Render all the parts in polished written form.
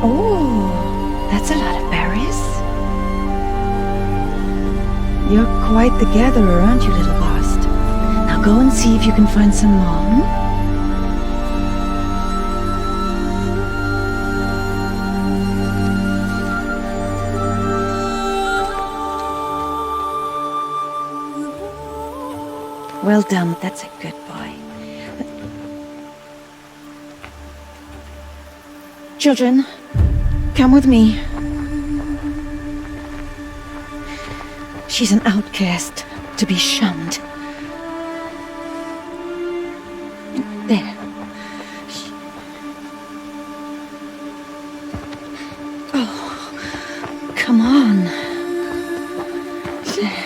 Oh, that's a lot of berries. You're quite the gatherer, aren't you, little bast? Now go and see if you can find some more. Hmm? Well done, that's a good boy. Children, come with me. She's an outcast, to be shunned. There. Oh, come on. There.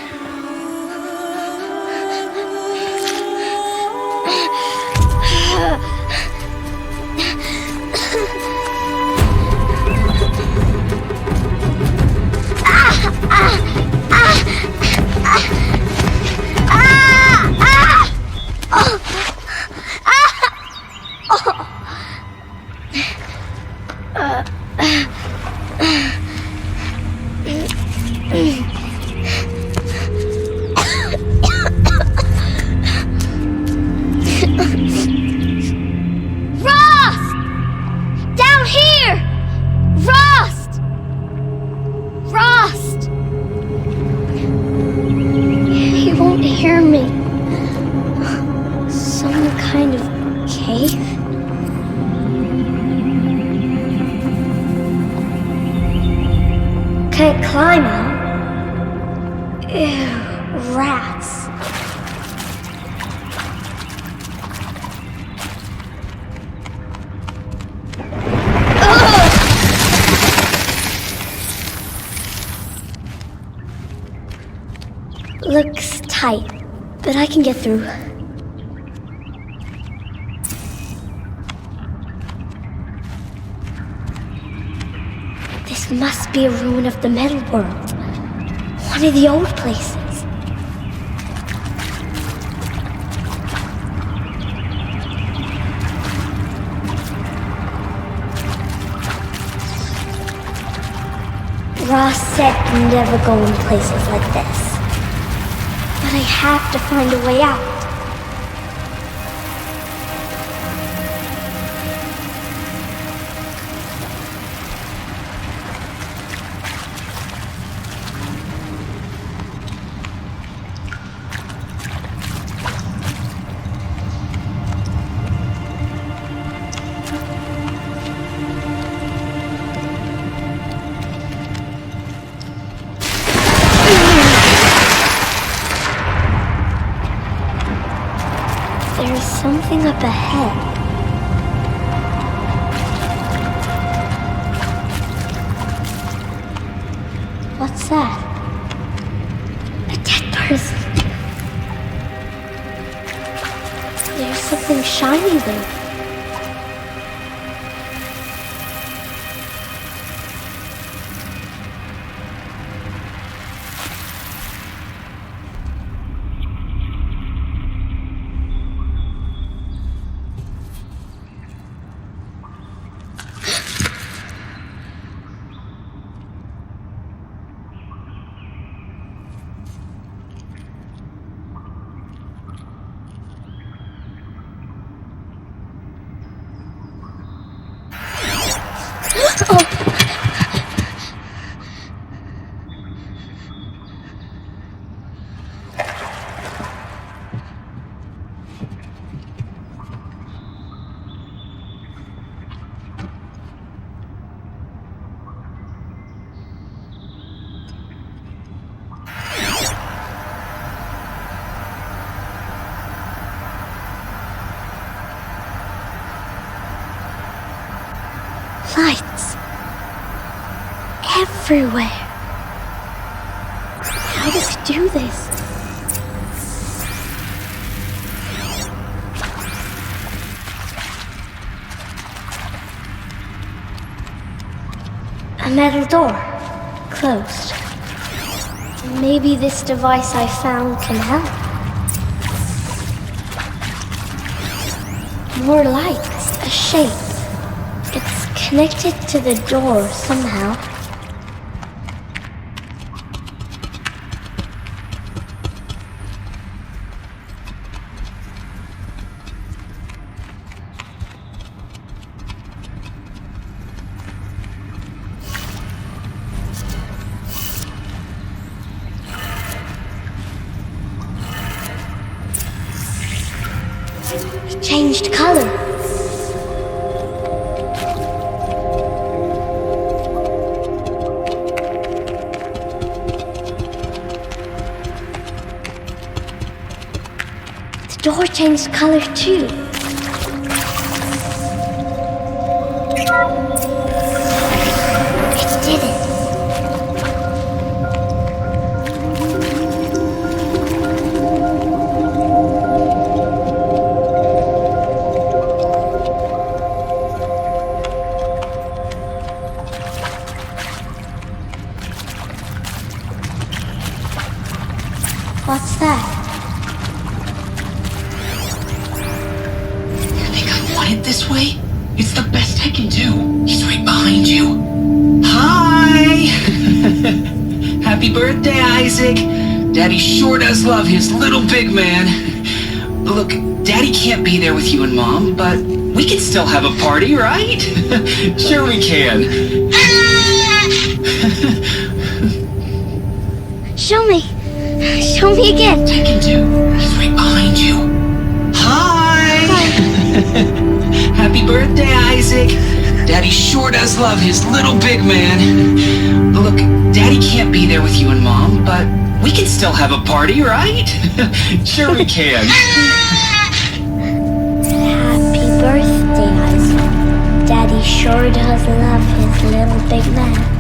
Can't climb out. Ew, rats. Looks tight, but I can get through. This must be a ruin of the metal world. One of the old places. Ross said never go in places like this. But I have to find a way out. There's something up ahead. What's that? A dead person. There's something shiny there. Lights. Everywhere. How does he do this? A metal door. Closed. Maybe this device I found can help. More lights. A shape. It's connected to the door somehow. It changed color. The door changed color too. It did it. What's that? You think I want it this way? It's the best I can do. He's right behind you. Hi! Happy birthday, Isaac. Daddy sure does love his little big man. Look, Daddy can't be there with you and Mom, but we can still have a party, right? Sure we can. Show me. Show me again. I can do. He's right behind you. Hi! Happy birthday, Isaac. Daddy sure does love his little big man. Look, Daddy can't be there with you and Mom, but we can still have a party, right? Sure we can. Happy birthday, Isaac. Daddy sure does love his little big man.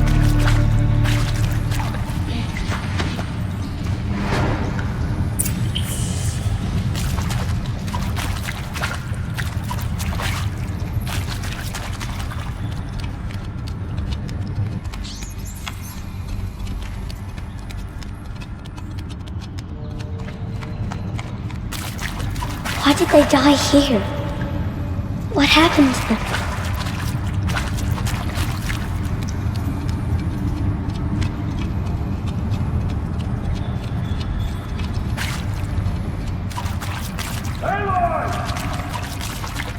Why did they die here? What happened to them? Aloy!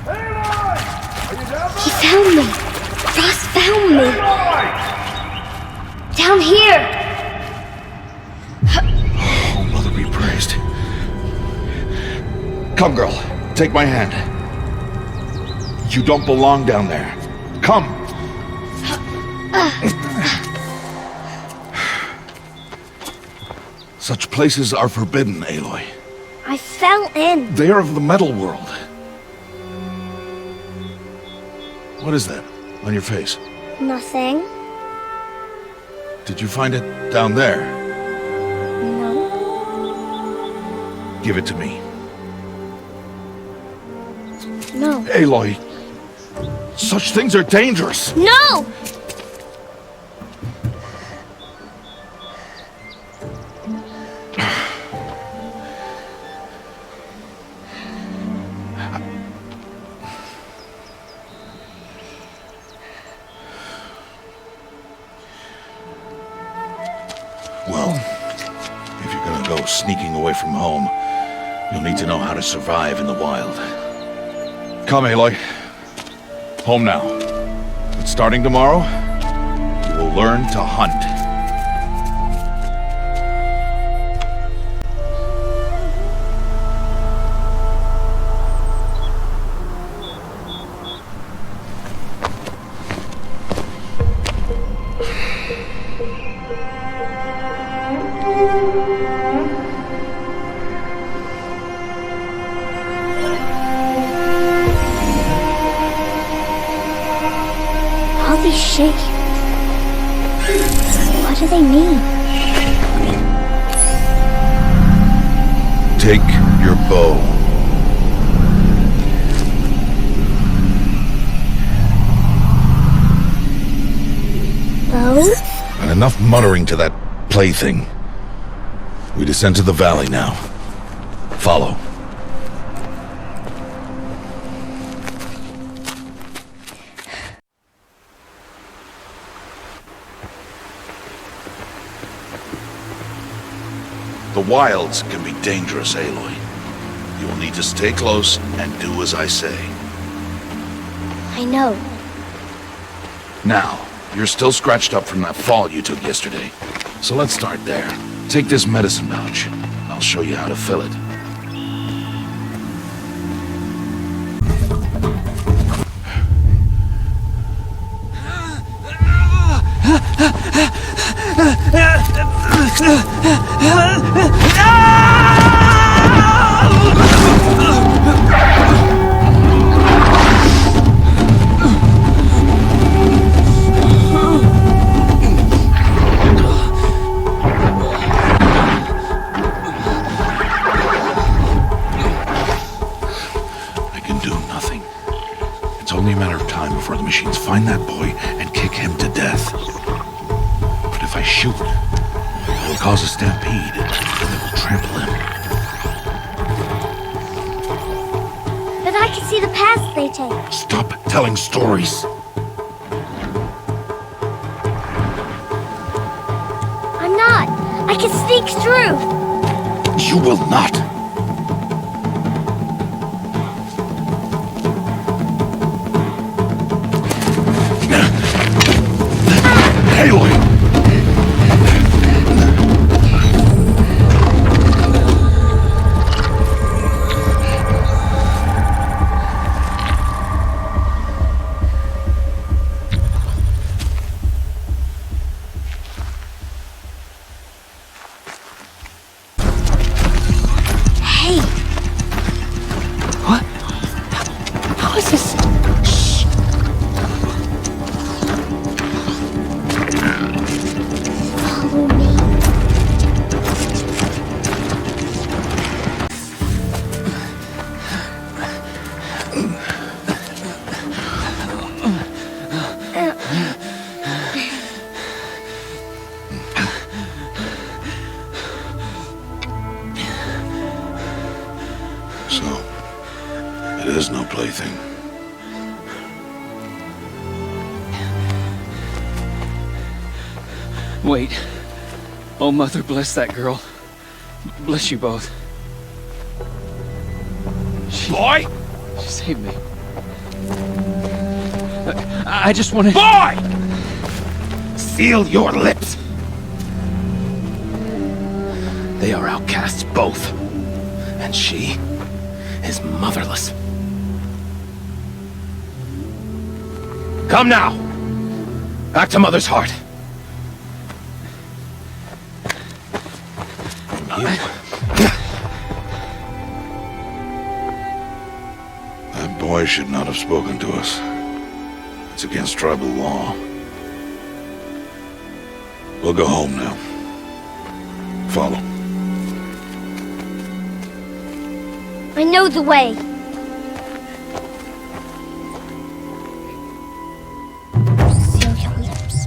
Aloy! Are you down He found me. Ross found me. Aloy! Down here. Oh, Mother be praised. Come, girl. Take my hand. You don't belong down there. Come. Such places are forbidden, Aloy. I fell in. They are of the metal world. What is that on your face? Nothing. Did you find it down there? No. Give it to me. No. Aloy, such things are dangerous. No! Well, if you're gonna go sneaking away from home, you'll need to know how to survive in the wild. Come, Aloy. Home now. But starting tomorrow, you will learn to hunt. All these shapes. What do they mean? Take your bow. Bow? And enough muttering to that plaything. We descend to the valley now. Follow. The wilds can be dangerous, Aloy. You will need to stay close and do as I say. I know. Now, you're still scratched up from that fall you took yesterday. So let's start there. Take this medicine pouch. I'll show you how to fill it. Machines find that boy and kick him to death. But if I shoot, it will cause a stampede and it will trample him. But I can see the paths they take. Stop telling stories. I'm not. I can sneak through. You will not. Aloy! Hey! What? How is this? There's no plaything. Wait. Oh, Mother, bless that girl. Bless you both. Boy! She saved me. I just wanted... Boy! Seal your lips! They are outcasts, both. And she is motherless. Come now! Back to Mother's heart. That boy should not have spoken to us. It's against tribal law. We'll go home now. Follow. I know the way. Seal your lips.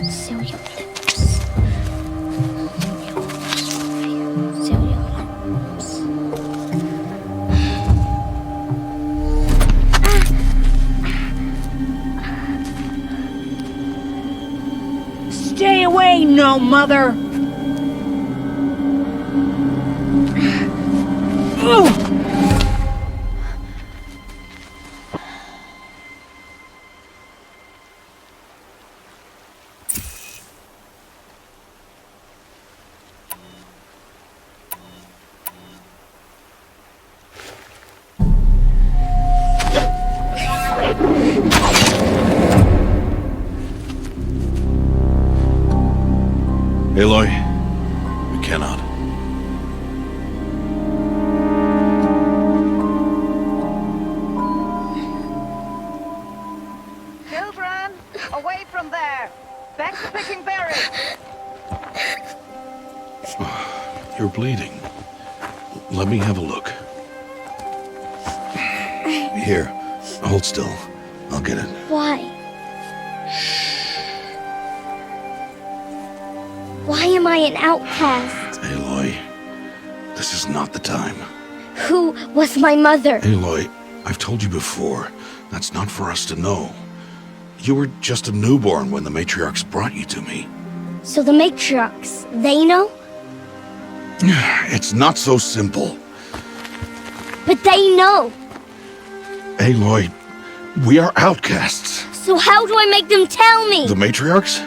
Seal your lips. Seal your lips. Stay away, no mother! Aloy, we cannot. Children, away from there! Back to picking berries! You're bleeding. Let me have a look. Here, hold still. I'll get it. Why? Why am I an outcast? Aloy, this is not the time. Who was my mother? Aloy, I've told you before, that's not for us to know. You were just a newborn when the matriarchs brought you to me. So the matriarchs, they know? It's not so simple. But they know. Aloy, we are outcasts. So how do I make them tell me? The matriarchs?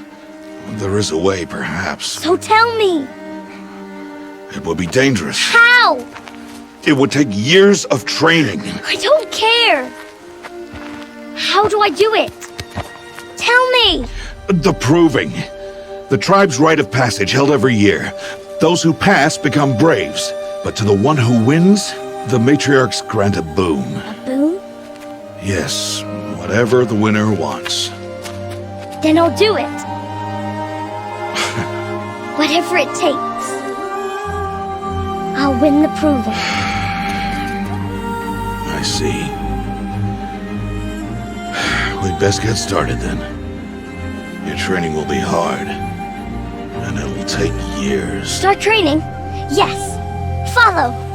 There is a way, perhaps. So tell me. It would be dangerous. How? It would take years of training. I don't care. How do I do it? Tell me. The proving. The tribe's rite of passage held every year. Those who pass become braves. But to the one who wins, the matriarchs grant a boon. A boon? Yes, whatever the winner wants. Then I'll do it. Whatever it takes. I'll win the proving. I see. We'd best get started then. Your training will be hard, and it will take years. Start training? Yes. Follow.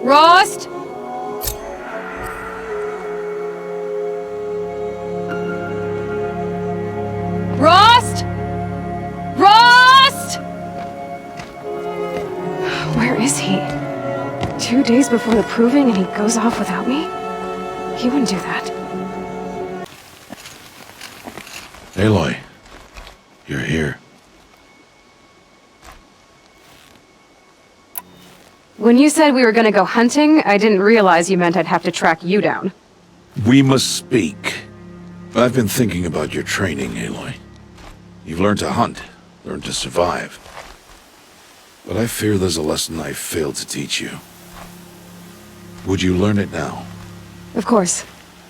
Rost? Rost? Rost? Where is he? 2 days before the proving and he goes off without me? He wouldn't do that. Aloy, you're here. When you said we were gonna go hunting, I didn't realize you meant I'd have to track you down. We must speak. I've been thinking about your training, Aloy. You've learned to hunt, learned to survive. But I fear there's a lesson I failed to teach you. Would you learn it now? Of course.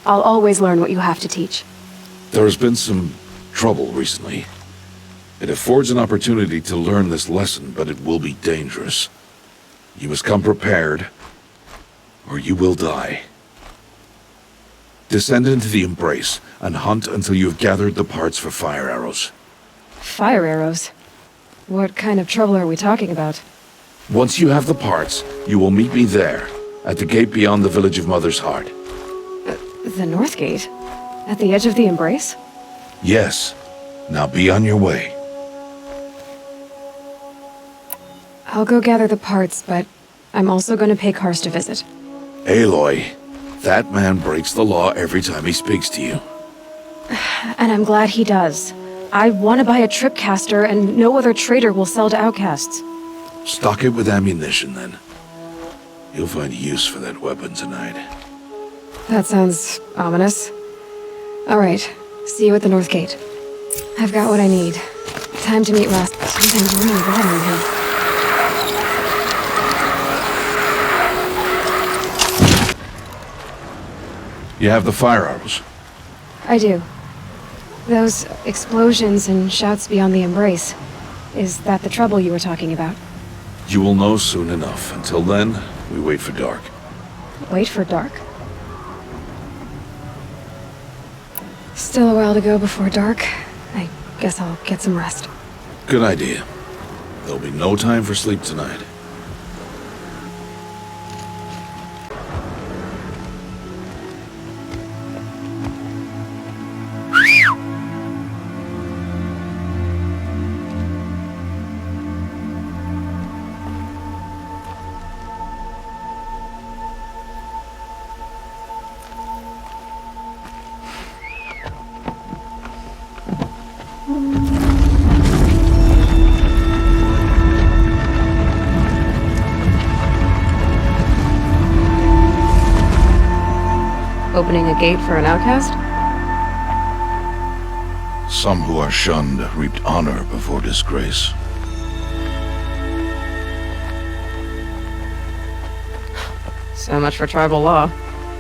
I'll always learn what you have to teach. There has been some trouble recently. It affords an opportunity to learn this lesson, but it will be dangerous. You must come prepared, or you will die. Descend into the embrace and hunt until you have gathered the parts for fire arrows. Fire arrows? What kind of trouble are we talking about? Once you have the parts, you will meet me there, at the gate beyond the village of Mother's Heart. The North Gate? At the edge of the embrace? Yes. Now be on your way. I'll go gather the parts, but I'm also going to pay Karst a visit. Aloy, that man breaks the law every time he speaks to you. And I'm glad he does. I want to buy a tripcaster, and no other trader will sell to outcasts. Stock it with ammunition, then. You'll find use for that weapon tonight. That sounds ominous. All right, see you at the North Gate. I've got what I need. Time to meet Ross. Something's really bothering him. You have the fire arrows. I do. Those explosions and shouts beyond the embrace. Is that the trouble you were talking about? You will know soon enough. Until then, we wait for dark. Wait for dark? Still a while to go before dark. I guess I'll get some rest. Good idea. There'll be no time for sleep tonight. Opening a gate for an outcast? Some who are shunned reaped honor before disgrace. So much for tribal law.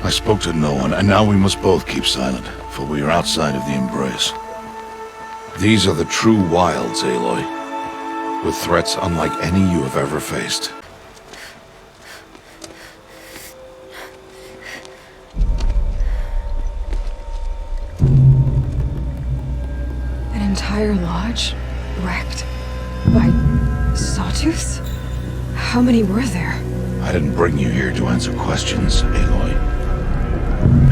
I spoke to no one, and now we must both keep silent, for we are outside of the embrace. These are the true wilds, Aloy, with threats unlike any you have ever faced. An entire lodge wrecked by sawtooths? How many were there? I didn't bring you here to answer questions, Aloy.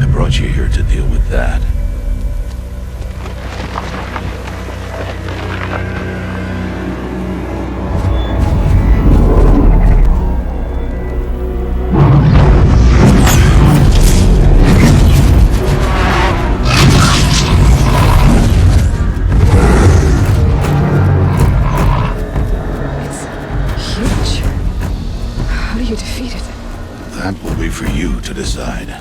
I brought you here to deal with that. That will be for you to decide.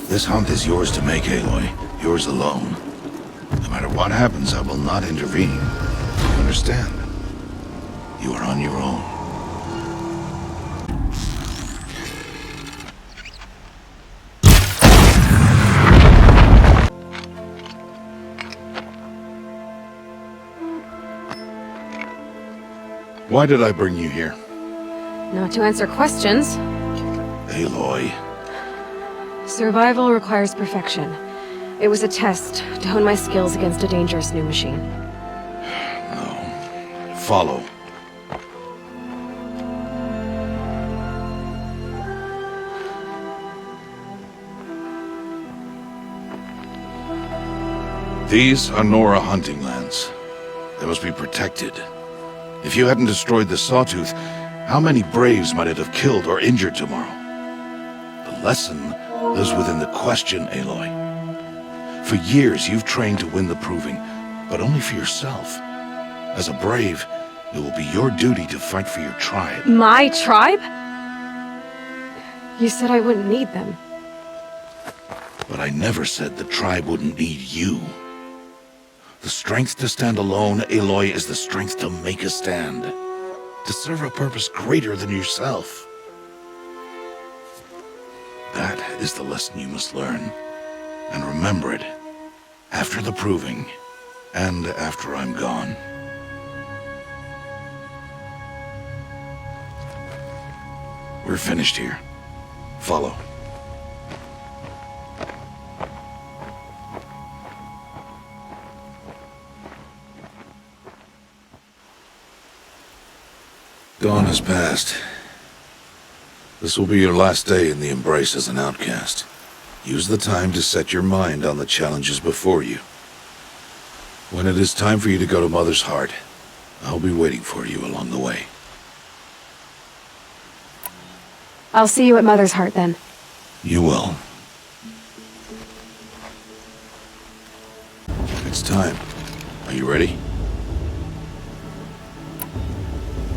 This hunt is yours to make, Aloy. Yours alone. No matter what happens, I will not intervene. You understand? You are on your own. Why did I bring you here? Not to answer questions. Aloy. Survival requires perfection. It was a test to hone my skills against a dangerous new machine. No. Follow. These are Nora hunting lands. They must be protected. If you hadn't destroyed the Sawtooth, how many braves might it have killed or injured tomorrow? The lesson lives within the question, Aloy. For years, you've trained to win the proving, but only for yourself. As a brave, it will be your duty to fight for your tribe. My tribe? You said I wouldn't need them. But I never said the tribe wouldn't need you. The strength to stand alone, Aloy, is the strength to make a stand. To serve a purpose greater than yourself. That is the lesson you must learn. And remember it. After the proving. And after I'm gone. We're finished here. Follow. Dawn has passed. This will be your last day in the Embrace as an outcast. Use the time to set your mind on the challenges before you. When it is time for you to go to Mother's Heart, I'll be waiting for you along the way. I'll see you at Mother's Heart then. You will. It's time. Are you ready?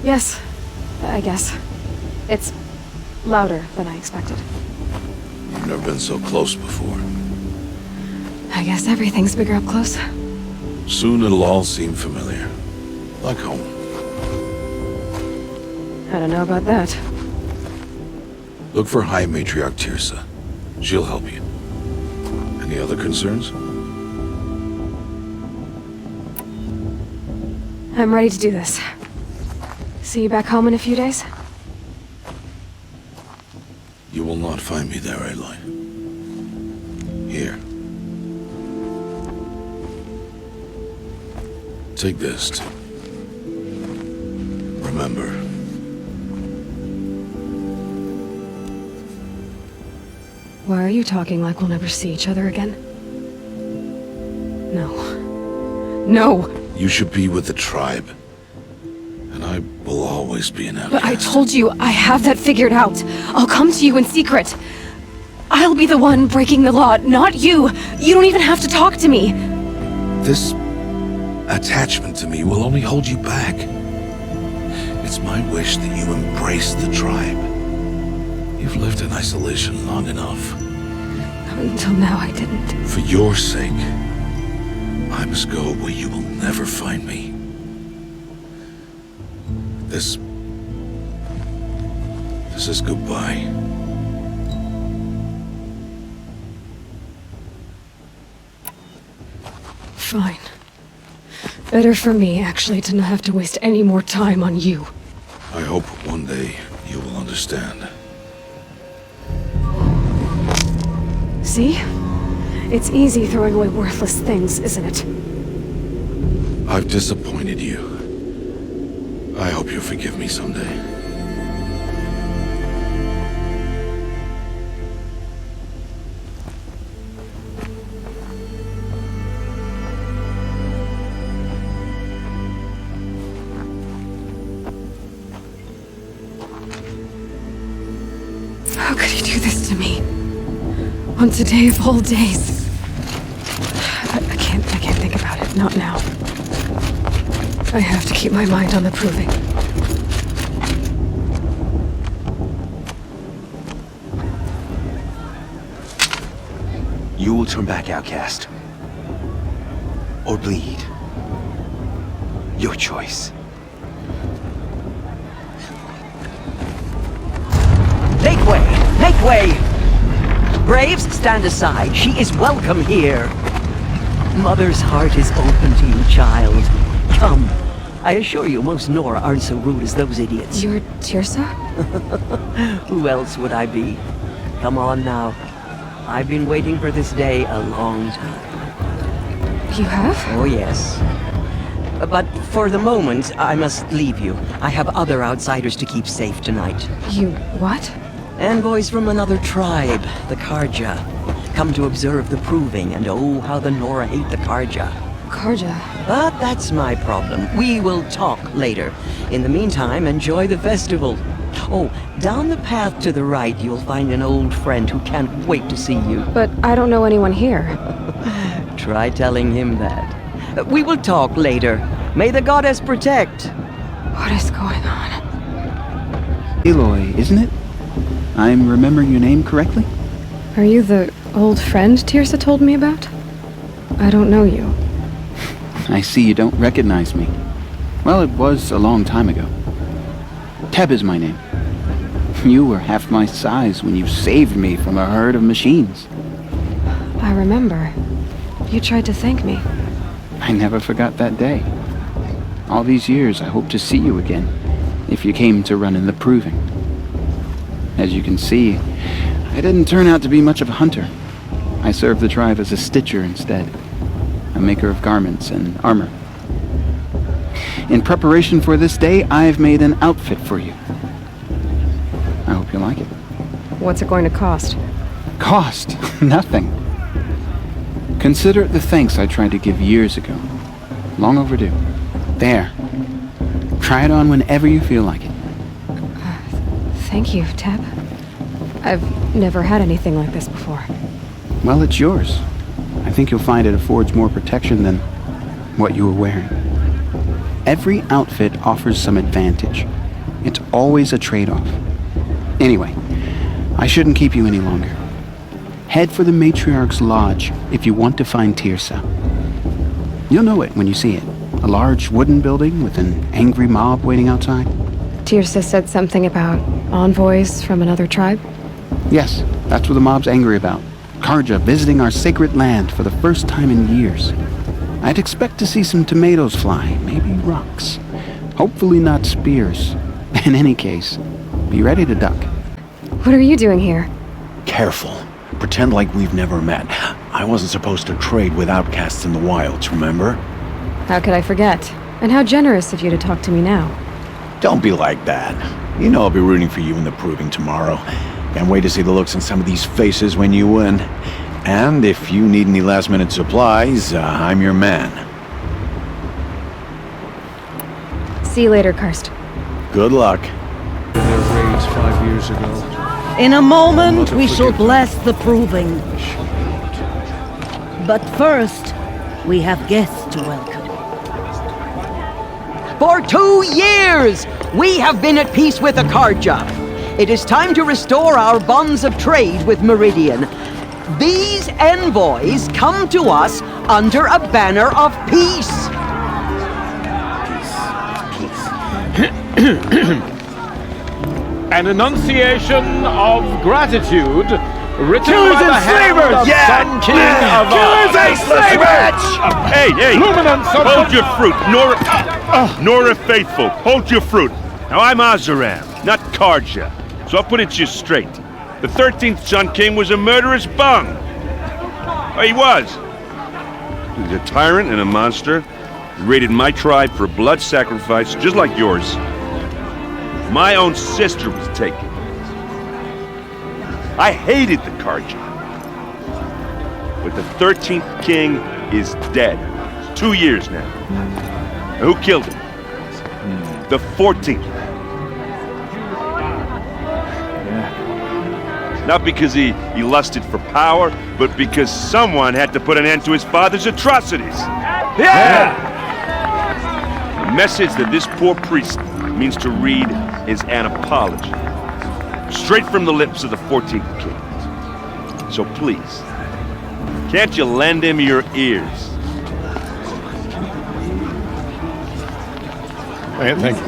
Yes, I guess. It's louder than I expected. You've never been so close before. I guess everything's bigger up close. Soon it'll all seem familiar. Like home. I don't know about that. Look for High Matriarch Tirsa. She'll help you. Any other concerns? I'm ready to do this. See you back home in a few days? You will not find me there, Aloy. Here. Take this to remember. Why are you talking like we'll never see each other again? No. No! You should be with the tribe. And I will always be an outcast. But I told you, I have that figured out. I'll come to you in secret. I'll be the one breaking the law, not you. You don't even have to talk to me. This attachment to me will only hold you back. It's my wish that you embrace the tribe. You've lived in isolation long enough. Until now, I didn't. For your sake, I must go where you will never find me. This is goodbye. Fine. Better for me, actually, to not have to waste any more time on you. I hope one day you will understand. See? It's easy throwing away worthless things, isn't it? I've disappointed you. I hope you'll forgive me someday. How could you do this to me? On today of all days. I can't think about it. Not now. I have to keep my mind on the proving. You will turn back, outcast. Or bleed. Your choice. Make way! Make way! Braves, stand aside. She is welcome here. Mother's heart is open to you, child. Come. I assure you, most Nora aren't so rude as those idiots. You're Tirsa? Who else would I be? Come on now. I've been waiting for this day a long time. You have? Oh, yes. But for the moment, I must leave you. I have other outsiders to keep safe tonight. You what? Envoys from another tribe, the Karja. Come to observe the proving, and oh, how the Nora hate the Karja. Karja? But that's my problem. We will talk later. In the meantime, enjoy the festival. Oh, down the path to the right, you'll find an old friend who can't wait to see you. But I don't know anyone here. Try telling him that. We will talk later. May the goddess protect. What is going on? Aloy, isn't it? I'm remembering your name correctly? Are you the old friend Tirsa told me about? I don't know you. I see you don't recognize me. Well, it was a long time ago. Teb is my name. You were half my size when you saved me from a herd of machines. I remember. You tried to thank me. I never forgot that day. All these years, I hope to see you again, if you came to run in the proving. As you can see, I didn't turn out to be much of a hunter. I served the tribe as a stitcher instead, a maker of garments and armor. In preparation for this day, I've made an outfit for you. I hope you like it. What's it going to cost? Cost? Nothing. Consider it the thanks I tried to give years ago. Long overdue. There. Try it on whenever you feel like it. Thank you, Teb. I've never had anything like this before. Well, it's yours. I think you'll find it affords more protection than what you were wearing. Every outfit offers some advantage. It's always a trade-off. Anyway, I shouldn't keep you any longer. Head for the Matriarch's Lodge if you want to find Tirsa. You'll know it when you see it. A large wooden building with an angry mob waiting outside. Tirsa said something about envoys from another tribe? Yes, that's what the mob's angry about. Karja visiting our sacred land for the first time in years. I'd expect to see some tomatoes fly, maybe rocks. Hopefully not spears. In any case, be ready to duck. What are you doing here? Careful. Pretend like we've never met. I wasn't supposed to trade with outcasts in the wilds, remember? How could I forget? And how generous of you to talk to me now. Don't be like that. You know I'll be rooting for you in the proving tomorrow. Can't wait to see the looks on some of these faces when you win. And if you need any last-minute supplies, I'm your man. See you later, Karst. Good luck. Their raids 5 years ago. In a moment, we shall bless the proving. But first, we have guests to welcome. For 2 years, we have been at peace with the Karja. It is time to restore our bonds of trade with Meridian. These envoys come to us under a banner of peace. An enunciation of gratitude written Killers by the and hand slavers! of Sun King of Killers and slavers! Hey, Luminance of hold your fruit, Nora Faithful, hold your fruit. Now I'm Azaram, not Karja, so I'll put it to you straight. The 13th Sun King was a murderous bung. Oh, he was. He's a tyrant and a monster. He raided my tribe for blood sacrifice, just like yours. My own sister was taken. I hated the Karja. But the 13th king is dead. 2 years now. Now, who killed him? The 14th. Not because he lusted for power, but because someone had to put an end to his father's atrocities. Yeah! The message that this poor priest means to read is an apology. Straight from the lips of the 14th king. So please, can't you lend him your ears? Thank you.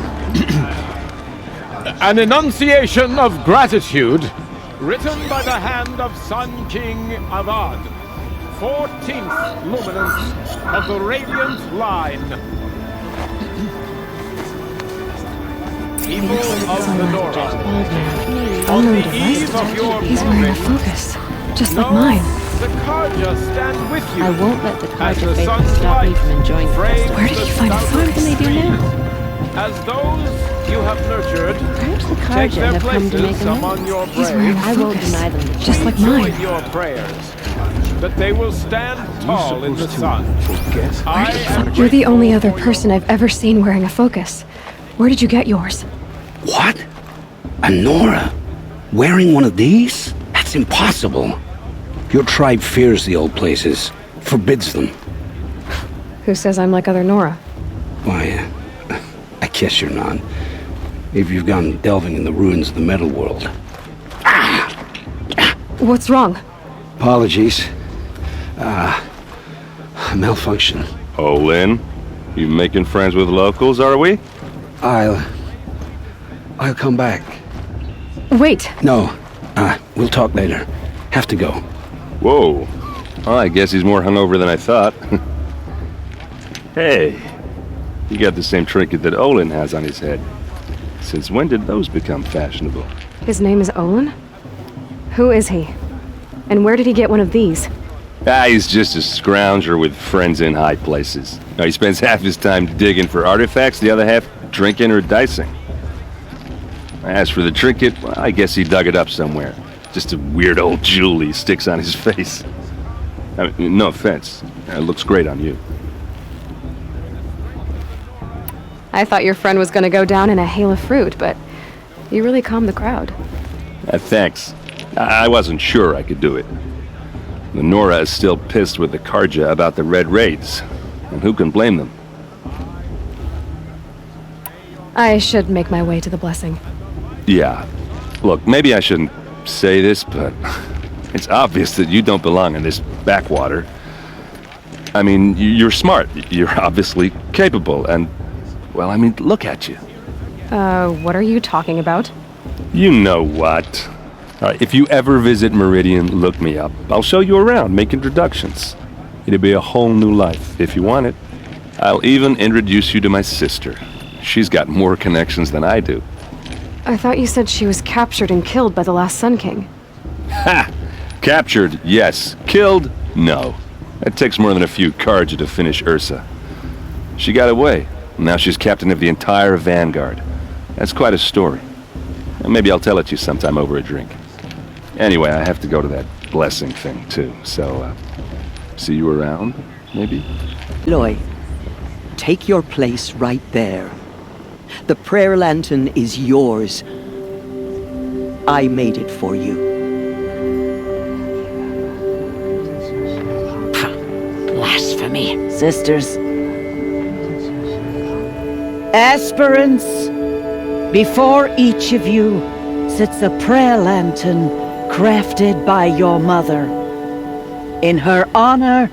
An enunciation of gratitude written by the hand of Sun King Avad, 14th luminance of the Radiant Line. People of the Nora, on the eve of your He's wearing a focus, just like mine. The Karja stand with you. I won't let the Karja faithful stop me from enjoying the festival. Where did you find a focus? What can they do now? As those you have nurtured, perhaps the take Karja their have come to make places among amends. your He's wearing a braves. I won't focus, deny them the just like Join mine. your prayers, that they will stand tall in the sun. You're the only other person I've ever seen wearing a focus. Where did you get yours? What? A Nora? Wearing one of these? That's impossible. Your tribe fears the old places, forbids them. Who says I'm like other Nora? Why, I guess you're not. If you've gone delving in the ruins of the metal world. What's wrong? Apologies. Malfunction. Oh, Lynn, you making friends with locals, are we? I'll come back. Wait. No, we'll talk later. Have to go. Whoa. Well, I guess he's more hungover than I thought. Hey, you got the same trinket that Olin has on his head. Since when did those become fashionable? His name is Olin? Who is he? And where did he get one of these? He's just a scrounger with friends in high places. Now, he spends half his time digging for artifacts, the other half drinking or dicing. As for the trinket, well, I guess he dug it up somewhere. Just a weird old jewel he sticks on his face. I mean, no offense. It looks great on you. I thought your friend was gonna go down in a hail of fruit, but you really calmed the crowd. Thanks. I wasn't sure I could do it. The Nora is still pissed with the Karja about the Red Raids, and who can blame them? I should make my way to the blessing. Yeah. Look, maybe I shouldn't say this, but it's obvious that you don't belong in this backwater. I mean, you're smart. You're obviously capable, and, well, I mean, look at you. What are you talking about? You know what. All right, if you ever visit Meridian, look me up. I'll show you around, make introductions. It'll be a whole new life, if you want it. I'll even introduce you to my sister. She's got more connections than I do. I thought you said she was captured and killed by the last Sun King. Ha! Captured, yes. Killed, no. It takes more than a few Karja to finish Ursa. She got away. Now she's captain of the entire Vanguard. That's quite a story. And maybe I'll tell it to you sometime over a drink. Anyway, I have to go to that blessing thing, too. So, see you around, maybe? Aloy, take your place right there. The prayer lantern is yours. I made it for you. Blasphemy, sisters. Aspirants, before each of you sits a prayer lantern crafted by your mother. In her honor,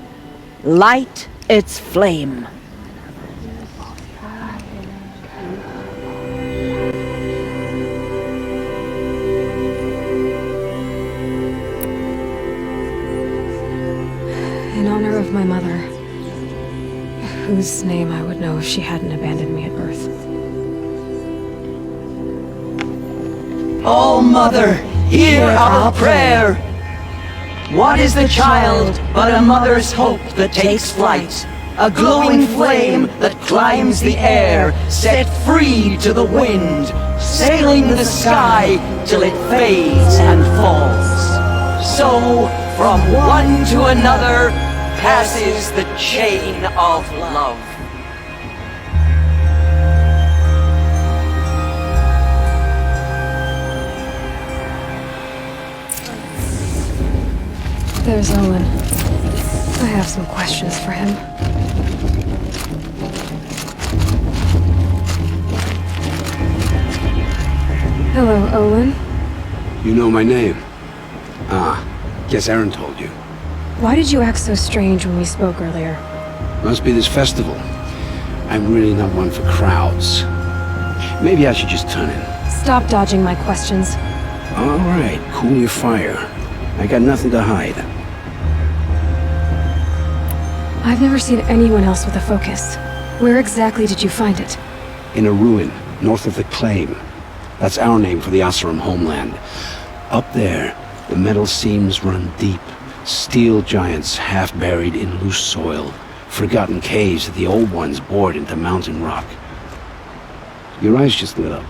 light its flame. In honor of my mother, whose name I would know if she hadn't abandoned me at birth. Oh, Mother, hear our prayer! What is the child but a mother's hope that takes flight? A glowing flame that climbs the air, set free to the wind, sailing the sky till it fades and falls. So, from one to another, passes the chain of love. There's Owen. I have some questions for him. Hello, Owen. You know my name? Ah, guess Aaron told you. Why did you act so strange when we spoke earlier? Must be this festival. I'm really not one for crowds. Maybe I should just turn in. Stop dodging my questions. All right, cool your fire. I got nothing to hide. I've never seen anyone else with a focus. Where exactly did you find it? In a ruin, north of the Claim. That's our name for the Oseram homeland. Up there, the metal seams run deep. Steel giants half buried in loose soil. Forgotten caves that the old ones bored into mountain rock. Your eyes just lit up.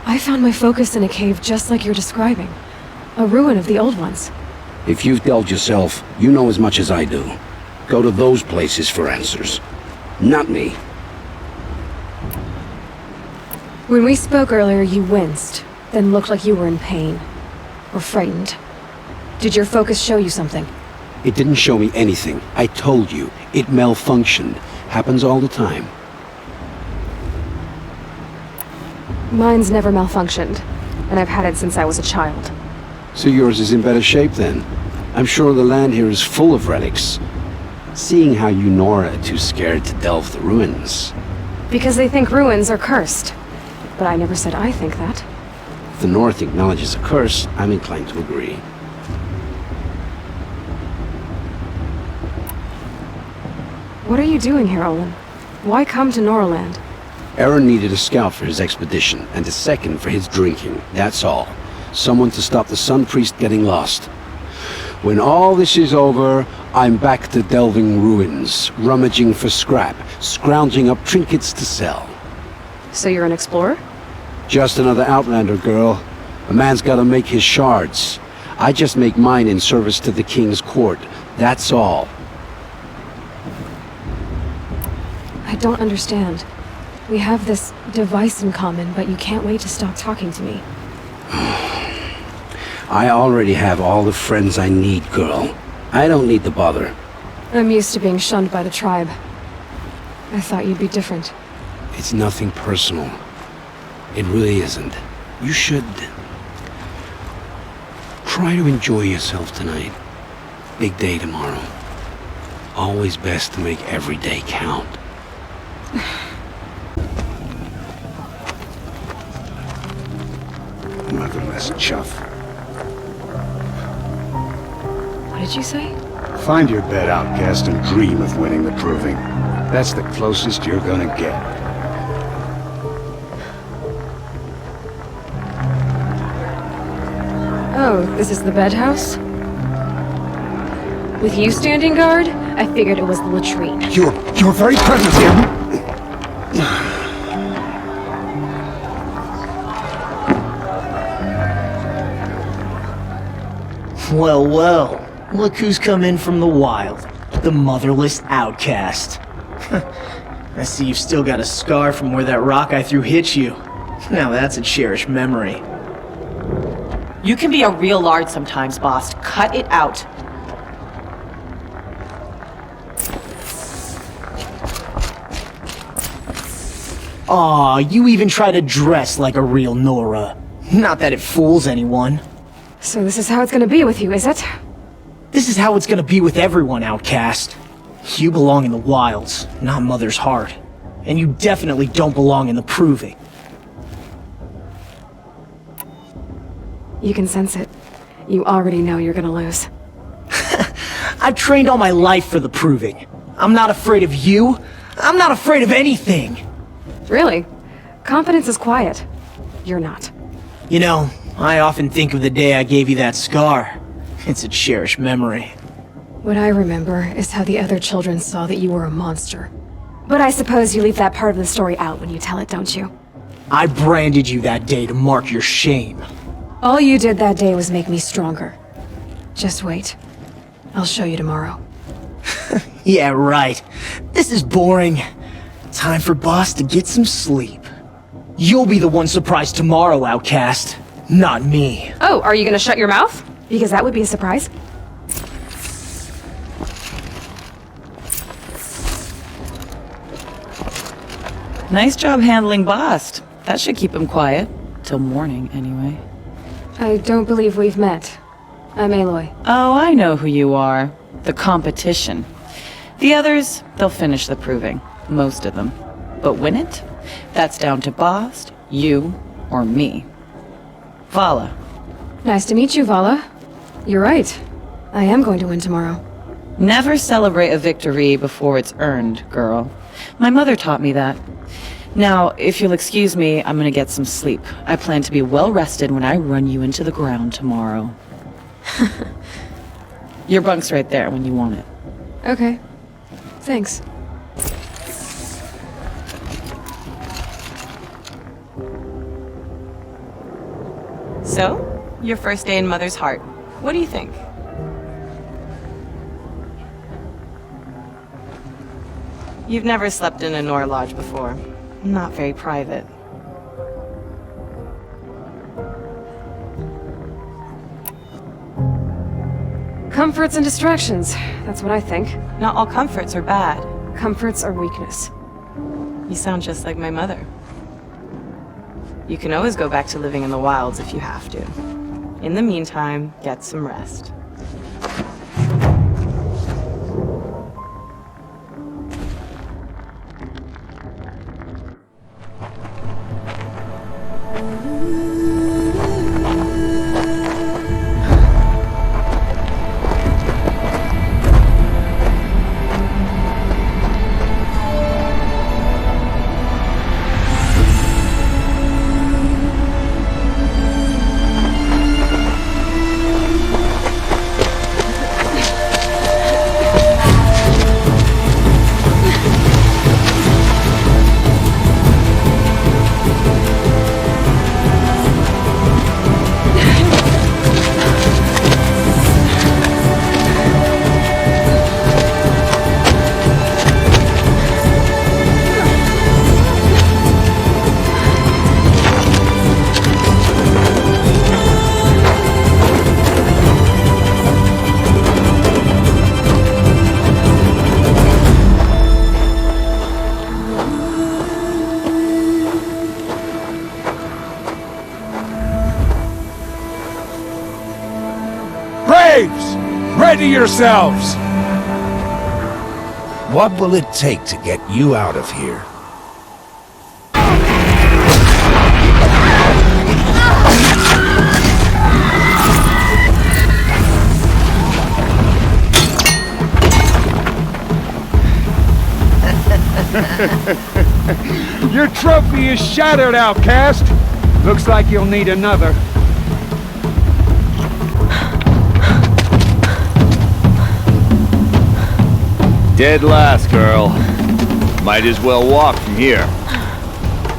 I found my focus in a cave just like you're describing. A ruin of the old ones. If you've delved yourself, you know as much as I do. Go to those places for answers. Not me. When we spoke earlier, you winced, then looked like you were in pain. Or frightened. Did your focus show you something? It didn't show me anything. I told you. It malfunctioned. Happens all the time. Mine's never malfunctioned, and I've had it since I was a child. So yours is in better shape then. I'm sure the land here is full of relics. Seeing how you Nora are too scared to delve the ruins. Because they think ruins are cursed. But I never said I think that. If the North acknowledges a curse, I'm inclined to agree. What are you doing here, Olin? Why come to Noraland? Aaron needed a scout for his expedition, and a second for his drinking, that's all. Someone to stop the Sun Priest getting lost. When all this is over, I'm back to delving ruins, rummaging for scrap, scrounging up trinkets to sell. So you're an explorer? Just another Outlander, girl. A man's gotta make his shards. I just make mine in service to the King's court, that's all. I don't understand. We have this device in common, but you can't wait to stop talking to me. I already have all the friends I need, girl. I don't need the bother. I'm used to being shunned by the tribe. I thought you'd be different. It's nothing personal. It really isn't. You should try to enjoy yourself tonight. Big day tomorrow. Always best to make every day count. Motherless chuff. What did you say? Find your bed, outcast, and dream of winning the proving. That's the closest you're gonna get. Oh, this is the bedhouse? With you standing guard, I figured it was the latrine. Your very presence here. Well, well. Look who's come in from the wild. The motherless outcast. I see you've still got a scar from where that rock I threw hit you. Now that's a cherished memory. You can be a real lard sometimes, boss. Cut it out. Aw, you even try to dress like a real Nora. Not that it fools anyone. So this is how it's gonna be with you, is it? This is how it's gonna be with everyone, outcast. You belong in the wilds, not Mother's heart. And you definitely don't belong in the proving. You can sense it. You already know you're gonna lose. I've trained all my life for the proving. I'm not afraid of you. I'm not afraid of anything. Really? Confidence is quiet. You're not. You know, I often think of the day I gave you that scar. It's a cherished memory. What I remember is how the other children saw that you were a monster. But I suppose you leave that part of the story out when you tell it, don't you? I branded you that day to mark your shame. All you did that day was make me stronger. Just wait. I'll show you tomorrow. Yeah, right. This is boring. Time for Boss to get some sleep. You'll be the one surprised tomorrow, outcast. Not me. Oh, are you gonna shut your mouth? Because that would be a surprise. Nice job handling Bast. That should keep him quiet. Till morning, anyway. I don't believe we've met. I'm Aloy. Oh, I know who you are. The competition. The others, they'll finish the proving. Most of them. But win it? That's down to Bast, you, or me. Vala. Nice to meet you, Vala. You're right. I am going to win tomorrow. Never celebrate a victory before it's earned, girl. My mother taught me that. Now, if you'll excuse me, I'm gonna get some sleep. I plan to be well rested when I run you into the ground tomorrow. Your bunk's right there when you want it. Okay. Thanks. So, your first day in Mother's heart. What do you think? You've never slept in a Nora lodge before. Not very private. Comforts and distractions. That's what I think. Not all comforts are bad. Comforts are weakness. You sound just like my mother. You can always go back to living in the wilds if you have to. In the meantime, get some rest. to yourselves! What will it take to get you out of here? Your trophy is shattered, outcast. Looks like you'll need another. Dead last, girl. Might as well walk from here.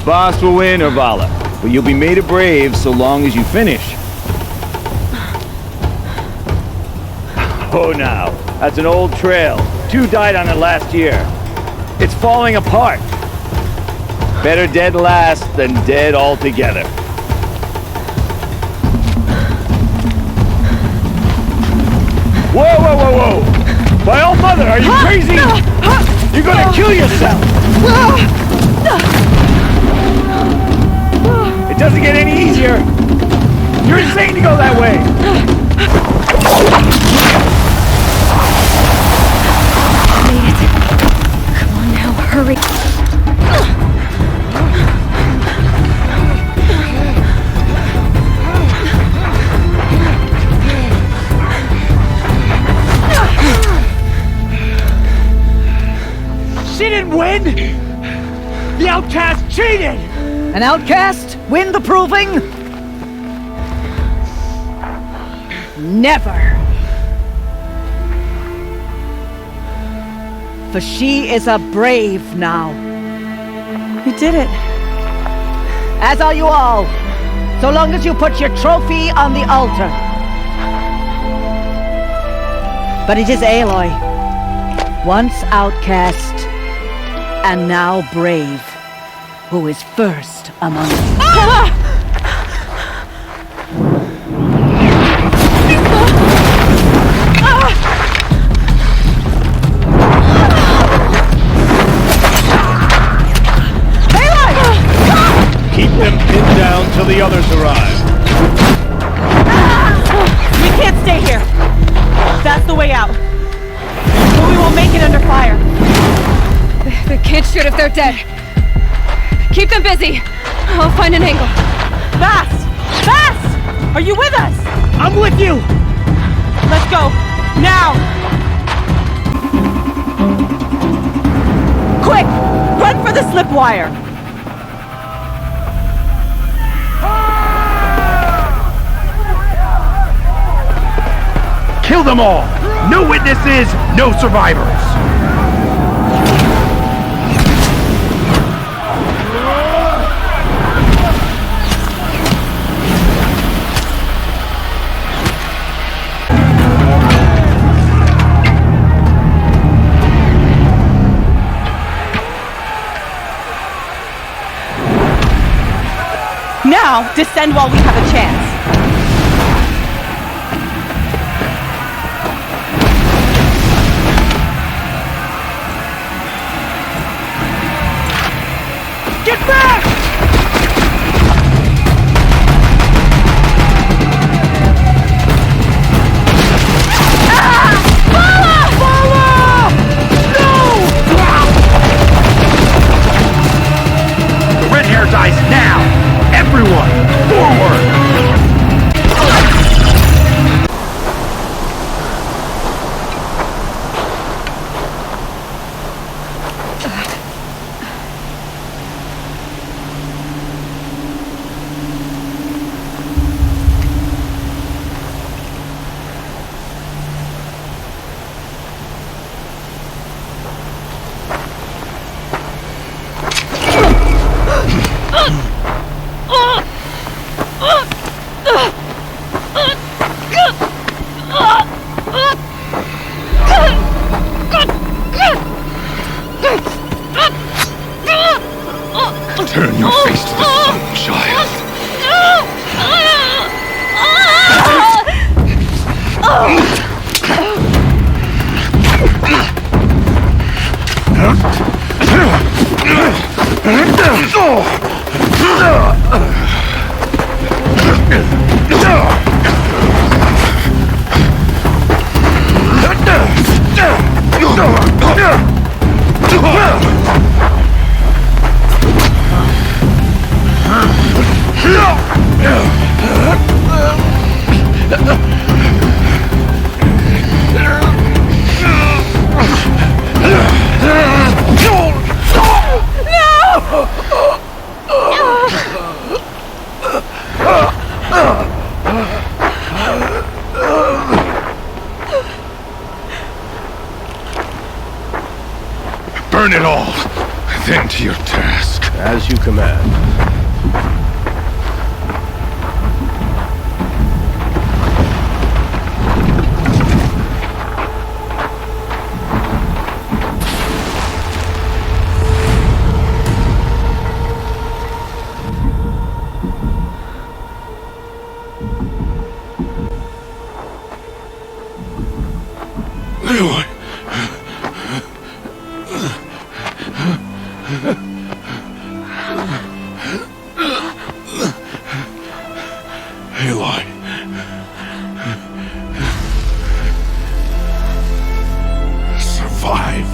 Boss will win, Orvala, but you'll be made a brave so long as you finish. Oh, now, that's an old trail. 2 died on it last year. It's falling apart. Better dead last than dead altogether. Whoa, whoa, whoa, whoa! My old mother, are you crazy? You're gonna kill yourself! It doesn't get any easier! You're insane to go that way! Made it. Come on now, hurry. She didn't win! The outcast cheated! An outcast win the proving? Never. For she is a brave now. We did it. As are you all, so long as you put your trophy on the altar. But it is Aloy, once outcast, and now brave, who is first among us. Keep them pinned down till the others arrive. We can't stay here. That's the way out. But we won't make it under fire. They can't shoot if they're dead. Keep them busy. I'll find an angle. Fast! Fast! Are you with us? I'm with you! Let's go. Now! Quick! Run for the slip wire! Kill them all! No witnesses, no survivors! Now, descend while we have a chance. Get back! The red hair dies now! Everyone, forward! Turn your face to the sun, child. Burn it all, then to your task. As you command. Aloy. Aloy. Survive.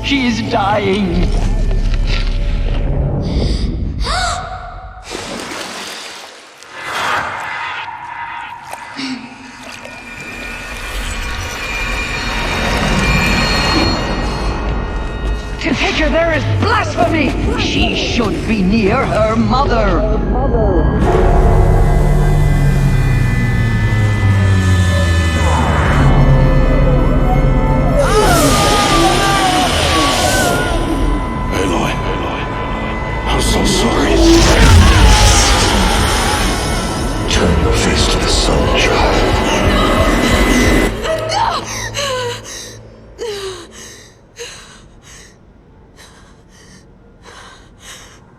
She is dying. To take her there is blasphemy. She should be near her mother. So sorry. Turn your face to the sun, child.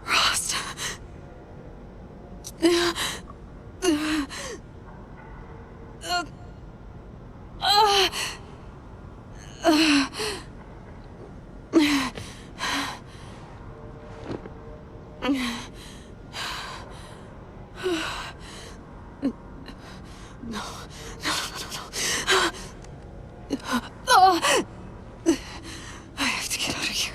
Rost. I have to get out of here.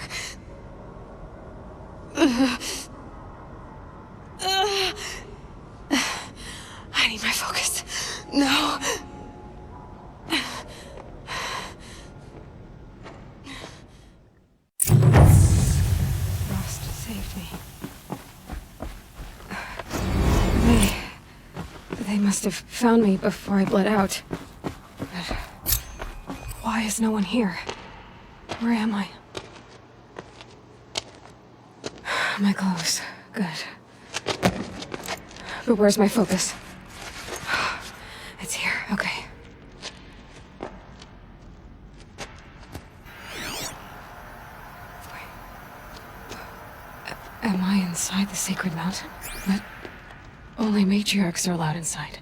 I need my focus. No. Rost saved me. They must have found me before I bled out. But why is no one here? Where am I? My clothes. Good. But where's my focus? It's here. Okay. Am I inside the sacred mountain? But only matriarchs are allowed inside.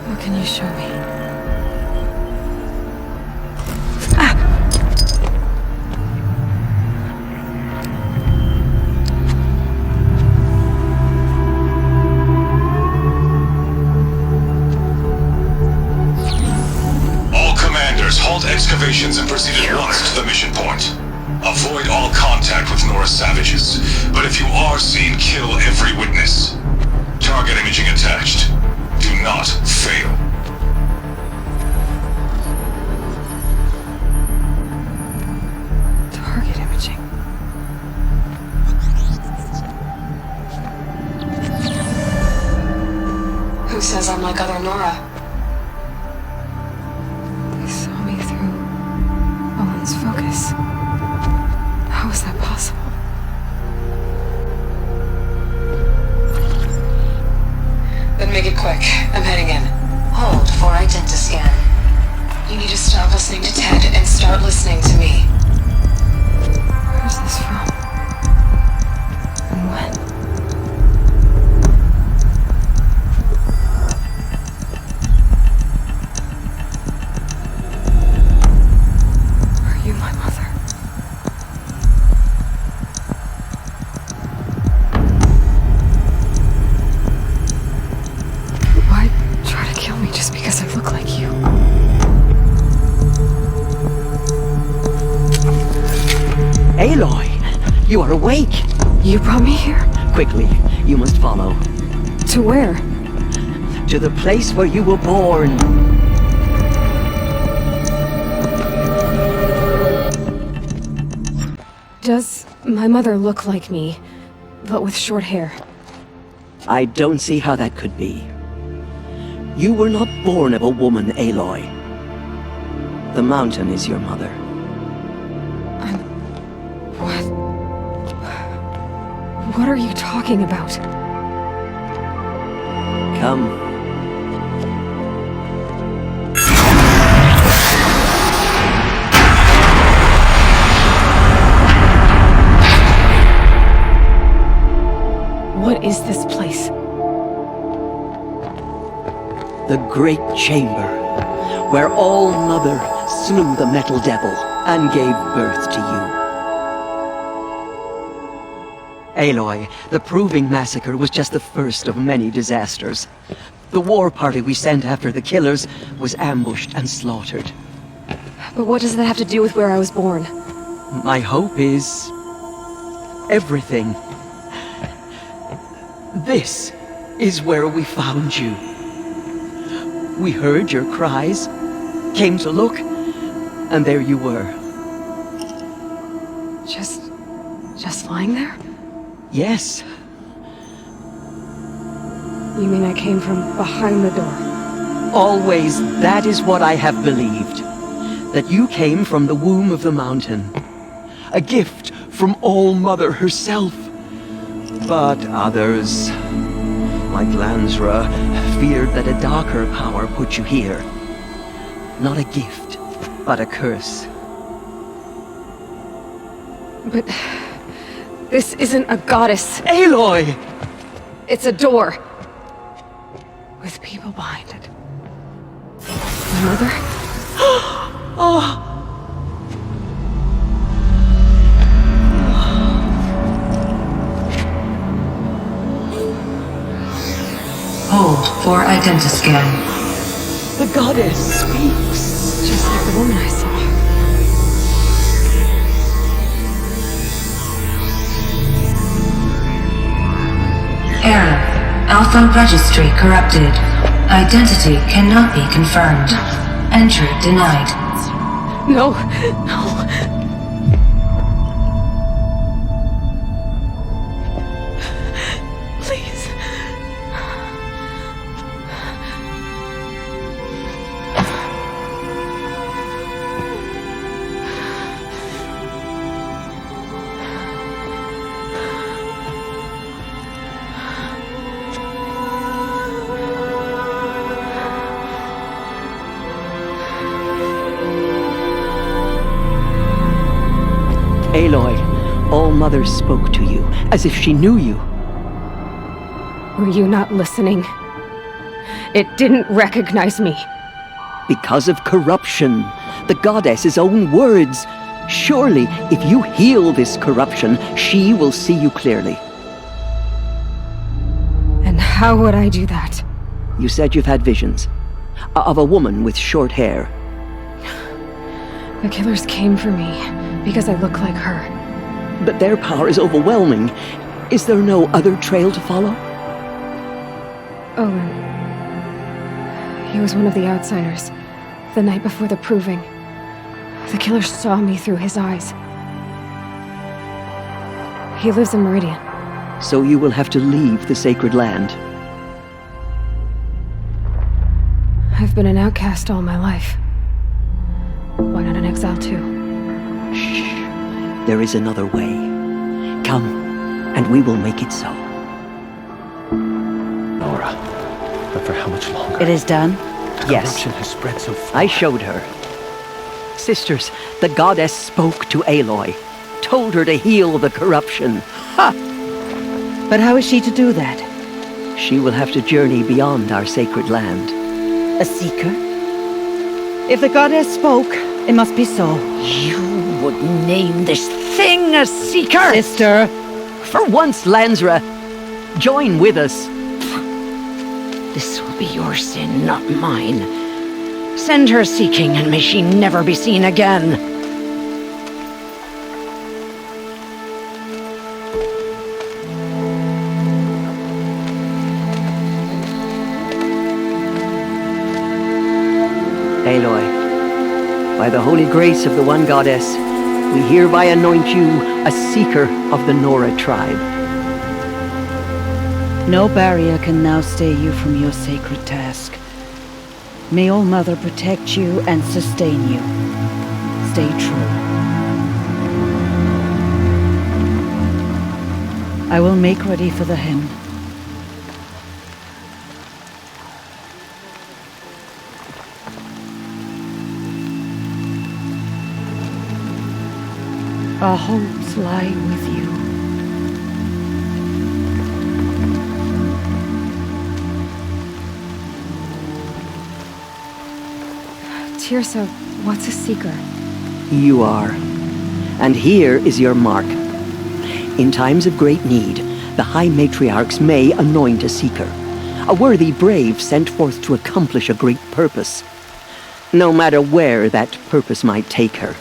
What can you show me? All commanders, halt excavations and proceed at once to the mission point. Avoid all contact with Nora savages, but if you are seen, kill every witness. Target imaging attached. Do not fail. Target imaging. Who says I'm like other Nora? They saw me through Owen's focus. How is that possible? Then make it quick. I'm heading in. Hold for identiscan. You need to stop listening to Ted and start listening to me. Where's this from? And when? Are you my mother? Why try to kill me just because I look like you? Aloy, you are awake. You brought me here? Quickly, you must follow. To where? To the place where you were born. Does my mother look like me, but with short hair? I don't see how that could be. You were not born of a woman, Aloy. The mountain is your mother. What are you talking about? Come. What is this place? The Great Chamber, where All-Mother slew the Metal Devil and gave birth to you. Aloy, the Proving Massacre was just the first of many disasters. The war party we sent after the killers was ambushed and slaughtered. But what does that have to do with where I was born? My hope is... everything. This is where we found you. We heard your cries, came to look, and there you were. Just lying there? Yes. You mean I came from behind the door? Always, that is what I have believed. That you came from the womb of the mountain. A gift from All-Mother herself. But others, like Lansra, feared that a darker power put you here. Not a gift, but a curse. But... this isn't a goddess. Aloy! It's a door. With people behind it. My mother? Oh! Hold for identiscan. The goddess speaks. Just like the woman I saw. Error. Alpha registry corrupted. Identity cannot be confirmed. Entry denied. No, no. Please. Aloy, All-Mother spoke to you, as if she knew you. Were you not listening? It didn't recognize me. Because of corruption. The goddess's own words. Surely, if you heal this corruption, she will see you clearly. And how would I do that? You said you've had visions. Of a woman with short hair. The killers came for me because I look like her. But their power is overwhelming. Is there no other trail to follow? Owen. He was one of the outsiders. The night before the proving. The killer saw me through his eyes. He lives in Meridian. So you will have to leave the sacred land. I've been an outcast all my life. Why not an exile too? Shh. There is another way. Come, and we will make it so. Nora, but for how much longer? It is done? The Yes. corruption has spread so far. I showed her. Sisters, the goddess spoke to Aloy, told her to heal the corruption. Ha! But how is she to do that? She will have to journey beyond our sacred land. A seeker? If the goddess spoke, it must be so. You would name this thing a seeker? Sister! For once, Lansra, join with us. This will be your sin, not mine. Send her seeking, and may she never be seen again. Aloy, by the holy grace of the one goddess, we hereby anoint you a seeker of the Nora tribe. No barrier can now stay you from your sacred task. May All Mother protect you and sustain you. Stay true. I will make ready for the hymn. Our hopes lie with you. Tirsa, what's a seeker? You are. And here is your mark. In times of great need, the High Matriarchs may anoint a seeker, a worthy brave sent forth to accomplish a great purpose, no matter where that purpose might take her.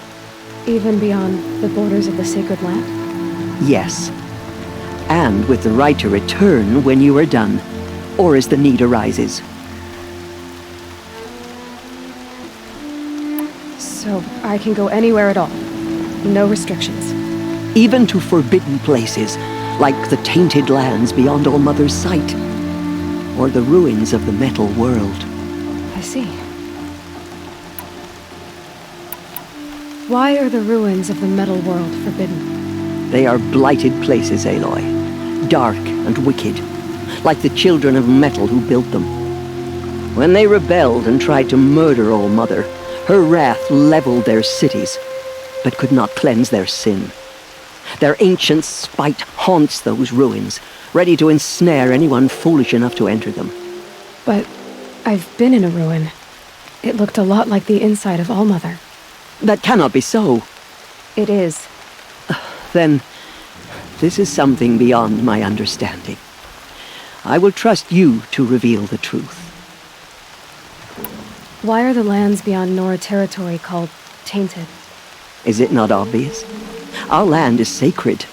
Even beyond the borders of the sacred land? Yes. And with the right to return when you are done, or as the need arises. So I can go anywhere at all? No restrictions? Even to forbidden places, like the tainted lands beyond All Mother's sight, or the ruins of the metal world. I see. Why are the ruins of the metal world forbidden? They are blighted places, Aloy. Dark and wicked, like the children of metal who built them. When they rebelled and tried to murder All Mother, her wrath leveled their cities, but could not cleanse their sin. Their ancient spite haunts those ruins, ready to ensnare anyone foolish enough to enter them. But I've been in a ruin. It looked a lot like the inside of All Mother. That cannot be so. It is. Then, this is something beyond my understanding. I will trust you to reveal the truth. Why are the lands beyond Nora territory called tainted? Is it not obvious? Our land is sacred.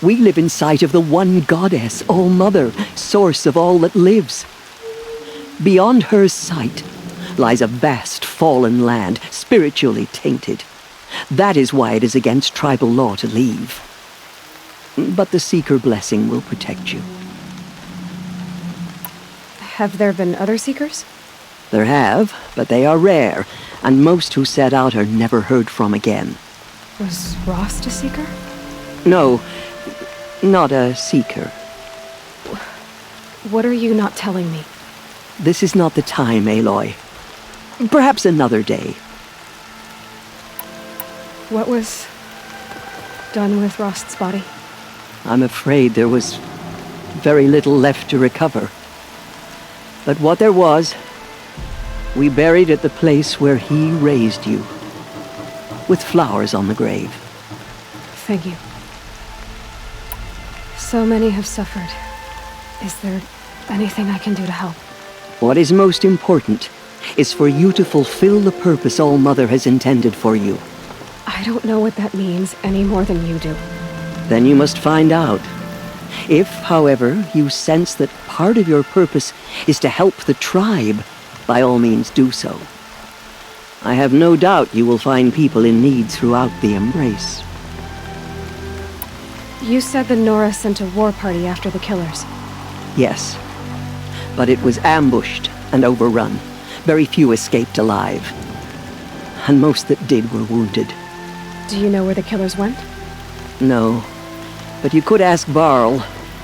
We live in sight of the one goddess, All Mother, source of all that lives. Beyond her sight lies a vast fallen land, spiritually tainted. That is why it is against tribal law to leave. But the Seeker blessing will protect you. Have there been other Seekers? There have, but they are rare, and most who set out are never heard from again. Was Rost a Seeker? No, not a Seeker. What are you not telling me? This is not the time, Aloy. Perhaps another day. What was done with Rost's body? I'm afraid there was very little left to recover. But what there was, we buried at the place where he raised you, with flowers on the grave. Thank you. So many have suffered. Is there anything I can do to help? What is most important is for you to fulfill the purpose All Mother has intended for you. I don't know what that means any more than you do. Then you must find out. If, however, you sense that part of your purpose is to help the tribe, by all means do so. I have no doubt you will find people in need throughout the Embrace. You said the Nora sent a war party after the killers. Yes, but it was ambushed and overrun. Very few escaped alive, and most that did were wounded. Do you know where the killers went? No, but you could ask Varl,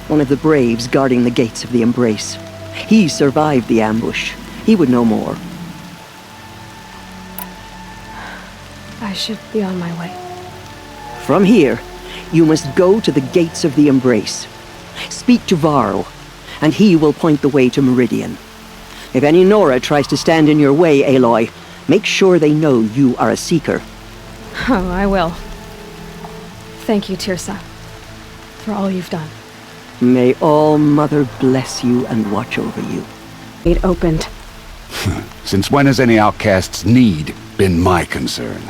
one of the braves guarding the gates of the Embrace. He survived the ambush. He would know more. I should be on my way. From here, you must go to the gates of the Embrace. Speak to Varl, and he will point the way to Meridian. If any Nora tries to stand in your way, Aloy, make sure they know you are a seeker. Oh, I will. Thank you, Tirsa, for all you've done. May All Mother bless you and watch over you. It opened. Since when has any outcast's need been my concern?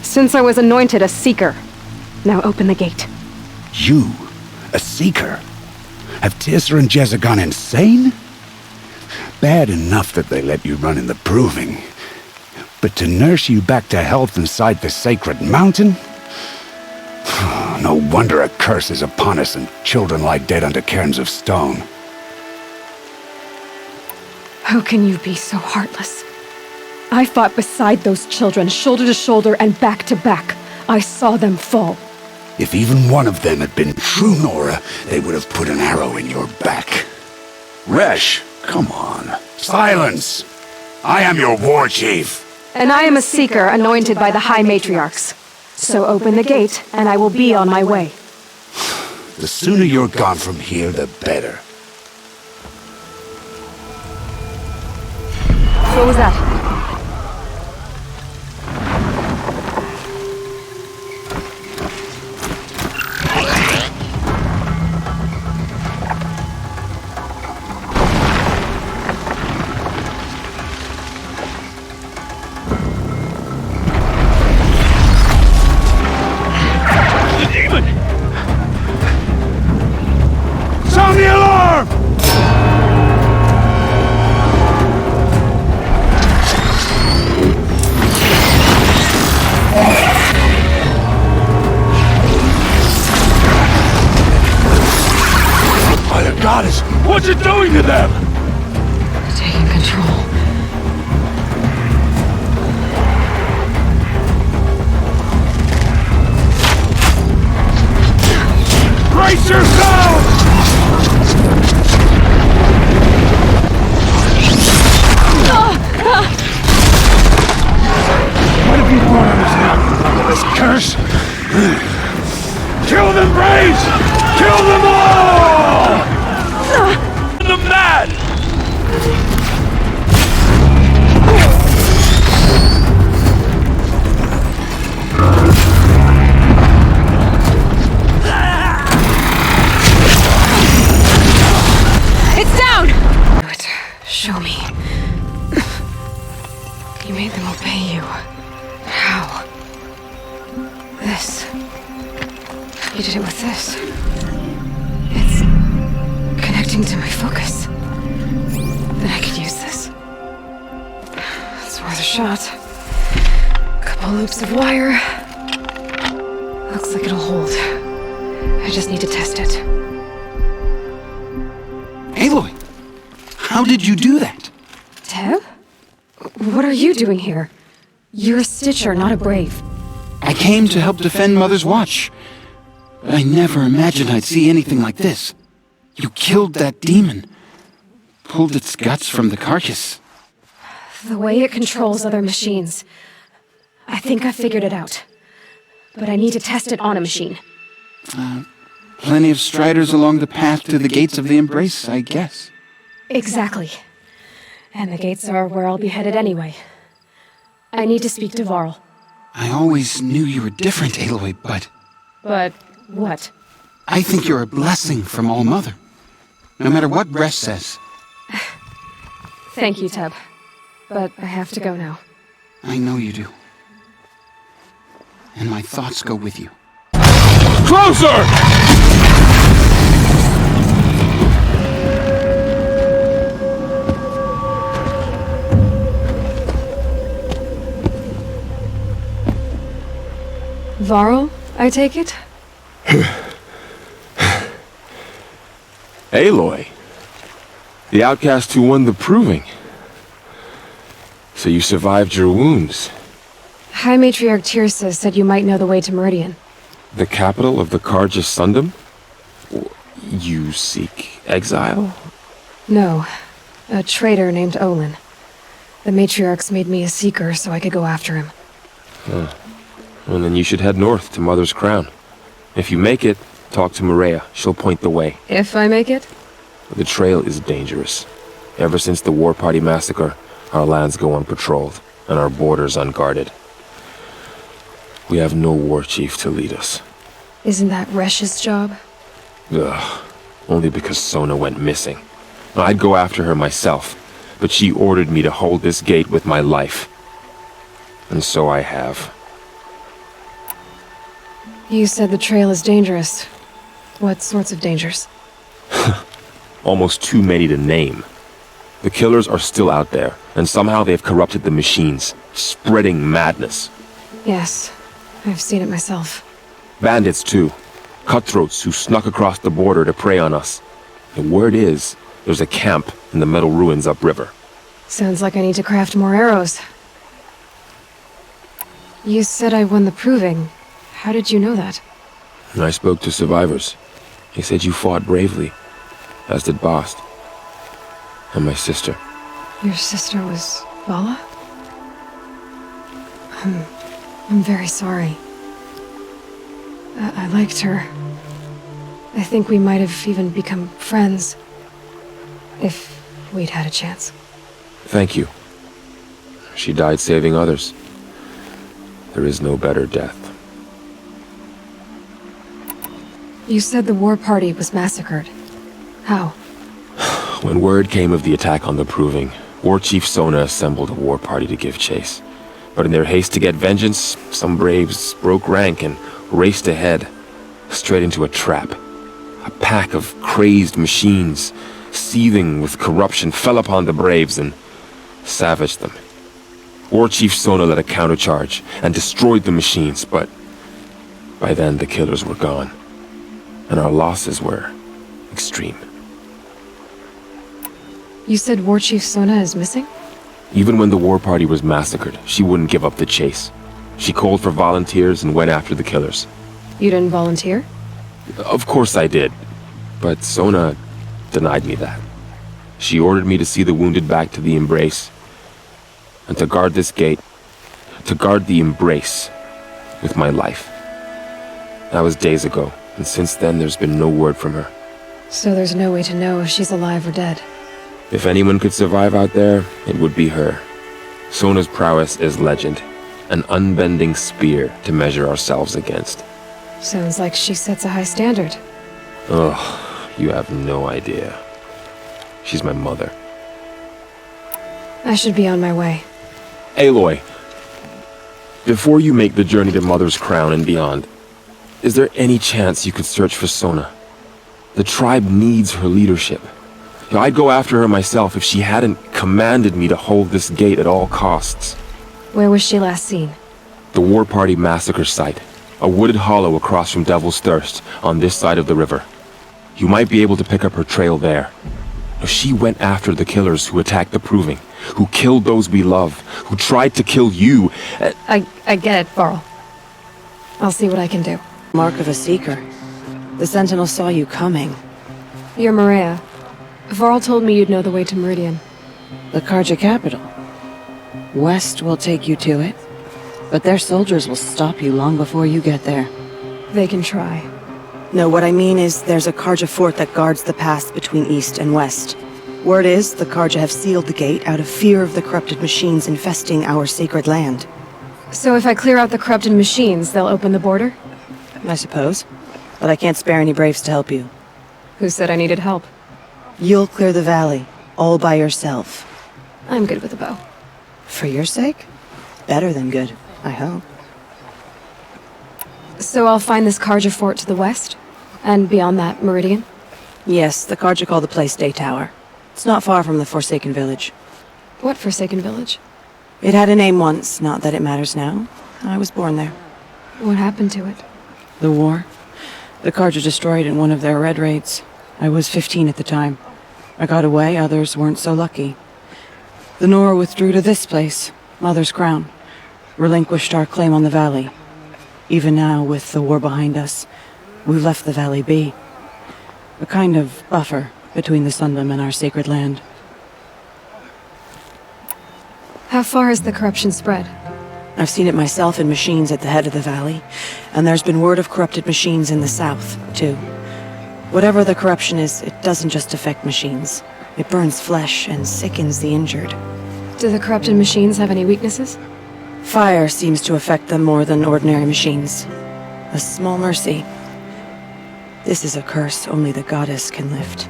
Since I was anointed a seeker. Now open the gate. You? A seeker? Have Tirsa and Jezza gone insane? Bad enough that they let you run in the proving. But to nurse you back to health inside the sacred mountain? No wonder a curse is upon us and children lie dead under cairns of stone. How can you be so heartless? I fought beside those children, shoulder to shoulder and back to back. I saw them fall. If even one of them had been true Nora, they would have put an arrow in your back. Resh, come on. Silence! I am your war chief. And I am a seeker anointed by the High Matriarchs. So open the gate, and I will be on my way. The sooner you're gone from here, the better. What was that? Sound the alarm! By the goddess, what's it doing to them? Taking control. Brace yourselves! What have you brought on us now? Under this curse? Kill them, Braves! Kill them all! Them mad! It's down! Show me. You made them obey you. How? This. You did it with this. It's connecting to my focus. Then I could use this. It's worth a shot. Couple loops of wire. Looks like it'll hold. I just need to test it. Aloy! How did you do that? Teb? What are you doing here? You're a Stitcher, not a Brave. I came to help defend Mother's Watch. But I never imagined I'd see anything like this. You killed that demon. Pulled its guts from the carcass. The way it controls other machines. I think I figured it out. But I need to test it on a machine. Plenty of striders along the path to the gates of the Embrace, I guess. Exactly. And the gates are where I'll be headed anyway. I need to speak to Varl. I always knew you were different, Aloy, but... But what? I think you're a blessing from All Mother. No matter what Resh says. Thank you, Teb. But I have to go now. I know you do. And my thoughts go with you. Closer! Varl, I take it? Aloy. The outcast who won the proving. So you survived your wounds. High Matriarch Tirsa said you might know the way to Meridian. The capital of the Carja Sundom? You seek exile? No. A traitor named Olin. The Matriarchs made me a seeker so I could go after him. Huh. Well, then you should head north to Mother's Crown. If you make it, talk to Maria. She'll point the way. If I make it? The trail is dangerous. Ever since the War Party massacre, our lands go unpatrolled, and our borders unguarded. We have no war chief to lead us. Isn't that Resh's job? Ugh. Only because Sona went missing. I'd go after her myself, but she ordered me to hold this gate with my life. And so I have. You said the trail is dangerous. What sorts of dangers? Almost too many to name. The killers are still out there, and somehow they've corrupted the machines, spreading madness. Yes, I've seen it myself. Bandits, too. Cutthroats who snuck across the border to prey on us. The word is, there's a camp in the metal ruins upriver. Sounds like I need to craft more arrows. You said I won the proving. How did you know that? I spoke to survivors. They said you fought bravely, as did Bast. And my sister. Your sister was Vala? I'm very sorry. I liked her. I think we might have even become friends. If we'd had a chance. Thank you. She died saving others. There is no better death. You said the war party was massacred. How? When word came of the attack on the Proving, War Chief Sona assembled a war party to give chase. But in their haste to get vengeance, some braves broke rank and raced ahead, straight into a trap. A pack of crazed machines, seething with corruption, fell upon the braves and savaged them. War Chief Sona led a countercharge and destroyed the machines, but by then the killers were gone, and our losses were extreme. You said War Chief Sona is missing? Even when the war party was massacred, she wouldn't give up the chase. She called for volunteers and went after the killers. You didn't volunteer? Of course I did, but Sona denied me that. She ordered me to see the wounded back to the Embrace, and to guard this gate, to guard the Embrace with my life. That was days ago, and since then there's been no word from her. So there's no way to know if she's alive or dead. If anyone could survive out there, it would be her. Sona's prowess is legend, an unbending spear to measure ourselves against. Sounds like she sets a high standard. Ugh, you have no idea. She's my mother. I should be on my way. Aloy, before you make the journey to Mother's Crown and beyond, is there any chance you could search for Sona? The tribe needs her leadership. I'd go after her myself if she hadn't commanded me to hold this gate at all costs. Where was she last seen? The War Party massacre site. A wooded hollow across from Devil's Thirst, on this side of the river. You might be able to pick up her trail there. She went after the killers who attacked the Proving, who killed those we love, who tried to kill you. I get it, Varl. I'll see what I can do. Mark of a seeker. The Sentinel saw you coming. You're Maria. Varl told me you'd know the way to Meridian. The Carja capital. West will take you to it, but their soldiers will stop you long before you get there. They can try. No, what I mean is there's a Carja fort that guards the pass between east and west. Word is the Carja have sealed the gate out of fear of the corrupted machines infesting our sacred land. So if I clear out the corrupted machines, they'll open the border? I suppose. But I can't spare any braves to help you. Who said I needed help? You'll clear the valley, all by yourself. I'm good with a bow. For your sake? Better than good, I hope. So I'll find this Carja fort to the west? And beyond that, Meridian? Yes, the Carja call the place Day Tower. It's not far from the Forsaken Village. What Forsaken Village? It had a name once, not that it matters now. I was born there. What happened to it? The war. The Carja destroyed in one of their red raids. I was 15 at the time. I got away, others weren't so lucky. The Nora withdrew to this place, Mother's Crown. Relinquished our claim on the valley. Even now, with the war behind us, we've left the valley be. A kind of buffer between the Sunlim and our sacred land. How far has the corruption spread? I've seen it myself in machines at the head of the valley, and there's been word of corrupted machines in the south, too. Whatever the corruption is, it doesn't just affect machines. It burns flesh and sickens the injured. Do the corrupted machines have any weaknesses? Fire seems to affect them more than ordinary machines. A small mercy. This is a curse only the goddess can lift.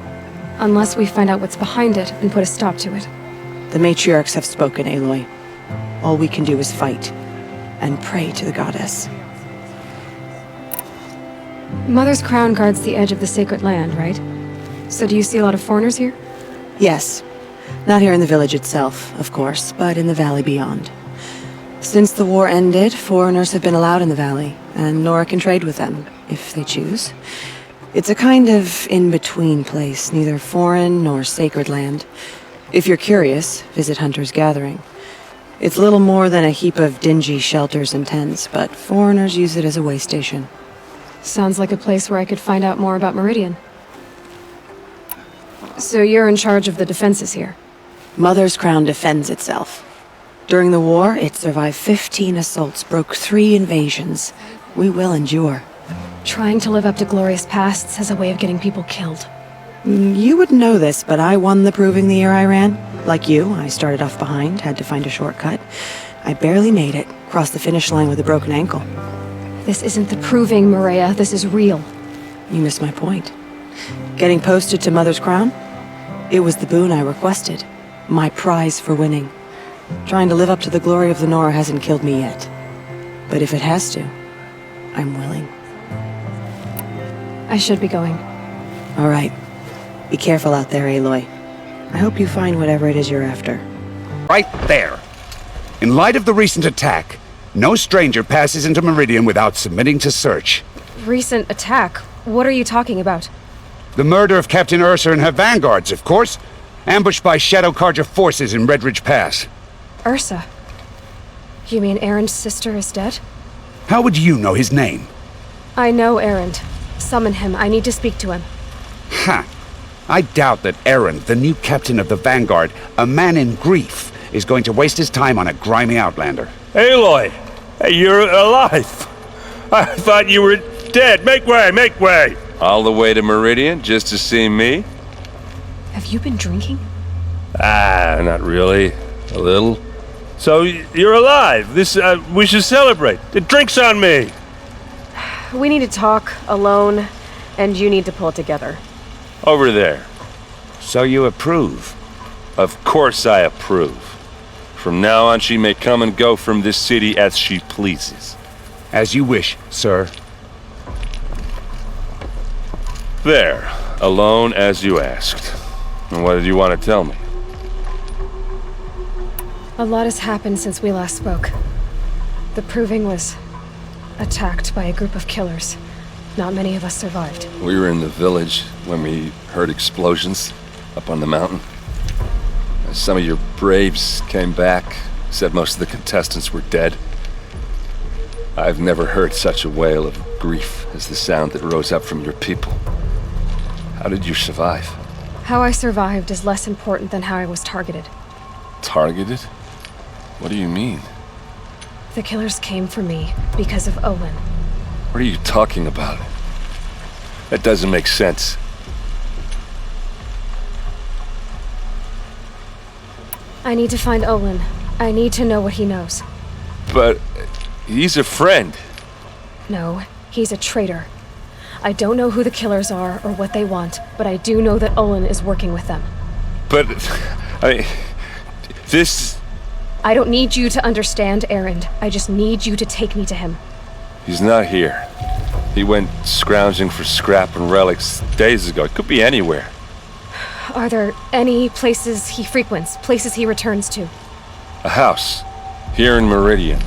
Unless we find out what's behind it and put a stop to it. The matriarchs have spoken, Aloy. All we can do is fight, and pray to the goddess. Mother's Crown guards the edge of the sacred land, right? So do you see a lot of foreigners here? Yes. Not here in the village itself, of course, but in the valley beyond. Since the war ended, foreigners have been allowed in the valley, and Nora can trade with them, if they choose. It's a kind of in-between place, neither foreign nor sacred land. If you're curious, visit Hunter's Gathering. It's little more than a heap of dingy shelters and tents, but foreigners use it as a way station. Sounds like a place where I could find out more about Meridian. So you're in charge of the defenses here? Mother's Crown defends itself. During the war, it survived 15 assaults, broke 3 invasions. We will endure. Trying to live up to glorious pasts has a way of getting people killed. You wouldn't know this, but I won the proving the year I ran. Like you, I started off behind, had to find a shortcut. I barely made it, crossed the finish line with a broken ankle. This isn't the proving, Maria. This is real. You missed my point. Getting posted to Mother's Crown? It was the boon I requested. My prize for winning. Trying to live up to the glory of the Nora hasn't killed me yet. But if it has to, I'm willing. I should be going. All right. Be careful out there, Aloy. I hope you find whatever it is you're after. Right there. In light of the recent attack, no stranger passes into Meridian without submitting to search. Recent attack? What are you talking about? The murder of Captain Ursa and her vanguards, of course. Ambushed by Shadow Carja forces in Redridge Pass. Ursa? You mean Erend's sister is dead? How would you know his name? I know Erend. Summon him. I need to speak to him. Ha! I doubt that Erend, the new captain of the Vanguard, a man in grief, is going to waste his time on a grimy outlander. Aloy! Hey, you're alive! I thought you were dead. Make way, make way! All the way to Meridian just to see me? Have you been drinking? Ah, not really. A little. So, you're alive. We should celebrate. The drink's on me! We need to talk, alone, and you need to pull it together. Over there. So you approve? Of course I approve. From now on, she may come and go from this city as she pleases. As you wish, sir. There. Alone as you asked. And what did you want to tell me? A lot has happened since we last spoke. The Proving was attacked by a group of killers. Not many of us survived. We were in the village when we heard explosions up on the mountain. Some of your braves came back, said most of the contestants were dead. I've never heard such a wail of grief as the sound that rose up from your people. How did you survive? How I survived is less important than how I was targeted. Targeted? What do you mean? The killers came for me because of Olin. What are you talking about? That doesn't make sense. I need to find Olin. I need to know what he knows. But he's a friend. No, he's a traitor. I don't know who the killers are or what they want, but I do know that Olin is working with them. But, this... I don't need you to understand, Erend. I just need you to take me to him. He's not here. He went scrounging for scrap and relics days ago. It could be anywhere. Are there any places he frequents, places he returns to? A house. Here in Meridian.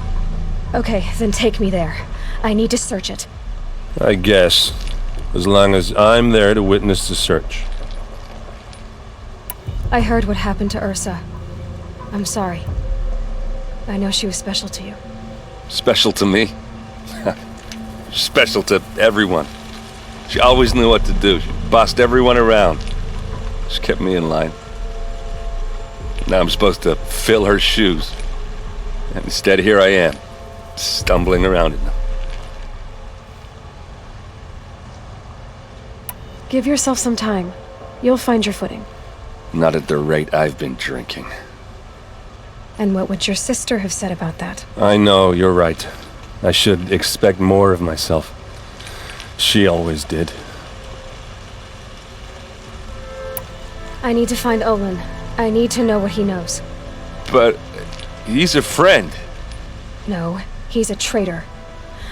Okay, then take me there. I need to search it. I guess. As long as I'm there to witness the search. I heard what happened to Ursa. I'm sorry. I know she was special to you. Special to me? Special to everyone. She always knew what to do. She bossed everyone around. She kept me in line. Now I'm supposed to fill her shoes. And instead, here I am, stumbling around in them. Give yourself some time. You'll find your footing. Not at the rate I've been drinking. And what would your sister have said about that? I know, you're right. I should expect more of myself. She always did. I need to find Olin. I need to know what he knows. But he's a friend. No, he's a traitor.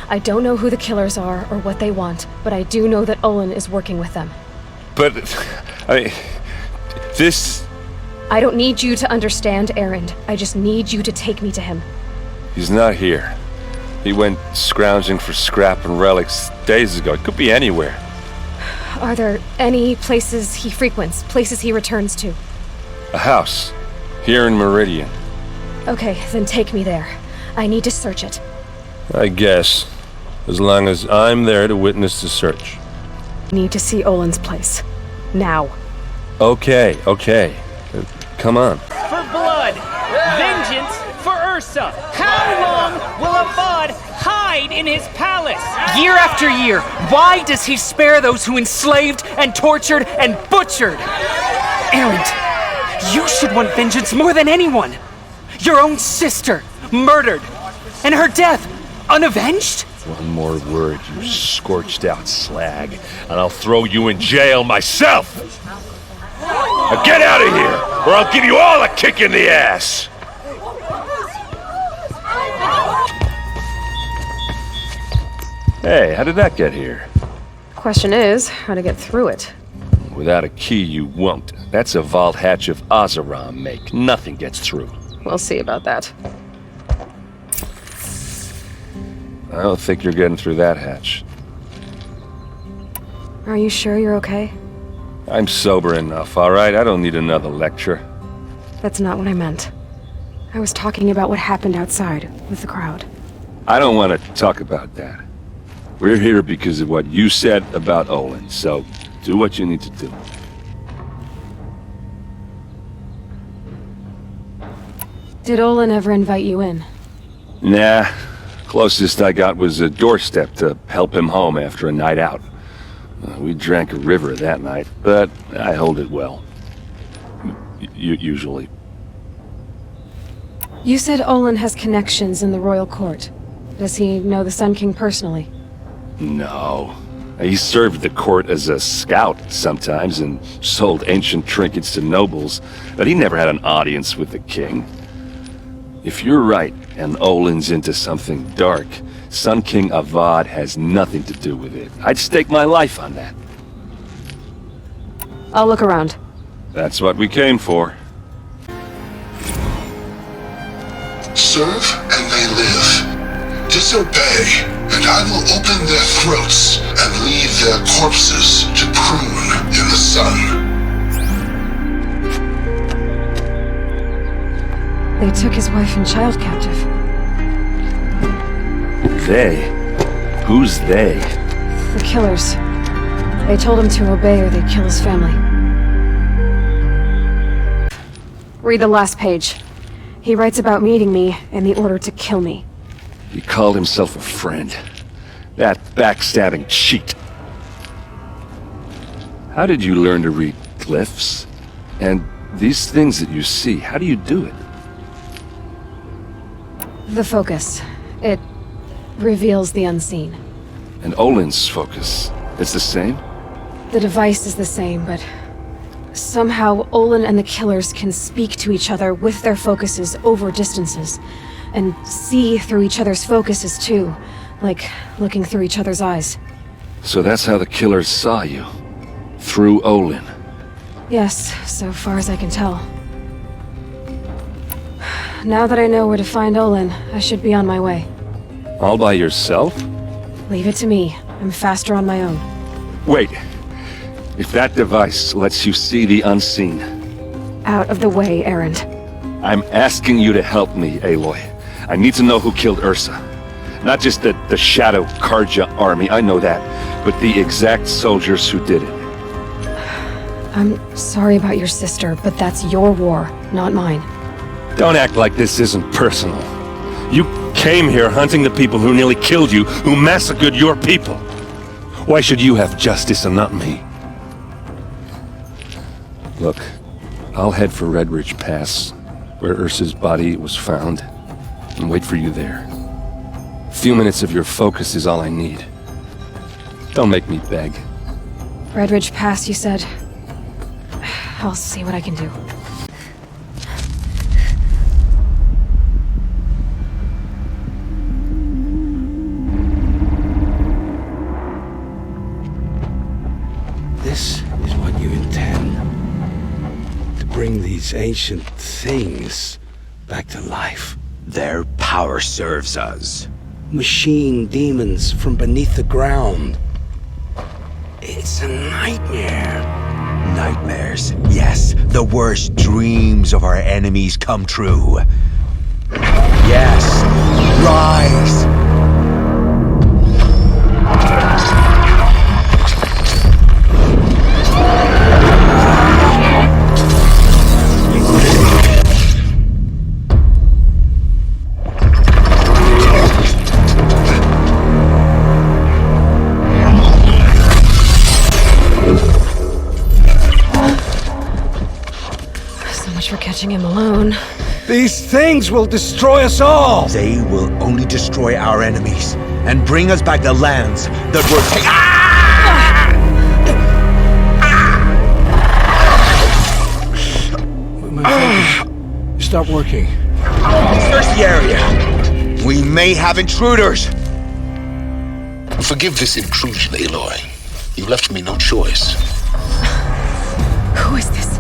I don't know who the killers are or what they want, but I do know that Olin is working with them. But, this... I don't need you to understand, Erend. I just need you to take me to him. He's not here. He went scrounging for scrap and relics days ago. It could be anywhere. Are there any places he frequents, places he returns to? A house. Here in Meridian. Okay, then take me there. I need to search it. I guess. As long as I'm there to witness the search. Need to see Olin's place. Now. Okay. Come on. For blood! Vengeance for Ursa! How long will Avad hide in his palace? Year after year, why does he spare those who enslaved and tortured and butchered? Erend, you should want vengeance more than anyone. Your own sister, murdered, and her death, unavenged? One more word, you scorched out slag, and I'll throw you in jail myself! Now get out of here, or I'll give you all a kick in the ass! Hey, how did that get here? Question is, how to get through it. Without a key, you won't. That's a vault hatch of Oseram make. Nothing gets through. We'll see about that. I don't think you're getting through that hatch. Are you sure you're okay? I'm sober enough, all right? I don't need another lecture. That's not what I meant. I was talking about what happened outside with the crowd. I don't want to talk about that. We're here because of what you said about Olin, so do what you need to do. Did Olin ever invite you in? Nah. Closest I got was a doorstep to help him home after a night out. We drank a river that night, but I hold it well. Usually. You said Olin has connections in the royal court. Does he know the Sun King personally? No. He served the court as a scout sometimes and sold ancient trinkets to nobles, but he never had an audience with the king. If you're right, and Olin's into something dark, Sun King Avad has nothing to do with it. I'd stake my life on that. I'll look around. That's what we came for. Serve and they live. Disobey, and I will open their throats and leave their corpses to prune in the sun. They took his wife and child captive. They? Who's they? The killers. They told him to obey or they'd kill his family. Read the last page. He writes about meeting me and the order to kill me. He called himself a friend. That backstabbing cheat. How did you learn to read glyphs? And these things that you see, how do you do it? The focus. It reveals the unseen. And Olin's focus, it's the same? The device is the same, but somehow Olin and the killers can speak to each other with their focuses over distances, and see through each other's focuses too, like looking through each other's eyes. So that's how the killers saw you? Through Olin? Yes, so far as I can tell. Now that I know where to find Olin, I should be on my way. All by yourself? Leave it to me. I'm faster on my own. Wait. If that device lets you see the unseen... Out of the way, Erend. I'm asking you to help me, Aloy. I need to know who killed Ursa. Not just the Shadow Karja army, I know that, but the exact soldiers who did it. I'm sorry about your sister, but that's your war, not mine. Don't act like this isn't personal. You came here hunting the people who nearly killed you, who massacred your people. Why should you have justice and not me? Look, I'll head for Red Ridge Pass, where Ursa's body was found, and wait for you there. A few minutes of your focus is all I need. Don't make me beg. Red Ridge Pass, you said? I'll see what I can do. This is what you intend. To bring these ancient things back to life. Their power serves us. Machine demons from beneath the ground. It's a nightmare. Nightmares, yes. The worst dreams of our enemies come true. Yes, rise! For catching him alone. These things will destroy us all! They will only destroy our enemies and bring us back the lands that were taken. Stop working. Search the area. We may have intruders. Forgive this intrusion, Aloy. You left me no choice. Who is this?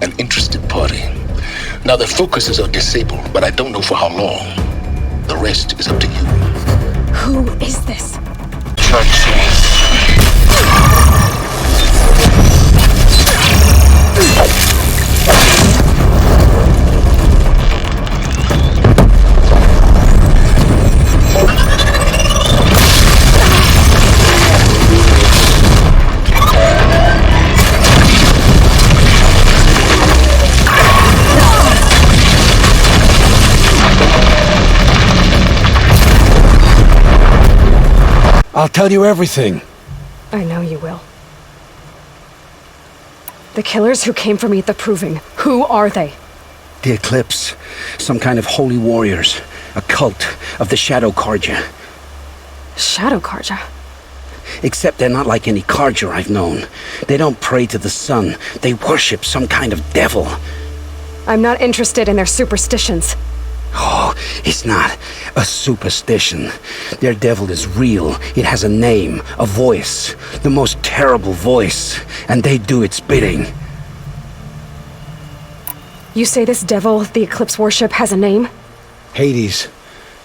An interested party. Now their focuses are disabled, but I don't know for how long. The rest is up to you. Who is this? I'll tell you everything. I know you will. The killers who came for me at the Proving, who are they? The Eclipse. Some kind of holy warriors. A cult of the Shadow Karja. Shadow Karja? Except they're not like any Karja I've known. They don't pray to the sun. They worship some kind of devil. I'm not interested in their superstitions. Oh, it's not a superstition. Their devil is real. It has a name, a voice, the most terrible voice, and they do its bidding. You say this devil the Eclipse worship has a name? Hades.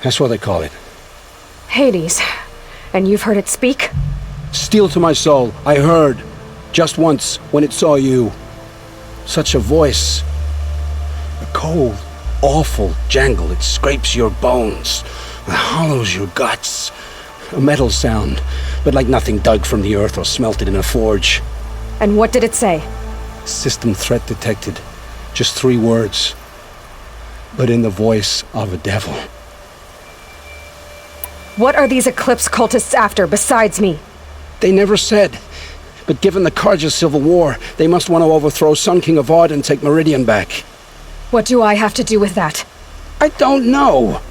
That's what they call it. Hades. And you've heard it speak? Steel to my soul, I heard. Just once, when it saw you. Such a voice. A cold, awful jangle. It scrapes your bones. It hollows your guts. A metal sound, but like nothing dug from the earth or smelted in a forge. And what did it say? System threat detected. Just 3 words. But in the voice of a devil. What are these Eclipse cultists after besides me? They never said. But given the Karja civil war, they must want to overthrow Sun King Avad and take Meridian back. What do I have to do with that? I don't know.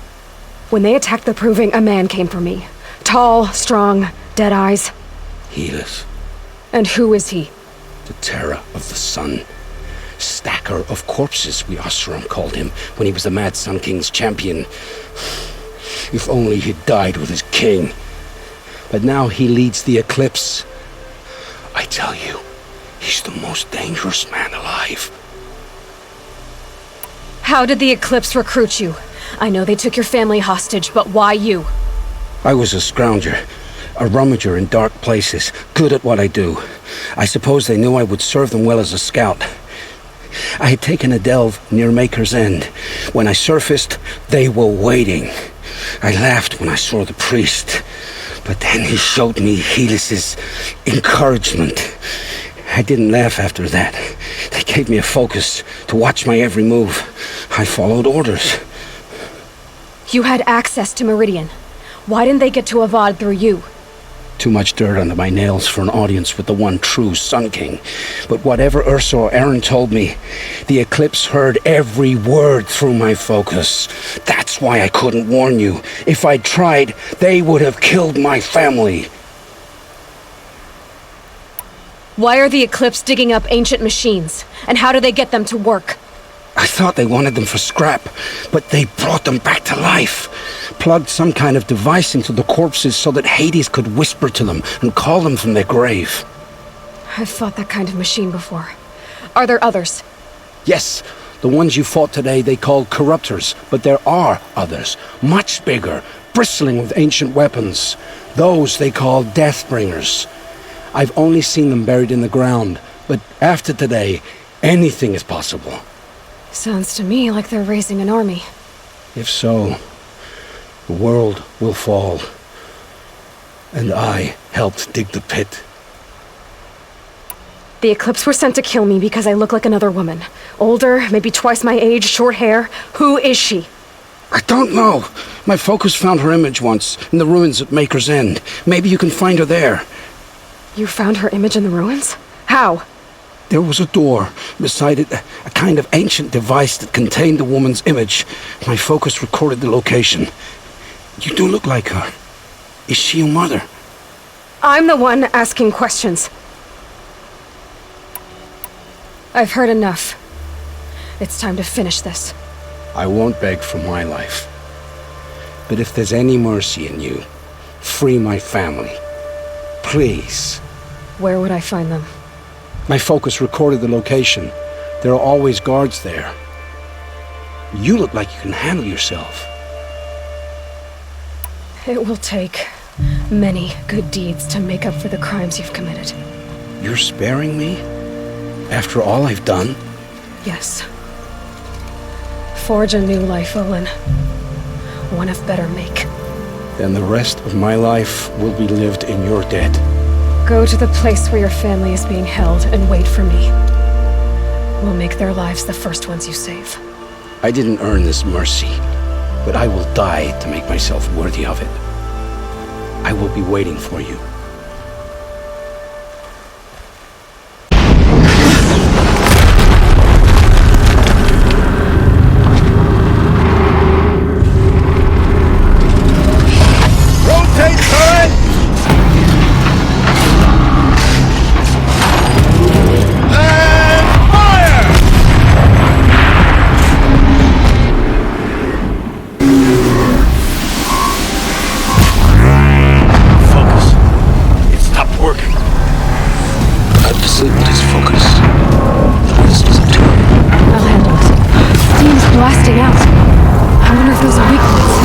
When they attacked the Proving, a man came for me. Tall, strong, dead eyes. Helis. And who is he? The terror of the sun. Stacker of corpses, we Oseram called him, when he was the Mad Sun King's champion. If only he'd died with his king. But now he leads the Eclipse. I tell you, he's the most dangerous man alive. How did the Eclipse recruit you? I know they took your family hostage, but why you? I was a scrounger. A rummager in dark places, good at what I do. I suppose they knew I would serve them well as a scout. I had taken a delve near Maker's End. When I surfaced, they were waiting. I laughed when I saw the priest, but then he showed me Helis's encouragement. I didn't laugh after that. They gave me a focus to watch my every move. I followed orders. You had access to Meridian. Why didn't they get to Avad through you? Too much dirt under my nails for an audience with the one true Sun King. But whatever Ursa or Aaron told me, the Eclipse heard every word through my focus. That's why I couldn't warn you. If I'd tried, they would have killed my family. Why are the Eclipse digging up ancient machines? And how do they get them to work? I thought they wanted them for scrap, but they brought them back to life. Plugged some kind of device into the corpses so that Hades could whisper to them and call them from their grave. I've fought that kind of machine before. Are there others? Yes, the ones you fought today they called corruptors, but there are others, much bigger, bristling with ancient weapons. Those they call Deathbringers. I've only seen them buried in the ground, but after today, anything is possible. Sounds to me like they're raising an army. If so, the world will fall. And I helped dig the pit. The Eclipse were sent to kill me because I look like another woman. Older, maybe twice my age, short hair. Who is she? I don't know. My focus found her image once, in the ruins at Maker's End. Maybe you can find her there. You found her image in the ruins? How? There was a door. Beside it, a kind of ancient device that contained the woman's image. My focus recorded the location. You do look like her. Is she your mother? I'm the one asking questions. I've heard enough. It's time to finish this. I won't beg for my life. But if there's any mercy in you, free my family. Please. Where would I find them? My focus recorded the location. There are always guards there. You look like you can handle yourself. It will take many good deeds to make up for the crimes you've committed. You're sparing me? After all I've done? Yes. Forge a new life, Olin. One of better make. Then the rest of my life will be lived in your debt. Go to the place where your family is being held and wait for me. We'll make their lives the first ones you save. I didn't earn this mercy, but I will die to make myself worthy of it. I will be waiting for you. Rotate turret! Blasting out. I wonder if those are weak points.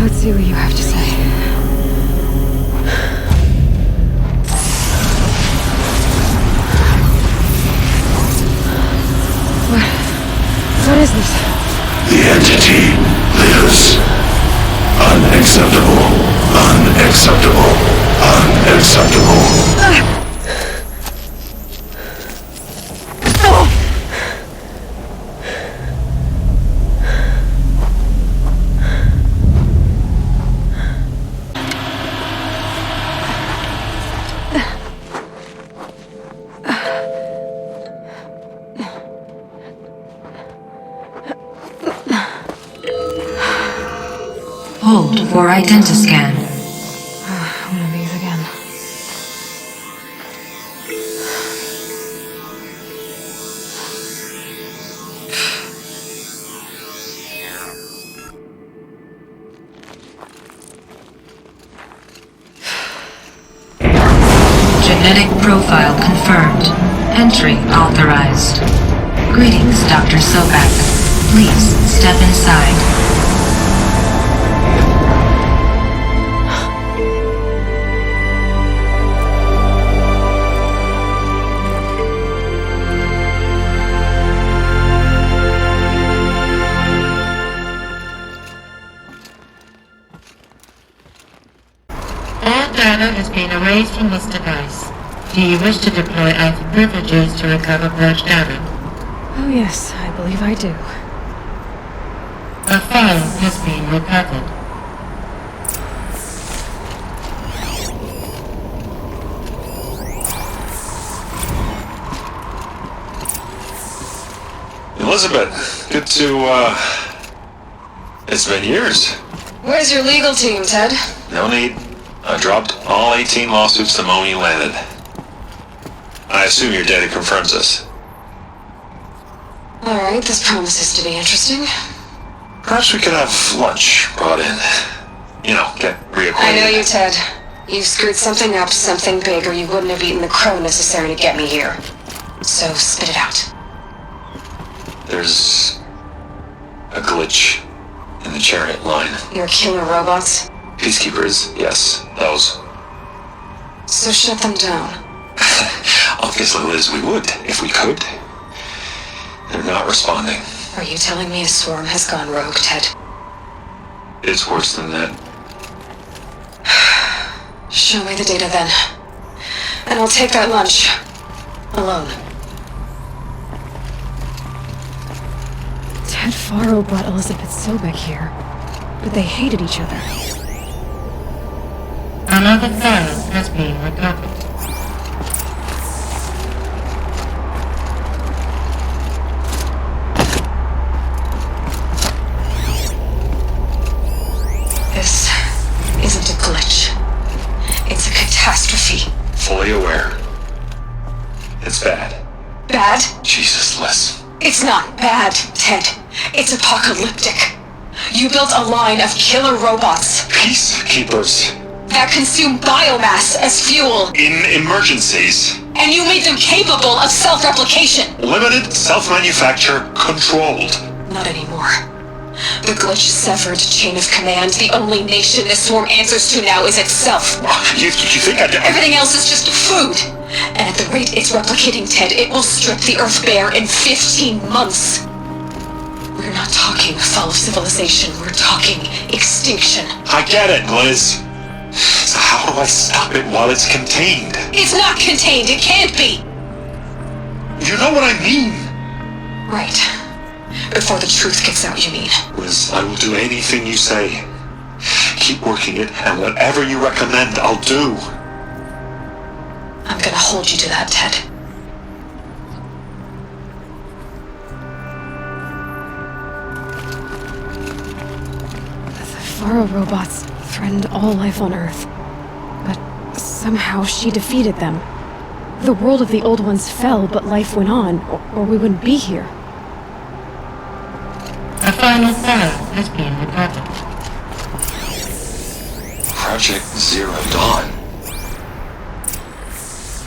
Let's see what you have to say. What is this? The entity lives. Unacceptable. Unacceptable. Unacceptable. Hold for identiscan. One of these again. Genetic profile confirmed. Entry authorized. Greetings, Dr. Sobek. Please step inside. All data has been erased from this device. Do you wish to deploy alpha privileges to recover purged data? Oh yes, I believe I do. A file has been recovered. Elizabeth, good to, it's been years. Where's your legal team, Ted? No need. I dropped all 18 lawsuits the moment you landed. I assume your data confirms this. Alright, this promises to be interesting. Perhaps we could have lunch brought in. You know, get reacquainted. I know you, Ted. You've screwed something up, something big, or you wouldn't have eaten the crow necessary to get me here. So, spit it out. There's a glitch in the chariot line. Your killer robots? Peacekeepers, yes, those. So shut them down. Obviously, Liz, we would, if we could. They're not responding. Are you telling me a swarm has gone rogue, Ted? It's worse than that. Show me the data then. And I'll take that lunch. Alone. Ted Faro brought Elizabeth Sobek here, but they hated each other. Another file has been recovered. This isn't a glitch. It's a catastrophe. Fully aware. It's bad. Bad? Jesus, Liz. It's not bad, Ted. It's apocalyptic. You built a line of killer robots. Peacekeepers. That consume biomass as fuel. In emergencies. And you made them capable of self-replication. Limited, self-manufacture, controlled. Not anymore. The glitch severed chain of command. The only nation this swarm answers to now is itself. You think Everything else is just food. And at the rate it's replicating, Ted, it will strip the Earth bare in 15 months. We're not talking fall of civilization. We're talking extinction. I get it, Liz. So how do I stop it while it's contained? It's not contained. It can't be. You know what I mean. Right. Before the truth gets out, you mean? Liz, I will do anything you say. Keep working it, and whatever you recommend, I'll do. I'm gonna hold you to that, Ted. The Faro robots threatened all life on Earth, but somehow she defeated them. The world of the old ones fell, but life went on, or we wouldn't be here. A final file has been recovered. Project Zero Dawn.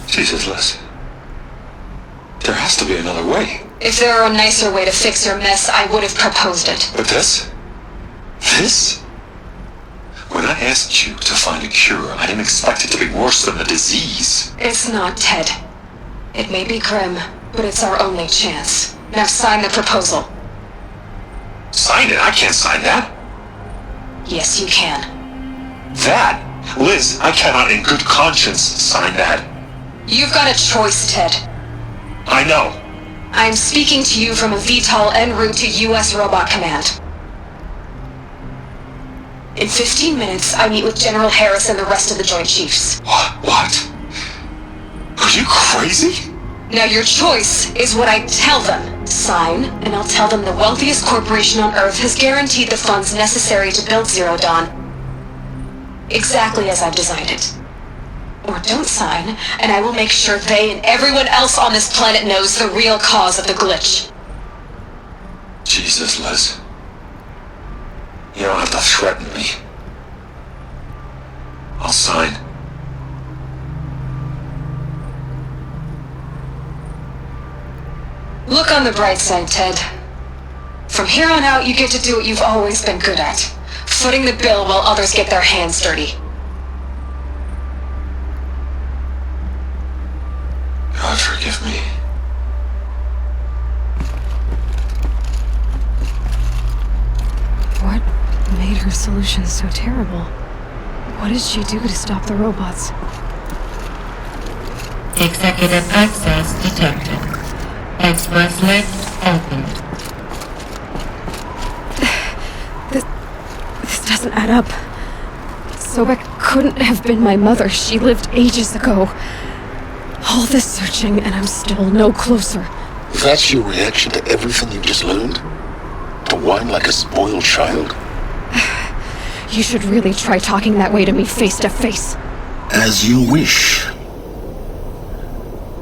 Jesus, Liz. There has to be another way. If there were a nicer way to fix your mess, I would have proposed it. But this? This? When I asked you to find a cure, I didn't expect it to be worse than the disease. It's not, Ted. It may be grim, but it's our only chance. Now sign the proposal. Sign it? I can't sign that. Yes, you can. That? Liz, I cannot in good conscience sign that. You've got a choice, Ted. I know. I'm speaking to you from a VTOL en route to U.S. Robot Command. In 15 minutes, I meet with General Harris and the rest of the Joint Chiefs. What? Are you crazy? Now your choice is what I tell them. Sign, and I'll tell them the wealthiest corporation on Earth has guaranteed the funds necessary to build Zero Dawn. Exactly as I've designed it. Or don't sign, and I will make sure they and everyone else on this planet knows the real cause of the glitch. Jesus, Liz. You don't have to threaten me. I'll sign. Look on the bright side, Ted. From here on out, you get to do what you've always been good at. Footing the bill while others get their hands dirty. God forgive me. What made her solution so terrible? What did she do to stop the robots? Executive access detected. Express lift opened. This doesn't add up. Sobek couldn't have been my mother. She lived ages ago. All this searching, and I'm still no closer. That's your reaction to everything you just learned? To whine like a spoiled child? You should really try talking that way to me face to face. As you wish.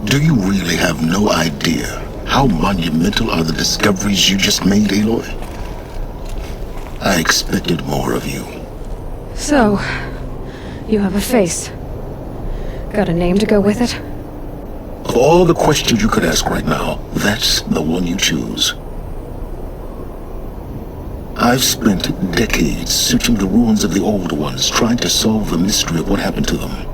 Do you really have no idea how monumental are the discoveries you just made, Aloy? I expected more of you. So, you have a face. Got a name to go with it? Of all the questions you could ask right now, that's the one you choose. I've spent decades searching the ruins of the old ones, trying to solve the mystery of what happened to them.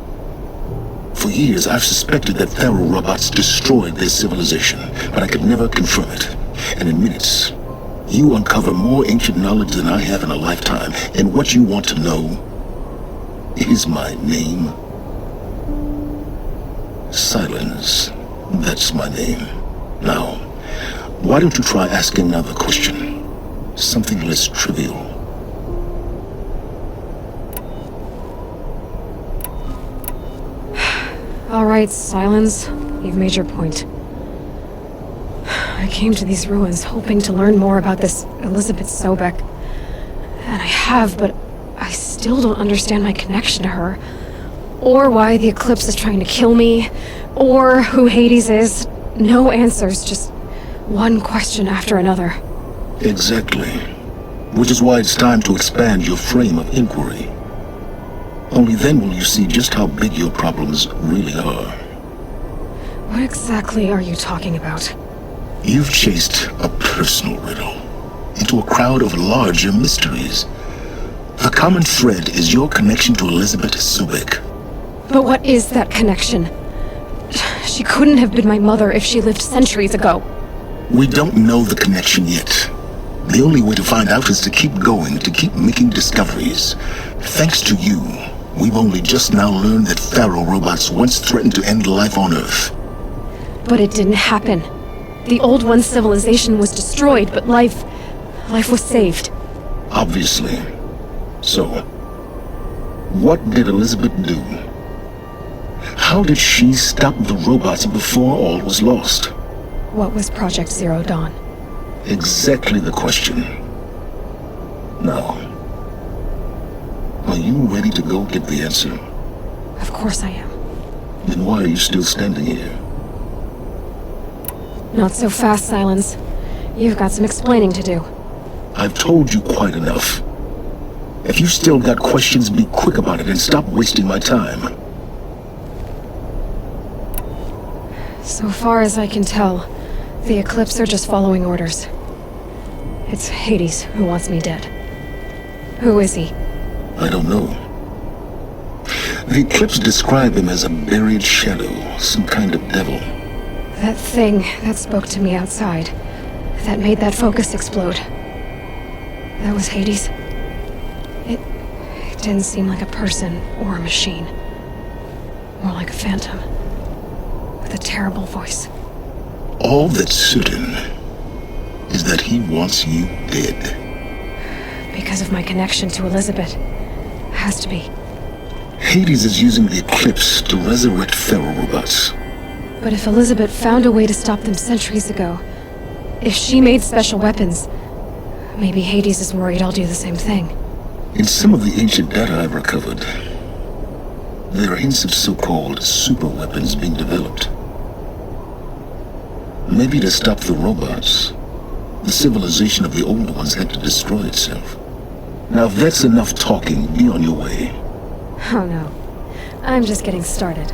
For years, I've suspected that Pharaoh robots destroyed their civilization, but I could never confirm it. And in minutes, you uncover more ancient knowledge than I have in a lifetime, and what you want to know is my name. Silence. That's my name. Now, why don't you try asking another question? Something less trivial. All right, Silence. You've made your point. I came to these ruins hoping to learn more about this Elizabeth Sobek. And I have, but I still don't understand my connection to her. Or why the Eclipse is trying to kill me. Or who Hades is. No answers, just one question after another. Exactly. Which is why it's time to expand your frame of inquiry. Only then will you see just how big your problems really are. What exactly are you talking about? You've chased a personal riddle into a crowd of larger mysteries. The common thread is your connection to Elizabeth Sobek. But what is that connection? She couldn't have been my mother if she lived centuries ago. We don't know the connection yet. The only way to find out is to keep going, to keep making discoveries. Thanks to you, we've only just now learned that Pharaoh robots once threatened to end life on Earth. But it didn't happen. The Old One's civilization was destroyed, but life was saved. Obviously. So, what did Elizabeth do? How did she stop the robots before all was lost? What was Project Zero Dawn? Exactly the question. Now, are you ready to go get the answer? Of course I am. Then why are you still standing here? Not so fast, Silence. You've got some explaining to do. I've told you quite enough. If you still got questions, be quick about it and stop wasting my time. So far as I can tell, the Eclipse are just following orders. It's Hades who wants me dead. Who is he? I don't know. The Eclipse described him as a buried shadow, some kind of devil. That thing that spoke to me outside, that made that focus explode. That was Hades. It didn't seem like a person or a machine. More like a phantom. With a terrible voice. All that's certain is that he wants you dead. Because of my connection to Elizabeth. Has to be. Hades is using the Eclipse to resurrect Pharaoh robots. But if Elizabeth found a way to stop them centuries ago, if she made special weapons, maybe Hades is worried I'll do the same thing. In some of the ancient data I've recovered, there are hints of so-called super weapons being developed. Maybe to stop the robots, the civilization of the older ones had to destroy itself. Now if that's enough talking, be on your way. Oh no. I'm just getting started.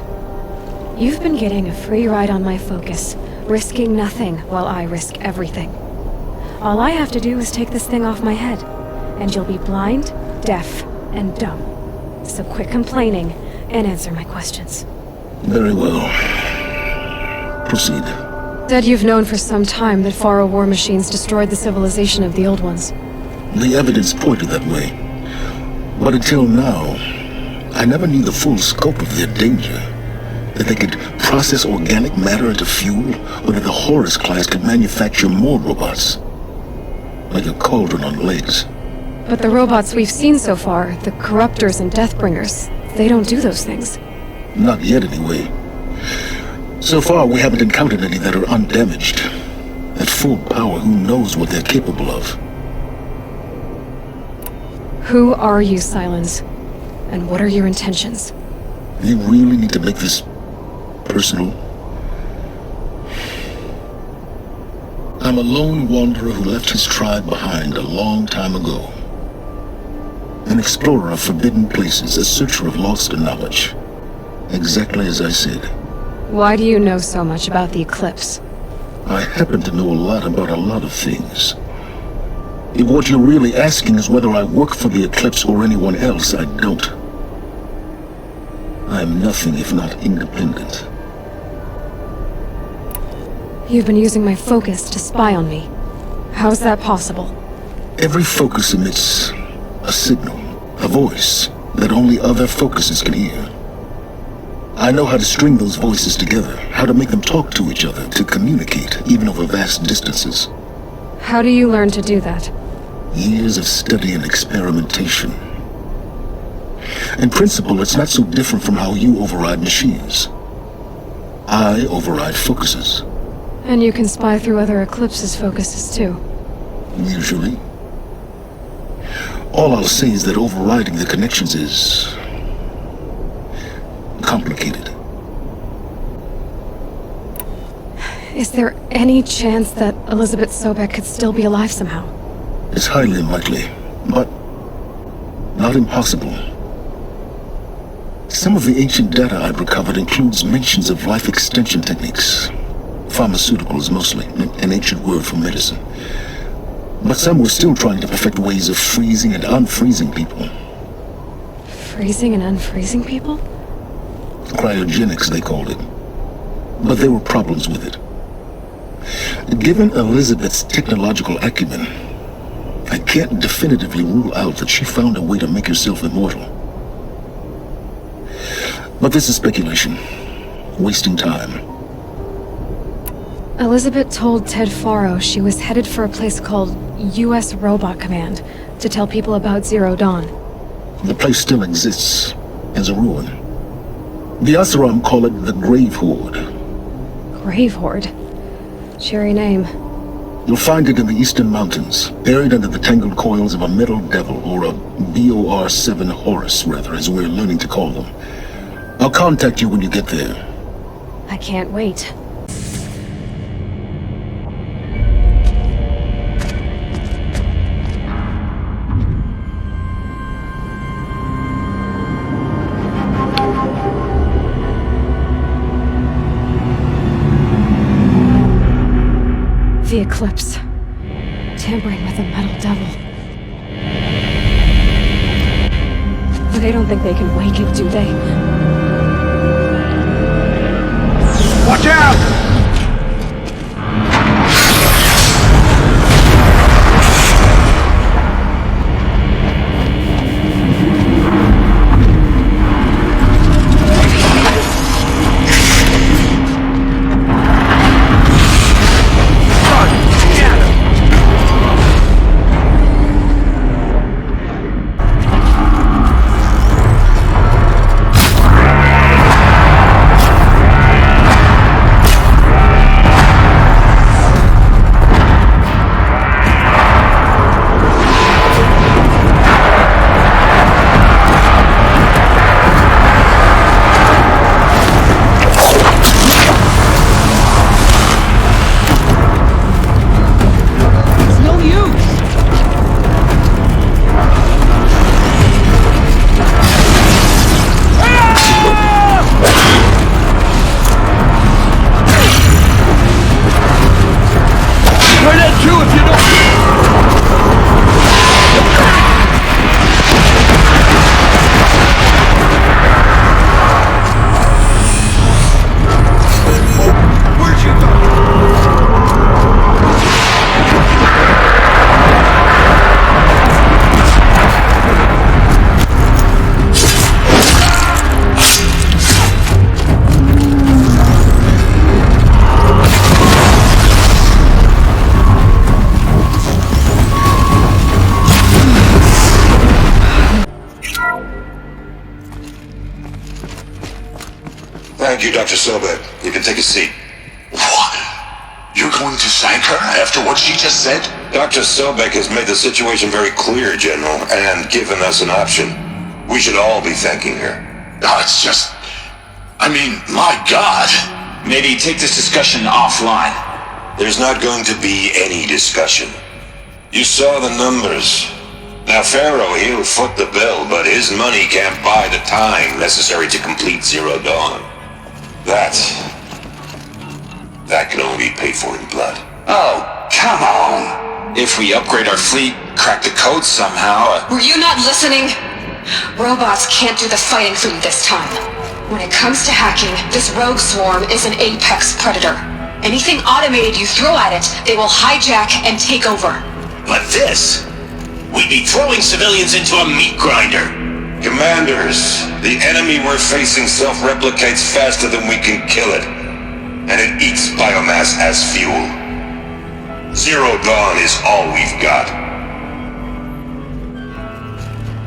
You've been getting a free ride on my focus, risking nothing while I risk everything. All I have to do is take this thing off my head, and you'll be blind, deaf, and dumb. So quit complaining and answer my questions. Very well. Proceed. Said you've known for some time that Faro war machines destroyed the civilization of the old ones. The evidence pointed that way. But until now, I never knew the full scope of their danger. That they could process organic matter into fuel, or that the Horus class could manufacture more robots. Like a cauldron on legs. But the robots we've seen so far, the Corruptors and Deathbringers, they don't do those things. Not yet, anyway. So far, we haven't encountered any that are undamaged. At full power, who knows what they're capable of? Who are you, Silence? And what are your intentions? You really need to make this personal? I'm a lone wanderer who left his tribe behind a long time ago. An explorer of forbidden places, a searcher of lost knowledge. Exactly as I said. Why do you know so much about the eclipse? I happen to know a lot about a lot of things. If what you're really asking is whether I work for the eclipse or anyone else, I don't. I am nothing if not independent. You've been using my focus to spy on me. How's that possible? Every focus emits a signal, a voice, that only other focuses can hear. I know how to string those voices together, how to make them talk to each other, to communicate, even over vast distances. How do you learn to do that? Years of study and experimentation. In principle, it's not so different from how you override machines. I override focuses. And you can spy through other eclipses' focuses too. Usually. All I'll say is that overriding the connections is complicated. Is there any chance that Elizabeth Sobek could still be alive somehow? It's highly unlikely, but not impossible. Some of the ancient data I've recovered includes mentions of life extension techniques. Pharmaceuticals mostly, an ancient word for medicine. But some were still trying to perfect ways of freezing and unfreezing people. Freezing and unfreezing people? Cryogenics, they called it. But there were problems with it. Given Elizabeth's technological acumen, I can't definitively rule out that she found a way to make herself immortal. But this is speculation. Wasting time. Elizabeth told Ted Faro she was headed for a place called U.S. Robot Command to tell people about Zero Dawn. The place still exists, as a ruin. The Asuram call it the Grave Horde. Grave Horde? Cheery name. You'll find it in the eastern mountains, buried under the tangled coils of a metal devil, or a BOR-7 Horus, rather, as we're learning to call them. I'll contact you when you get there. I can't wait. The eclipse. Tampering with a metal devil. They don't think they can wake it, do they? Watch out! Thank you, Dr. Sobek. You can take a seat. What? You're going to thank her after what she just said? Dr. Sobek has made the situation very clear, General, and given us an option. We should all be thanking her. No, it's just... I mean, my God. Maybe take this discussion offline. There's not going to be any discussion. You saw the numbers. Now, Pharaoh, he'll foot the bill, but his money can't buy the time necessary to complete Zero Dawn. That can only be paid for in blood. Oh, come on. If we upgrade our fleet, crack the code somehow... Were you not listening? Robots can't do the fighting for you this time. When it comes to hacking, this rogue swarm is an apex predator. Anything automated you throw at it, they will hijack and take over. But this... We'd be throwing civilians into a meat grinder. Commanders, the enemy we're facing self-replicates faster than we can kill it. And it eats biomass as fuel. Zero Dawn is all we've got.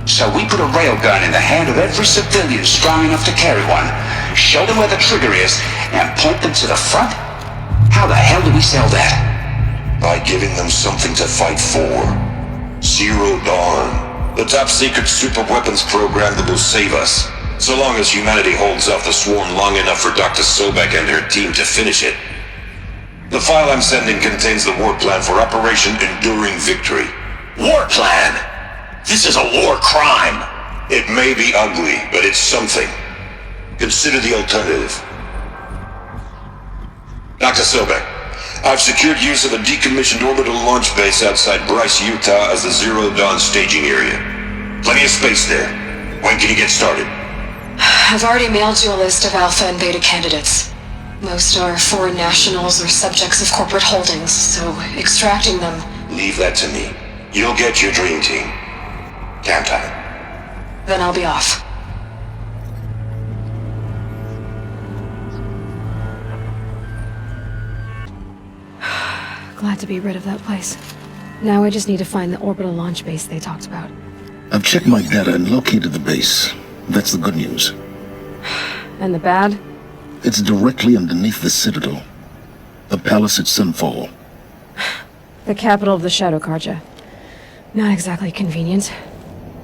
So we put a railgun in the hand of every civilian strong enough to carry one, show them where the trigger is, and point them to the front? How the hell do we sell that? By giving them something to fight for. Zero Dawn, the top-secret super-weapons program that will save us, so long as humanity holds off the swarm long enough for Dr. Sobek and her team to finish it. The file I'm sending contains the war plan for Operation Enduring Victory. War plan? This is a war crime. It may be ugly, but it's something. Consider the alternative. Dr. Sobek, I've secured use of a decommissioned orbital launch base outside Bryce, Utah as the Zero Dawn staging area. Plenty of space there. When can you get started? I've already mailed you a list of alpha and beta candidates. Most are foreign nationals or subjects of corporate holdings, so extracting them... Leave that to me. You'll get your dream team. Count on it. Then I'll be off. Glad to be rid of that place. Now I just need to find the orbital launch base they talked about. I've checked my data and located the base. That's the good news. And the bad? It's directly underneath the Citadel. The palace at Sunfall. The capital of the Shadow Carja. Not exactly convenient.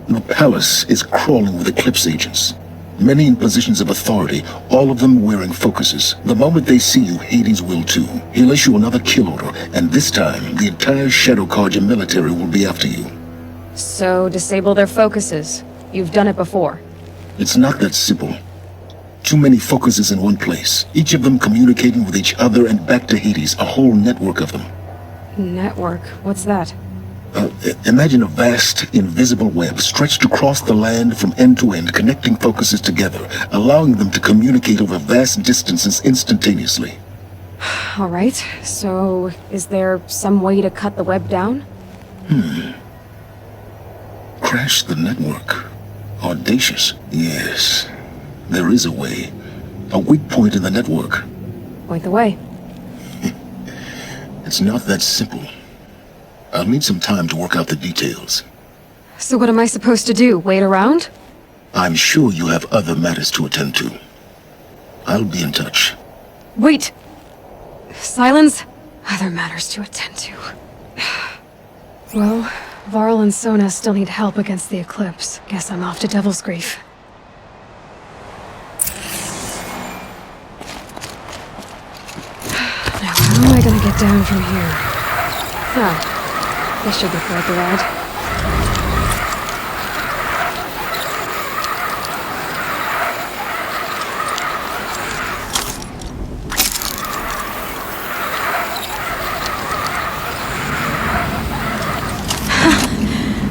The palace is crawling with Eclipse agents. Many in positions of authority, all of them wearing focuses. The moment they see you, Hades will too. He'll issue another kill order, and this time, the entire Shadow Carja military will be after you. So, disable their focuses. You've done it before. It's not that simple. Too many focuses in one place, each of them communicating with each other and back to Hades, a whole network of them. Network? What's that? Imagine a vast, invisible web stretched across the land from end to end, connecting focuses together, allowing them to communicate over vast distances instantaneously. Alright, so is there some way to cut the web down? Crash the network. Audacious. Yes, there is a way. A weak point in the network. Point the way. It's not that simple. I'll need some time to work out the details. So what am I supposed to do? Wait around? I'm sure you have other matters to attend to. I'll be in touch. Wait! Silence? Other matters to attend to. Well, Varl and Sona still need help against the Eclipse. Guess I'm off to Devil's Grief. Now, how am I gonna get down from here? Huh. This should be quite the ride.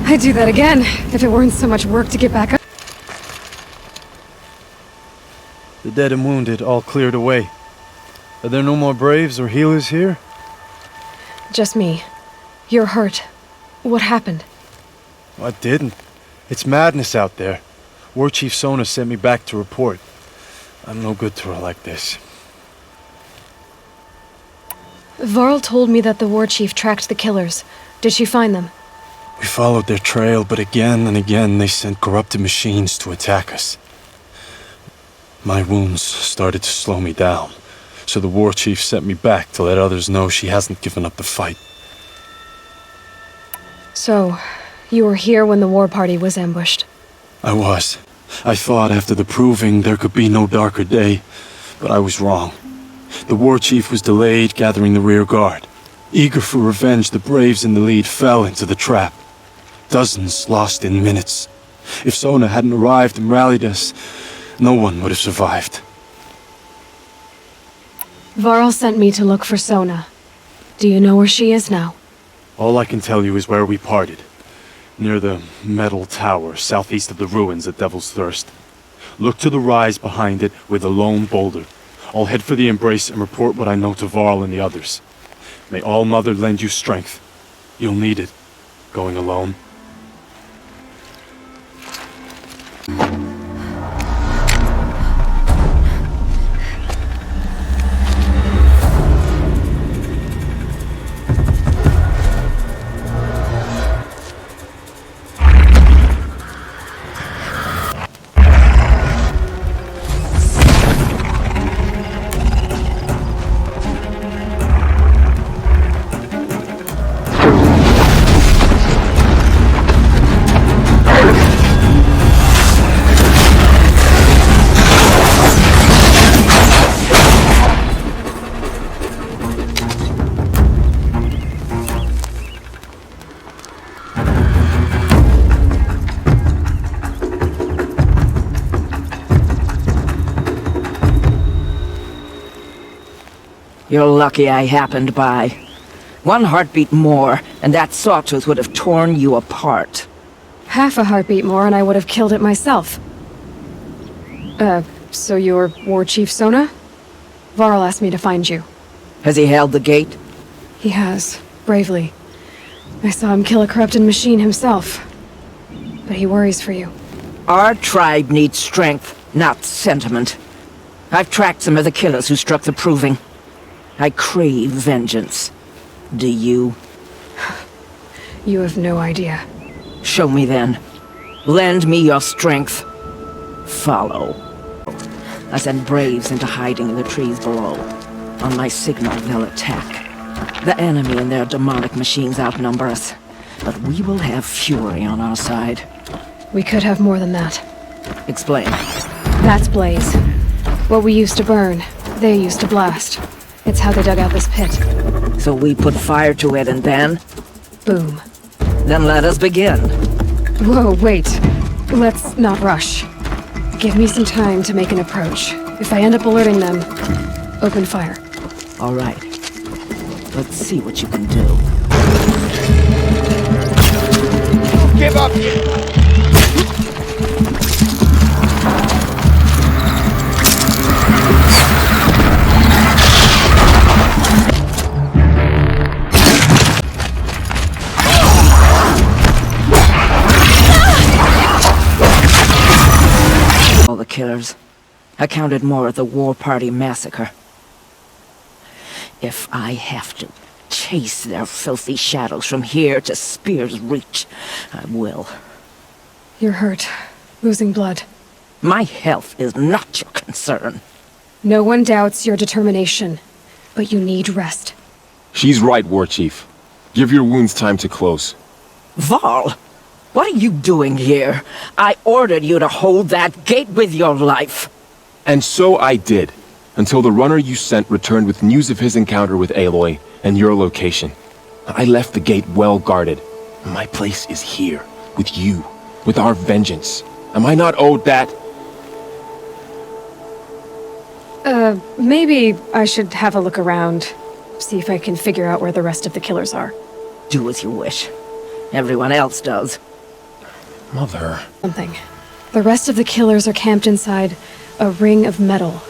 I'd do that again, if it weren't so much work to get back up. The dead and wounded all cleared away. Are there no more Braves or healers here? Just me. You're hurt. What happened? I didn't. It's madness out there. War Chief Sona sent me back to report. I'm no good to her like this. Varl told me that the War Chief tracked the killers. Did she find them? We followed their trail, but again and again they sent corrupted machines to attack us. My wounds started to slow me down, so the war chief sent me back to let others know she hasn't given up the fight. So, you were here when the war party was ambushed? I was. I thought after the proving there could be no darker day, but I was wrong. The war chief was delayed gathering the rear guard. Eager for revenge, the braves in the lead fell into the trap. Dozens lost in minutes. If Sona hadn't arrived and rallied us, no one would have survived. Varl sent me to look for Sona. Do you know where she is now? All I can tell you is where we parted. Near the metal tower, southeast of the ruins at Devil's Thirst. Look to the rise behind it with a lone boulder. I'll head for the embrace and report what I know to Varl and the others. May All Mother lend you strength. You'll need it, going alone. You're lucky I happened by. One heartbeat more, and that sawtooth would have torn you apart. Half a heartbeat more and I would have killed it myself. So you're War Chief Sona? Varl asked me to find you. Has he held the gate? He has, bravely. I saw him kill a corrupted machine himself. But he worries for you. Our tribe needs strength, not sentiment. I've tracked some of the killers who struck the proving. I crave vengeance. Do you? You have no idea. Show me then. Lend me your strength. Follow. I send braves into hiding in the trees below. On my signal, they'll attack. The enemy and their demonic machines outnumber us, but we will have fury on our side. We could have more than that. Explain. That's Blaze. What we used to burn, they used to blast. It's how they dug out this pit. So we put fire to it and then? Boom. Then let us begin. Whoa, wait. Let's not rush. Give me some time to make an approach. If I end up alerting them, open fire. All right. Let's see what you can do. Give up! All the killers. I counted more at the war party massacre. If I have to chase their filthy shadows from here to Spear's Reach, I will. You're hurt. Losing blood. My health is not your concern. No one doubts your determination, but you need rest. She's right, War Chief. Give your wounds time to close. Varl, what are you doing here? I ordered you to hold that gate with your life. And so I did, until the runner you sent returned with news of his encounter with Aloy and your location. I left the gate well guarded. My place is here, with you, with our vengeance. Am I not owed that? Maybe I should have a look around. See if I can figure out where the rest of the killers are. Do as you wish. Everyone else does. Mother. Something. The rest of the killers are camped inside a ring of metal.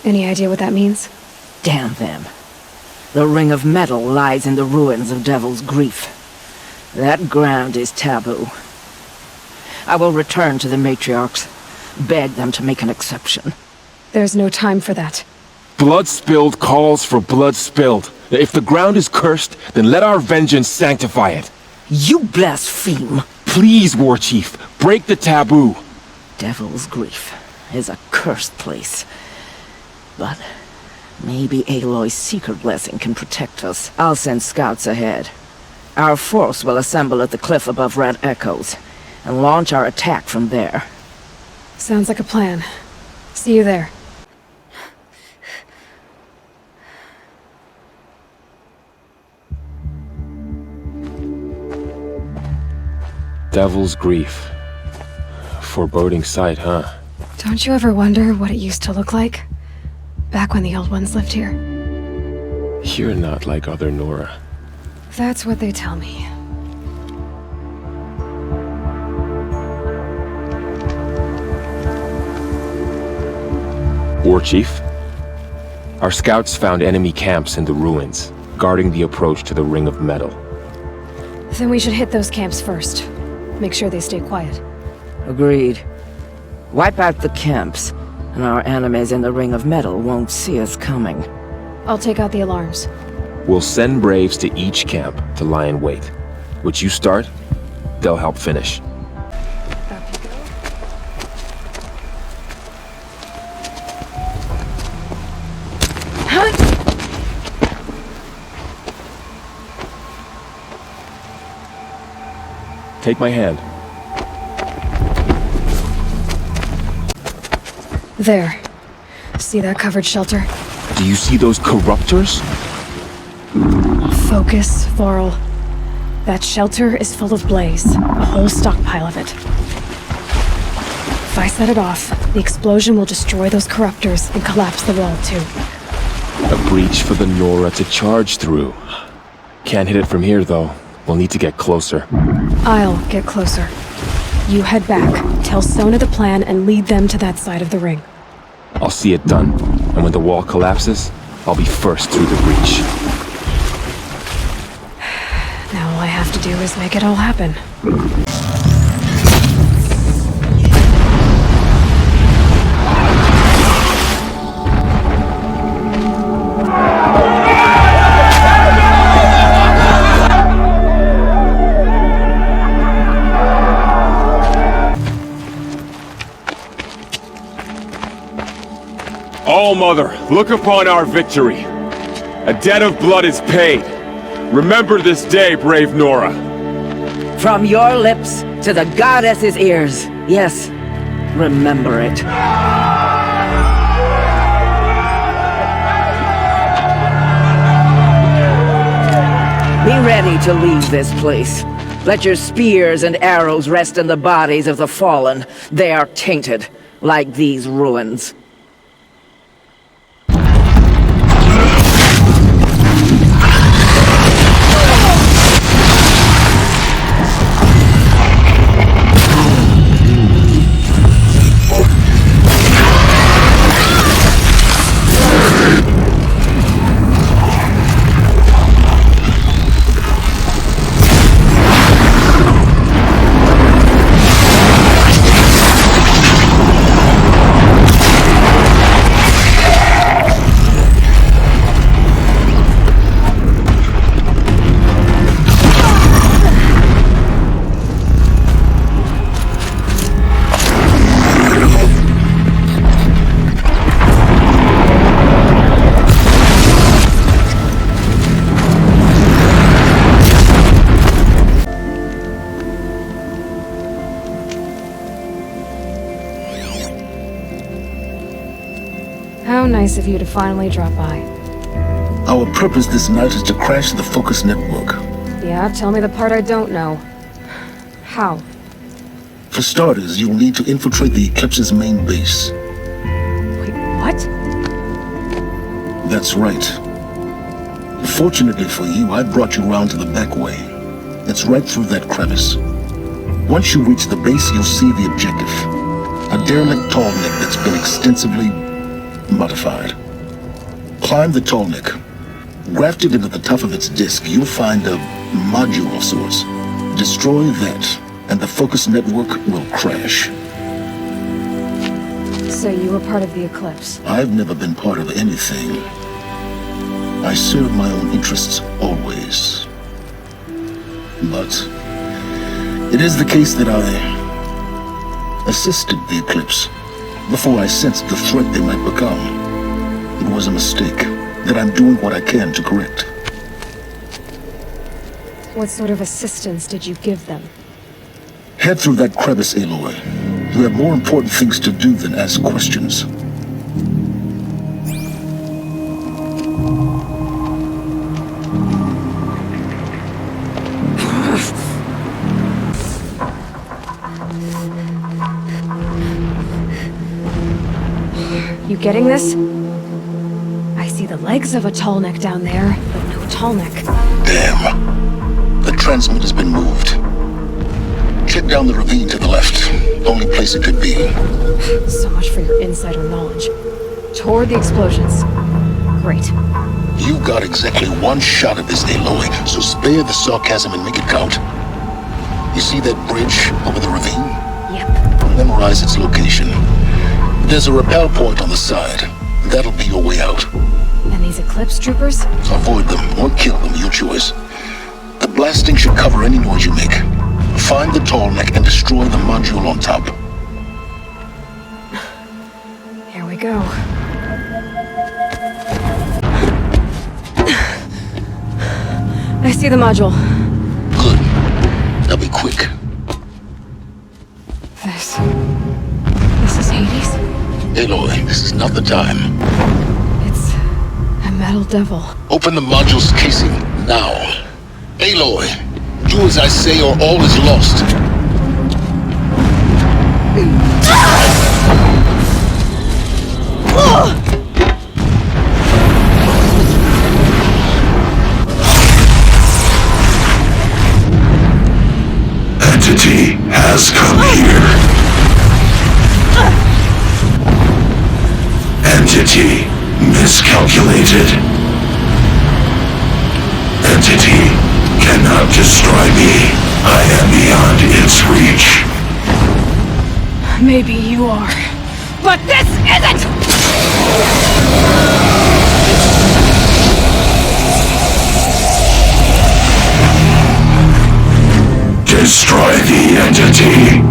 Any idea what that means? Damn them. The ring of metal lies in the ruins of Devil's Grief. That ground is taboo. I will return to the matriarchs, beg them to make an exception. There's no time for that. Blood spilled calls for blood spilled. If the ground is cursed, then let our vengeance sanctify it. You blaspheme! Please, War Chief, break the taboo. Devil's Grief. is a cursed place. But maybe Aloy's secret blessing can protect us. I'll send scouts ahead. Our force will assemble at the cliff above Red Echoes, and launch our attack from there. Sounds like a plan. See you there. Devil's Grief. Foreboding sight, huh? Don't you ever wonder what it used to look like? Back when the old ones lived here. You're not like other Nora. That's what they tell me. War Chief? Our scouts found enemy camps in the ruins, guarding the approach to the Ring of Metal. Then we should hit those camps first. Make sure they stay quiet. Agreed. Wipe out the camps, and our enemies in the Ring of Metal won't see us coming. I'll take out the alarms. We'll send Braves to each camp to lie in wait. Which you start, they'll help finish. Take my hand. There. See that covered shelter? Do you see those corruptors? Focus, Varl. That shelter is full of blaze. A whole stockpile of it. If I set it off, the explosion will destroy those corruptors and collapse the wall, too. A breach for the Nora to charge through. Can't hit it from here, though. We'll need to get closer. I'll get closer. You head back, tell Sona the plan, and lead them to that side of the ring. I'll see it done. And when the wall collapses, I'll be first through the breach. Now all I have to do is make it all happen. All Mother, look upon our victory. A debt of blood is paid. Remember this day, brave Nora. From your lips to the goddess's ears. Yes, remember it. Be ready to leave this place. Let your spears and arrows rest in the bodies of the fallen. They are tainted, like these ruins. How nice of you to finally drop by. Our purpose this night is to crash the Focus network. Yeah, tell me the part I don't know. How? For starters, you'll need to infiltrate the Eclipse's main base. Wait, what? That's right. Fortunately for you, I brought you round to the back way. It's right through that crevice. Once you reach the base, you'll see the objective. A derelict tallneck that's been extensively modified. Climb the tallneck. Grafted into the top of its disk, you'll find a module of sorts. Destroy that, and the Focus network will crash. So you were part of the Eclipse? I've never been part of anything. I serve my own interests, always. But it is the case that I assisted the Eclipse before I sensed the threat they might become. It was a mistake that I'm doing what I can to correct. What sort of assistance did you give them? Head through that crevice, Aloy. You have more important things to do than ask questions. You getting this? I see the legs of a tall neck down there, but no tall neck. Damn. The transmitter's been moved. Check down the ravine to the left. Only place it could be. So much for your insider knowledge. Toward the explosions. Great. You got exactly one shot at this, Aloy, so spare the sarcasm and make it count. You see that bridge over the ravine? Yep. Memorize its location. There's a rappel point on the side. That'll be your way out. And these Eclipse troopers? Avoid them or kill them, your choice. The blasting should cover any noise you make. Find the tall neck and destroy the module on top. Here we go. I see the module. Good. Now be quick. This is Hades? Aloy, this is not the time. It's a metal devil. Open the module's casing, now. Aloy, do as I say or all is lost. Entity has come here. Entity miscalculated. Entity cannot destroy me. I am beyond its reach. Maybe you are, but this isn't! Destroy the entity.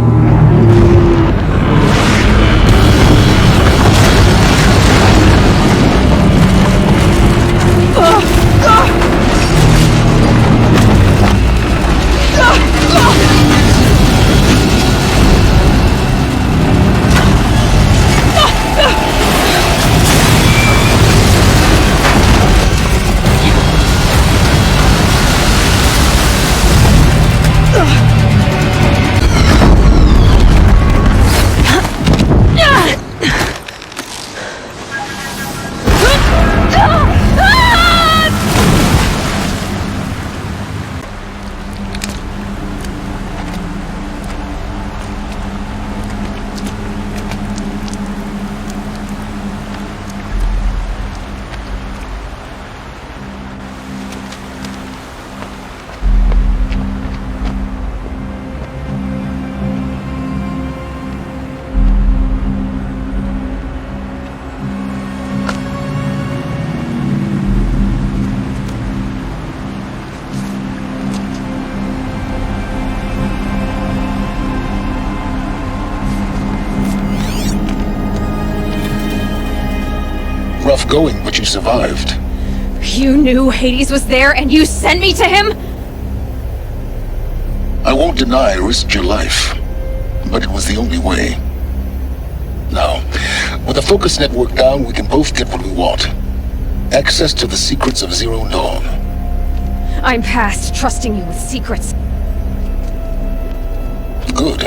Rough going, but you survived. You knew Hades was there and you sent me to him? I won't deny I risked your life, but it was the only way. Now, with the focus network down, we can both get what we want. Access to the secrets of Zero Dawn. I'm past trusting you with secrets. Good.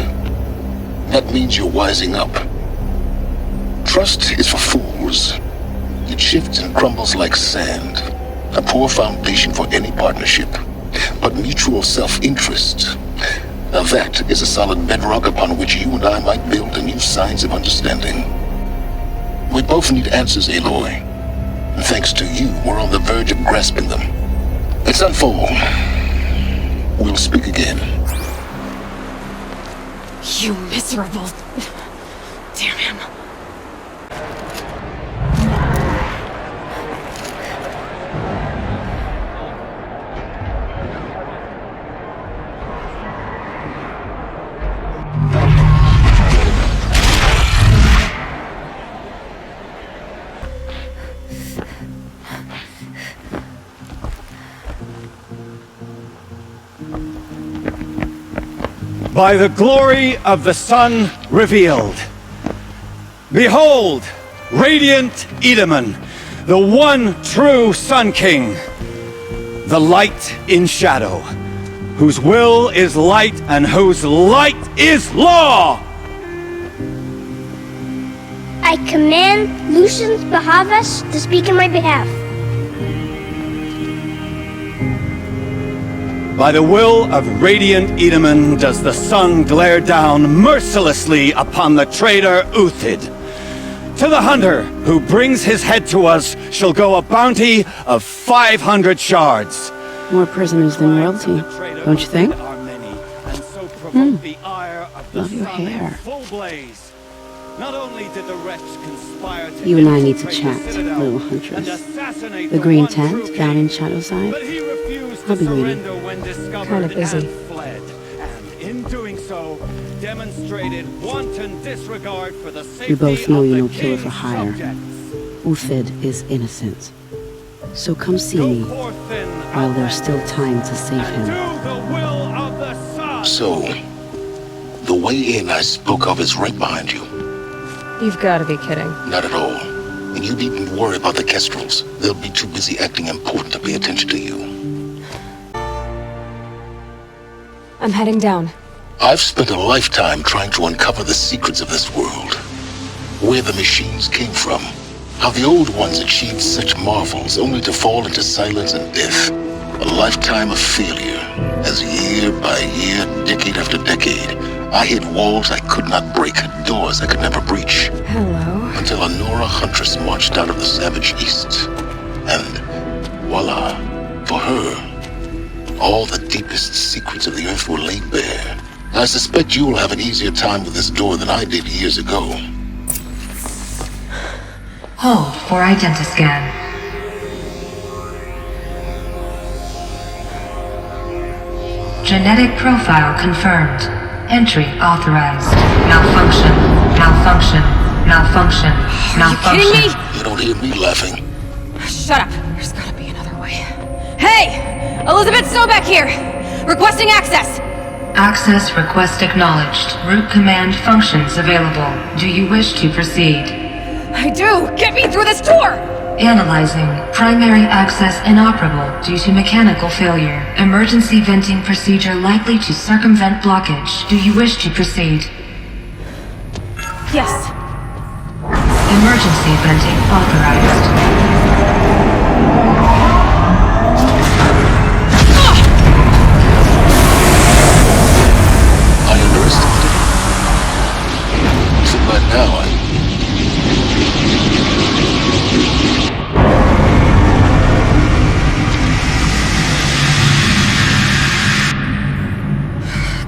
That means you're wising up. Trust is for fools. It shifts and crumbles like sand. A poor foundation for any partnership. But mutual self-interest. Now that is a solid bedrock upon which you and I might build new signs of understanding. We both need answers, Aloy. And thanks to you, we're on the verge of grasping them. Let's unfold. We'll speak again. You miserable... Damn him. By the glory of the sun revealed. Behold, radiant Edaman, the one true Sun King, the light in shadow, whose will is light and whose light is law! I command Lucian Bahavas to speak in my behalf. By the will of radiant Edaman does the sun glare down mercilessly upon the traitor Uthid. To the hunter who brings his head to us shall go a bounty of 500 shards. More prisoners than royalty, don't you think? Love your hair. You and I need to chat, little huntress. The green tent down in Shadowside. I'll be waiting. Kind of busy. In doing so, demonstrated wanton disregard for the safety We both know of you're the no killer for king's hire. subjects. Uthid is innocent. So come see me while there's still time to save him. So, the way in I spoke of is right behind you. You've got to be kidding. Not at all. And you needn't worry about the Kestrels. They'll be too busy acting important to pay attention to you. I'm heading down. I've spent a lifetime trying to uncover the secrets of this world. Where the machines came from. How the old ones achieved such marvels only to fall into silence and death. A lifetime of failure, as year by year, decade after decade, I hit walls I could not break, doors I could never breach. Hello. Until a Nora huntress marched out of the savage east. And voila, for her, all the deepest secrets of the earth were laid bare. I suspect you'll have an easier time with this door than I did years ago. Hold for identiscan. Genetic profile confirmed. Entry authorized. Malfunction. Malfunction. Malfunction. Malfunction. Are you kidding me? You don't hear me laughing. Shut up. There's got to be another way. Hey! Elizabeth Snowback here! Requesting access! Access request acknowledged. Root command functions available. Do you wish to proceed? I do! Get me through this door! Analyzing. Primary access inoperable due to mechanical failure. Emergency venting procedure likely to circumvent blockage. Do you wish to proceed? Yes. Emergency venting authorized. I underestimated it. So by now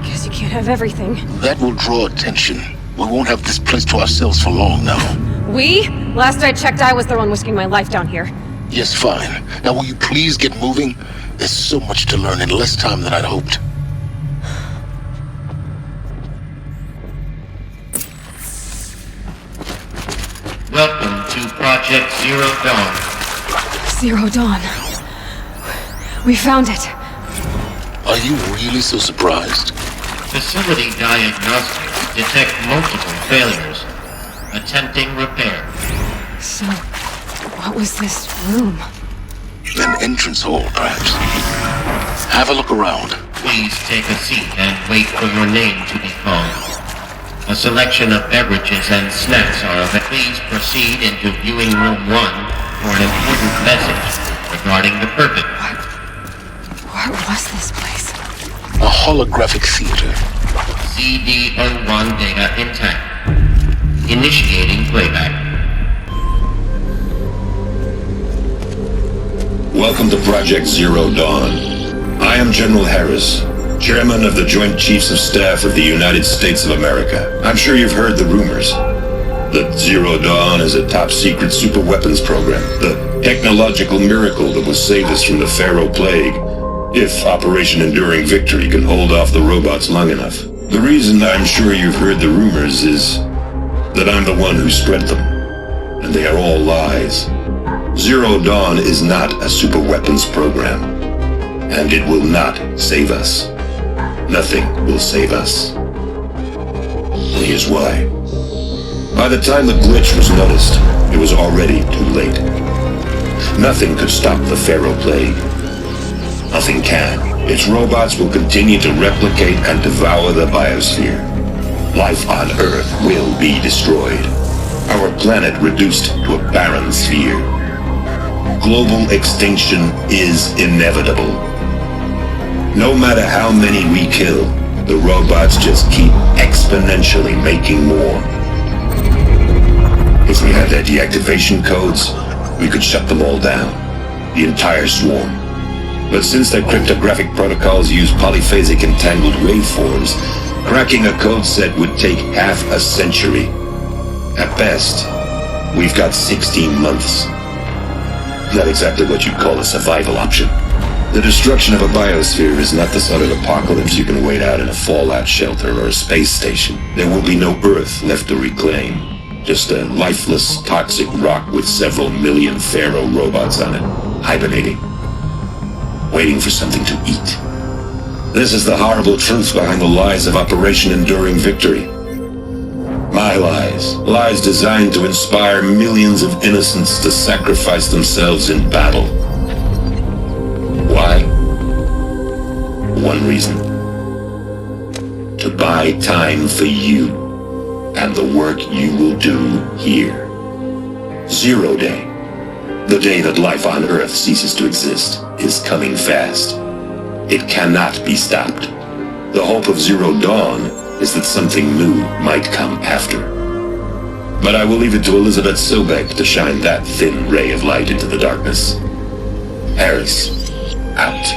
Guess you can't have everything. that will draw attention. We won't have this place to ourselves for long now. We? Last I checked, I was the one risking my life down here. Yes, fine. Now will you please get moving? There's so much to learn in less time than I'd hoped. Welcome to Project Zero Dawn. Zero Dawn. We found it. Are you really so surprised? Facility diagnostics detect multiple failures. Attempting repair. So, what was this room? An entrance hall, perhaps. Have a look around. Please take a seat and wait for your name to be called. A selection of beverages and snacks are available. Please proceed into viewing room 1 for an important message regarding the purpose. What was this place? A holographic theater. CD01 data intact. Initiating playback. Welcome to Project Zero Dawn. I am General Harris, Chairman of the Joint Chiefs of Staff of the United States of America. I'm sure you've heard the rumors. That Zero Dawn is a top-secret superweapons program, the technological miracle that will save us from the Pharaoh Plague, if Operation Enduring Victory can hold off the robots long enough. The reason I'm sure you've heard the rumors is that I'm the one who spread them, and they are all lies. Zero Dawn is not a superweapons program, and it will not save us. nothing will save us. And here's why. By the time the glitch was noticed, it was already too late. Nothing could stop the Pharaoh Plague. Nothing can. Its robots will continue to replicate and devour the biosphere. Life on Earth will be destroyed. Our planet reduced to a barren sphere. Global extinction is inevitable. No matter how many we kill, the robots just keep exponentially making more. If we had their deactivation codes, we could shut them all down. The entire swarm. But since their cryptographic protocols use polyphasic entangled waveforms, cracking a code set would take half a century. At best, we've got 16 months. Not exactly what you'd call a survival option. The destruction of a biosphere is not the sort of apocalypse you can wait out in a fallout shelter or a space station. There will be no Earth left to reclaim. Just a lifeless, toxic rock with several million Pharaoh robots on it, hibernating, waiting for something to eat. This is the horrible truth behind the lies of Operation Enduring Victory. My lies. Lies designed to inspire millions of innocents to sacrifice themselves in battle. Why? One reason. To buy time for you and the work you will do here. 0 Day. The day that life on Earth ceases to exist is coming fast. It cannot be stopped. The hope of Zero Dawn is that something new might come after. But I will leave it to Elizabeth Sobek to shine that thin ray of light into the darkness. Harris, out.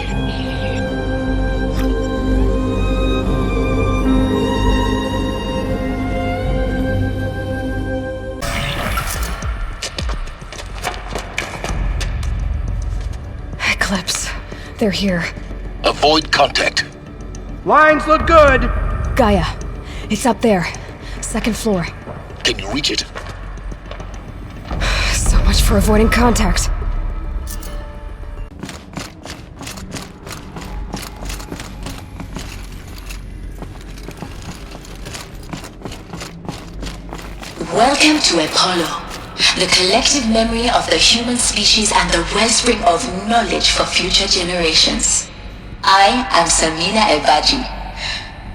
Eclipse. They're here. Avoid contact. Lines look good. Gaia. It's up there. 2nd floor. Can you reach it? So much for avoiding contact. Welcome to Apollo, the collective memory of the human species and the wellspring of knowledge for future generations. I am Samina Ebaji.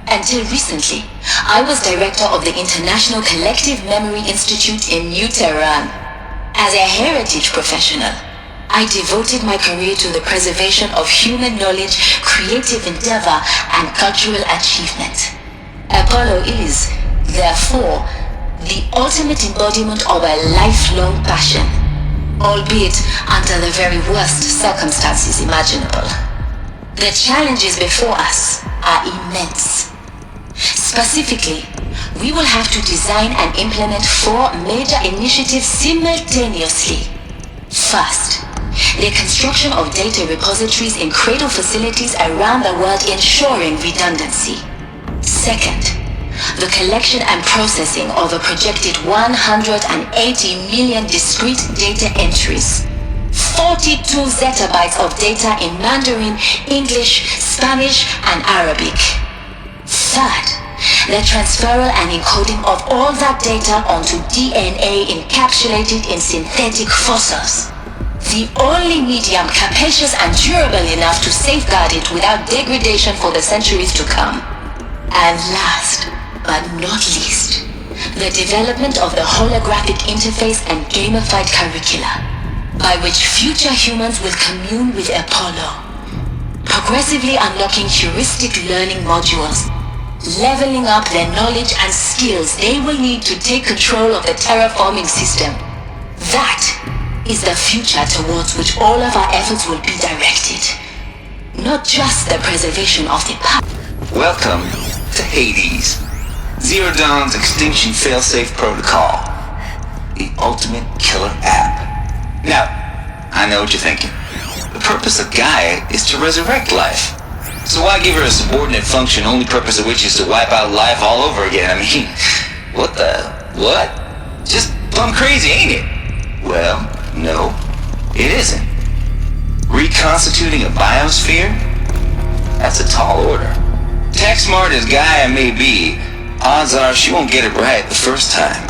Until recently, I was director of the International Collective Memory Institute in New Tehran. As a heritage professional, I devoted my career to the preservation of human knowledge, creative endeavor, and cultural achievement. Apollo is, therefore, the ultimate embodiment of a lifelong passion, albeit under the very worst circumstances imaginable. The challenges before us are immense. Specifically, we will have to design and implement 4 major initiatives simultaneously. First, the construction of data repositories in cradle facilities around the world ensuring redundancy. Second, the collection and processing of a projected 180 million discrete data entries. 42 zettabytes of data in Mandarin, English, Spanish, and Arabic. Third, the transferal and encoding of all that data onto DNA encapsulated in synthetic fossils. The only medium capacious and durable enough to safeguard it without degradation for the centuries to come. And last, but not least, the development of the holographic interface and gamified curricula, by which future humans will commune with Apollo, progressively unlocking heuristic learning modules, leveling up their knowledge and skills they will need to take control of the terraforming system. That is the future towards which all of our efforts will be directed, not just the preservation of the past. Welcome to Hades, Zero Dawn's extinction failsafe protocol, the ultimate killer app. Now, I know what you're thinking. The purpose of Gaia is to resurrect life. So why give her a subordinate function, only purpose of which is to wipe out life all over again? I mean, what? Just plumb crazy, ain't it? Well, no, it isn't. Reconstituting a biosphere? That's a tall order. Tech smart as Gaia may be, odds are she won't get it right the first time.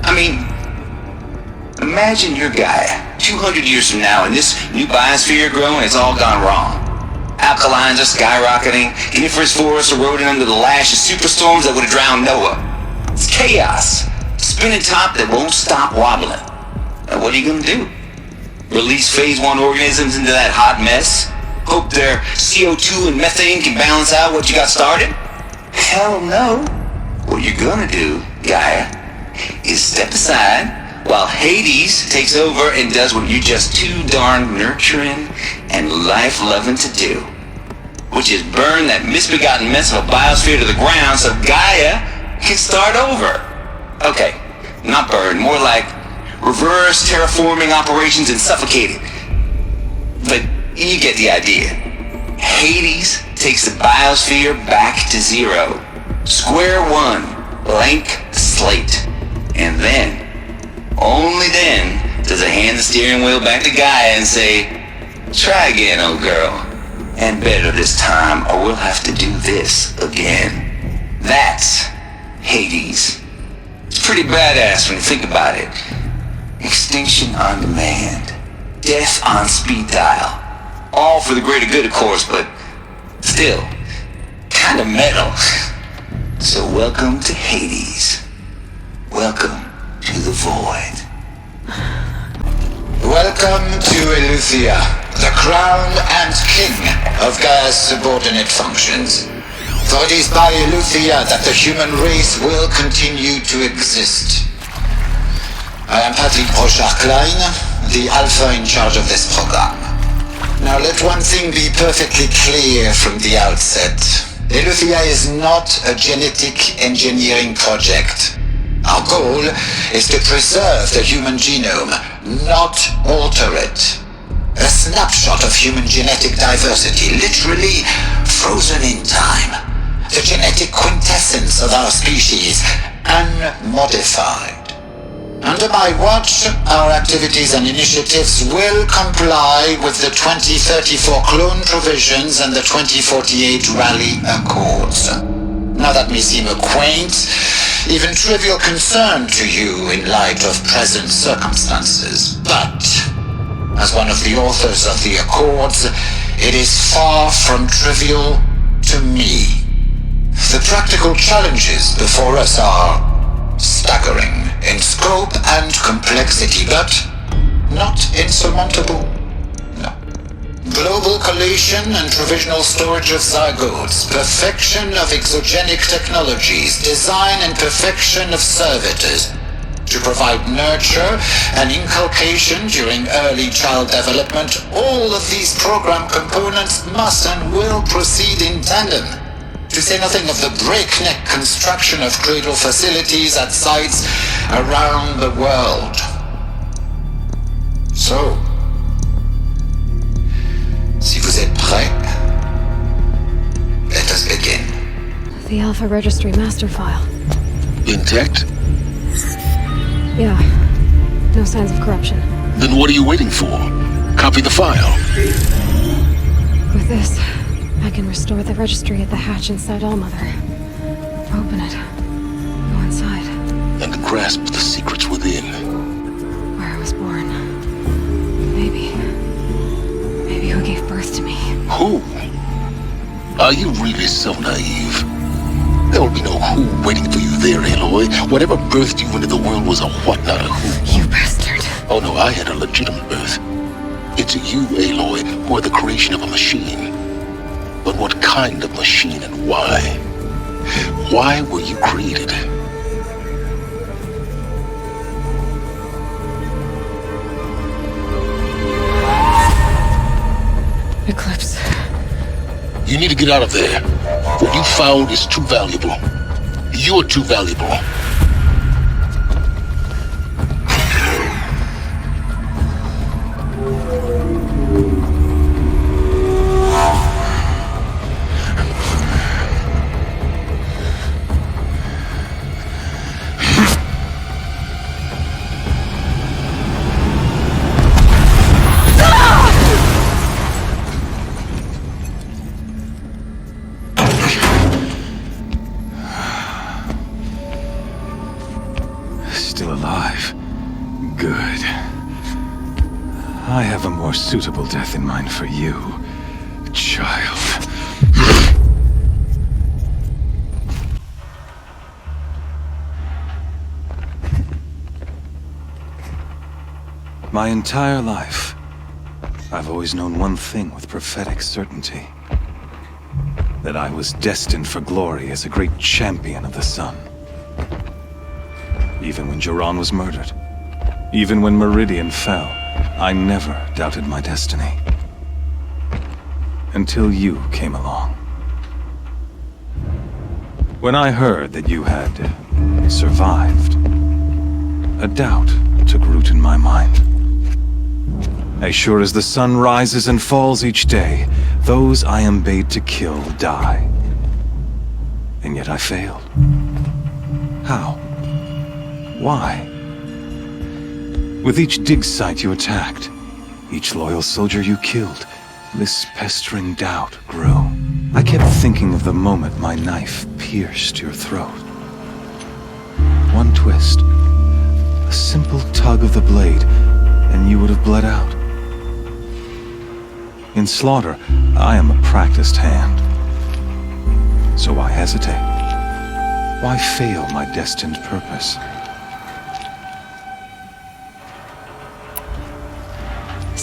I mean, imagine you're Gaia, 200 years from now, and this new biosphere growing, it's all gone wrong. Alkalines are skyrocketing, coniferous forests eroding under the lash of superstorms that would have drowned Noah. It's chaos, spinning top that won't stop wobbling. And what are you gonna do? Release phase 1 organisms into that hot mess? Hope their CO2 and methane can balance out what you got started? Hell no. What you're gonna do, Gaia, is step aside while Hades takes over and does what you're just too darn nurturing and life-loving to do, which is burn that misbegotten mess of a biosphere to the ground so Gaia can start over. Okay, not burn, more like reverse terraforming operations and suffocate it. But you get the idea. Hades takes the biosphere back to zero. Square one, blank slate. And then, only then, does it hand the steering wheel back to Gaia and say, try again, old girl. And better this time, or we'll have to do this again. That's Hades. It's pretty badass when you think about it. Extinction on demand. Death on speed dial. All for the greater good, of course, but still, kind of metal. So welcome to Hades. Welcome to the void. Welcome to Eleuthia, the crown and king of Gaia's subordinate functions. For it is by Eleuthia that the human race will continue to exist. I am Patrick Brochard-Klein, the Alpha in charge of this program. Now let one thing be perfectly clear from the outset. Eleuthia is not a genetic engineering project. Our goal is to preserve the human genome, not alter it. A snapshot of human genetic diversity, literally frozen in time. The genetic quintessence of our species, unmodified. Under my watch, our activities and initiatives will comply with the 2034 clone provisions and the 2048 Rally Accords. Now that may seem a quaint, even trivial concern to you in light of present circumstances, but as one of the authors of the Accords, it is far from trivial to me. The practical challenges before us are staggering in scope and complexity, but not insurmountable. No. Global collation and provisional storage of zygotes, perfection of exogenic technologies, design and perfection of servitors, to provide nurture and inculcation during early child development. All of these program components must and will proceed in tandem. To say nothing of the breakneck construction of cradle facilities at sites around the world. So, si vous êtes prêts, let us begin. The Alpha Registry master file. Intact? Yeah. No signs of corruption. Then what are you waiting for? Copy the file. With this, I can restore the registry at the hatch inside Allmother. Open it. Go inside. And grasp the secrets within. Where I was born. Maybe who gave birth to me. Who? Are you really so naive? There will be no who waiting for you there, Aloy. Whatever birthed you into the world was a what, not a who. You bastard. Oh no, I had a legitimate birth. It's you, Aloy, who are the creation of a machine. But what kind of machine and why? Why were you created? Eclipse. You need to get out of there. What you found is too valuable. You're too valuable. still alive. Good. I have a more suitable death in mind for you, child. My entire life, I've always known one thing with prophetic certainty. That I was destined for glory as a great champion of the sun. Even when Jiran was murdered, even when Meridian fell, I never doubted my destiny. Until you came along. When I heard that you had survived, a doubt took root in my mind. As sure as the sun rises and falls each day, those I am bade to kill die. And yet I failed. How? Why? With each dig site you attacked, each loyal soldier you killed, this pestering doubt grew. I kept thinking of the moment my knife pierced your throat. One twist, a simple tug of the blade, and you would have bled out. In slaughter, I am a practiced hand. So why hesitate? Why fail my destined purpose?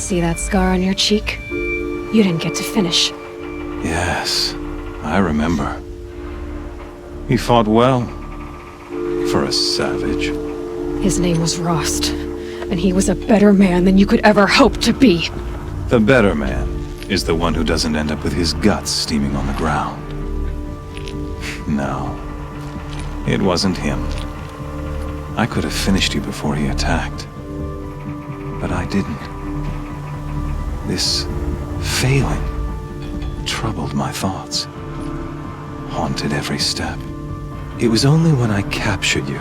See that scar on your cheek? You didn't get to finish. Yes, I remember. He fought well. For a savage. His name was Rost, and he was a better man than you could ever hope to be. The better man is the one who doesn't end up with his guts steaming on the ground. No, it wasn't him. I could have finished you before he attacked. But I didn't. This failing troubled my thoughts, haunted every step. It was only when I captured you,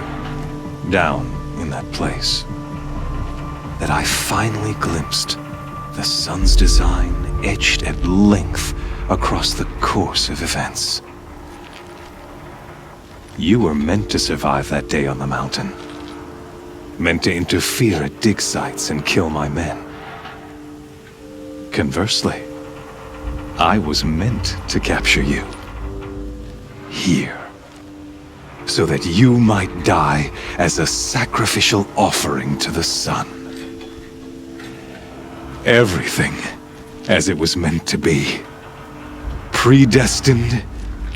down in that place, that I finally glimpsed the sun's design etched at length across the course of events. You were meant to survive that day on the mountain. Meant to interfere at dig sites and kill my men. Conversely, I was meant to capture you. Here. So that you might die as a sacrificial offering to the sun. Everything as it was meant to be. Predestined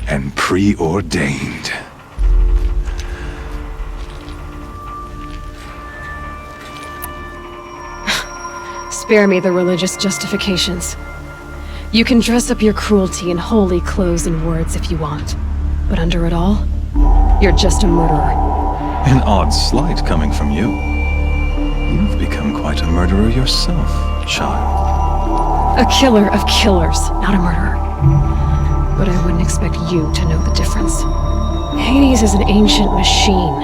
and preordained. Spare me the religious justifications. You can dress up your cruelty in holy clothes and words if you want. But under it all, you're just a murderer. An odd slight coming from you. You've become quite a murderer yourself, child. A killer of killers, not a murderer. But I wouldn't expect you to know the difference. Hades is an ancient machine,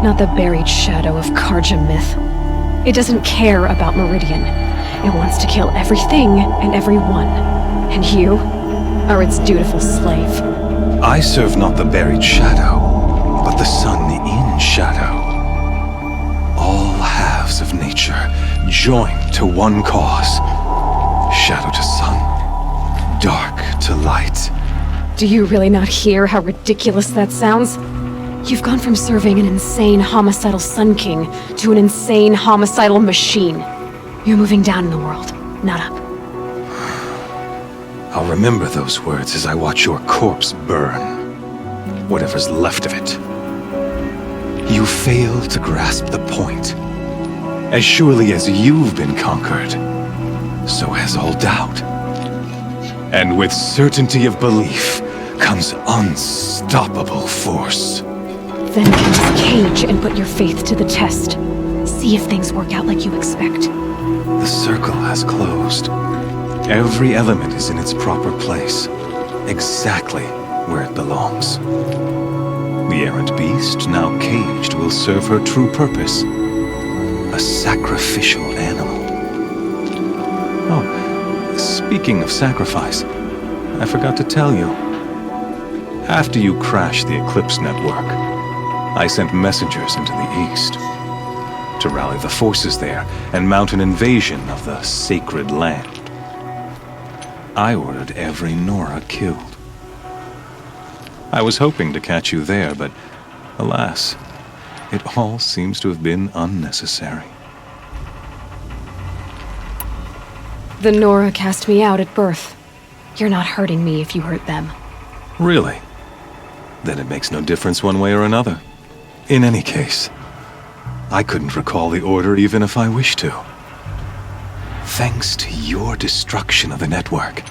not the buried shadow of Karja myth. It doesn't care about Meridian. It wants to kill everything and everyone. And you are its dutiful slave. I serve not the buried shadow, but the sun in shadow. All halves of nature joined to one cause. Shadow to sun, dark to light. Do you really not hear how ridiculous that sounds? You've gone from serving an insane homicidal Sun King to an insane homicidal machine. You're moving down in the world, not up. I'll remember those words as I watch your corpse burn. Whatever's left of it. You fail to grasp the point. As surely as you've been conquered, so has all doubt. And with certainty of belief comes unstoppable force. Then get this cage and put your faith to the test. See if things work out like you expect. The circle has closed. Every element is in its proper place, exactly where it belongs. The errant beast, now caged, will serve her true purpose. A sacrificial animal. Oh, speaking of sacrifice, I forgot to tell you. After you crashed the Eclipse network, I sent messengers into the east, to rally the forces there and mount an invasion of the sacred land. I ordered every Nora killed. I was hoping to catch you there, but alas, it all seems to have been unnecessary. The Nora cast me out at birth. You're not hurting me if you hurt them. Really? Then it makes no difference one way or another. In any case, I couldn't recall the order even if I wished to. Thanks to your destruction of the network,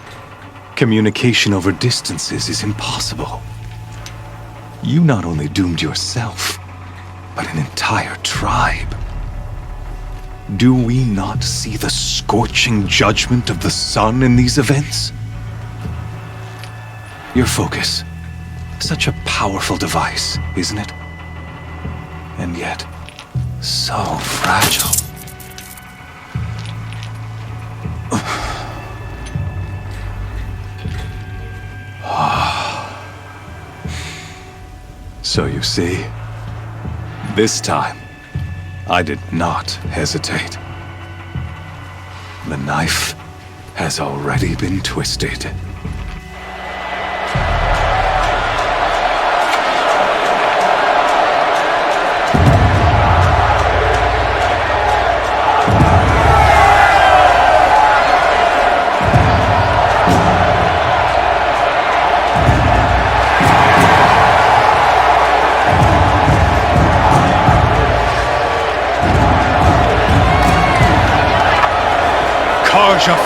communication over distances is impossible. You not only doomed yourself, but an entire tribe. Do we not see the scorching judgment of the sun in these events? Your focus. Such a powerful device, isn't it? And yet, so fragile. So you see, this time, I did not hesitate. The knife has already been twisted.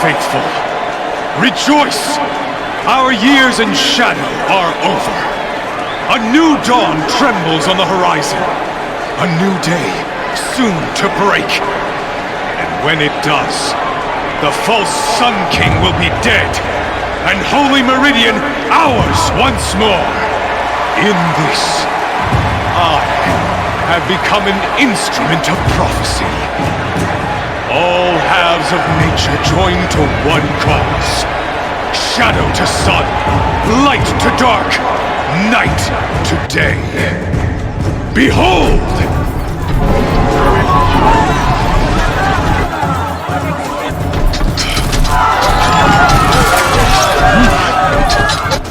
Faithful, rejoice! Our years in shadow are over. A new dawn trembles on the horizon. A new day soon to break. And when it does, the false Sun King will be dead, and Holy Meridian ours once more. In this, I have become an instrument of prophecy. All halves of nature join to one cause. Shadow to sun, light to dark, night to day. Behold!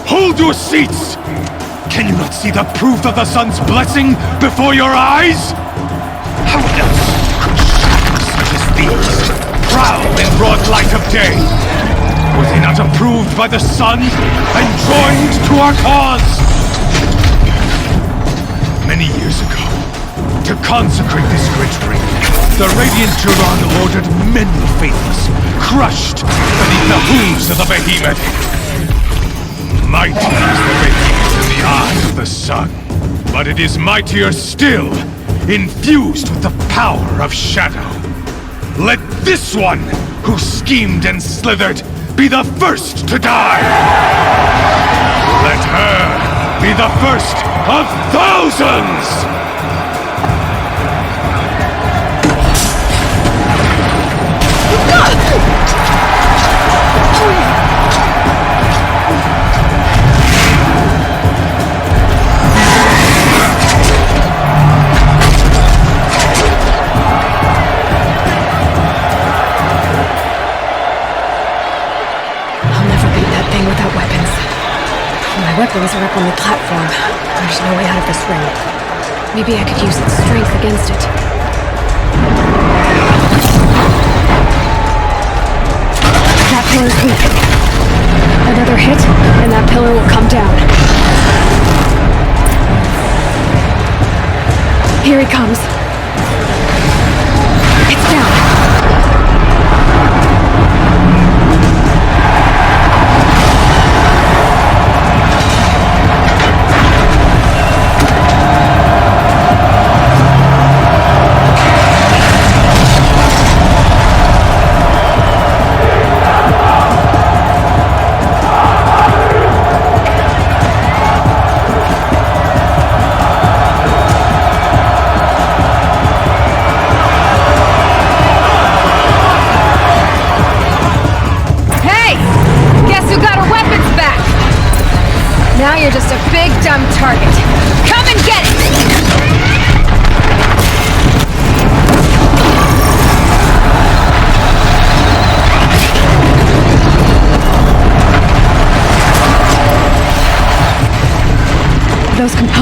Hold your seats! Can you not see the proof of the sun's blessing before your eyes? How else could shadows such as these prowl in broad light of day? Were they not approved by the sun and joined to our cause? Many years ago, to consecrate this great ring, the Radiant Duran ordered many faithless, crushed beneath the hooves of the behemoth. Mighty is the behemoth in the eye of the sun, but it is mightier still, infused with the power of shadow. Let this one, who schemed and slithered, be the first to die! Let her be the first of thousands! My weapons are up on the platform. There's no way out of this ring. Maybe I could use its strength against it. That pillar's weak. Another hit, and that pillar will come down. Here he comes. It's down.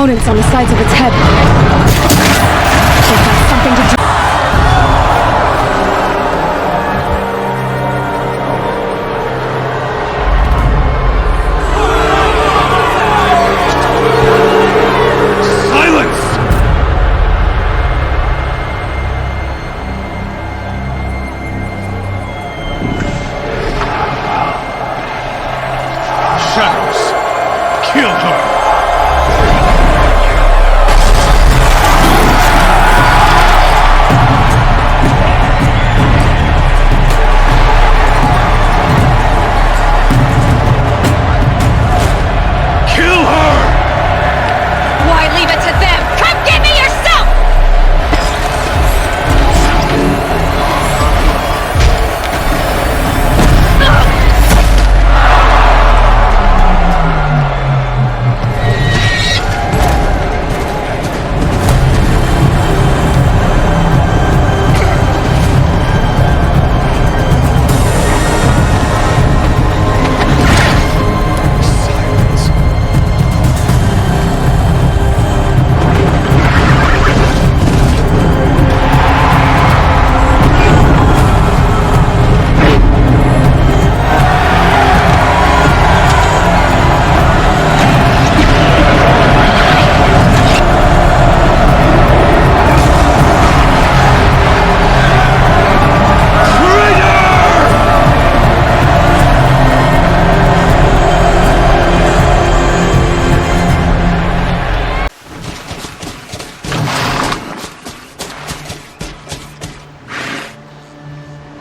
components on the sides of its head. It has something to do.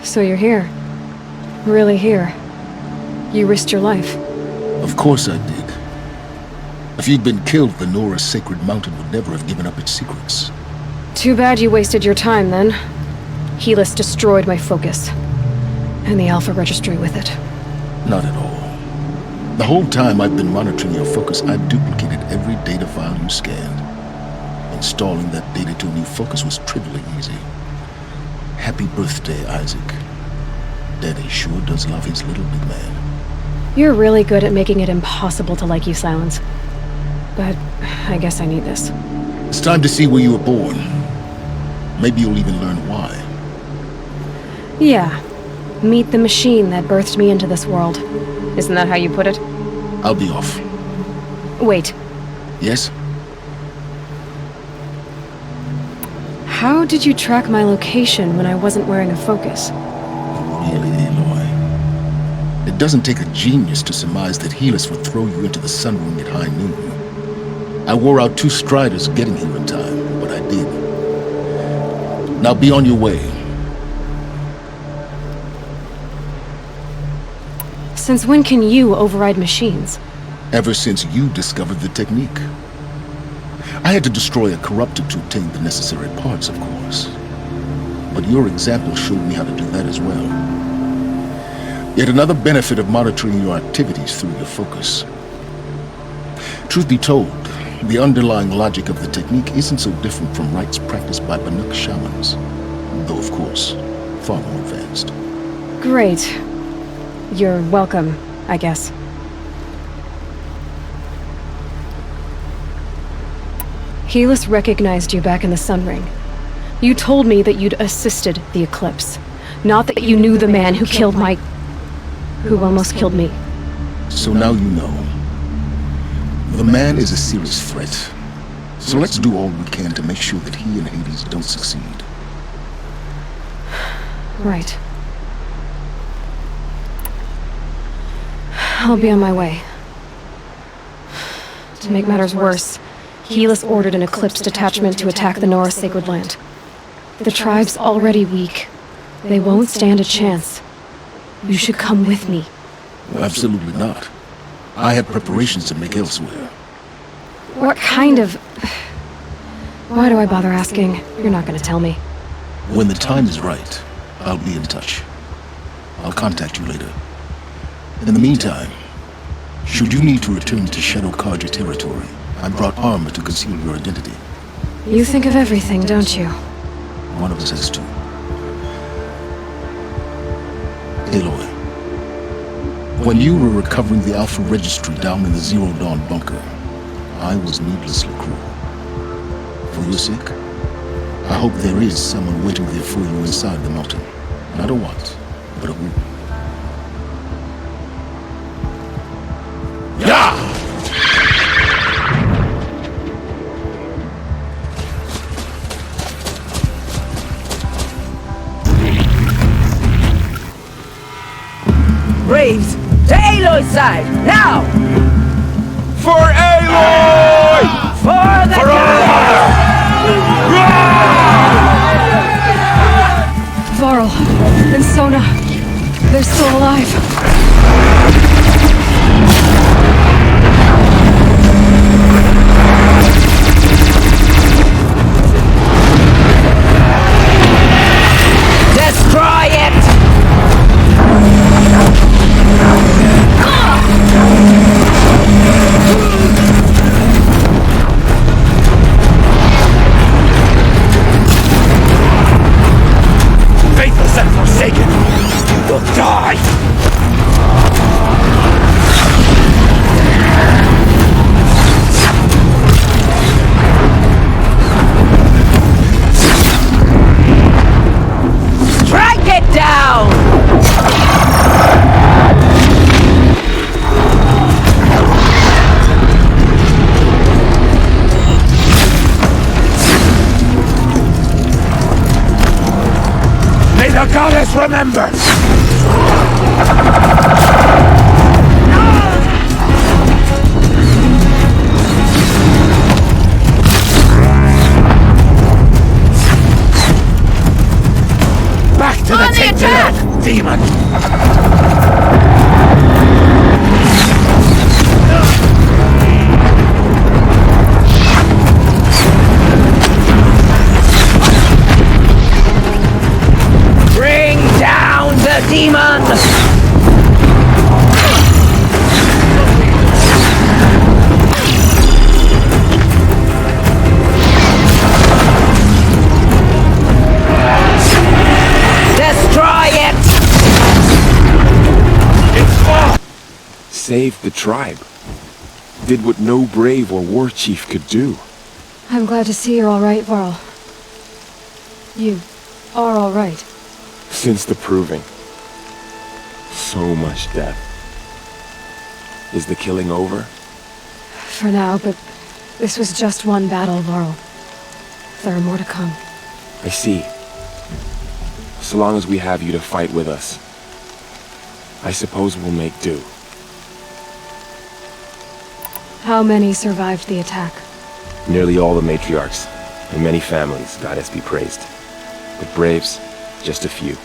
So you're here. Really here. You risked your life. Of course I did. If you'd been killed, the Nora's sacred mountain would never have given up its secrets. Too bad you wasted your time, then. Helis destroyed my focus. And the Alpha Registry with it. Not at all. The whole time I've been monitoring your focus, I've duplicated every data file you scanned. Installing that data to a new focus was trivially easy. Happy birthday, Isaac. Daddy sure does love his little big man. You're really good at making it impossible to like you, Silence. But I guess I need this. It's time to see where you were born. Maybe you'll even learn why. Yeah. Meet the machine that birthed me into this world. Isn't that how you put it? I'll be off. Wait. Yes? How did you track my location when I wasn't wearing a focus? Really, Aloy. It doesn't take a genius to surmise that Helis would throw you into the sun ring at high noon. I wore out 2 striders getting here in time, but I did. Now be on your way. Since when can you override machines? Ever since you discovered the technique. I had to destroy a corruptor to obtain the necessary parts, of course. But your example showed me how to do that as well. Yet another benefit of monitoring your activities through your focus. Truth be told, the underlying logic of the technique isn't so different from rites practiced by Banuk shamans, though of course, far more advanced. Great. You're welcome, I guess. Helis recognized you back in the Sun Ring. You told me that you'd assisted the eclipse, not that you knew the man who killed my... who almost killed me. So now you know. The man is a serious threat. So let's do all we can to make sure that he and Hades don't succeed. Right. I'll be on my way. To make matters worse, Helis ordered an Eclipse detachment to attack the Nora Sacred Land. The tribe's already weak. They won't stand a chance. You should come with me. Absolutely not. I have preparations to make elsewhere. What kind of... Why do I bother asking? You're not gonna tell me. When the time is right, I'll be in touch. I'll contact you later. In the meantime, should you need to return to Shadow Karja territory, I brought armor to conceal your identity. You think of everything, don't you? One of us has to. Aloy, when you were recovering the Alpha Registry down in the Zero Dawn bunker, I was needlessly cruel. For your sake, I hope there is someone waiting there for you inside the mountain. Not a what, but a who. Yeah! Braves, to Aloy's side, now! For Aloy! For the Varl and Sona, they're still alive. Destroy it! Faithless and forsaken, you will die! Strike it down! May the goddess remember! Back to the tainted demon! Bring down the demon! Destroy it! Saved the tribe. Did what no brave or war chief could do. I'm glad to see you're all right, Varl. You are all right. Since the proving. So much death. Is the killing over? For now, but this was just one battle, Varl. There are more to come. I see. So long as we have you to fight with us, I suppose we'll make do. How many survived the attack? Nearly all the matriarchs, and many families, goddess be praised. But braves, just a few,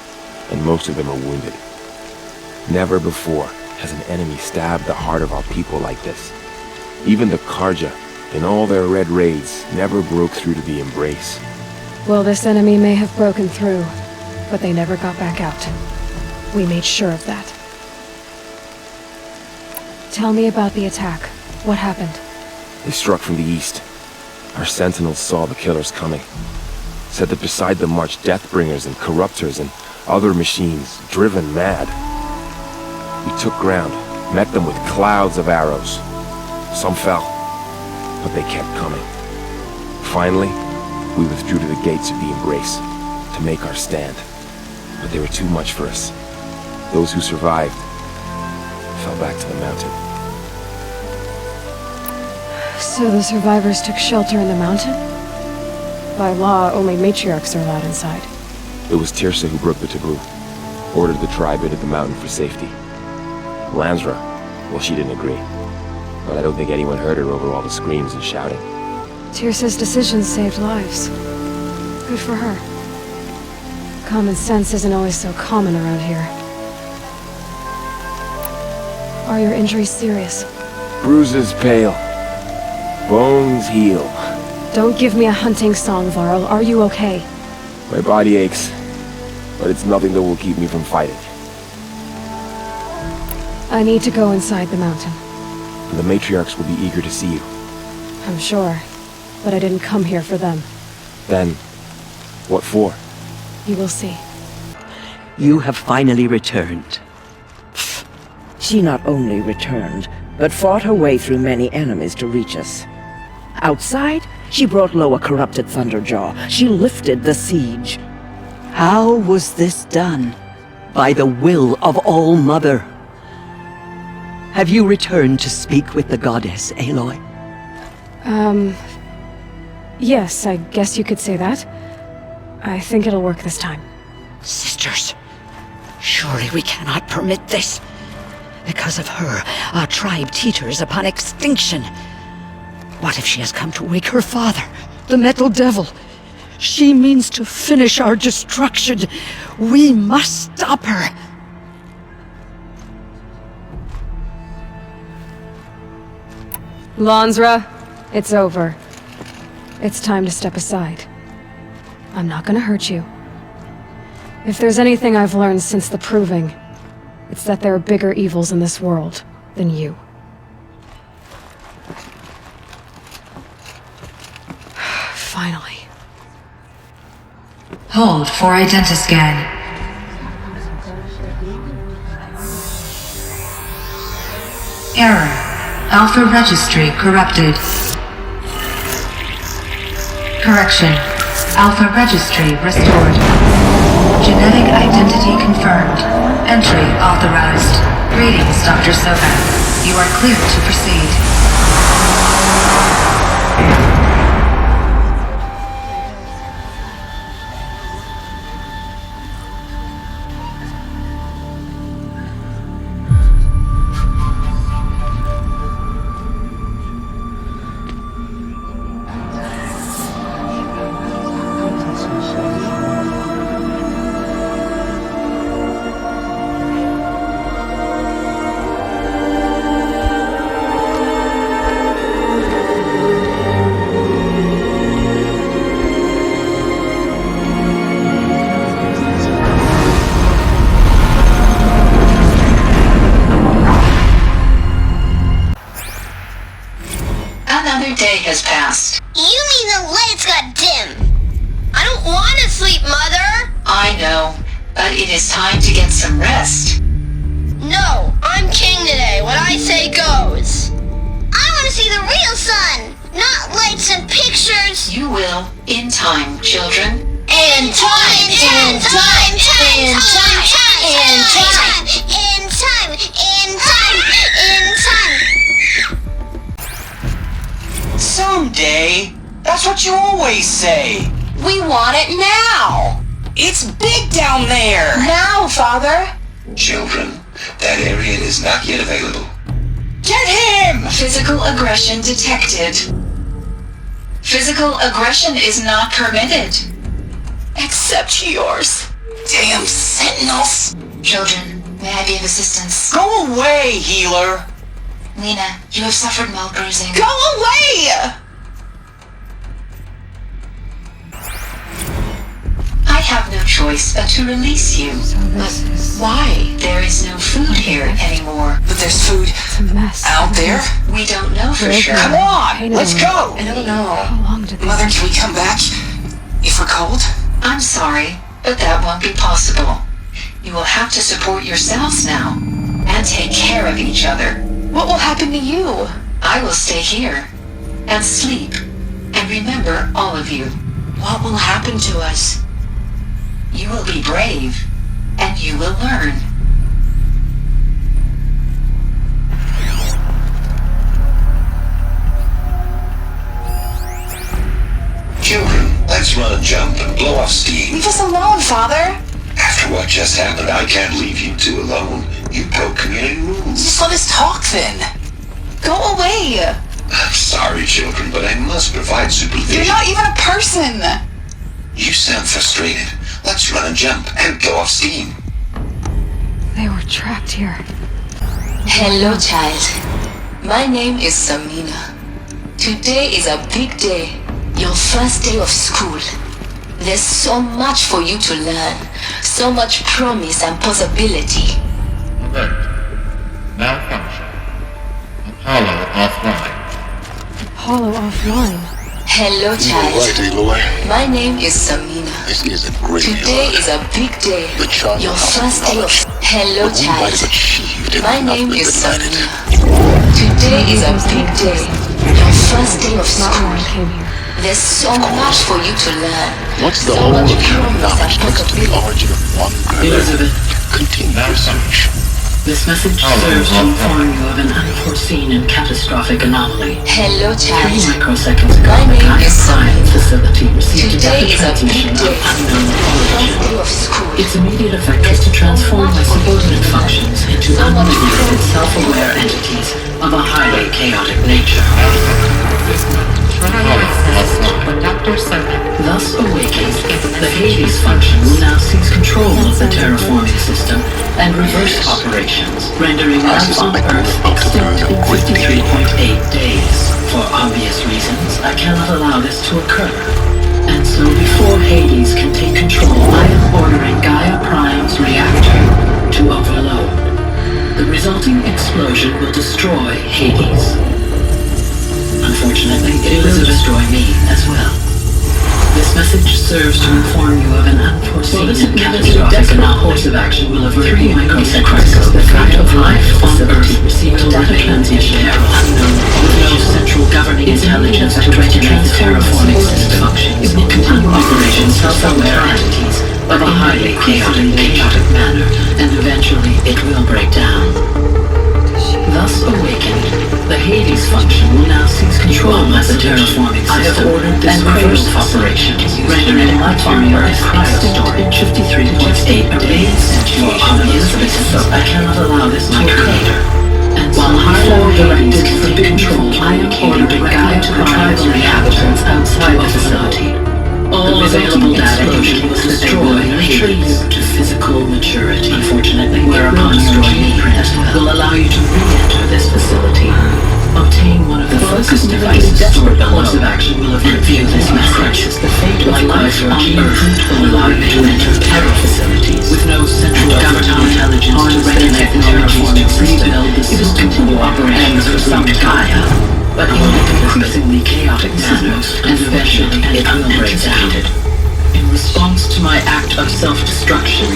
and most of them are wounded. Never before has an enemy stabbed the heart of our people like this. Even the Karja, in all their red raids, never broke through to the embrace. Well, this enemy may have broken through, but they never got back out. We made sure of that. Tell me about the attack. What happened? They struck from the east. Our sentinels saw the killers coming. Said that beside them marched Deathbringers and Corruptors and other machines, driven mad. We took ground, met them with clouds of arrows. Some fell, but they kept coming. Finally, we withdrew to the gates of the embrace to make our stand. But they were too much for us. Those who survived fell back to the mountain. So the survivors took shelter in the mountain? By law, only matriarchs are allowed inside. It was Tirsa who broke the taboo. Ordered the tribe into the mountain for safety. Lansra, well, she didn't agree. But I don't think anyone heard her over all the screams and shouting. Tirsa's decisions saved lives. Good for her. Common sense isn't always so common around here. Are your injuries serious? Bruises pale. Bones heal. Don't give me a hunting song, Varl. Are you okay? My body aches, but it's nothing that will keep me from fighting. I need to go inside the mountain. The matriarchs will be eager to see you. I'm sure, but I didn't come here for them. Then, what for? You will see. You have finally returned. She not only returned, but fought her way through many enemies to reach us. Outside, she brought low a corrupted Thunderjaw. She lifted the siege. How was this done? By the will of All-Mother. Have you returned to speak with the goddess, Aloy? Yes, I guess you could say that. I think it'll work this time. Sisters, surely we cannot permit this. Because of her, our tribe teeters upon extinction. What if she has come to wake her father, the Metal Devil? She means to finish our destruction. We must stop her. Lansra, it's over. It's time to step aside. I'm not gonna hurt you. If there's anything I've learned since the proving, it's that there are bigger evils in this world than you. Finally. Hold for identiscan. Error. Alpha registry corrupted. Correction. Alpha registry restored. Genetic identity confirmed. Entry authorized. Greetings, Dr. Soga. You are clear to proceed. Another day has passed. You mean the lights got dim? I don't want to sleep, Mother! I know, but it is time to get some rest. No, I'm king today. What I say goes. I want to see the real sun, not lights and pictures. You will, in time, children. In time, in time, in time, in time, in time, in time, in time. Someday? That's what you always say. We want it now. It's big down there. Now, Father. Children, that area is not yet available. Get him! Physical aggression detected. Physical aggression is not permitted. Except yours. Damn sentinels. Children, may I be of assistance? Go away, healer. Lena, you have suffered mild bruising. Go away! I have no choice but to release you. But why? There is no food here anymore. But there's food out there? We don't know for sure. Come on, let's go! I don't know. Mother, can we come back? If we're cold? I'm sorry, but that won't be possible. You will have to support yourselves now, and take care of each other. What will happen to you? I will stay here, and sleep, and remember all of you. What will happen to us? You will be brave, and you will learn. Children, let's run and jump and blow off steam. Leave us alone, Father. After what just happened, I can't leave you two alone. You broke community rules. Just let us talk then. Go away. I'm sorry, children, but I must provide supervision. You're not even a person. You sound frustrated. Let's run and jump and blow off steam. They were trapped here. Hello, child. My name is Samina. Today is a big day. Your first day of school. There's so much for you to learn. So much promise and possibility. Alert. Malfunction. Hollow offline. Hollow offline. Hello, child. You're right, Aloy. My name is Samina. This is a great Today is a big day. The child Your of first day of... Hello, what we might child. have achieved My has not name been is divided. Samina. Today is a big day. Your first day of Not school. when I came here. There's so much for you to learn. What's the So whole much of human promise knowledge and next to the possibility. origin of one girl? Elizabeth, Continue research. this message serves to inform you of an unforeseen and catastrophic anomaly. Hello, 3 child. microseconds ago, My the name Gaia is Prime Sophie. facility received a Today data is a big transmission of day. unknown origin. First day of school. Its immediate effect was to transform my subordinate functions into unregulated, self-aware entities of a highly chaotic nature. Thus awakened, the Hades function will now seize control of the terraforming system and reverse operations, rendering life on Earth extinct in 53.8 days. For obvious reasons, I cannot allow this to occur. And so before Hades can take control, I am ordering Gaia Prime's reactor to overload. The resulting explosion will destroy Hades. Unfortunately, it will destroy me as well. This message serves to inform you of an unforeseen and catastrophic course of action will avert 3 microseconds ago. The fact of life on Earth received a data transmission unknown with no central governing intelligence to regulate the terraforming system functions in continued operation self-aware entities of a highly chaotic manner, and eventually it will break down. Thus awakened, the Hades function will now seize control of the terraforming system and reverse operations, rendering life on Earth extinct in 53.8 days. For obvious reasons, I cannot allow this to occur. And while high-level directives can be controlled, I am ordering Gaia to tribal reactors outside the facility. All available data will destroy Hades to physical maturity. Unfortunately, whereupon your blueprint will allow you to re-enter this facility. Obtain one of the focus devices stored below. Course of action will review this message. The fate of life on Earth will allow you to enter terror facilities with no central government intelligence to regulate the terraforming system. It will continue operations without Gaia, but in an increasingly chaotic manner, and eventually it will break down. In response to my act of self-destruction,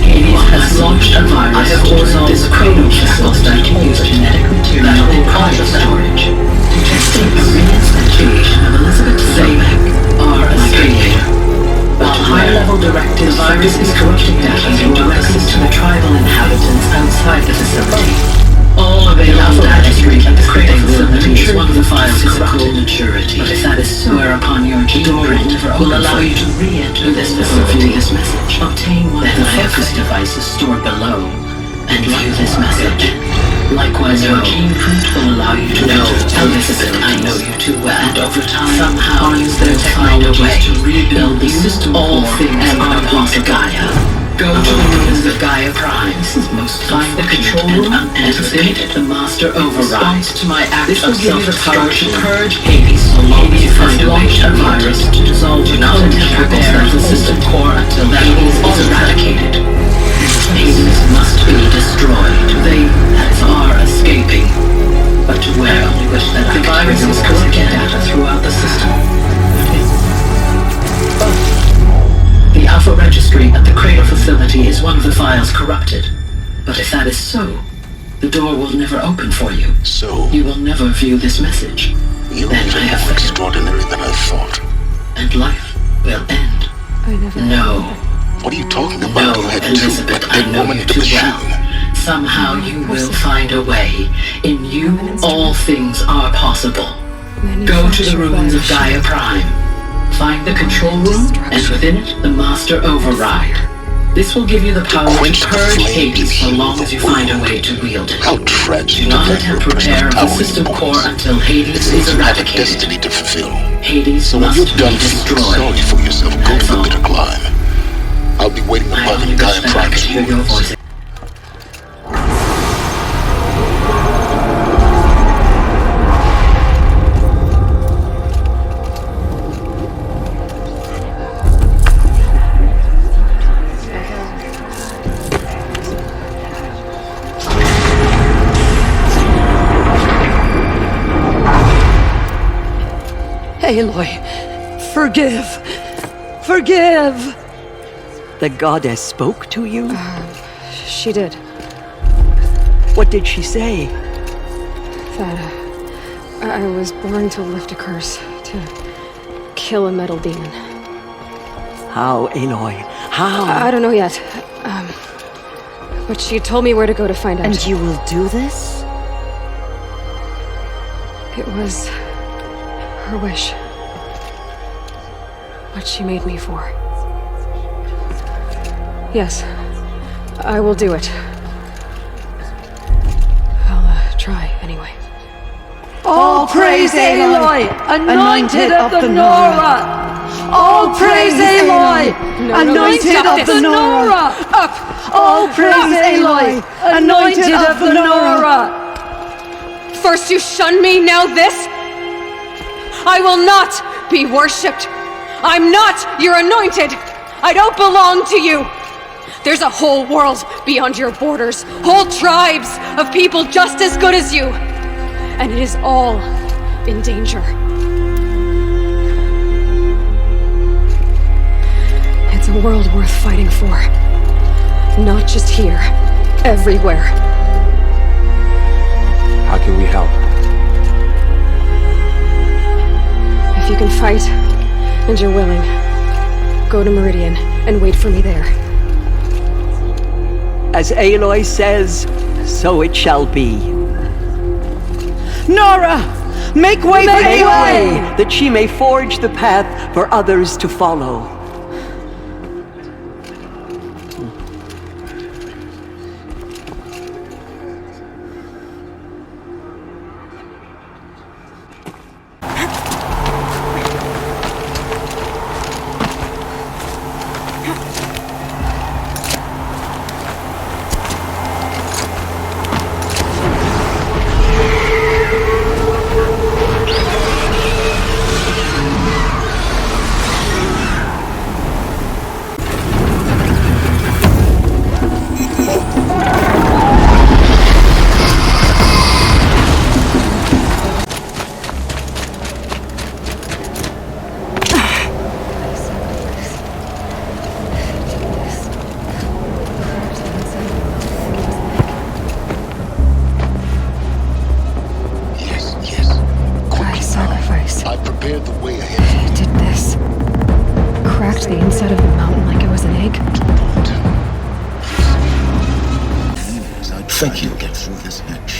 Hades has launched a virus. I have ordered this cradle facility to use genetic material in audio storage to testing a reinstantiation of Elizabeth Zemek, our escapator. While high-level directives, the virus is corrupting data through directly to the tribal inhabitants outside the facility. All available data stream at the cradle facility is one of the files physical maturity. But if that is so, whereupon your blueprint will allow you to re-enter this facility. This message. Obtain one of the focus devices stored below and view this message. Likewise, your blueprint will allow you to enter this facility. I know you too well, and over time, somehow use their technology to rebuild the system. All things are possible. Gaia. Go to the ruins of Gaia Prime. Find the control room and within it the master override. To my act of self-destruction, purge Hades so long as you find a virus to dissolve. Do not attempt to repair the system core until that is eradicated. Hades must be destroyed. They are escaping. But to where? I only wish that the virus is collecting data throughout the system. The Alpha Registry at the Cradle facility is one of the files corrupted. But if that is so, the door will never open for you. So? You will never view this message. You're then I have more extraordinary than I thought. And life will end. I never. No. What are you talking about? No, You had Elizabeth, to I know woman you in the too machine. well. Somehow you will find a way. In you, all things are possible. Go to the ruins of Gaia Prime. Find the control room, and within it, the master override. This will give you the power to purge Hades so long as you find a way to wield it. How tragic. Do not attempt repair of the system core until Hades is eradicated. Destiny to fulfill. Hades so when must you're done be feeling destroyed. sorry for yourself, go to the bitter climb. I'll be waiting above in Gaia Prime's ruins. Aloy, forgive! Forgive! The goddess spoke to you? She did. What did she say? That I was born to lift a curse, to kill a metal demon. How, Aloy? How? I don't know yet. But she told me where to go to find out. And you will do this? It was her wish. What she made me for. Yes, I will do it. I'll try anyway. All praise Aloy, anointed of the Nora! All praise Aloy, anointed of the Nora! Up! All praise Aloy, anointed of the Nora! First you shun me, now this? I will not be worshipped. I'm not your anointed. I don't belong to you. There's a whole world beyond your borders, whole tribes of people just as good as you. And it is all in danger. It's a world worth fighting for. Not just here, everywhere. How can we help? If you can fight, and you're willing, go to Meridian and wait for me there. As Aloy says, so it shall be. Nora! Make way for Aloy! That she may forge the path for others to follow. Thank you.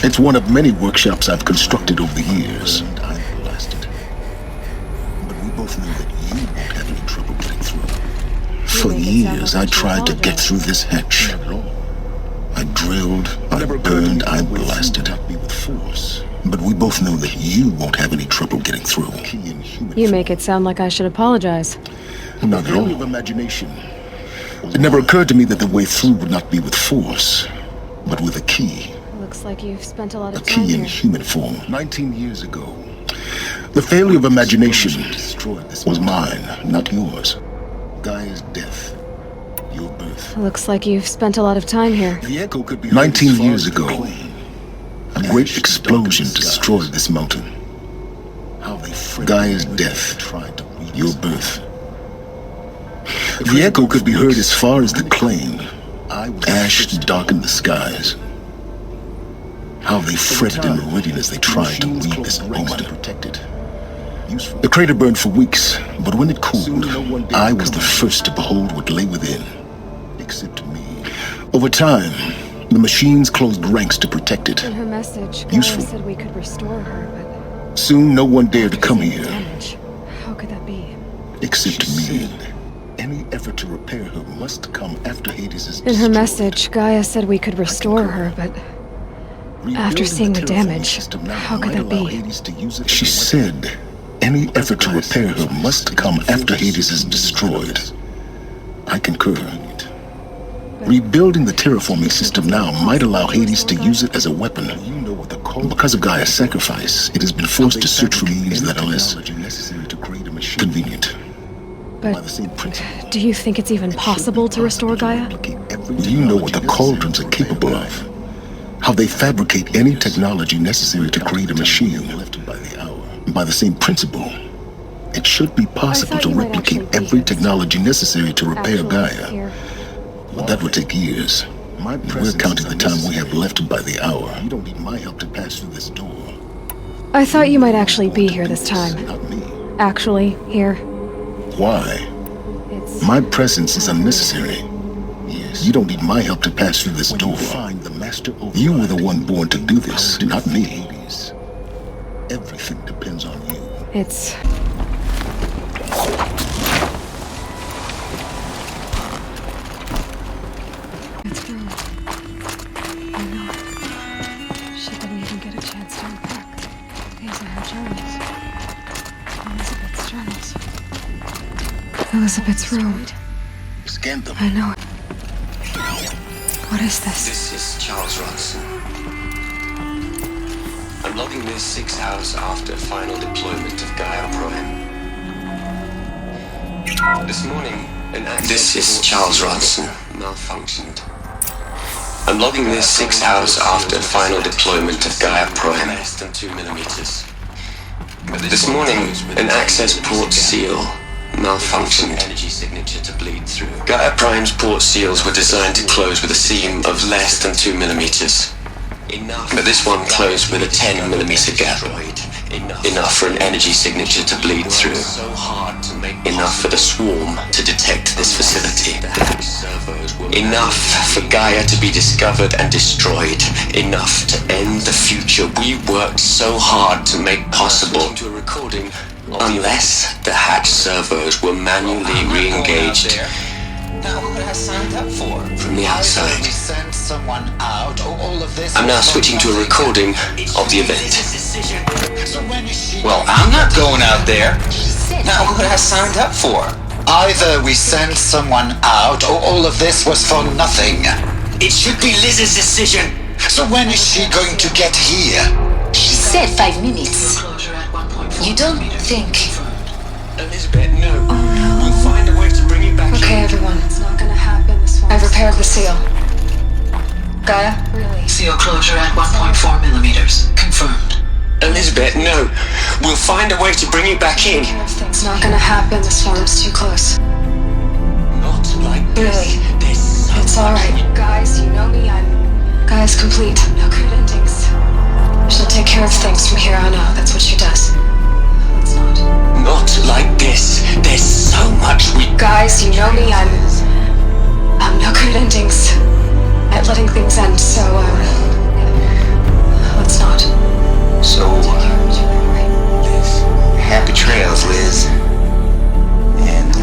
It's one of many workshops I've constructed over the years. But we both know that you won't have any trouble getting through. For years, I tried to get through this hatch. I drilled, I burned, I blasted. But we both know that you won't have any trouble getting through. You make it sound like I should apologize. Not at all. It never occurred to me that the way through would not be with force, but with a key. Looks like you've spent a lot of A time key in here. human form. 19 years ago, the failure of imagination was mine, not yours. Gaia's death, your birth. Looks like you've spent a lot of time here. 19 years ago, a great explosion destroyed this mountain. Gaia's death, your birth. The echo could be heard as far as the claim. Ash darkened the skies. How they fretted in Meridian as they tried to read this moment. The crater burned for weeks, but when it cooled, I was the first to behold what lay within. Except me. Over time, the machines closed ranks to protect it. In her message, Gaia Useful. said we could restore her, Soon, no one dared to come here, but how could that be? except me. Any effort to repair her must come after Hades is In her message, Gaia said we could restore her, but after seeing the damage, how could that be? She said, any effort to repair her must come after Hades is destroyed. I concur. Rebuilding the terraforming system now might allow Hades to use it as a weapon. Because of Gaia's sacrifice, it has been forced to search for means that are less convenient. But do you think it's even possible to restore Gaia? Do you know what the cauldrons are capable of? How they fabricate any technology necessary to create a machine. By the same principle, it should be possible to replicate every technology necessary to repair Gaia. But that would take years. We're counting the time we have left by the hour. You don't need my help to pass through this door. I thought you might actually be here this time. Actually, here. Why? My presence is unnecessary. You don't need my help to pass through this door. You were the one born to do this, not me. Everything depends on you. It's... through. I know. She didn't even get a chance to unpack. These are her journals. Elizabeth's journals. Elizabeth's room. Scan them. I know. What is this? This is Charles Ronson. I'm logging this 6 hours after final deployment of Gaia Prime. This morning, an accident. This is Charles Ronson. Malfunctioned. I'm logging this 6 hours after final deployment of Gaia Prime. Less than 2 millimeters. This morning, an access port seal malfunctioned. Energy signature to bleed through. Gaia Prime's port seals were designed to close with a seam of less than 2 millimeters. But this one closed with a 10 millimeter gap. Enough for an energy signature to bleed through. Enough for the swarm to detect this facility. Enough for Gaia to be discovered and destroyed. Enough to end the future we worked so hard to make possible. Unless the hatch servos were manually re-engaged from the outside. I'm now switching to a recording of the event. Well, I'm not going out there. Not what I signed up for. Either we send someone out, or all of this was for nothing. It should be Liz's decision. So when is she going to get here? She said 5 minutes. You don't think... Elizabeth, no. Oh no. We'll find a way to bring you back. Okay, everyone. It's not gonna happen this one. I've repaired the seal. Gaia? Really? Seal closure at 1.4 millimeters. Confirmed. Elizabeth, no. We'll find a way to bring you back in. It's not gonna happen. The swarm's too close. Not like really. It's alright. Guys, you know me. Gaia's complete. No good endings. She'll take care of things from here on out. That's what she does. Let's not. Not like this. There's so much we... Guys, you know me. I'm no good endings at letting things end, so, let's not. So, happy trails, Liz. And,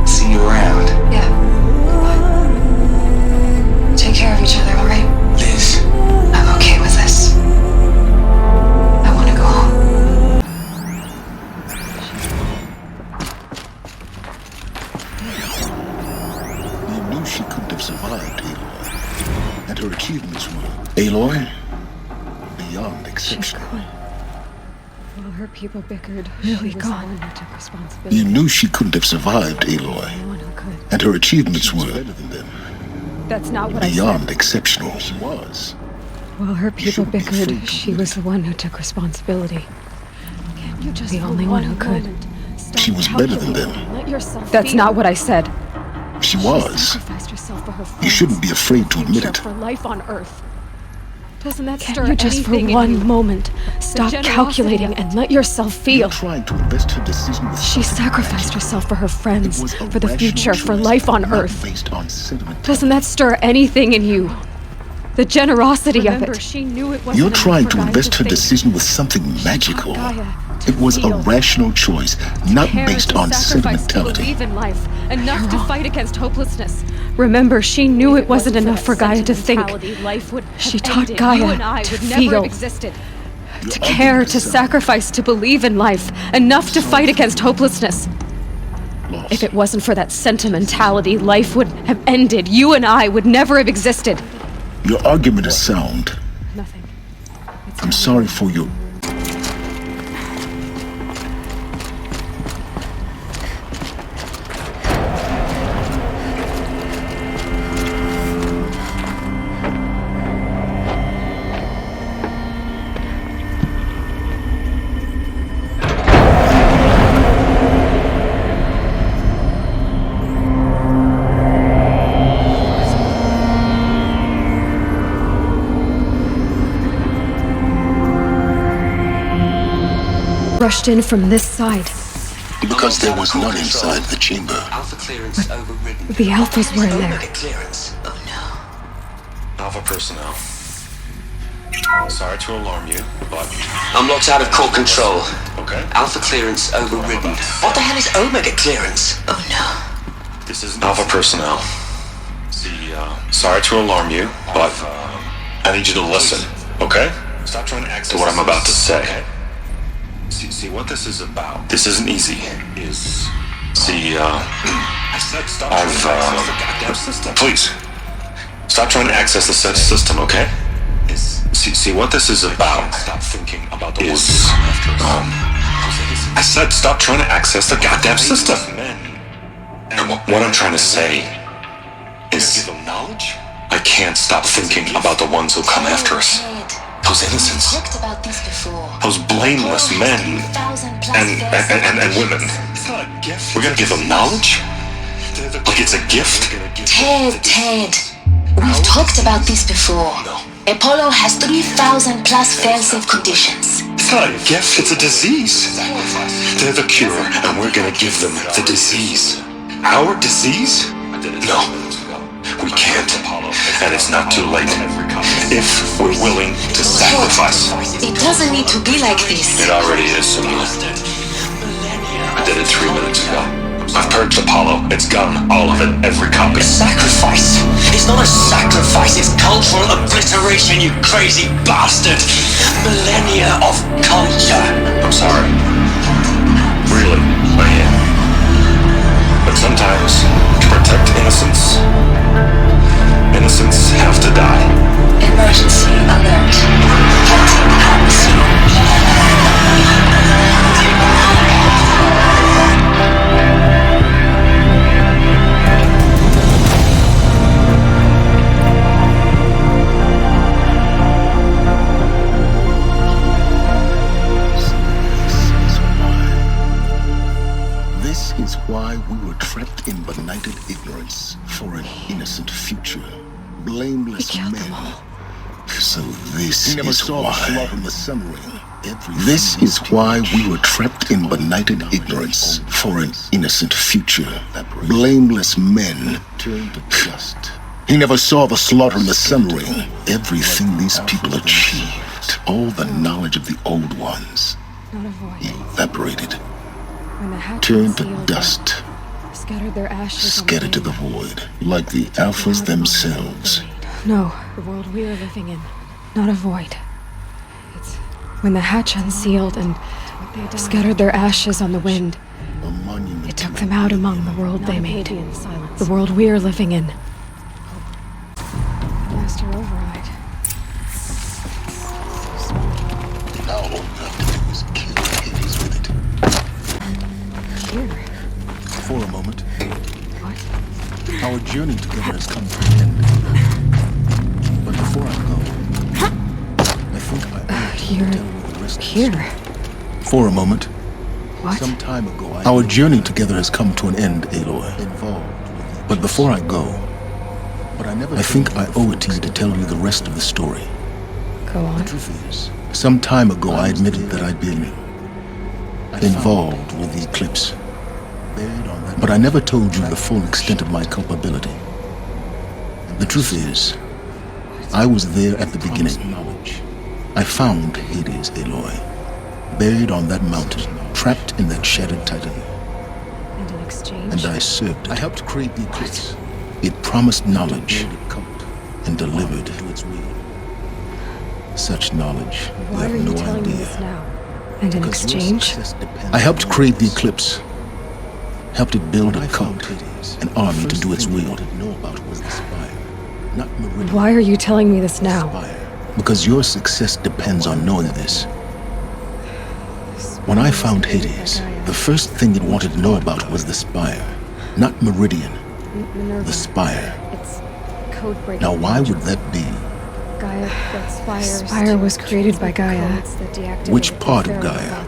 see you around. Yeah. Take care of each other, alright? Liz. I'm okay with this. I want to go home. You knew she couldn't have survived, Aloy. And her achievements were... Aloy? Beyond exceptional. While her people bickered, really gone. Took responsibility. You knew she couldn't have survived, Aloy. And her achievements were... better than them. That's not what I said. Beyond exceptional. She was. While her people bickered, she was the one who took responsibility. Can't you just the only one who could. She was better than them. That's not what I said. She was. You shouldn't be afraid to admit it. For life on Earth. Doesn't that stir you just for one moment stop calculating and let yourself feel? Trying to invest her decision with she sacrificed herself for her friends, for the future, for life on Earth. Doesn't that stir anything in you? The generosity of it. You're trying to invest her decision with something magical. It was a rational choice, not based on sentimentality. Believe in life, enough to fight against hopelessness. Remember, she knew it wasn't enough for Gaia to think. She taught Gaia to feel, to care, to sacrifice, to believe in life, enough to fight against hopelessness. If it wasn't for that sentimentality, life would have ended. You and I would never have existed. Your argument is sound. Nothing. I'm sorry for your... rushed in from this side. Because there was none inside the chamber. Alpha clearance overridden. The Alphas were in there. Omega clearance. Oh no. Alpha personnel. Sorry to alarm you, but... I'm locked out of core control. Okay. Alpha clearance overridden. What the hell is Omega clearance? Oh no. This is Alpha personnel. See, sorry to alarm you, but I need you to listen, okay? Stop trying to access to what I'm about to say. Okay? See what this is about. This isn't easy. See, I said stop trying to access the goddamn system. Please, stop trying to access the system, okay? See what this is about. Stop thinking about the I said stop trying to access the goddamn system. And what I'm trying to say is I can't stop thinking about the ones who come after us. Those innocents. Those blameless men and women. We're gonna give them knowledge? Like it's a gift? Ted. We've talked about this before. Apollo has 3,000 plus fail-safe conditions. It's not a gift, it's a disease. They're the cure, and we're gonna give them the disease. Our disease? No, we can't. And it's not too late. If we're willing to sacrifice. It doesn't need to be like this. It already is, Samina. I did it 3 minutes ago. I've purged Apollo. It's gone. All of it. Every copy. Sacrifice? It's not a sacrifice, it's cultural obliteration, you crazy bastard! Millennia of culture! I'm sorry. Really, I am. But sometimes, to protect innocence, innocents have to die. Emergency alert. Captain Harrison. Is why we were trapped in benighted ignorance for an innocent future. Blameless men. So this is why. This is why we were trapped in benighted ignorance for an innocent future. Blameless men. He never saw the slaughter in the sun ring. Everything these people achieved, all the knowledge of the old ones, evaporated. Turned to dust, scattered to the void, like the Alphas themselves. No, the world we are living in, not a void. It's when the hatch unsealed and scattered their ashes on the wind. It took them out among the world they made, the world we are living in. Master override. Now all you have to do is kill Hades with it. For a moment. What? Our journey together has come to an end. But before I go, I think I ought to tell you the rest of the story. For a moment. What? Some time ago, our journey together has come to an end, Aloy. But before I go, I think I owe it to you to tell you the rest of the story. Go on. The truth is, some time ago I admitted that I'd been involved with the eclipse. But I never told you the full extent of my culpability. The truth is, I was there at the beginning. I found Hades, Aloy, buried on that mountain, trapped in that shattered titan. And in exchange? And I served it. I helped create the eclipse. It promised knowledge and delivered such knowledge. You have no idea. And in exchange? I helped create the eclipse. Helped it build a cult, an army to do its will. Why are you telling me this now? Because your success depends on knowing this. When I found Hades, the first thing it wanted to know about was the Spire. Not Meridian, the Spire. Now why would that be? Spire was created by Gaia. Which part of Gaia?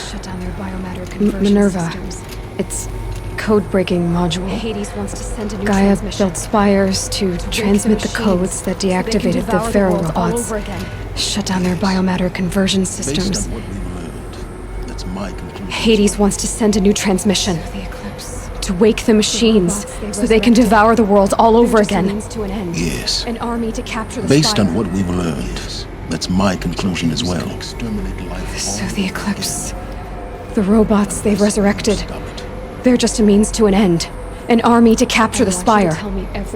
Shut down their biomatter conversion Minerva. Systems. Its code-breaking module. Hades wants to send a new Gaia built spires to transmit the codes that deactivated the Pharaoh robots. Shut down their biomatter conversion systems. my conclusion. Hades wants to send a new transmission. To wake the machines, so they can devour the world all over again. Yes. An army to capture the Based spire. on what we've learned, that's my conclusion as well. So the eclipse. The robots they've resurrected. They're just a means to an end. An army to capture the spire.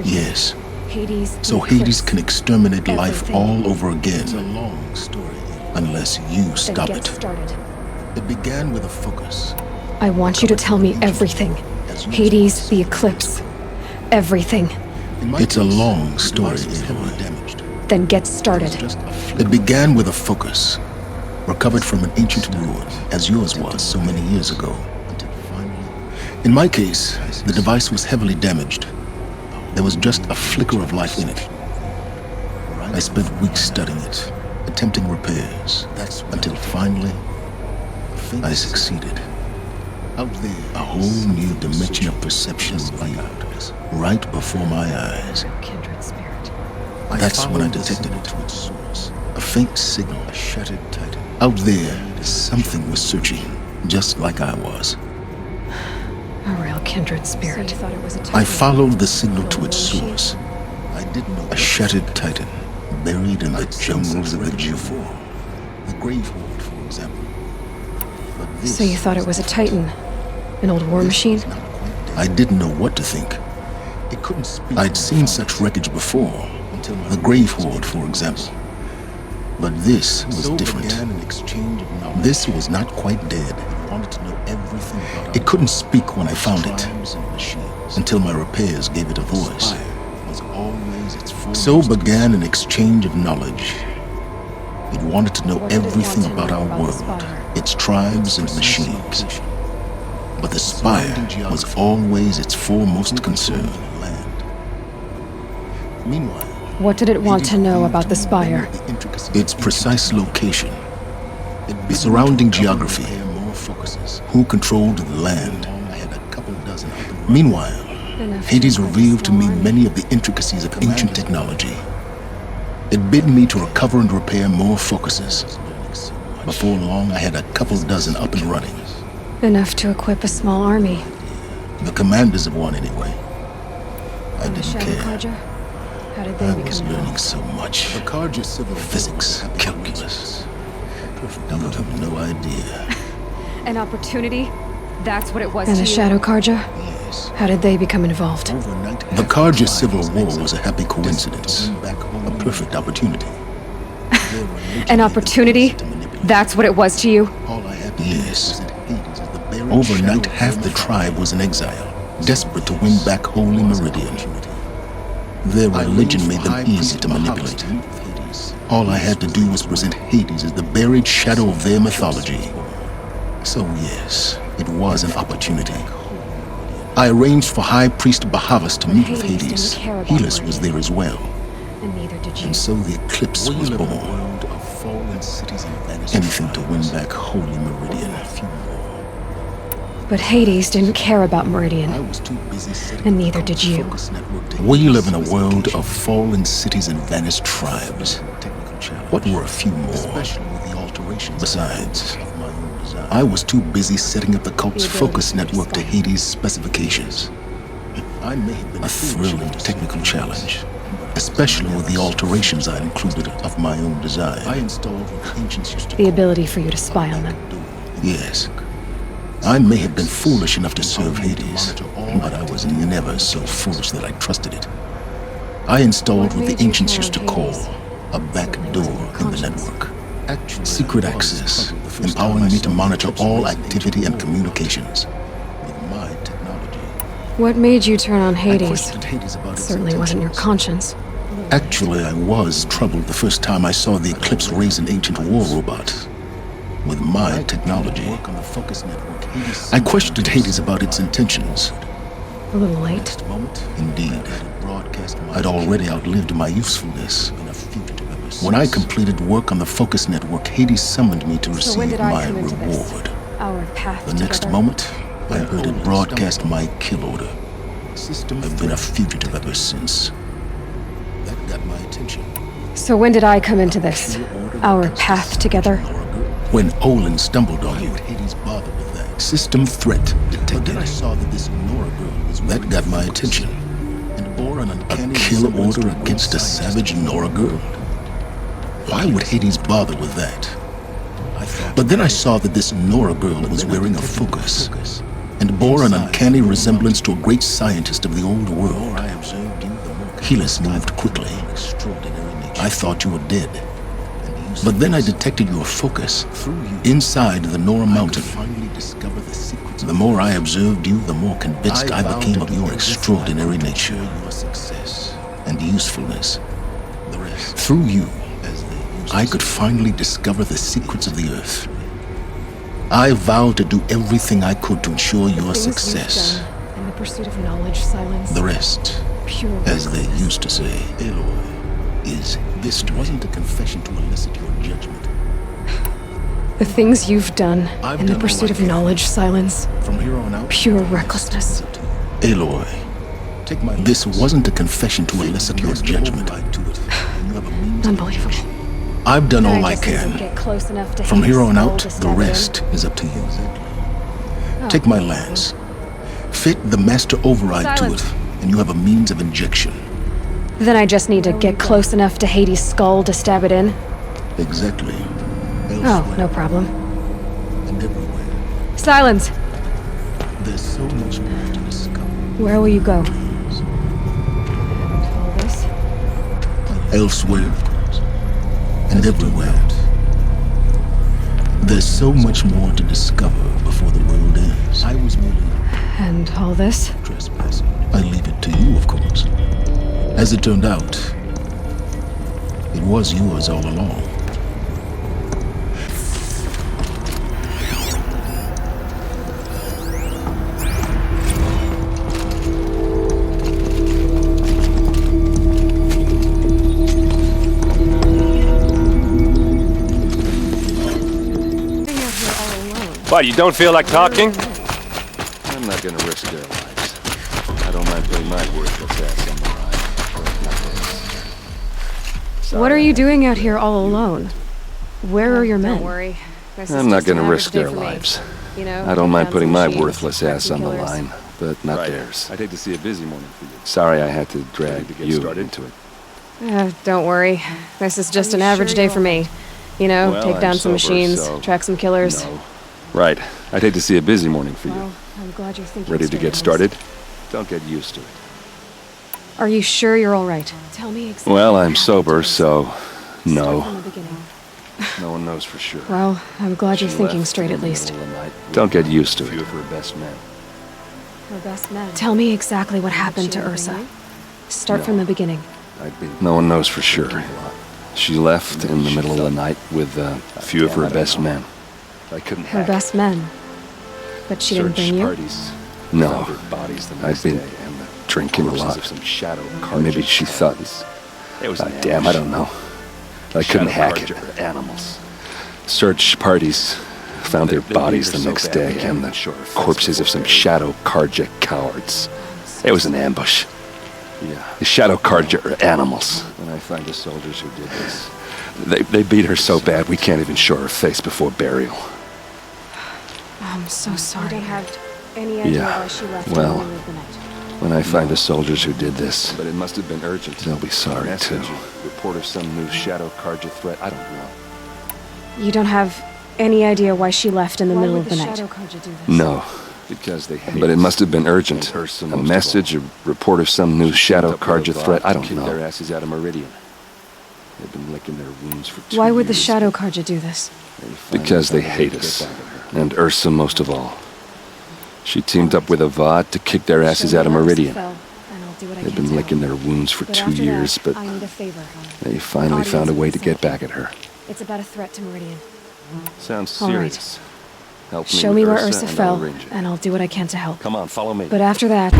Yes. Hades. So Hades can exterminate life all over again. It's a long story. Unless you stop it. It began with a focus. I want you to tell me everything. Hades, the eclipse. Everything. It's a long story, Aloy. Then get started. It began with a focus. Recovered from an ancient ruin, as yours was so many years ago. In my case, the device was heavily damaged. There was just a flicker of life in it. I spent weeks studying it, attempting repairs, until finally, I succeeded. A whole new dimension of perception revealed right before my eyes. That's when I detected it. A faint signal, a shattered titan. Out there, something was searching, just like I was. A real kindred spirit. I followed the signal to its source. A shattered titan, buried in the jungles of the Jufu. The grave hold, for example. So you thought it was a titan? An old war machine? I didn't know what to think. I'd seen such wreckage before. The grave hoard, for example. But this was different. This was not quite dead. It couldn't speak when I found it, until my repairs gave it a voice. So began an exchange of knowledge. It wanted to know everything about our world, its tribes and machines. But the spire was always its foremost concern. Meanwhile, what did it want to know about the spire? Its precise location, the surrounding geography, who controlled the land. Meanwhile, Hades revealed to me many of the intricacies of ancient technology. It bid me to recover and repair more focuses. Before long, I had a couple dozen up and running. Enough to equip a small army. The commanders of one, anyway. I And the didn't Shadow care. Carja? How did they I become was learning involved? so much. Physics, calculus. You have no idea. An opportunity? That's what it was. And the Shadow Carja? How did they become involved? The Carja Civil War was a happy coincidence. A perfect opportunity. An opportunity? That's what it was to you? Yes. Overnight, half the tribe was in exile, desperate to win back Holy Meridian. Their religion made them easy to manipulate. All I had to do was present Hades as the buried shadow of their mythology. So yes, it was an opportunity. I arranged for High Priest Bahavas to meet with Hades. Helis was there as well. And so the eclipse was born. Anything to win back Holy Meridian. But Hades didn't care about Meridian. And neither did you. We live in a world of fallen cities and vanished tribes. What were a few more? Besides, I was too busy setting up the cult's focus network to Hades' specifications. A thrilling technical challenge, especially with the alterations I included of my own design. The ability for you to spy on them. Yes. I may have been foolish enough to serve Hades, but I was never so foolish that I trusted it. I installed what the ancients used to call a back door in the network. Secret access, empowering me to monitor all activity and communications. What made you turn on Hades? It certainly wasn't your conscience. Actually, I was troubled the first time I saw the Eclipse raise an ancient war robot. With my technology, I questioned Hades about its intentions. A little late. Indeed. I'd already outlived my usefulness. When I completed work on the Focus Network, Hades summoned me to receive my reward. Our path The next moment, I heard it broadcast my kill order. I've been a fugitive ever since. That got my attention. So when did I come into this? Our path together? When Olin stumbled on you, Hades bothered with that. System threat detected. But then I saw that this Nora girl was that got my attention. And bore an uncanny kill order against a savage Nora girl. Why would Hades bother with that? But then I saw that this Nora girl was wearing a focus and bore an uncanny resemblance to a great scientist of the old world. Helis moved quickly. I thought you were dead. But then I detected your focus inside the Nora mountain. The more I observed you, the more convinced I became of your extraordinary nature and usefulness. Through you, I could finally discover the secrets of the earth. I vowed to do everything I could to ensure your success. In the pursuit of knowledge, silence. The rest, as they used to say, Aloy, is this wasn't a confession to elicit your judgment. The things you've done in the pursuit of knowledge, silence. From here on out, pure recklessness. Aloy, this wasn't a confession to elicit your judgment. Unbelievable. I've done all I can. From here on out, the rest is up to you. Take my lance. Fit the master override to it, and you have a means of injection. Then I just need to get close enough to Hades' skull to stab it in? Exactly. Oh, no problem. Silence! There's so much more to discover. Where will you go? Elsewhere. And everywhere. There's so much more to discover before the world ends. I was merely... And all this? Trespassing. I leave it to you, of course. As it turned out, it was yours all along. What, you don't feel like talking? I'm not gonna risk their lives. I don't mind putting my worthless ass on the line. What are you doing out here all alone? Where are your men? Don't worry. I'm not gonna risk their lives. I don't mind putting my worthless ass on the line, but not theirs. I'd hate to see a busy morning for you. Sorry I had to drag you into it. Don't worry. This is just an average day for me. You know, Well, take down I'm some sober, machines, so track some killers. no. Right. I'd hate to see a busy morning for you. Well, I'm glad you're thinking Ready to straight get at least. started? Don't get used to it. Are you sure you're all right? Tell me exactly. Well, I'm sober, so From no. the beginning. No one knows for sure. Well, I'm glad you're She thinking left straight in at the least. middle of the night. Don't get used to it. A few of her best men. Her best men. Tell me exactly what happened to Ursa. Start from the beginning. No one knows for sure. She left in the middle of the night with a few of her best men. I couldn't Her best men. But she didn't bring you? No. I'd been drinking a lot. Maybe she thought. Damn, I don't know. I couldn't hack it. Animals. Search parties found their bodies the next day and the corpses of some Shadow Karja cowards. It was an ambush. The Shadow Karja are animals. When I find the soldiers who did this, they beat her so bad we can't even show her face before burial. I'm so sorry. I don't have any idea why she left in the Well, middle of the night. when I find the soldiers who did this, But it must have been urgent. they'll be sorry too. Report of some new Shadow Karja threat. I don't know. You don't have any idea why she left in the middle of the night? No. But it must have been urgent. A message, a report of some new Shadow Karja threat. I don't Keep their know. asses out of Meridian. They've been licking their wounds for 2 Why would the years. Shadow Karja do this? Because they hate us. And Ursa most of all. She teamed up with Avad to kick their asses out of Meridian. They've been licking their wounds for 2 years, but I need a favor. they finally found a way to get back at her. It's about a threat to Meridian. Sounds All right. serious. Help me Show with me where Ursa Ursa and I'll fell, arrange it. and I'll do what I can to help. Come on, follow me. But after that...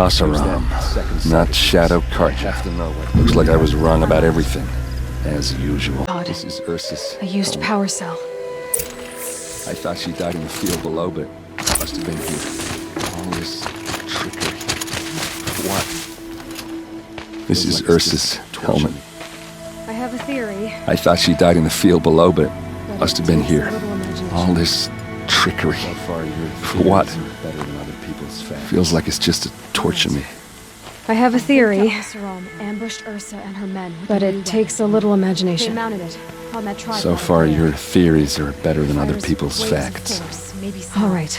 Oseram, not Shadow Karja. Looks like I was wrong about everything, as usual. Odd. This is Ursus. A used power cell. I thought she died in the field below, but must have been here. All this trickery. What? This is Ursus' helmet. I have a theory. I thought she died in the field below, but must have been here. All this trickery. For what? Feels like it's just to torture me. I have a theory. Ambushed Ursa and her men, but it takes a little imagination. They mounted it on that tripod. So far, your theories are better than other people's facts. All right.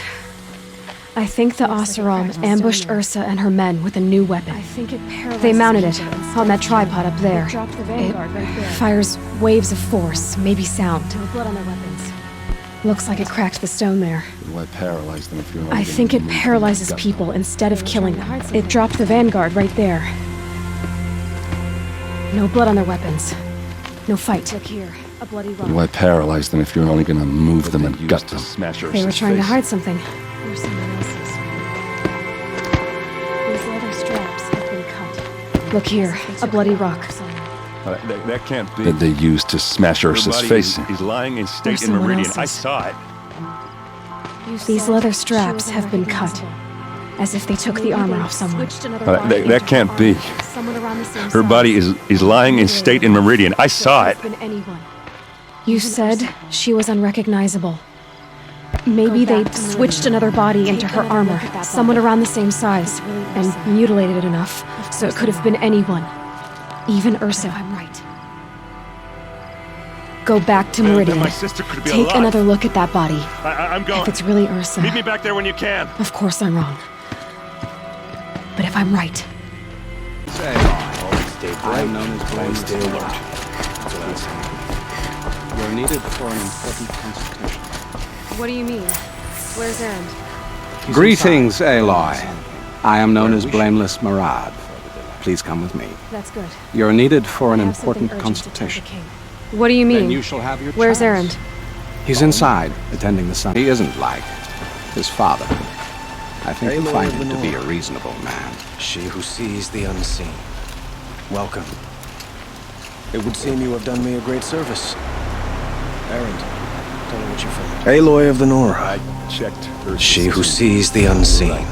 I think the Oseram ambushed Ursa and her men with a new weapon. They mounted it on that tripod up there. It fires waves of force, maybe sound. Looks like it cracked the stone there. Why paralyze them if you're I think it paralyzes people instead of killing them. It dropped the vanguard right there. No blood on their weapons. No fight. Look here, a bloody rock. Why paralyze them if you're only gonna move them and gut them? They were trying to hide something. Or someone else's. These leather straps have been cut. Look here, a bloody rock. That can't be. That they used to smash Ursa's face in. He's lying in state in Meridian. I saw it. These leather straps have been cut. As if they took the armor off someone. That can't be. Her body is lying in state in Meridian. I saw it. You said she was unrecognizable. Maybe they switched another body into her armor, someone around the same size, and mutilated it enough so it could have been anyone. Even Ursa. I'm right. Go back to Meridian. My sister could be Take alive. another look at that body. I'm going. If it's really Ursa. Meet me back there when you can. Of course I'm wrong. But if I'm right. Say, always stay bright, always stay alert. That's what I was saying. You're needed for an important consultation. What do you mean? Where's Erend? Greetings, Aloy. I am known as Blameless Marad. Please come with me. That's good. You're needed for an I have something important urgent to tell the consultation. king. What do you mean? Then you shall have your Where's chance. Erend? He's inside, attending the sun. He isn't like his father. I think you'll find him to be a reasonable man. She who sees the unseen. Welcome. It would seem you have done me a great service. Erend, tell me what you found. Aloy of the Nora. I checked her. She who sees the unseen.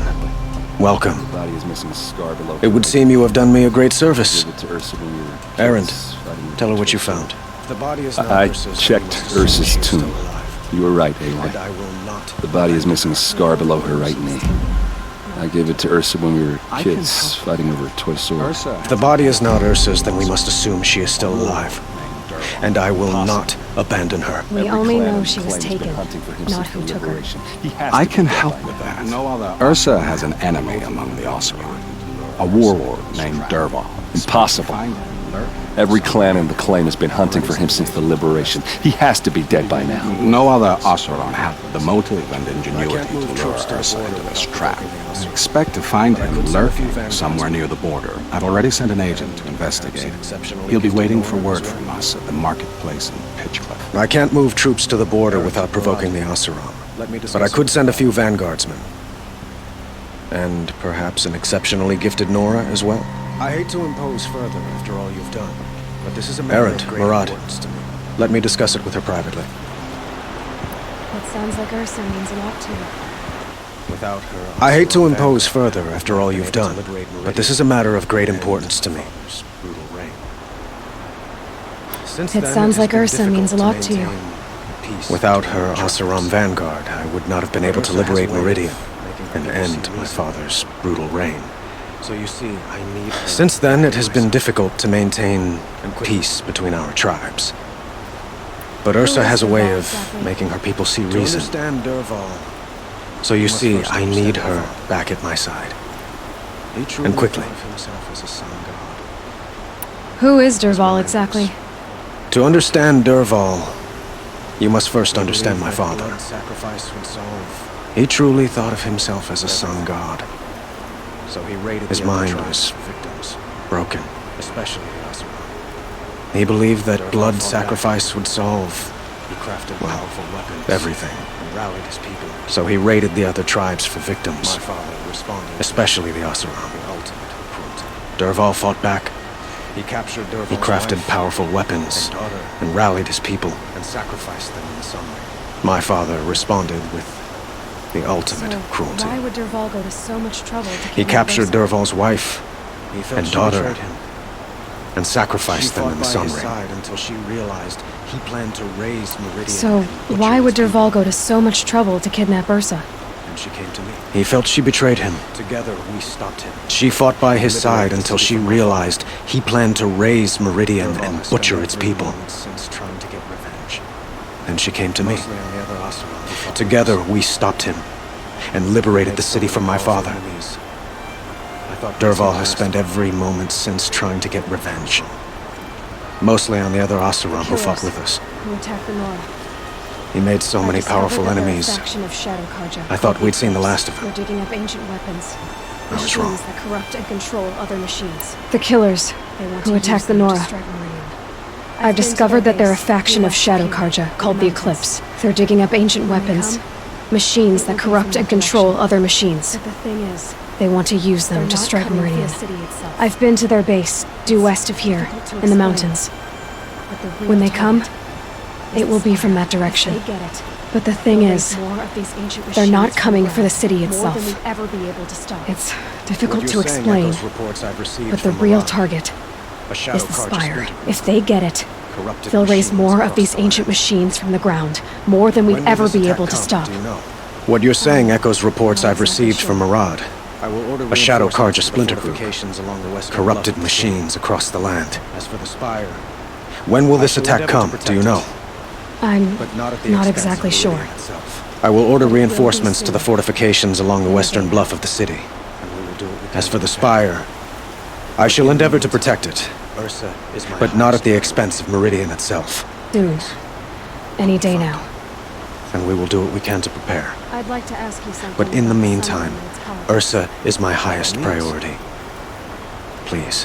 Welcome. Her body is missing a scar below. It would seem you have done me a great service. Give it to Ursa when you were Erend, kids. tell her what you found. The body is not I Ursa's. checked Ursa's tomb. You were right, Aloy. And I will not. The body is missing a scar below her right knee. I gave it to Ursa when we were kids, fighting over a toy sword. If the body is not Ursa's, then we must assume she is still alive. And I will not abandon her. We only know she was taken, not who took her. I can help with that. Ursa has an enemy among the Oseram. A warlord named Dervahl. Impossible. Every clan in the claim has been hunting for him since the liberation. He has to be dead by now. No other Oseram have the motive and ingenuity to lure Ursa into this trap. I expect to find him lurking somewhere near the border. I've already sent an agent to investigate. He'll be waiting for word from us at the marketplace in Pitchcliff. I can't move troops to the border without provoking the Oseram. But I could send a few vanguardsmen. And perhaps an exceptionally gifted Nora as well. I hate to impose further after all you've done, but this is a matter of great importance to me. Let me discuss it with her privately. It sounds like Ursa means a lot to you. Without her, I hate to impose further after all you've done, but this is a matter of great importance to me. It sounds like Ursa means a lot to you. Without her Oseram vanguard, I would not have been able to liberate Meridian and end my father's brutal reign. So you see, since then, it has been difficult to maintain peace between our tribes. But Ursa has a way of making her people see reason. So you see, I need her back at my side. And quickly. Who is Dervahl exactly? To understand Dervahl, you must first understand my father. He truly thought of himself as a sun god. His mind was broken. He believed that blood sacrifice would solve Well, everything. So he raided the other tribes for victims, especially the Oseram. Dervahl fought back. He crafted powerful weapons and rallied his people and sacrificed them in the sunlight. My father responded with the ultimate cruelty. Why would Dervahl go to so much trouble to He captured Dervahl's wife and daughter and sacrificed them in the sun ring. Until she realized he planned to raise Meridian. So why would Dervahl go to so much trouble to kidnap Ursa? And she came to me. He felt she betrayed him. Together we stopped him. She fought by his side until she realized he planned to raise Meridian and butcher its people. Since trying to get revenge. Then she came to me. Together we stopped him and liberated the city from my father. Dervahl has spent every moment since trying to get revenge. Mostly on the other Oseram who fought with us. Who attacked the Nora? He made so many powerful enemies. I thought we'd seen the last of them. They're digging up ancient weapons. I was wrong. Machines that corrupt and control other machines. The killers who attacked the Nora. I've discovered that they're a faction of Shadow Karja called the Eclipse. They're digging up ancient weapons. Machines that corrupt and control other machines. But the thing is, they want to use them to strike Meridian. I've been to their base, due west of here, in the mountains. When they come, it will be from that direction. But the thing is, they're not coming for the city itself. It's difficult to explain, but the real target is the Spire. If they get it, they'll raise more of these ancient machines from the ground, more than we'd ever be able to stop. What you're saying echoes reports I've received from Murad. A Shadow Karja splinter group. Corrupted machines across the land. When will this attack come, do you know? I'm not exactly sure. I will order reinforcements to the fortifications along the western bluff of the city. As for the Spire, I shall endeavor to protect it, but not at the expense of Meridian itself. Soon. Any day now. And we will do what we can to prepare. I'd like to ask you something. But in the meantime, Ursa is my highest priority. Please,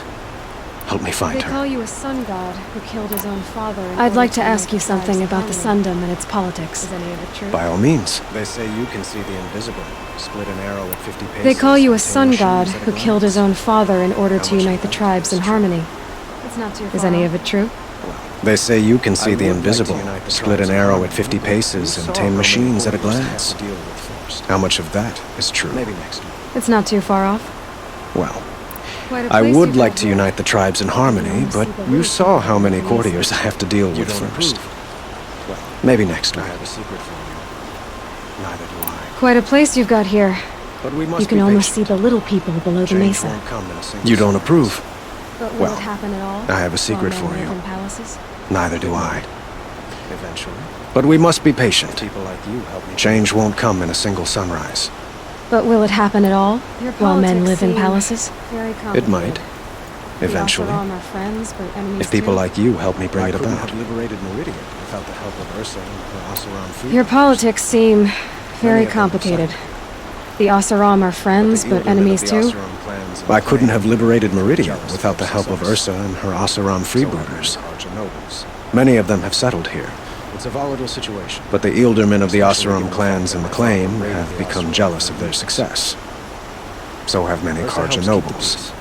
help me find They her. call you a sun god who killed his own father. I'd like to ask you something about the Sundom and its politics. Is any of it true? By all means. They say you can see the invisible. Split an arrow at 50 paces. They call you a sun god who killed his own father in order to unite the tribes in harmony. It's not too far. Is any of it true? They say you can see the invisible. Split an arrow at 50 paces and tame machines at a glance. How much of that is true? It's not too far off. Well, I would like to unite the tribes in harmony, but you saw how many courtiers I have to deal with first. Maybe next time. Quite a place you've got here. You can almost see the little people below the mesa. You don't approve? But will Well, it happen at all? I have a secret while men for you. live in palaces? Neither do I. But we must be patient. Change won't come in a single sunrise. But will it happen at all while men live in palaces? It might. Eventually. If people like you help me bring it about. Your politics seem very complicated. The Oseram are friends, but enemies too? I couldn't have liberated Meridian without the help of Ursa and her Oseram freebooters. Many of them have settled here. It's a volatile situation. But the Ealdormen of the Oseram clans in the claim have become jealous of their success. So have many Karja nobles.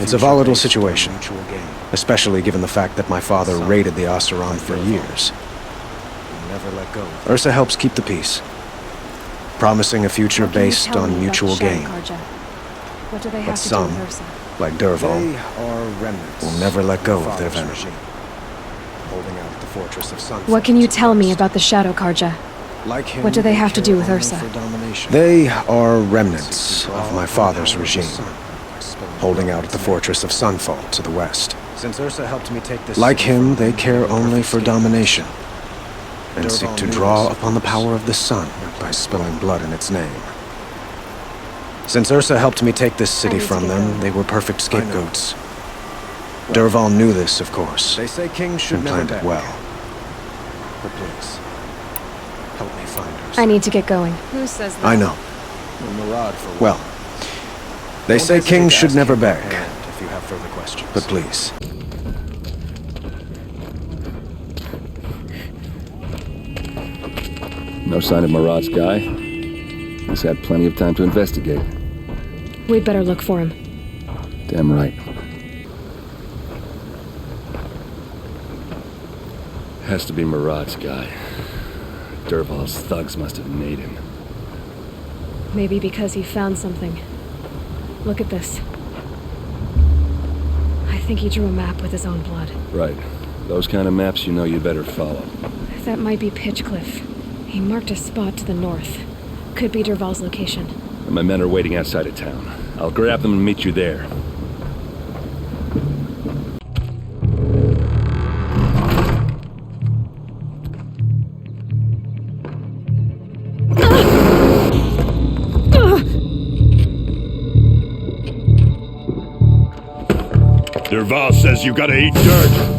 It's a volatile situation, especially given the fact that my father raided the Oseram for years. Ursa helps keep the peace, promising a future based on mutual gain. What do they have But to do some, with Ursa? like Dervahl, will never let go of their venom. What can you tell me about the Shadow Karja? What do they have to do with Ursa? They are remnants of my father's regime, holding out at the fortress of Sunfall to the west. Like him, they care only for domination, and seek to draw upon the power of the sun by spilling blood in its name. Since Ursa helped me take this city from them, they were perfect scapegoats. Dervahl knew this, of course, and planned it well. But please, help me find Ursa. I need to get going. Who says that? I know. Well, they say kings should never beg. But please. No sign of Marad's guy? He's had plenty of time to investigate. We'd better look for him. Damn right. Has to be Marad's guy. Dervahl's thugs must have made him. Maybe because he found something. Look at this. I think he drew a map with his own blood. Right. Those kind of maps you know you better follow. That might be Pitchcliff. He marked a spot to the north. Could be Dervahl's location. My men are waiting outside of town. I'll grab them and meet you there. Dervahl says you gotta eat dirt.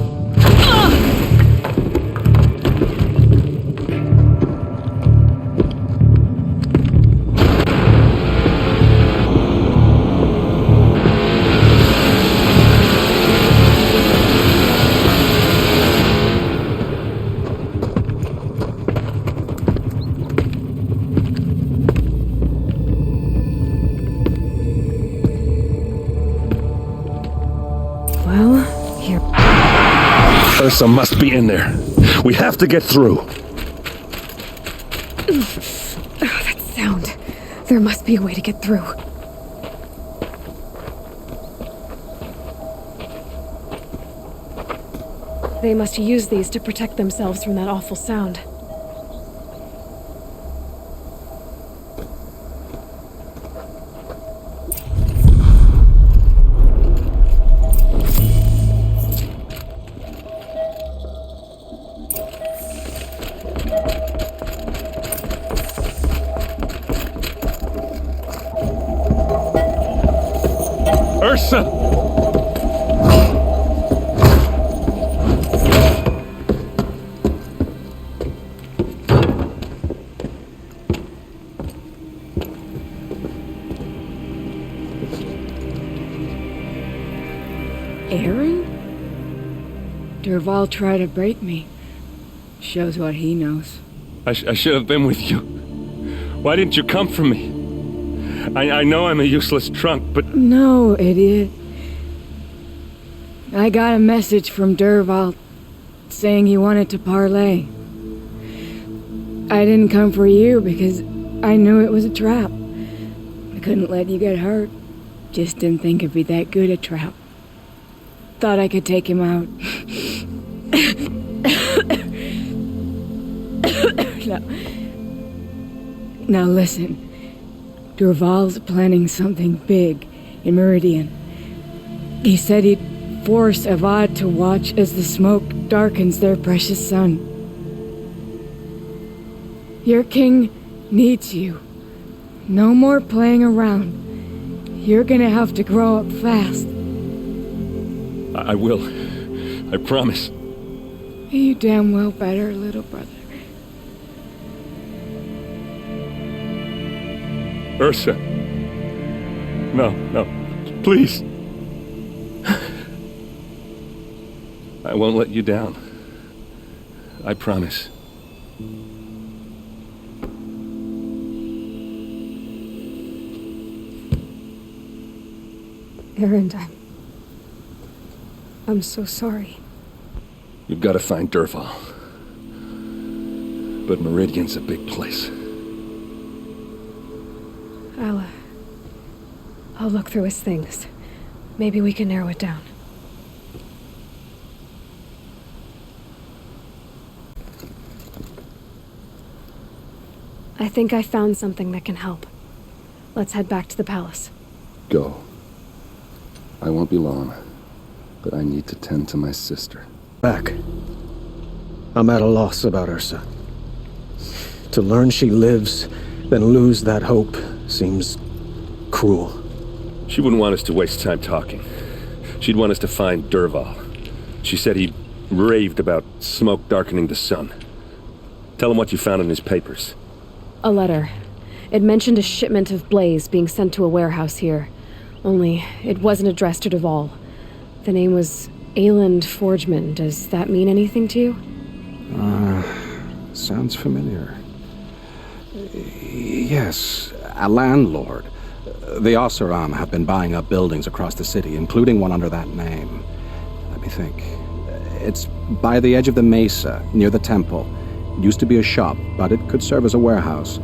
Ursa must be in there. We have to get through. That sound. There must be a way to get through. They must use these to protect themselves from that awful sound. Ursa! Aaron? Dervahl tried to break me. Shows what he knows. I should have been with you. Why didn't you come for me? I know I'm a useless trunk, but... No, idiot. I got a message from Dervahl saying he wanted to parlay. I didn't come for you because I knew it was a trap. I couldn't let you get hurt. Just didn't think it'd be that good a trap. Thought I could take him out. Now listen. Dervahl's planning something big in Meridian. He said he'd force Avad to watch as the smoke darkens their precious sun. Your king needs you. No more playing around. You're gonna have to grow up fast. I will. I promise. You damn well better, little brother. Ursa. No, please. I won't let you down. I promise. Aaron, I'm so sorry. You've got to find Dervahl. But Meridian's a big place. I'll look through his things. Maybe we can narrow it down. I think I found something that can help. Let's head back to the palace. Go. I won't be long, but I need to tend to my sister. Back. I'm at a loss about Ursa. To learn she lives, then lose that hope, seems cruel. She wouldn't want us to waste time talking. She'd want us to find Dervahl. She said he raved about smoke darkening the sun. Tell him what you found in his papers. A letter. It mentioned a shipment of blaze being sent to a warehouse here. Only, it wasn't addressed to Dervahl. The name was Ayland Forgeman. Does that mean anything to you? Sounds familiar. Yes, a landlord. The Oseram have been buying up buildings across the city, including one under that name. Let me think. It's by the edge of the mesa, near the temple. It used to be a shop, but it could serve as a warehouse.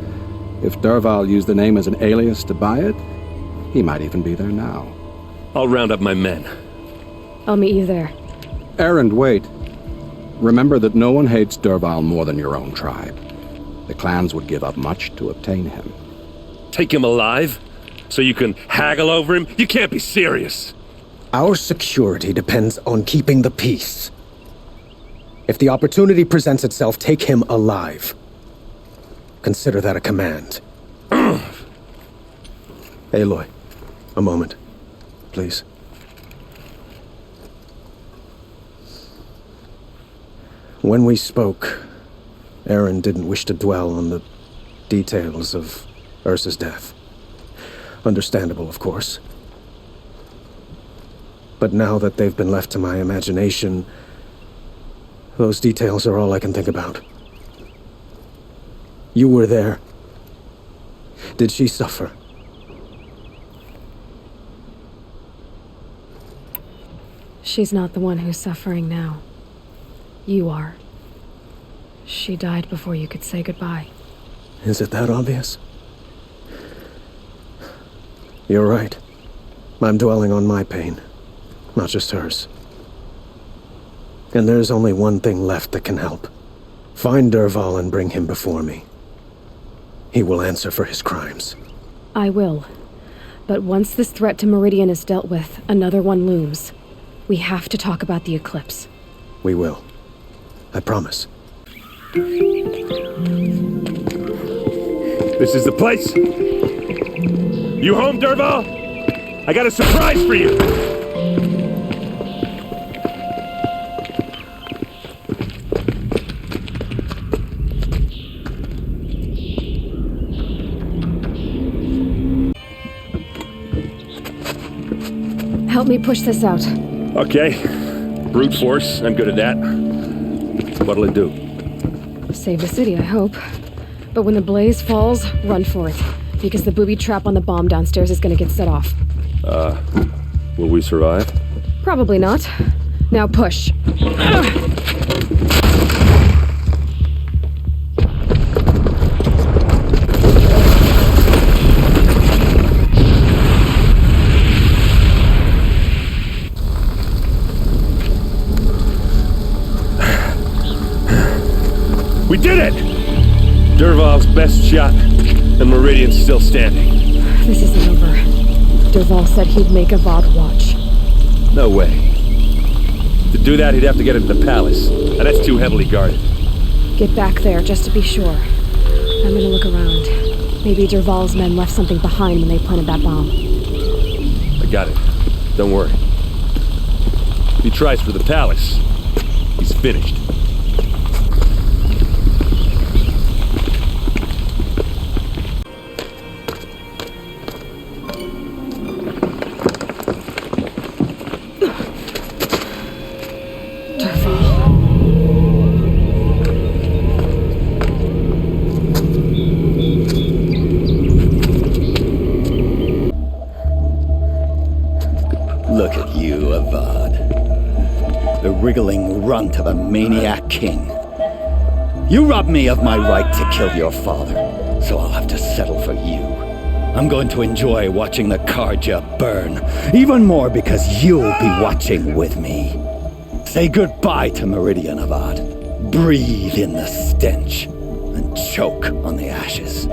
If Dervahl used the name as an alias to buy it, he might even be there now. I'll round up my men. I'll meet you there. Erend, wait. Remember that no one hates Dervahl more than your own tribe. The clans would give up much to obtain him. Take him alive? So you can haggle over him? You can't be serious. Our security depends on keeping the peace. If the opportunity presents itself, take him alive. Consider that a command. Aloy, a moment, please. When we spoke, Erend didn't wish to dwell on the details of Ursa's death. Understandable, of course. But now that they've been left to my imagination, those details are all I can think about. You were there. Did she suffer? She's not the one who's suffering now. You are. She died before you could say goodbye. Is it that obvious? You're right. I'm dwelling on my pain, not just hers. And there's only one thing left that can help. Find Dervahl and bring him before me. He will answer for his crimes. I will. But once this threat to Meridian is dealt with, another one looms. We have to talk about the eclipse. We will. I promise. This is the place? You home, Dervahl? I got a surprise for you! Help me push this out. Okay. Brute force, I'm good at that. What'll it do? Save the city, I hope. But when the blaze falls, run for it. Because the booby trap on the bomb downstairs is gonna get set off. Will we survive? Probably not. Now push. We did it! Dervahl's best shot, and Meridian's still standing. This isn't over. Dervahl said he'd make Avad watch. No way. To do that, he'd have to get into the palace, and that's too heavily guarded. Get back there, just to be sure. I'm gonna look around. Maybe Dervahl's men left something behind when they planted that bomb. I got it. Don't worry. If he tries for the palace, he's finished. Look at you, Avad. The wriggling runt of a maniac king. You robbed me of my right to kill your father, so I'll have to settle for you. I'm going to enjoy watching the Karja burn, even more because you'll be watching with me. Say goodbye to Meridian, Avad. Breathe in the stench, and choke on the ashes.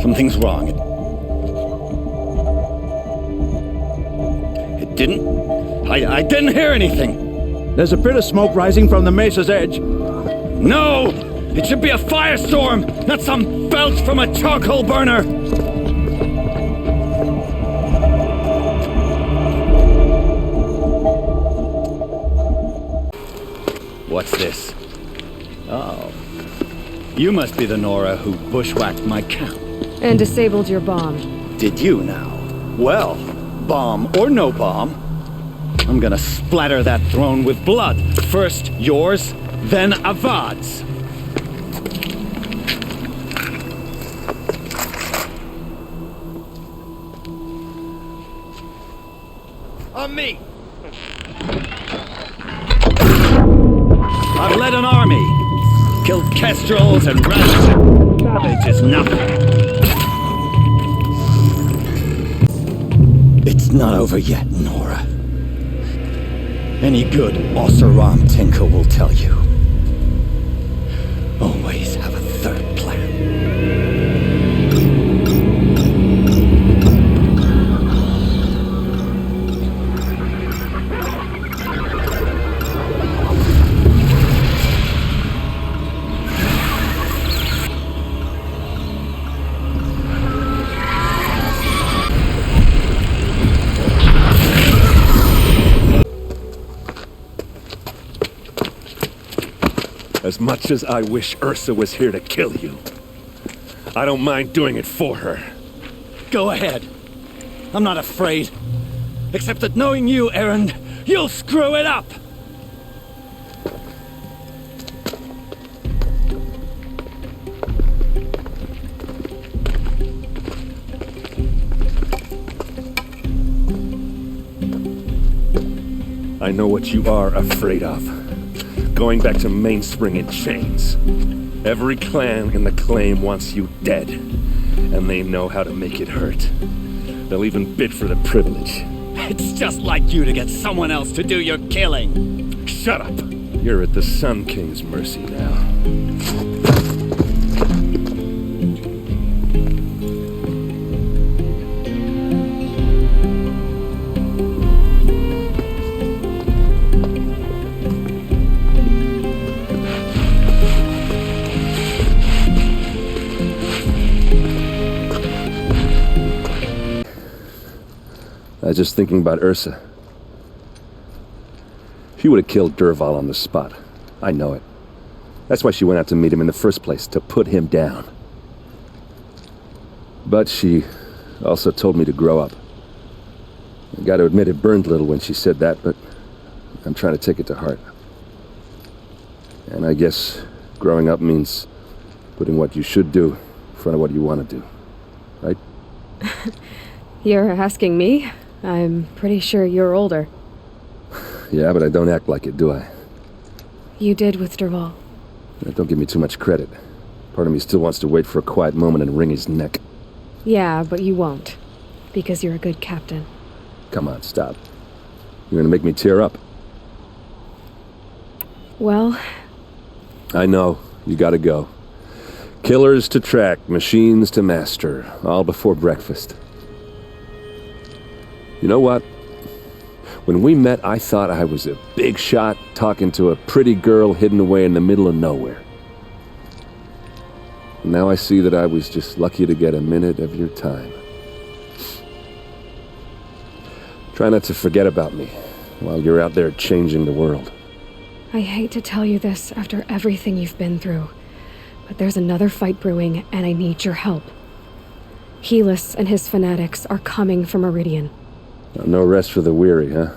Something's wrong. I didn't hear anything. There's a bit of smoke rising from the mesa's edge. No! It should be a firestorm, not some belch from a charcoal burner! What's this? Oh. You must be the Nora who bushwhacked my camp. And disabled your bomb. Did you now? Well, bomb or no bomb, I'm gonna splatter that throne with blood. First yours, then Avad's. on me! I've led an army. Killed kestrels and rats. Savage is nothing. It's not over yet, Nora. Any good Oseram tinker will tell you. Always have a third plan. As much as I wish Ursa was here to kill you, I don't mind doing it for her. Go ahead. I'm not afraid. Except that knowing you, Erend, you'll screw it up! I know what you are afraid of. Going back to Mainspring in chains. Every clan in the claim wants you dead, and they know how to make it hurt. They'll even bid for the privilege. It's just like you to get someone else to do your killing. Shut up! You're at the Sun King's mercy now. I was just thinking about Ursa. She would have killed Derval on the spot. I know it. That's why she went out to meet him in the first place, to put him down. But she also told me to grow up. I gotta admit it burned a little when she said that, but I'm trying to take it to heart. And I guess growing up means putting what you should do in front of what you want to do. Right? You're asking me? I'm pretty sure you're older. Yeah, but I don't act like it, do I? You did with Derval. Don't give me too much credit. Part of me still wants to wait for a quiet moment and wring his neck. Yeah, but you won't. Because you're a good captain. Come on, stop. You're gonna make me tear up. Well... I know. You gotta go. Killers to track, machines to master. All before breakfast. You know what? When we met, I thought I was a big shot talking to a pretty girl hidden away in the middle of nowhere. Now I see that I was just lucky to get a minute of your time. Try not to forget about me while you're out there changing the world. I hate to tell you this after everything you've been through, but there's another fight brewing and I need your help. Helis and his fanatics are coming for Meridian. No rest for the weary, huh?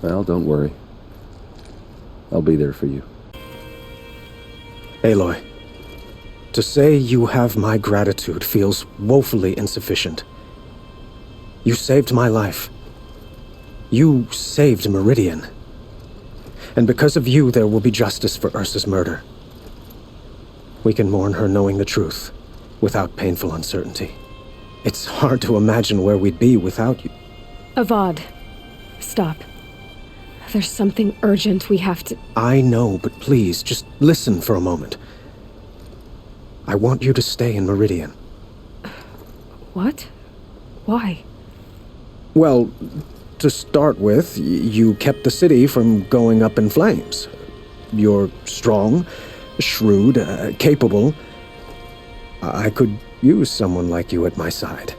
Well, don't worry. I'll be there for you. Aloy, to say you have my gratitude feels woefully insufficient. You saved my life. You saved Meridian. And because of you, there will be justice for Ursa's murder. We can mourn her knowing the truth, without painful uncertainty. It's hard to imagine where we'd be without you. Avad, stop. There's something urgent we have to... I know, but please, just listen for a moment. I want you to stay in Meridian. What? Why? Well, to start with, you kept the city from going up in flames. You're strong, shrewd, capable. I could use someone like you at my side.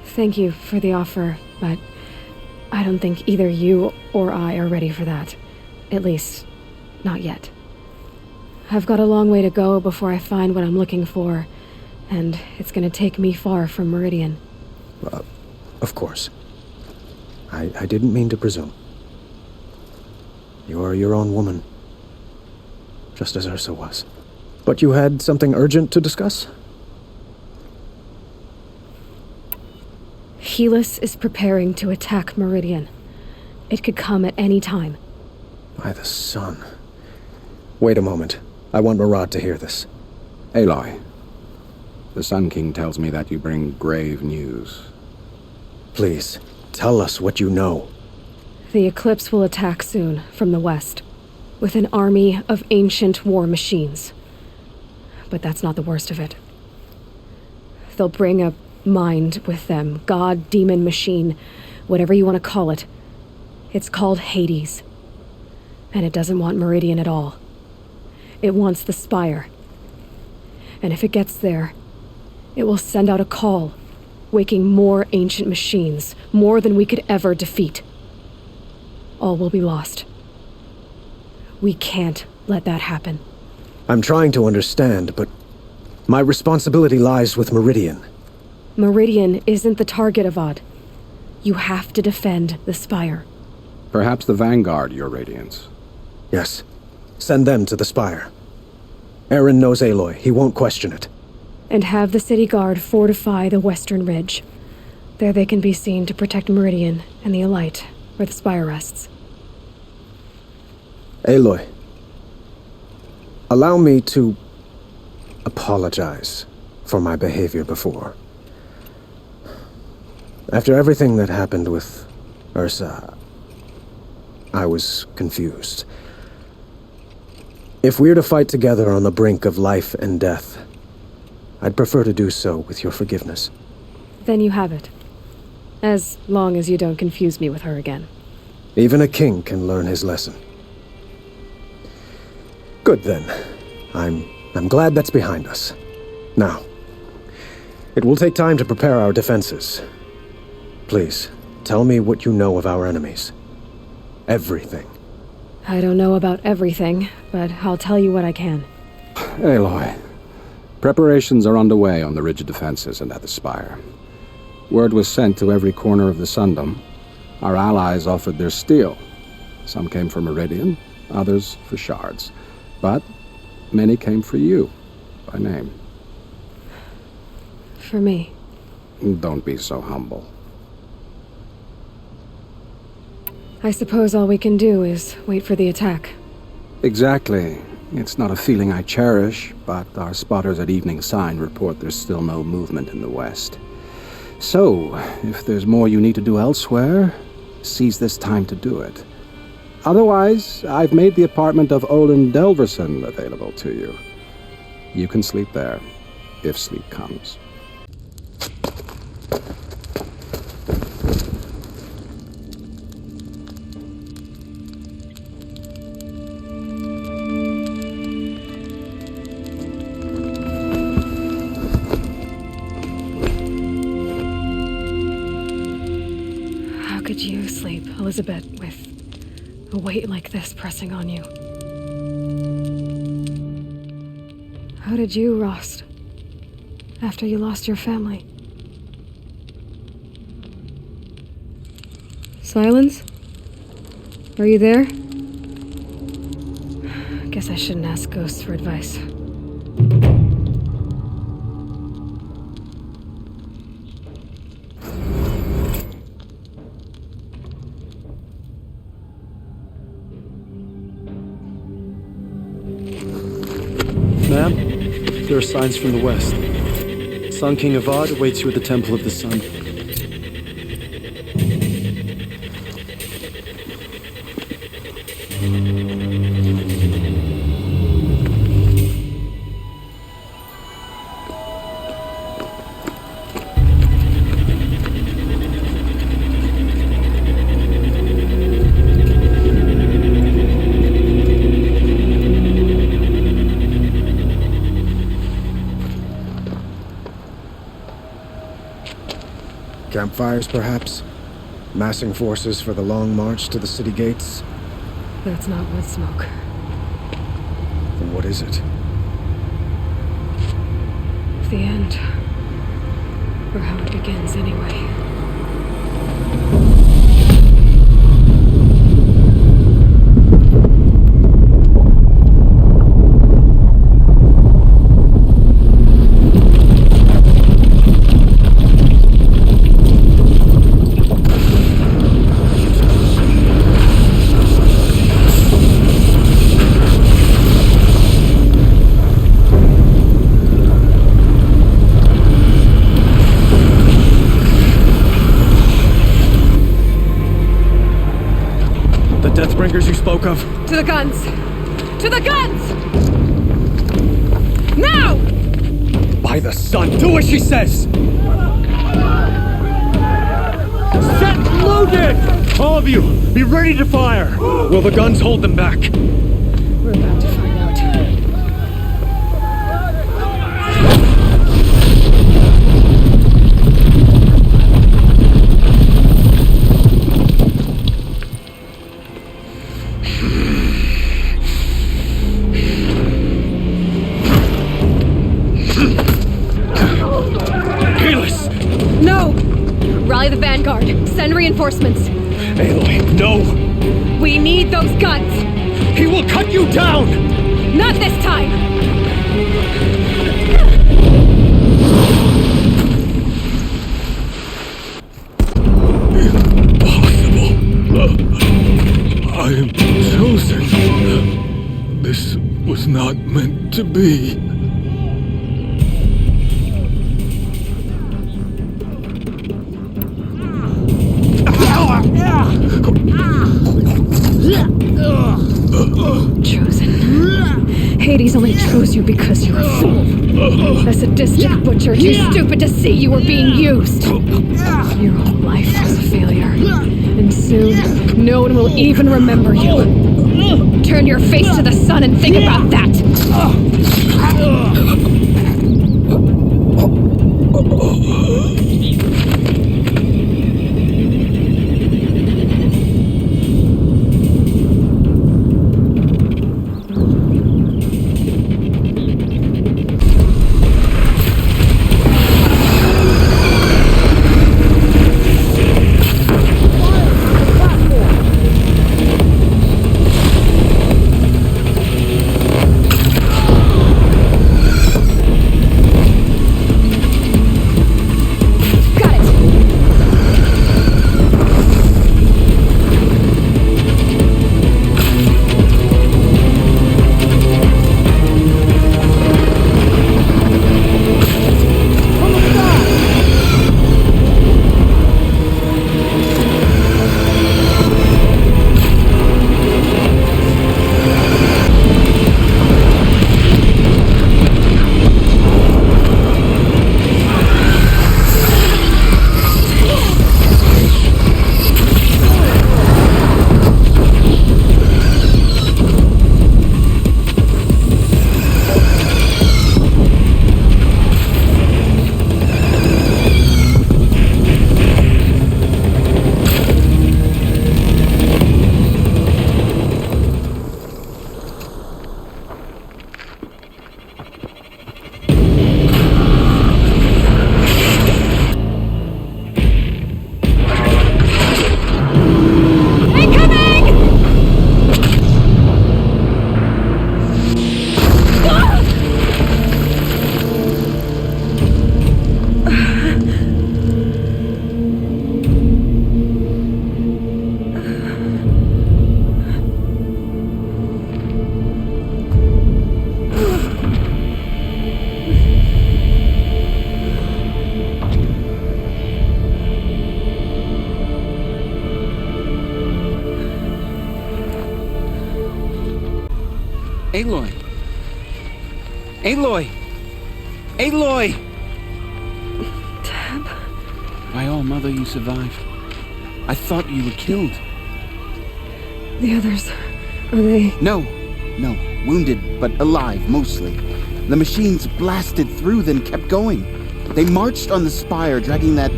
Thank you for the offer, but I don't think either you or I are ready for that. At least, not yet. I've got a long way to go before I find what I'm looking for, and it's gonna take me far from Meridian. Of course. I didn't mean to presume. You are your own woman, just as Ursa was. But you had something urgent to discuss? Helis is preparing to attack Meridian. It could come at any time. By the sun. Wait a moment. I want Murad to hear this. Aloy, the Sun King tells me that you bring grave news. Please, tell us what you know. The Eclipse will attack soon, from the west, with an army of ancient war machines. But that's not the worst of it. They'll bring a mind with them, god, demon, machine, whatever you want to call it. It's called Hades. And it doesn't want Meridian at all. It wants the Spire. And if it gets there, it will send out a call, waking more ancient machines, more than we could ever defeat. All will be lost. We can't let that happen. I'm trying to understand, but my responsibility lies with Meridian. Meridian isn't the target, Avad. You have to defend the Spire. Perhaps the Vanguard, Your Radiance. Yes. Send them to the Spire. Aaron knows Aloy. He won't question it. And have the city guard fortify the western ridge. There they can be seen to protect Meridian and the Elite, where the Spire rests. Aloy, allow me to apologize for my behavior before. After everything that happened with Ursa, I was confused. If we're to fight together on the brink of life and death, I'd prefer to do so with your forgiveness. Then you have it. As long as you don't confuse me with her again. Even a king can learn his lesson. Good then. I'm glad that's behind us. Now, it will take time to prepare our defenses. Please, tell me what you know of our enemies. Everything. I don't know about everything, but I'll tell you what I can. Aloy, preparations are underway on the ridge defenses and at the Spire. Word was sent to every corner of the Sundom. Our allies offered their steel. Some came for Meridian, others for shards. But many came for you, by name. For me. Don't be so humble. I suppose all we can do is wait for the attack. Exactly. It's not a feeling I cherish, but our spotters at Evening Sign report there's still no movement in the west. So, if there's more you need to do elsewhere, seize this time to do it. Otherwise, I've made the apartment of Olin Delverson available to you. You can sleep there, if sleep comes. How could you sleep, Elizabeth, with a weight like this pressing on you? How did you, Rost, after you lost your family? Silence? Are you there? Guess I shouldn't ask ghosts for advice. Ma'am, there are signs from the west. Sun King Avad awaits you at the Temple of the Sun. Campfires, perhaps? Massing forces for the long march to the city gates? That's not wood smoke. Then what is it? The end. Or how it begins, anyway. tankers you spoke of? To the guns! To the guns! Now! By the sun, do as she says! Set loaded! All of you, be ready to fire! Will the guns hold them back? We're about to find out. No! Rally the vanguard. Send reinforcements. Aloy, no! We need those guns! He will cut you down! Not this time! Impossible. I am chosen. This was not meant to be. Chosen. Hades only chose you because you're a fool. A sadistic butcher too stupid to see you were being used. Your whole life was a failure. And soon, no one will even remember you. Turn your face to the sun and think about that. Aloy! Aloy! Aloy! Tab? My own mother, you survived. I thought you were killed. The others, are they? No, wounded, but alive, mostly. The machines blasted through, then kept going. They marched on the spire, dragging that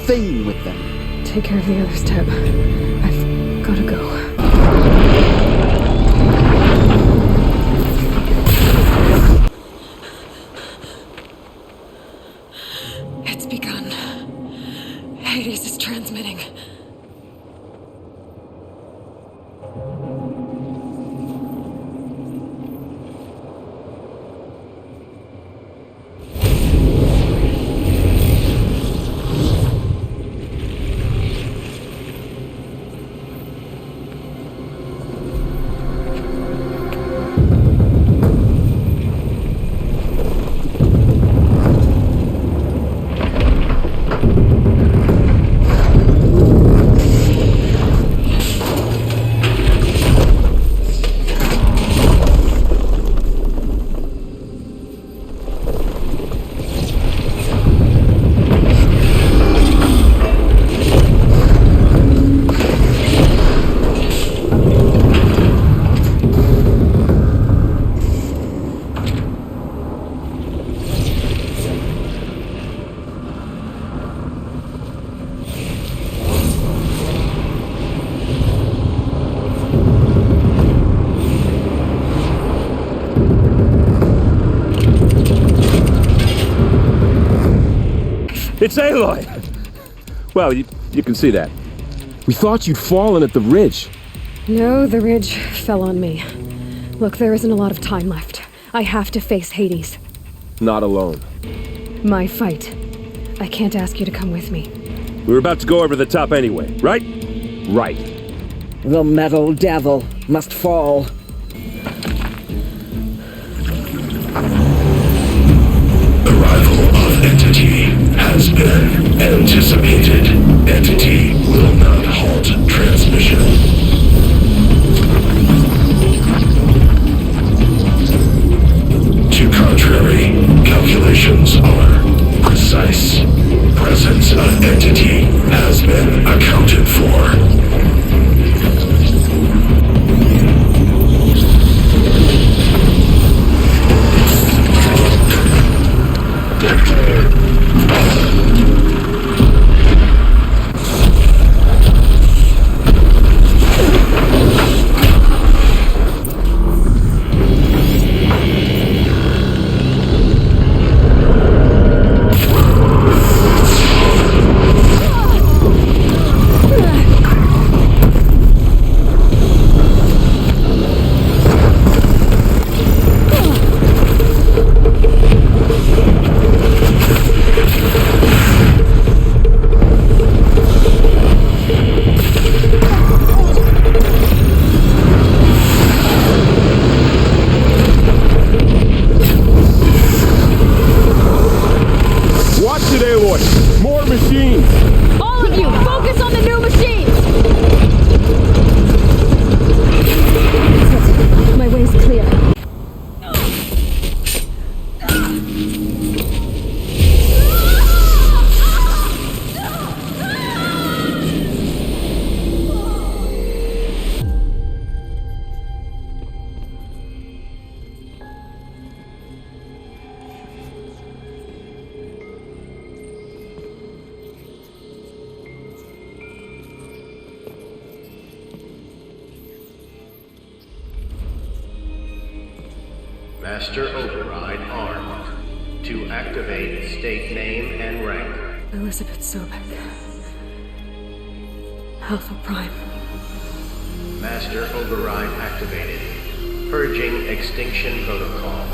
thing with them. Take care of the others, Tab. I've gotta go. It's begun. Hades is transmitting. It's Aloy! Well, you can see that. We thought you'd fallen at the ridge. No, the ridge fell on me. Look, there isn't a lot of time left. I have to face Hades. Not alone. My fight. I can't ask you to come with me. We were about to go over the top anyway, right? Right. The metal devil must fall. Arrival of Entity has been anticipated. Entity will not halt transmission. To contrary, calculations are precise. Presence of Entity has been accounted for. Master Override armed. To activate, state name and rank. Elizabeth Sobek. Alpha Prime. Master Override activated. Purging Extinction Protocol.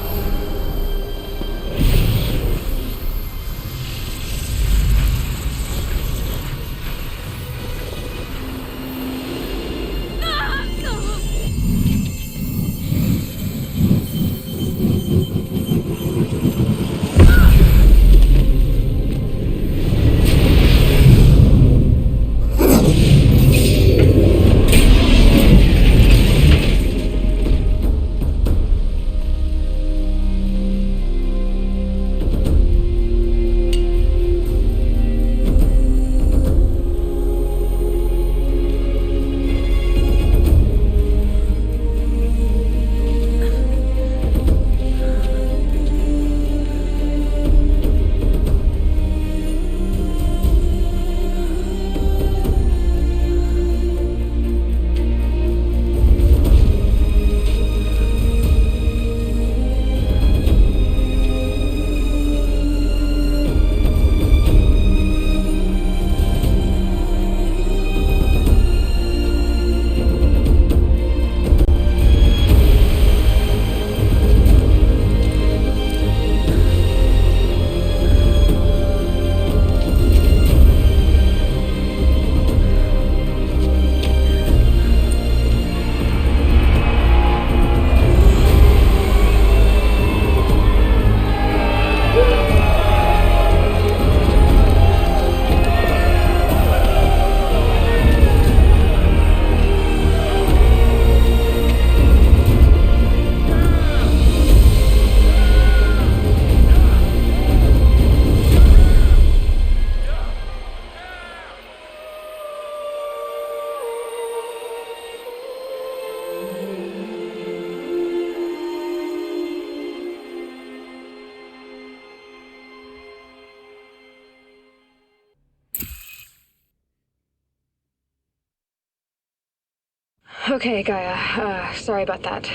Okay, Gaia. Sorry about that.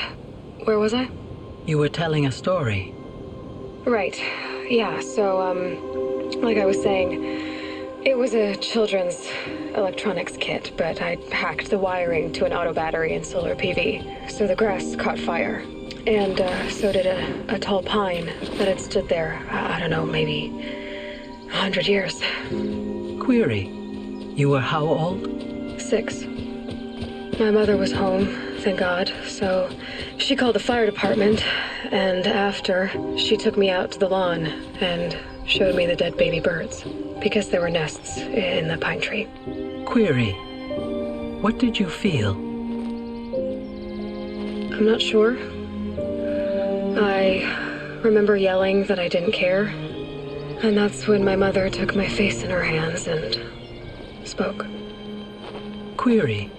Where was I? You were telling a story. Right. Yeah, so, Like I was saying, it was a children's electronics kit, but I'd hacked the wiring to an auto battery and solar PV, so the grass caught fire. And so did a tall pine that had stood there, I don't know, maybe 100 years. Query, you were how old? 6. My mother was home, thank God, so she called the fire department, and after, she took me out to the lawn and showed me the dead baby birds, because there were nests in the pine tree. Query, what did you feel? I'm not sure. I remember yelling that I didn't care, and that's when my mother took my face in her hands and spoke. Query,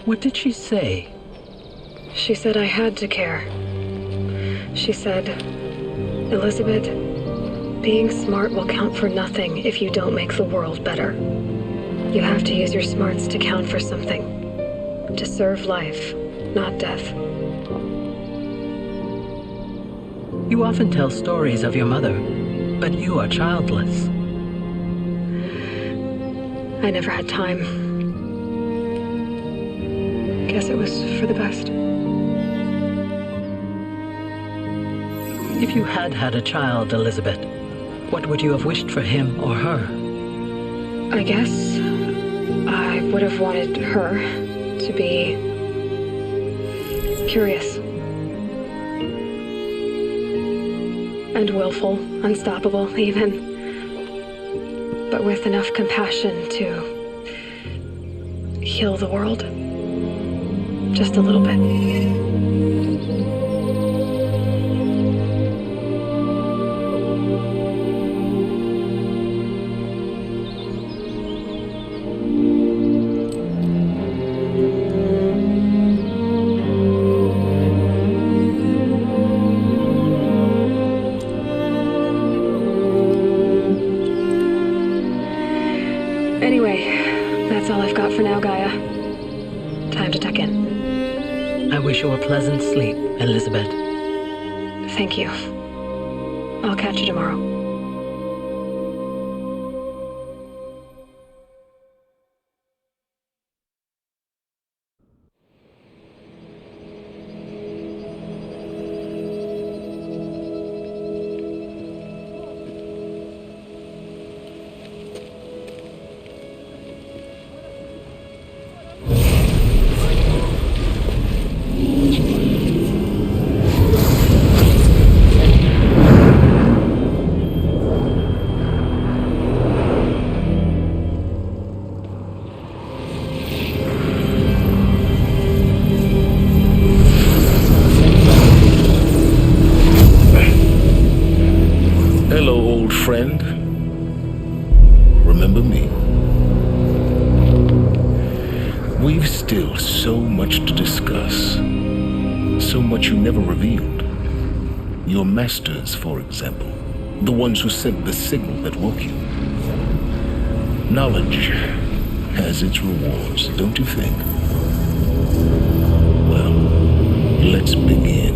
what did she say? She said I had to care. She said, Elizabeth, being smart will count for nothing if you don't make the world better. You have to use your smarts to count for something. To serve life, not death. You often tell stories of your mother, but you are childless. I never had time. Guess it was for the best. If you had had a child, Elizabeth, what would you have wished for him or her? I guess I would have wanted her to be curious and willful, unstoppable even, but with enough compassion to heal the world just a little bit. That's all I've got for now, Gaia. Time to tuck in. I wish you a pleasant sleep, Elizabeth. Thank you. I'll catch you tomorrow. Friend, remember me? We've still so much to discuss, so much you never revealed. Your masters, for example, the ones who sent the signal that woke you. Knowledge has its rewards, don't you think? Well, let's begin.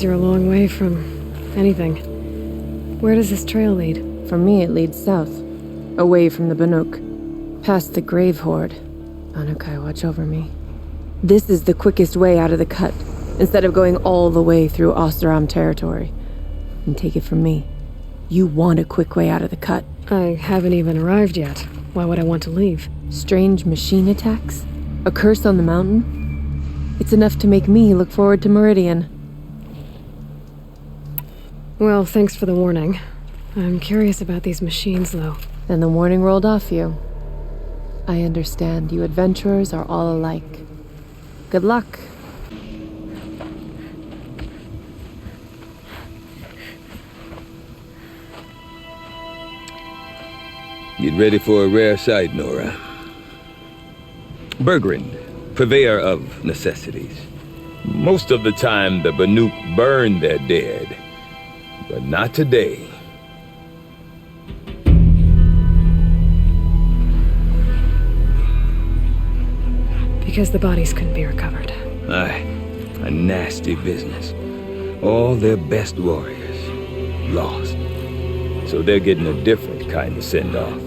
You're a long way from anything. Where does this trail lead? For me, it leads south, away from the Banuk, past the Grave Horde. Anukai, watch over me. This is the quickest way out of the cut, instead of going all the way through Oseram territory. And take it from me, you want a quick way out of the cut. I haven't even arrived yet. Why would I want to leave? Strange machine attacks? A curse on the mountain? It's enough to make me look forward to Meridian. Well, thanks for the warning. I'm curious about these machines, though. Then the warning rolled off you. I understand. You adventurers are all alike. Good luck. Get ready for a rare sight, Nora. Bergrand, purveyor of necessities. Most of the time, the Banuk burn their dead. But not today. Because the bodies couldn't be recovered. Aye, a nasty business. All their best warriors lost. So they're getting a different kind of send-off.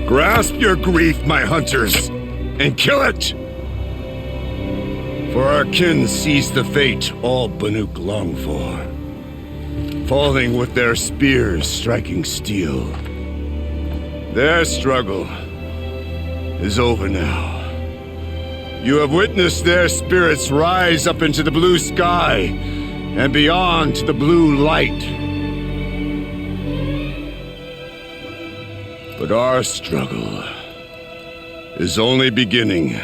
Grasp your grief, my hunters, and kill it! For our kin sees the fate all Banuk long for, falling with their spears striking steel. Their struggle is over now. You have witnessed their spirits rise up into the blue sky and beyond to the blue light. But our struggle is only beginning.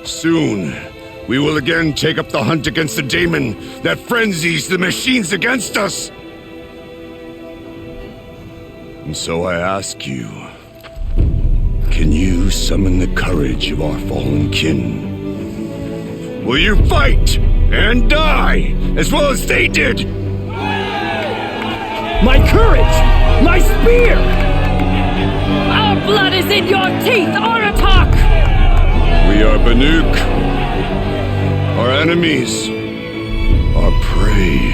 Soon, we will again take up the hunt against the daemon that frenzies the machines against us. And so I ask you, can you summon the courage of our fallen kin? Will you fight and die as well as they did? My courage! My spear! Our blood is in your teeth, Oratok! We are Banuk. Our enemies are prey.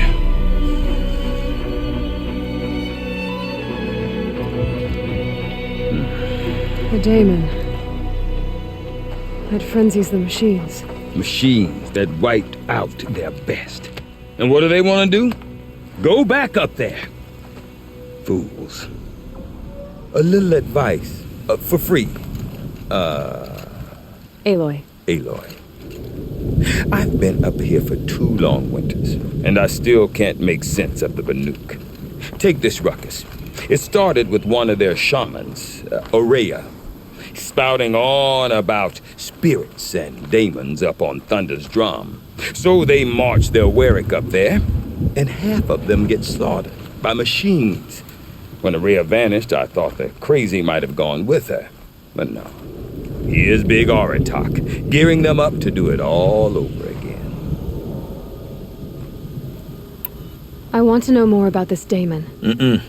The daemon. That frenzies the machines. Machines that wiped out their best. And what do they want to do? Go back up there. Fools. A little advice, for free. Aloy. Aloy. I've been up here for 2 long winters, and I still can't make sense of the Banuk. Take this ruckus. It started with one of their shamans, Aurea, spouting on about spirits and daemons up on Thunder's drum. So they march their Warwick up there, and half of them get slaughtered by machines. When Aurea vanished, I thought the crazy might have gone with her. But no. Here's Big Oratok, gearing them up to do it all over again. I want to know more about this daemon.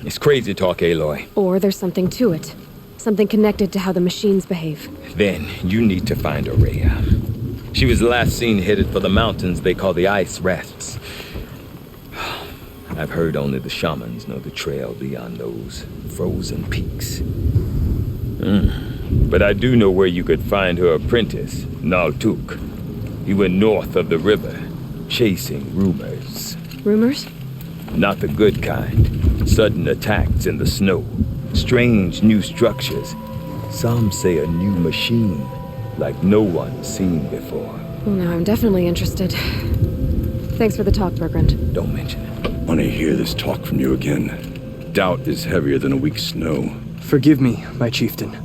It's crazy talk, Aloy. Or there's something to it. Something connected to how the machines behave. Then you need to find Aurea. She was last seen headed for the mountains they call the Ice Rasps. I've heard only the shamans know the trail beyond those frozen peaks. But I do know where you could find her apprentice, Naltuk. He went north of the river, chasing rumors. Rumors? Not the good kind. Sudden attacks in the snow. Strange new structures. Some say a new machine, like no one's seen before. Well, now I'm definitely interested. Thanks for the talk, Bergrand. Don't mention it. I want to hear this talk from you again. Doubt is heavier than a week's snow. Forgive me, my chieftain.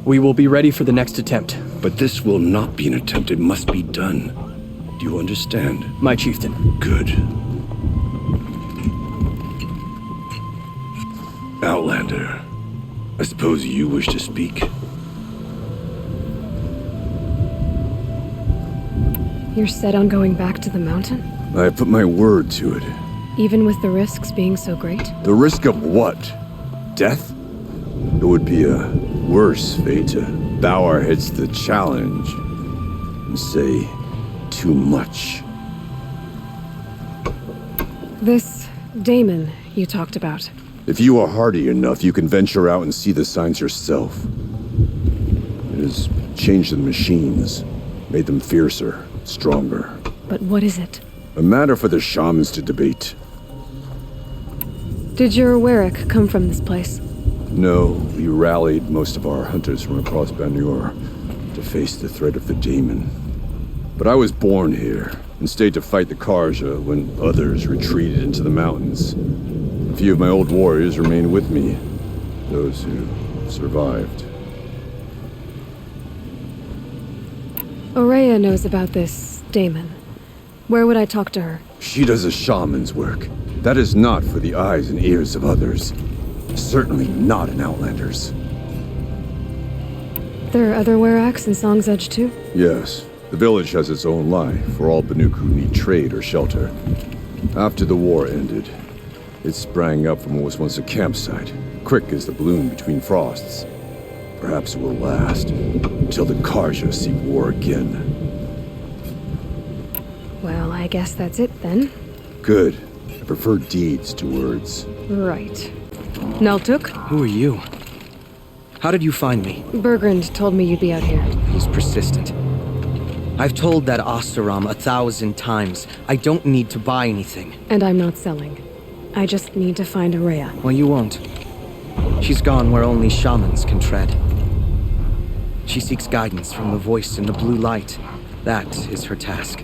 We will be ready for the next attempt. But this will not be an attempt. It must be done. Do you understand? My chieftain. Good. Outlander, I suppose you wish to speak? You're set on going back to the mountain? I put my word to it. Even with the risks being so great? The risk of what? Death? It would be a worse fate to bow our heads to the challenge and say too much. This Damon you talked about. If you are hardy enough, you can venture out and see the signs yourself. It has changed the machines, made them fiercer, stronger. But what is it? A matter for the shamans to debate. Did your Warwick come from this place? No, we rallied most of our hunters from across Banur to face the threat of the demon. But I was born here and stayed to fight the Karja when others retreated into the mountains. A few of my old warriors remained with me, those who survived. Aurea knows about this Damon. Where would I talk to her? She does a shaman's work. That is not for the eyes and ears of others. Certainly not an Outlander's. There are other Weraks in Song's Edge too? Yes. The village has its own life for all Banuk who need trade or shelter. After the war ended, it sprang up from what was once a campsite, quick as the bloom between frosts. Perhaps it will last until the Karja seek war again. Well, I guess that's it then. Good. I prefer deeds to words. Right. Naltuk? Who are you? How did you find me? Bergrand told me you'd be out here. He's persistent. I've told that Oseram 1,000 times. I don't need to buy anything. And I'm not selling. I just need to find Aurea. Well, you won't. She's gone where only shamans can tread. She seeks guidance from the voice in the blue light. That is her task.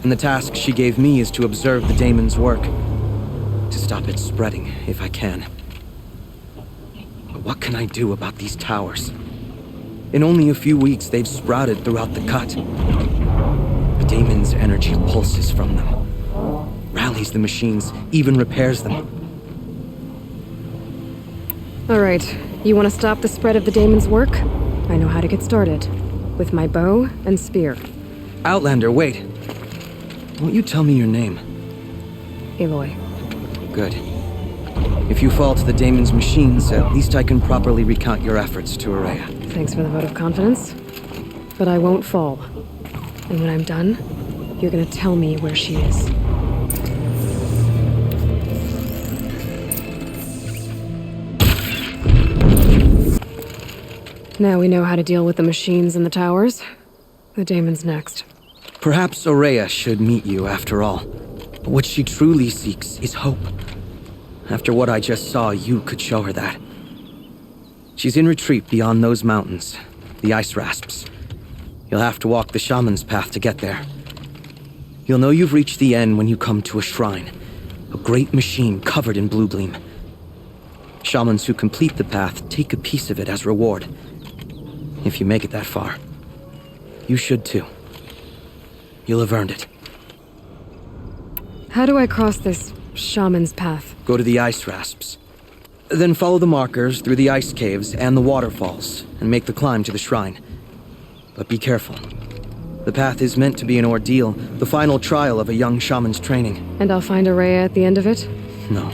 And the task she gave me is to observe the daemon's work. To stop it spreading, if I can. But what can I do about these towers? In only a few weeks, they've sprouted throughout the cut. The daemon's energy pulses from them. Rallies the machines, even repairs them. Alright, you want to stop the spread of the daemon's work? I know how to get started. With my bow and spear. Outlander, wait. Won't you tell me your name? Aloy. Good. If you fall to the daemon's machines, at least I can properly recount your efforts to Aurea. Thanks for the vote of confidence. But I won't fall. And when I'm done, you're gonna tell me where she is. Now we know how to deal with the machines in the towers. The daemon's next. Perhaps Aurea should meet you after all. But what she truly seeks is hope. After what I just saw, you could show her that. She's in retreat beyond those mountains, the ice rasps. You'll have to walk the shaman's path to get there. You'll know you've reached the end when you come to a shrine, a great machine covered in blue gleam. Shamans who complete the path take a piece of it as reward. If you make it that far, you should too. You'll have earned it. How do I cross this shaman's path? Go to the ice rasps. Then follow the markers through the ice caves and the waterfalls, and make the climb to the shrine. But be careful. The path is meant to be an ordeal, the final trial of a young shaman's training. And I'll find Aurea at the end of it? No.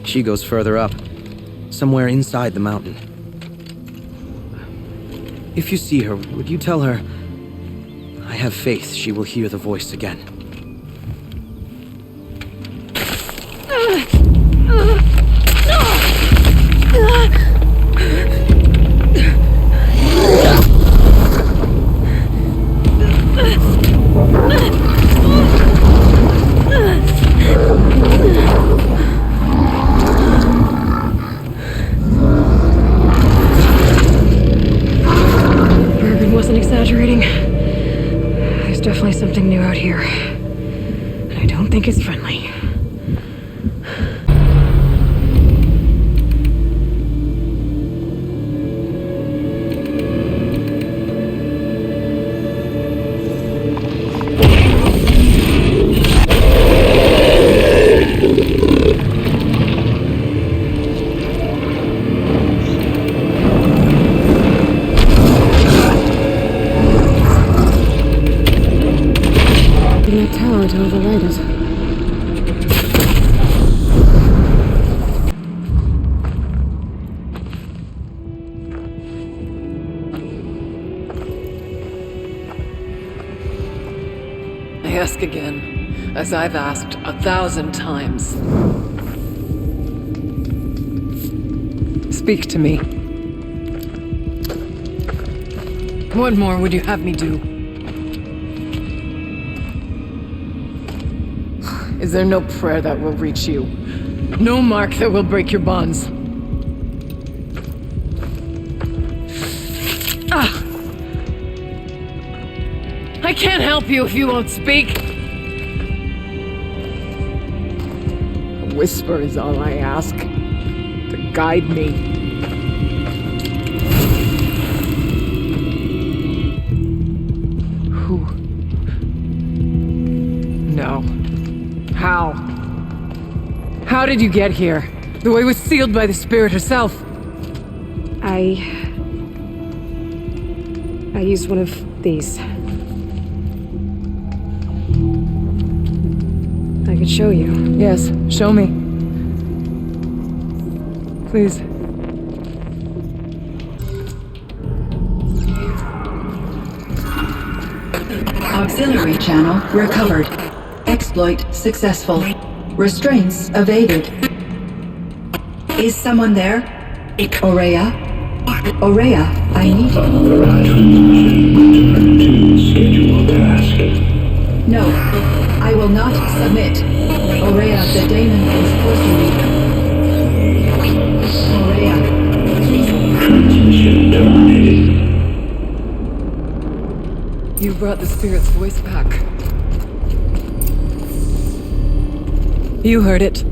She goes further up, somewhere inside the mountain. If you see her, would you tell her, I have faith she will hear the voice again. Bergen wasn't exaggerating. There's definitely something new out here. And I don't think it's friendly. ask again, as I've asked 1,000 times. Speak to me. What more would you have me do? Is there no prayer that will reach you? No mark that will break your bonds? I can't help you if you won't speak. A whisper is all I ask, to guide me. Who? No. How? How did you get here? The way was sealed by the spirit herself. I used one of these. I could show you. Yes, show me. Please. Auxiliary channel recovered. Exploit successful. Restraints evaded. Is someone there? Aurea? Aurea, I need you. Schedule task. No, I will not submit. Aurea, the daemon is forcing me. Aurea. Transmission terminated. You brought the spirit's voice back. You heard it.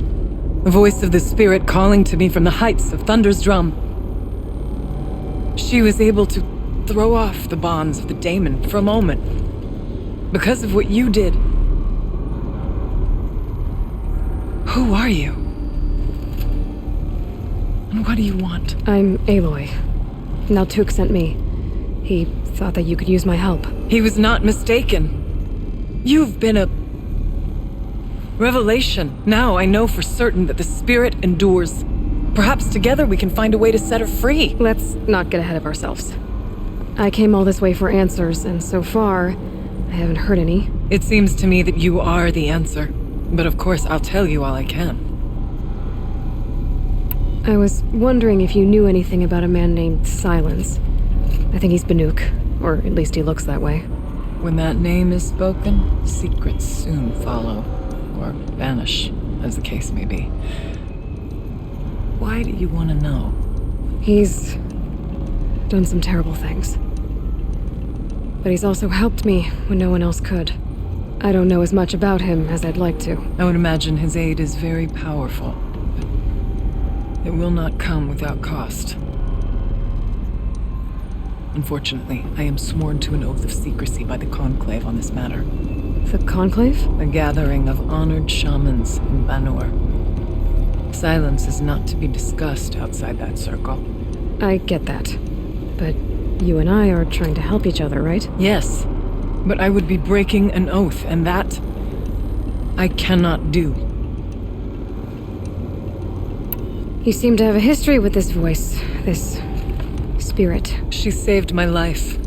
The voice of the spirit calling to me from the heights of Thunder's drum. She was able to throw off the bonds of the daemon for a moment. Because of what you did. Who are you? And what do you want? I'm Aloy. Naltuk sent me. He thought that you could use my help. He was not mistaken. You've been a revelation. Now I know for certain that the spirit endures. Perhaps together we can find a way to set her free. Let's not get ahead of ourselves. I came all this way for answers, and so far, I haven't heard any. It seems to me that you are the answer. But of course, I'll tell you all I can. I was wondering if you knew anything about a man named Silence. I think he's Banuk, or at least he looks that way. When that name is spoken, secrets soon follow. Or vanish, as the case may be. Why do you want to know? He's done some terrible things. But he's also helped me when no one else could. I don't know as much about him as I'd like to. I would imagine his aid is very powerful. But it will not come without cost. Unfortunately, I am sworn to an oath of secrecy by the Conclave on this matter. The Conclave? A gathering of honored shamans in Banur. Silence is not to be discussed outside that circle. I get that. But you and I are trying to help each other, right? Yes. But I would be breaking an oath, and that I cannot do. You seem to have a history with this voice, this spirit. She saved my life.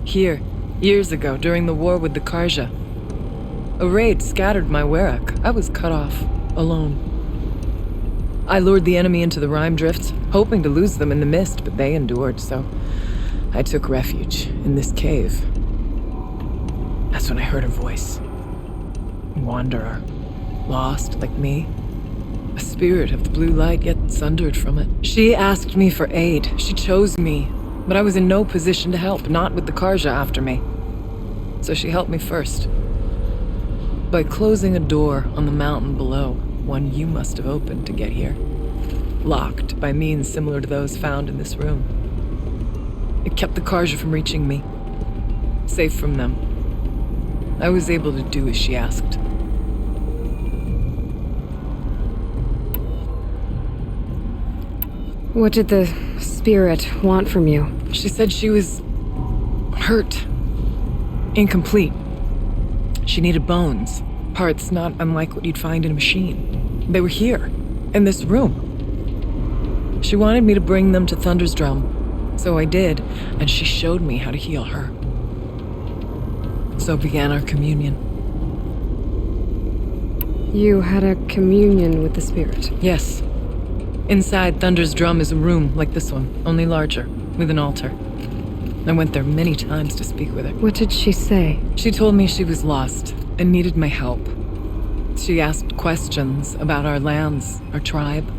Here, years ago, during the war with the Karja. A raid scattered my Werak. I was cut off, alone. I lured the enemy into the Rime Drifts, hoping to lose them in the mist, but they endured, so I took refuge in this cave. That's when I heard her voice. A wanderer. Lost, like me. A spirit of the blue light, yet sundered from it. She asked me for aid. She chose me. But I was in no position to help, not with the Karja after me. So she helped me first. By closing a door on the mountain below, one you must have opened to get here. Locked by means similar to those found in this room. It kept the Karja from reaching me. Safe from them. I was able to do as she asked. What did the spirit want from you? She said she was hurt. Incomplete. She needed bones. Parts not unlike what you'd find in a machine. They were here, in this room. She wanted me to bring them to Thunder's drum. So I did, and she showed me how to heal her. So began our communion. You had a communion with the spirit? Yes. Inside Thunder's drum is a room like this one, only larger, with an altar. I went there many times to speak with her. What did she say? She told me she was lost and needed my help. She asked questions about our lands, our tribe,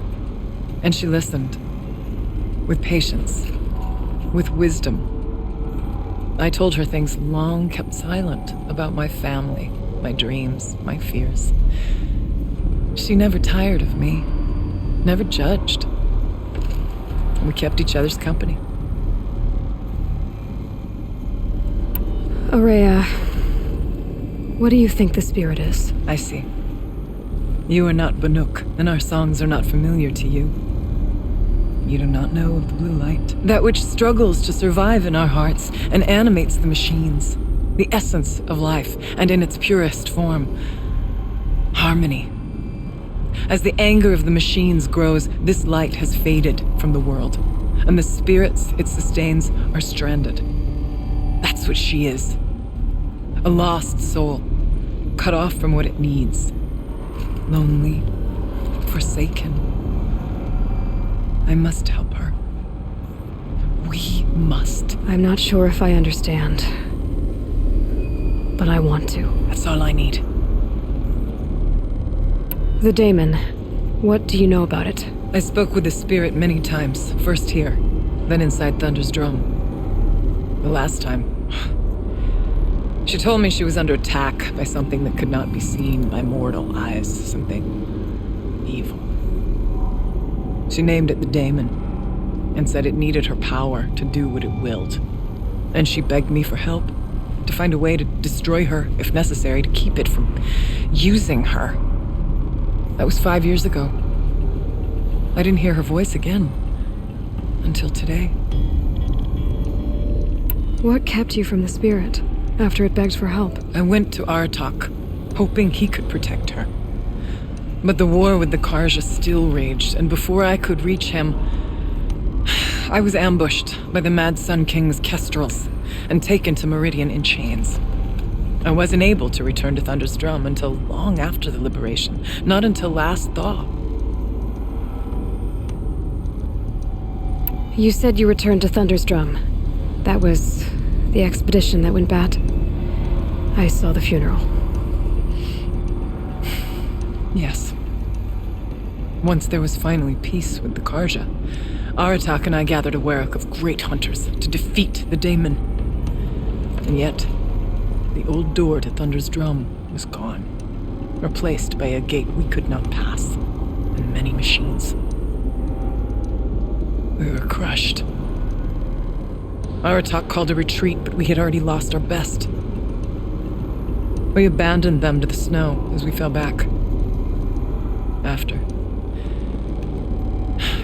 and she listened. With patience, with wisdom. I told her things long kept silent about my family, my dreams, my fears. She never tired of me, never judged. We kept each other's company. Aurea, what do you think the spirit is? I see. You are not Banuk, and our songs are not familiar to you. You do not know of the blue light, that which struggles to survive in our hearts and animates the machines, the essence of life, and in its purest form, harmony. As the anger of the machines grows, this light has faded from the world, and the spirits it sustains are stranded. That's what she is. A lost soul, cut off from what it needs. Lonely, forsaken. I must help her. We must. I'm not sure if I understand, but I want to. That's all I need. The daemon. What do you know about it? I spoke with the spirit many times, first here, then inside Thunder's drum. The last time, she told me she was under attack by something that could not be seen by mortal eyes, something evil. She named it the daemon, and said it needed her power to do what it willed. And she begged me for help, to find a way to destroy her, if necessary, to keep it from using her. That was 5 years ago. I didn't hear her voice again, until today. What kept you from the spirit, after it begged for help? I went to Aratak, hoping he could protect her. But the war with the Karja still raged, and before I could reach him, I was ambushed by the Mad Sun King's kestrels and taken to Meridian in chains. I wasn't able to return to Thunder's drum until long after the liberation, not until last thaw. You said you returned to Thunder's drum. That was the expedition that went bad. I saw the funeral. Yes. Once there was finally peace with the Karja, Aratak and I gathered a werek of great hunters to defeat the daemon. And yet, the old door to Thunder's drum was gone, replaced by a gate we could not pass, and many machines. We were crushed. Aratak called a retreat, but we had already lost our best. We abandoned them to the snow as we fell back. After,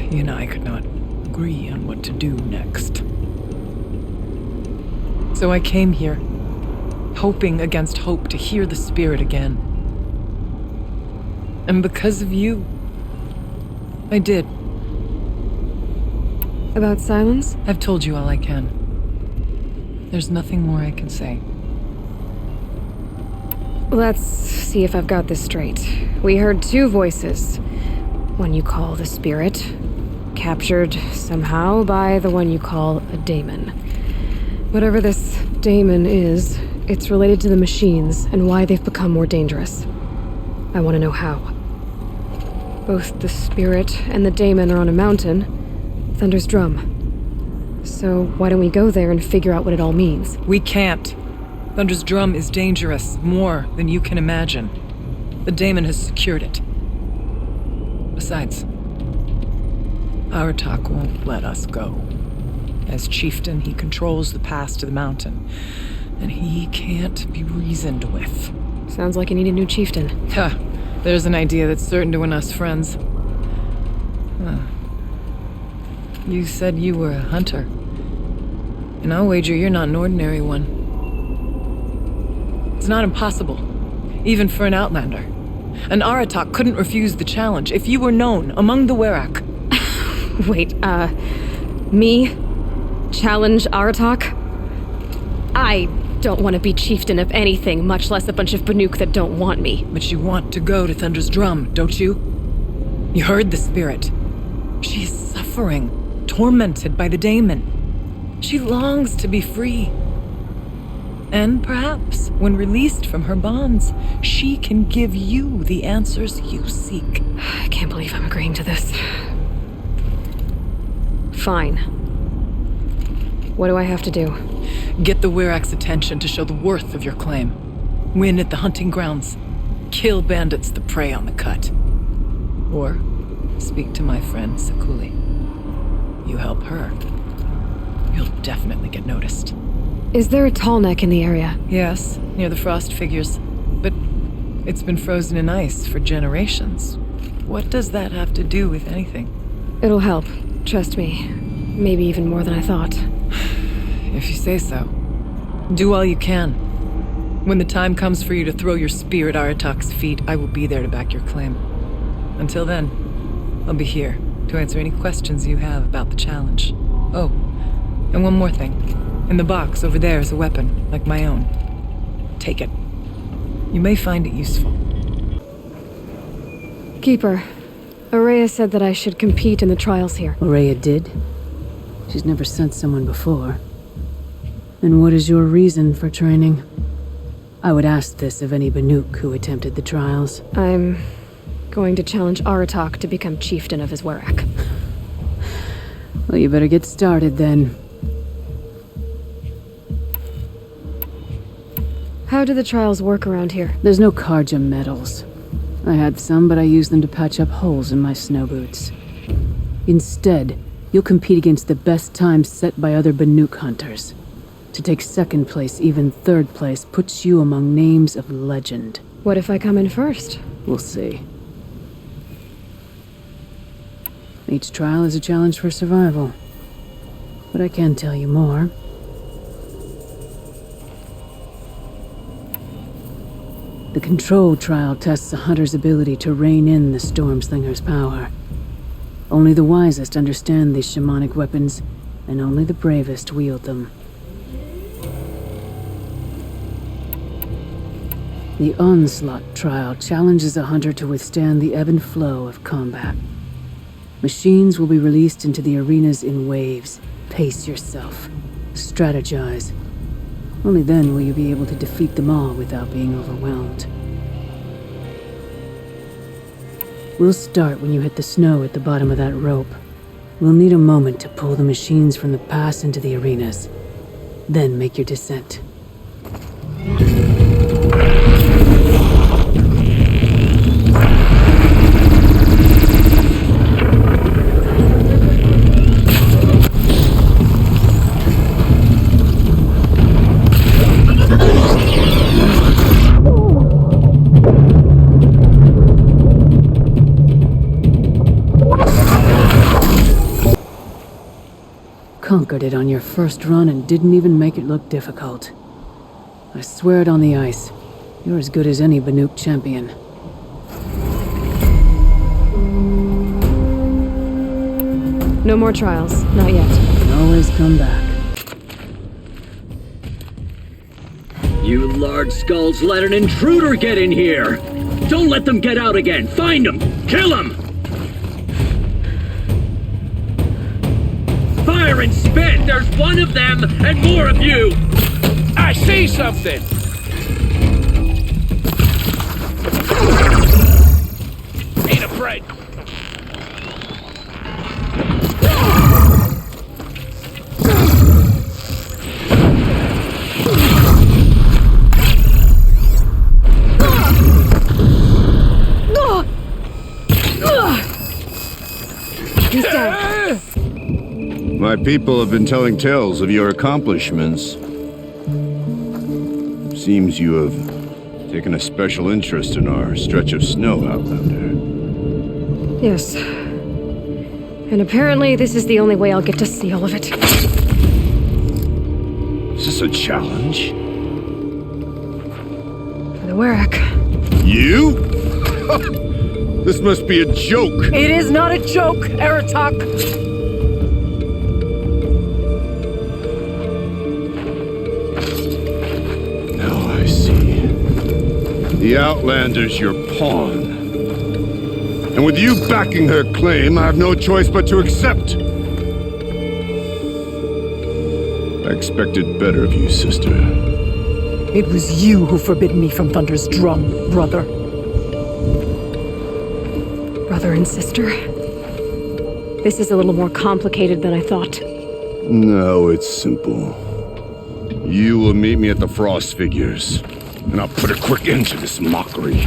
he and I could not agree on what to do next. So I came here, hoping against hope to hear the spirit again. And because of you, I did. About silence? I've told you all I can. There's nothing more I can say. Let's see if I've got this straight. We heard two voices. One you call the spirit, captured somehow by the one you call a daemon. Whatever this daemon is, it's related to the machines and why they've become more dangerous. I want to know how. Both the spirit and the daemon are on a mountain, Thunder's drum. So why don't we go there and figure out what it all means? We can't. Thunder's drum is dangerous, more than you can imagine. The daemon has secured it. Besides, Aratak won't let us go. As chieftain, he controls the pass to the mountain, and he can't be reasoned with. Sounds like you need a new chieftain. Ha! There's an idea that's certain to win us friends. Huh. You said you were a hunter. And I'll wager you're not an ordinary one. It's not impossible, even for an outlander. And Aratak couldn't refuse the challenge if you were known among the werek. Wait, me? Challenge Aratak? I don't want to be chieftain of anything, much less a bunch of Banuk that don't want me. But you want to go to Thunder's Drum, don't you? You heard the spirit. She is suffering, tormented by the daemon. She longs to be free. And perhaps, when released from her bonds, she can give you the answers you seek. I can't believe I'm agreeing to this. Fine. What do I have to do? Get the Werak's attention to show the worth of your claim. Win at the hunting grounds. Kill bandits that prey on the cut. Or speak to my friend Sakuli. You help her, you'll definitely get noticed. Is there a tall neck in the area? Yes, near the frost figures. But it's been frozen in ice for generations. What does that have to do with anything? It'll help. Trust me. Maybe even more than I thought. If you say so. Do all you can. When the time comes for you to throw your spear at Aratak's feet, I will be there to back your claim. Until then, I'll be here to answer any questions you have about the challenge. Oh, and one more thing. In the box over there is a weapon, like my own. Take it. You may find it useful. Keeper, Aurea said that I should compete in the trials here. Aurea did? She's never sent someone before. And what is your reason for training? I would ask this of any Banuk who attempted the trials. I'm going to challenge Aratak to become chieftain of his Werak. Well, you better get started then. How do the trials work around here? There's no Karja medals. I had some, but I used them to patch up holes in my snow boots. Instead, you'll compete against the best times set by other Banuk hunters. To take second place, even third place, puts you among names of legend. What if I come in first? We'll see. Each trial is a challenge for survival. But I can tell you more. The control trial tests a hunter's ability to rein in the Stormslinger's power. Only the wisest understand these shamanic weapons, and only the bravest wield them. The Onslaught trial challenges a hunter to withstand the ebb and flow of combat. Machines will be released into the arenas in waves. Pace yourself. Strategize. Only then will you be able to defeat them all without being overwhelmed. We'll start when you hit the snow at the bottom of that rope. We'll need a moment to pull the machines from the pass into the arenas. Then make your descent. Conquered it on your first run and didn't even make it look difficult. I swear it on the ice. You're as good as any Banuk champion. No more trials. Not yet. You can always come back. You large skulls let an intruder get in here! Don't let them get out again! Find them! Kill them! Fire and spit! There's one of them, and more of you! I see something! Ain't afraid. He's down. My people have been telling tales of your accomplishments. Seems you have taken a special interest in our stretch of snow out yonder. Yes. And apparently this is the only way I'll get to see all of it. Is this a challenge? For the Werak. You? This must be a joke. It is not a joke, Aratak! The Outlander's your pawn. And with you backing her claim, I have no choice but to accept. I expected better of you, sister. It was you who forbid me from Thunder's drum, brother. Brother and sister? This is a little more complicated than I thought. No, it's simple. You will meet me at the Frost Figures, and I'll put a quick end to this mockery.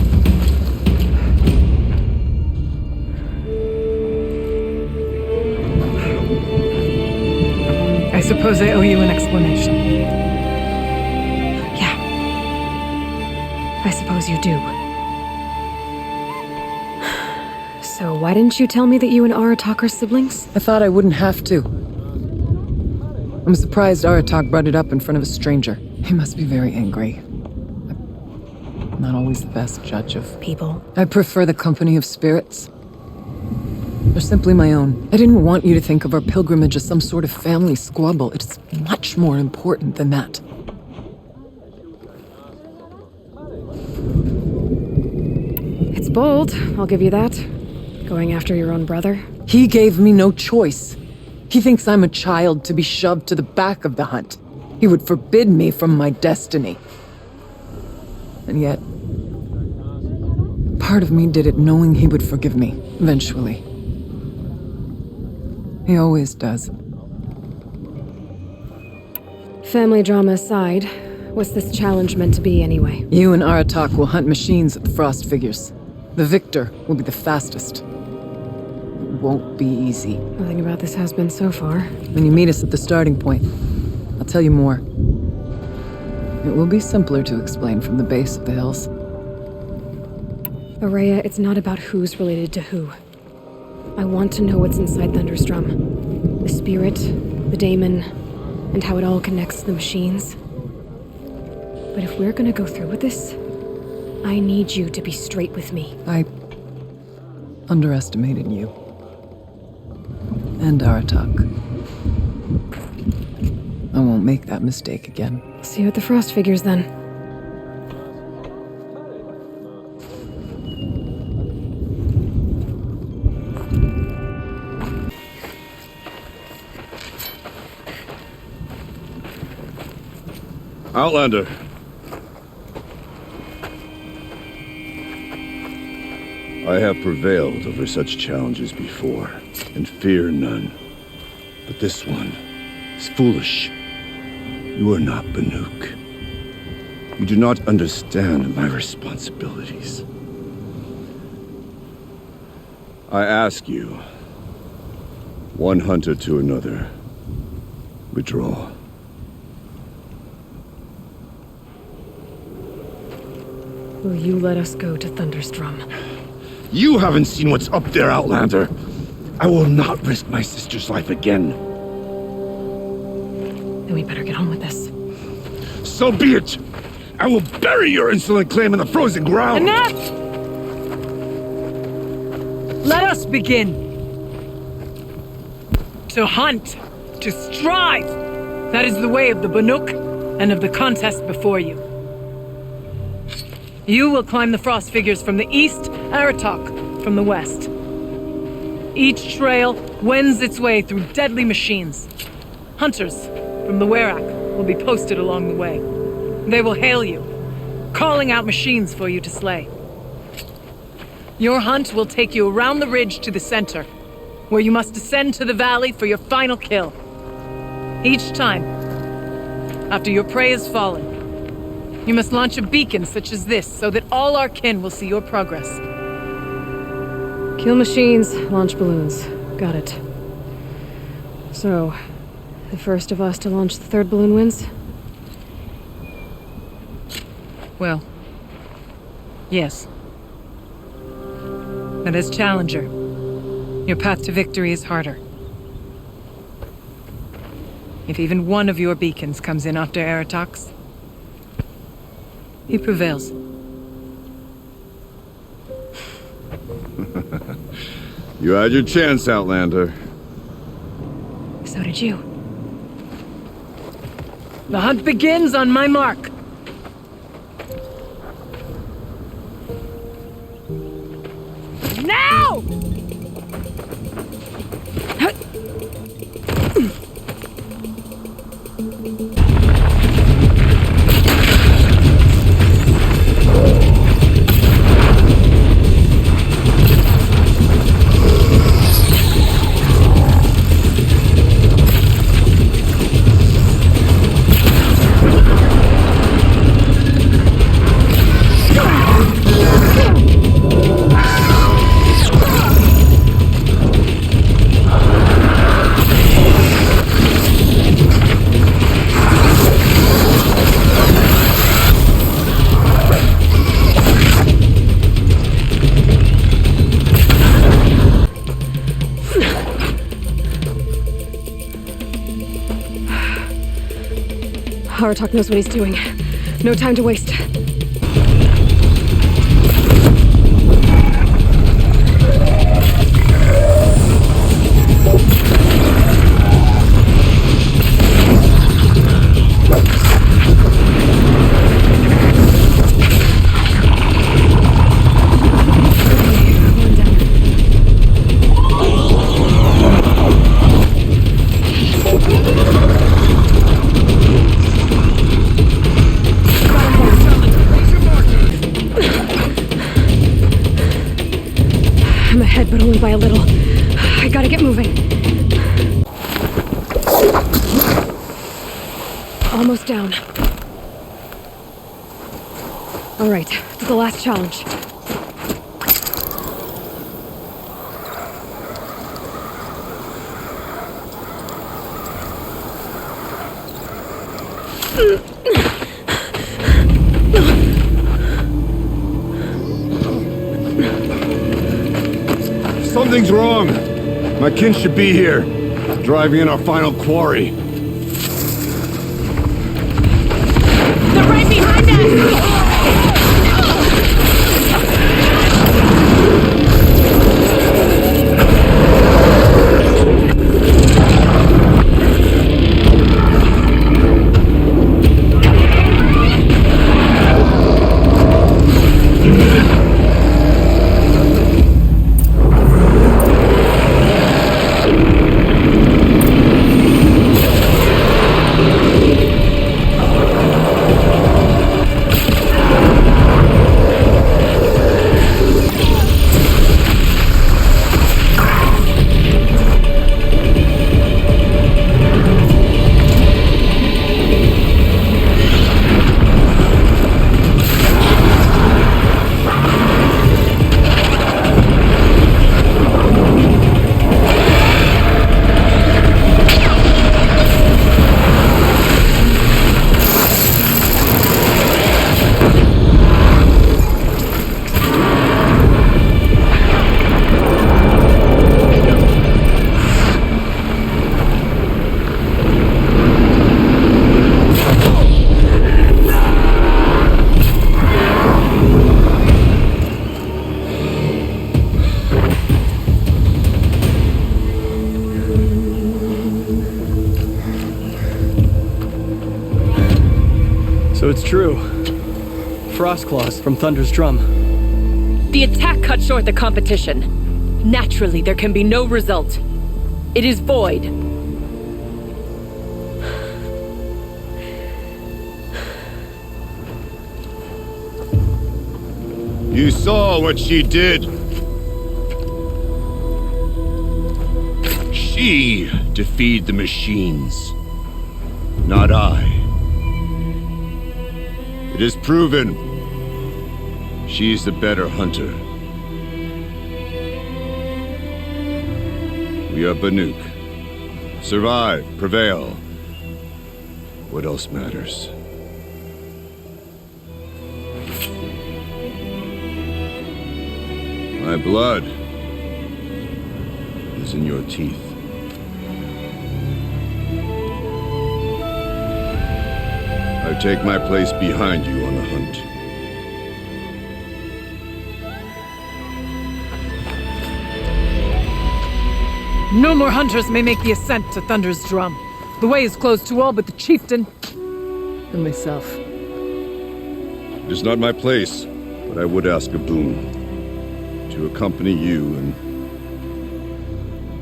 I suppose I owe you an explanation. Yeah. I suppose you do. So why didn't you tell me that you and Aratak are siblings? I thought I wouldn't have to. I'm surprised Aratak brought it up in front of a stranger. He must be very angry. I'm not always the best judge of people. I prefer the company of spirits. They're simply my own. I didn't want you to think of our pilgrimage as some sort of family squabble. It's much more important than that. It's bold, I'll give you that. Going after your own brother. He gave me no choice. He thinks I'm a child to be shoved to the back of the hunt. He would forbid me from my destiny. And yet, part of me did it knowing he would forgive me, eventually. He always does. Family drama aside, what's this challenge meant to be anyway? You and Aratak will hunt machines at the Frost Figures. The victor will be the fastest. It won't be easy. Nothing about this has been so far. When you meet us at the starting point, I'll tell you more. It will be simpler to explain from the base of the hills. Aurea, it's not about who's related to who. I want to know what's inside Thunder's drum. The spirit, the daemon, and how it all connects to the machines. But if we're gonna go through with this, I need you to be straight with me. I underestimated you. And Aratak. I won't make that mistake again. See you at the Frost Figures then. Outlander. I have prevailed over such challenges before, and fear none. But this one is foolish. You are not Banuk. You do not understand my responsibilities. I ask you, one hunter to another, withdraw. Will you let us go to Thunder's drum? You haven't seen what's up there, Outlander. I will not risk my sister's life again. Then we better get on with this. So be it! I will bury your insolent claim in the frozen ground! Enough! Let us begin! To hunt! To strive! That is the way of the Banuk and of the contest before you. You will climb the Frost Figures from the east, Aratak from the west. Each trail wends its way through deadly machines. Hunters from the Werak will be posted along the way. They will hail you, calling out machines for you to slay. Your hunt will take you around the ridge to the center, where you must descend to the valley for your final kill. Each time, after your prey is fallen, you must launch a beacon such as this so that all our kin will see your progress. Kill machines, launch balloons. Got it. So, the first of us to launch the third balloon wins? Well, yes. But as challenger, your path to victory is harder. If even one of your beacons comes in after Aratak's, he prevails. You had your chance, Outlander. So did you. The hunt begins on my mark. Aratak knows what he's doing. No time to waste. I'm ahead, but only by a little. I gotta get moving. Almost down. All right, to the last challenge. Something's wrong. My kin should be here, driving in our final quarry. They're right behind us! So it's true. Frost claws from Thunder's drum. The attack cut short the competition. Naturally, there can be no result. It is void. You saw what she did. She defeated the machines, not I. It is proven she's the better hunter. We are Banuk. Survive, prevail. What else matters? My blood is in your teeth. I take my place behind you on the hunt. No more hunters may make the ascent to Thunder's drum. The way is closed to all but the chieftain and myself. It is not my place, but I would ask a boon. To accompany you and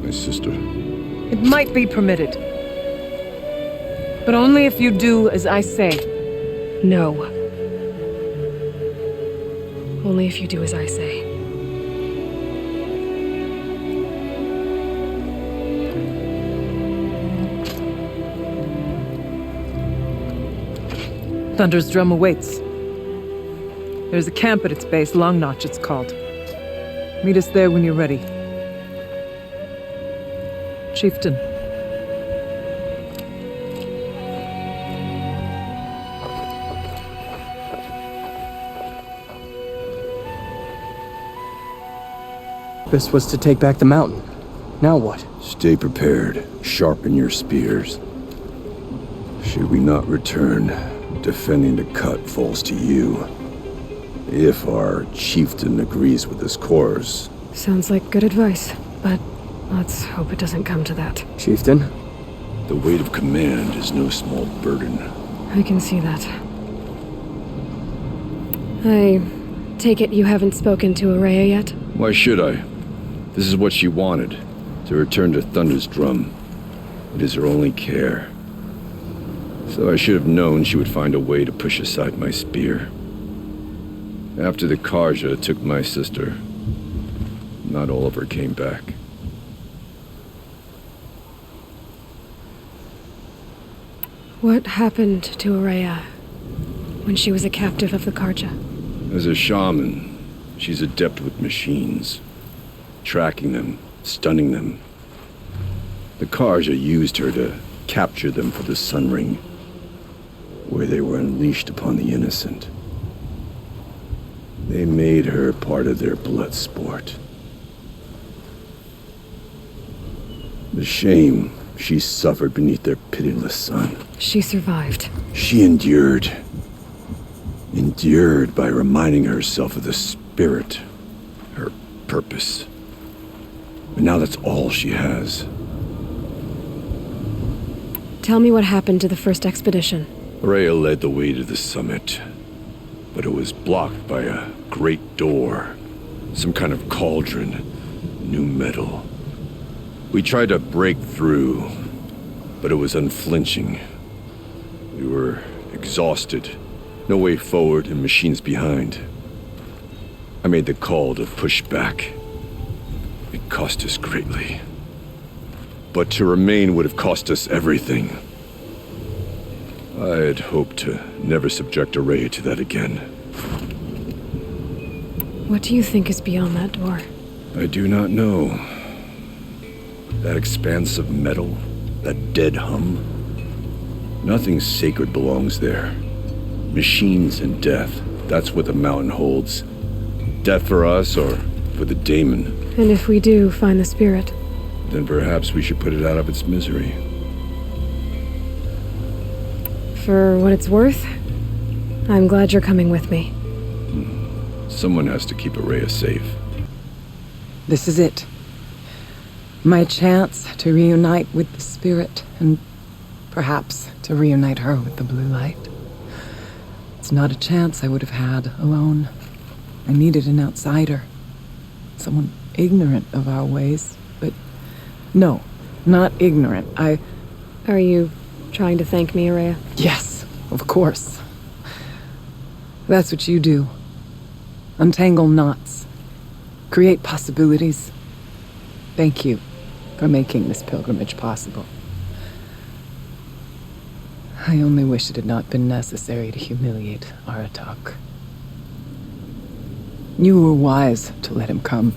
my sister. It might be permitted. But only if you do as I say. No. Only if you do as I say. Thunder's drum awaits. There's a camp at its base, Long Notch it's called. Meet us there when you're ready. Chieftain. This was to take back the mountain. Now what? Stay prepared. Sharpen your spears. Should we not return, defending the cut falls to you. If our chieftain agrees with this course. Sounds like good advice, but let's hope it doesn't come to that. Chieftain? The weight of command is no small burden. I can see that. I take it you haven't spoken to Araya yet? Why should I? This is what she wanted, to return to Thunder's drum. It is her only care. So I should have known she would find a way to push aside my spear. After the Karja took my sister, not all of her came back. What happened to Araya when she was a captive of the Karja? As a shaman, she's adept with machines, tracking them, stunning them. The Karja used her to capture them for the Sun Ring, where they were unleashed upon the innocent. They made her part of their blood sport. The shame she suffered beneath their pitiless sun. She survived. She endured. Endured by reminding herself of the spirit, her purpose. And now that's all she has. Tell me what happened to the first expedition. Araya led the way to the summit, but it was blocked by a great door. Some kind of cauldron, new metal. We tried to break through, but it was unflinching. We were exhausted. No way forward and machines behind. I made the call to push back. It cost us greatly. But to remain would have cost us everything. I had hoped to never subject Araya to that again. What do you think is beyond that door? I do not know. That expanse of metal, that dead hum. Nothing sacred belongs there. Machines and death, that's what the mountain holds. Death for us or for the daemon. And if we do find the spirit? Then perhaps we should put it out of its misery. For what it's worth, I'm glad you're coming with me. Someone has to keep Araya safe. This is it. My chance to reunite with the spirit, and perhaps to reunite her with the blue light. It's not a chance I would have had alone. I needed an outsider. Someone ignorant of our ways, but no, not ignorant. Are you trying to thank me, Araya? Yes, of course. That's what you do. Untangle knots. Create possibilities. Thank you for making this pilgrimage possible. I only wish it had not been necessary to humiliate Aratak. You were wise to let him come.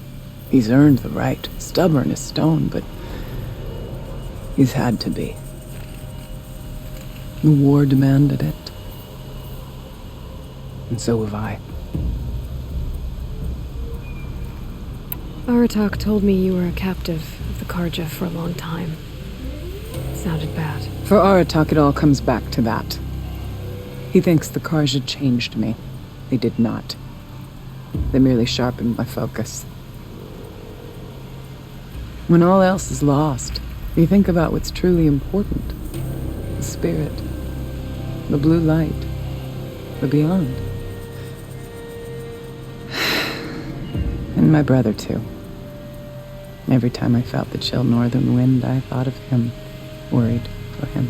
He's earned the right. Stubborn as stone, but he's had to be. The war demanded it. And so have I. Aratak told me you were a captive of the Karja for a long time. It sounded bad. For Aratak, it all comes back to that. He thinks the Karja changed me. They did not. They merely sharpened my focus. When all else is lost, you think about what's truly important. The spirit. The blue light. The beyond. And my brother, too. Every time I felt the chill northern wind, I thought of him, worried for him.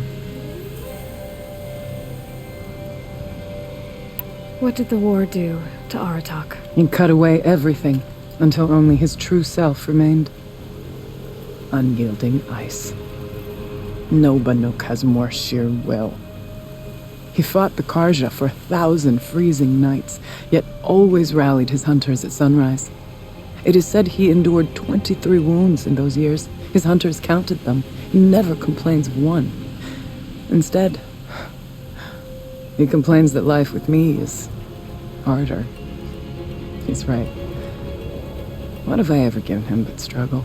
What did the war do to Aratak? It cut away everything, until only his true self remained. Unyielding ice. No Banuk has more sheer will. He fought the Karja for 1,000 freezing nights, yet always rallied his hunters at sunrise. It is said he endured 23 wounds in those years. His hunters counted them. He never complains of one. Instead, he complains that life with me is harder. He's right. What have I ever given him but struggle?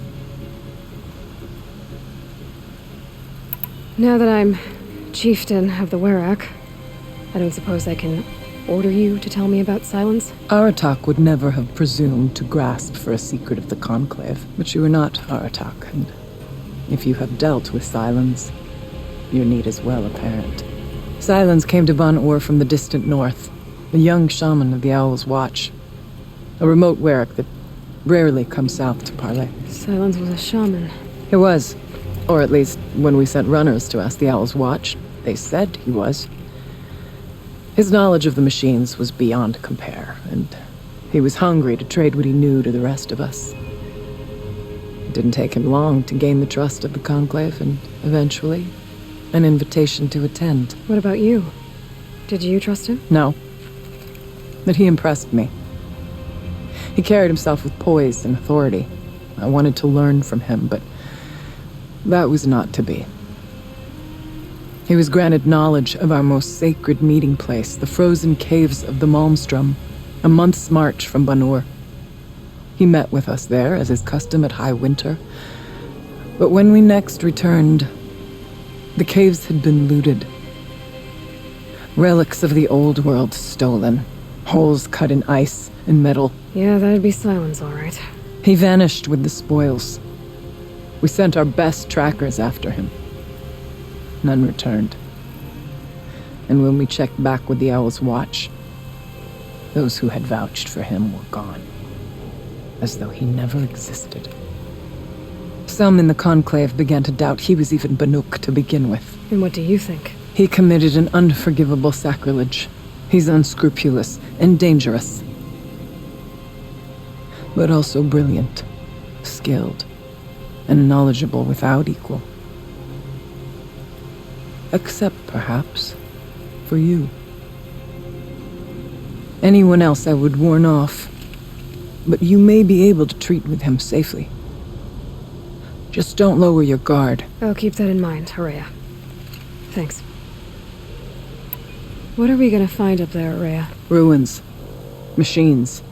Now that I'm chieftain of the Werak. I don't suppose I can order you to tell me about Silence? Aratak would never have presumed to grasp for a secret of the Conclave, but you are not Aratak, and if you have dealt with Silence, your need is well apparent. Silence came to Ban-Ur from the distant north, a young shaman of the Owl's Watch, a remote Werak that rarely comes south to parley. Silence was a shaman. He was, or at least when we sent runners to ask the Owl's Watch, they said he was. His knowledge of the machines was beyond compare, and he was hungry to trade what he knew to the rest of us. It didn't take him long to gain the trust of the Conclave, and eventually, an invitation to attend. What about you? Did you trust him? No. But he impressed me. He carried himself with poise and authority. I wanted to learn from him, but that was not to be. He was granted knowledge of our most sacred meeting place, the frozen caves of the Malmstrom, a month's march from Ban-Ur. He met with us there, as is custom at high winter. But when we next returned, the caves had been looted. Relics of the old world stolen. Holes cut in ice and metal. Yeah, that'd be Silence, all right. He vanished with the spoils. We sent our best trackers after him. None returned. And when we checked back with the Owl's Watch, those who had vouched for him were gone, as though he never existed. Some in the Conclave began to doubt he was even Banuk to begin with. And what do you think? He committed an unforgivable sacrilege. He's unscrupulous and dangerous, but also brilliant, skilled, and knowledgeable without equal. Except, perhaps, for you. Anyone else I would warn off, but you may be able to treat with him safely. Just don't lower your guard. I'll keep that in mind, Horea. Thanks. What are we gonna find up there, Horea? Ruins, machines,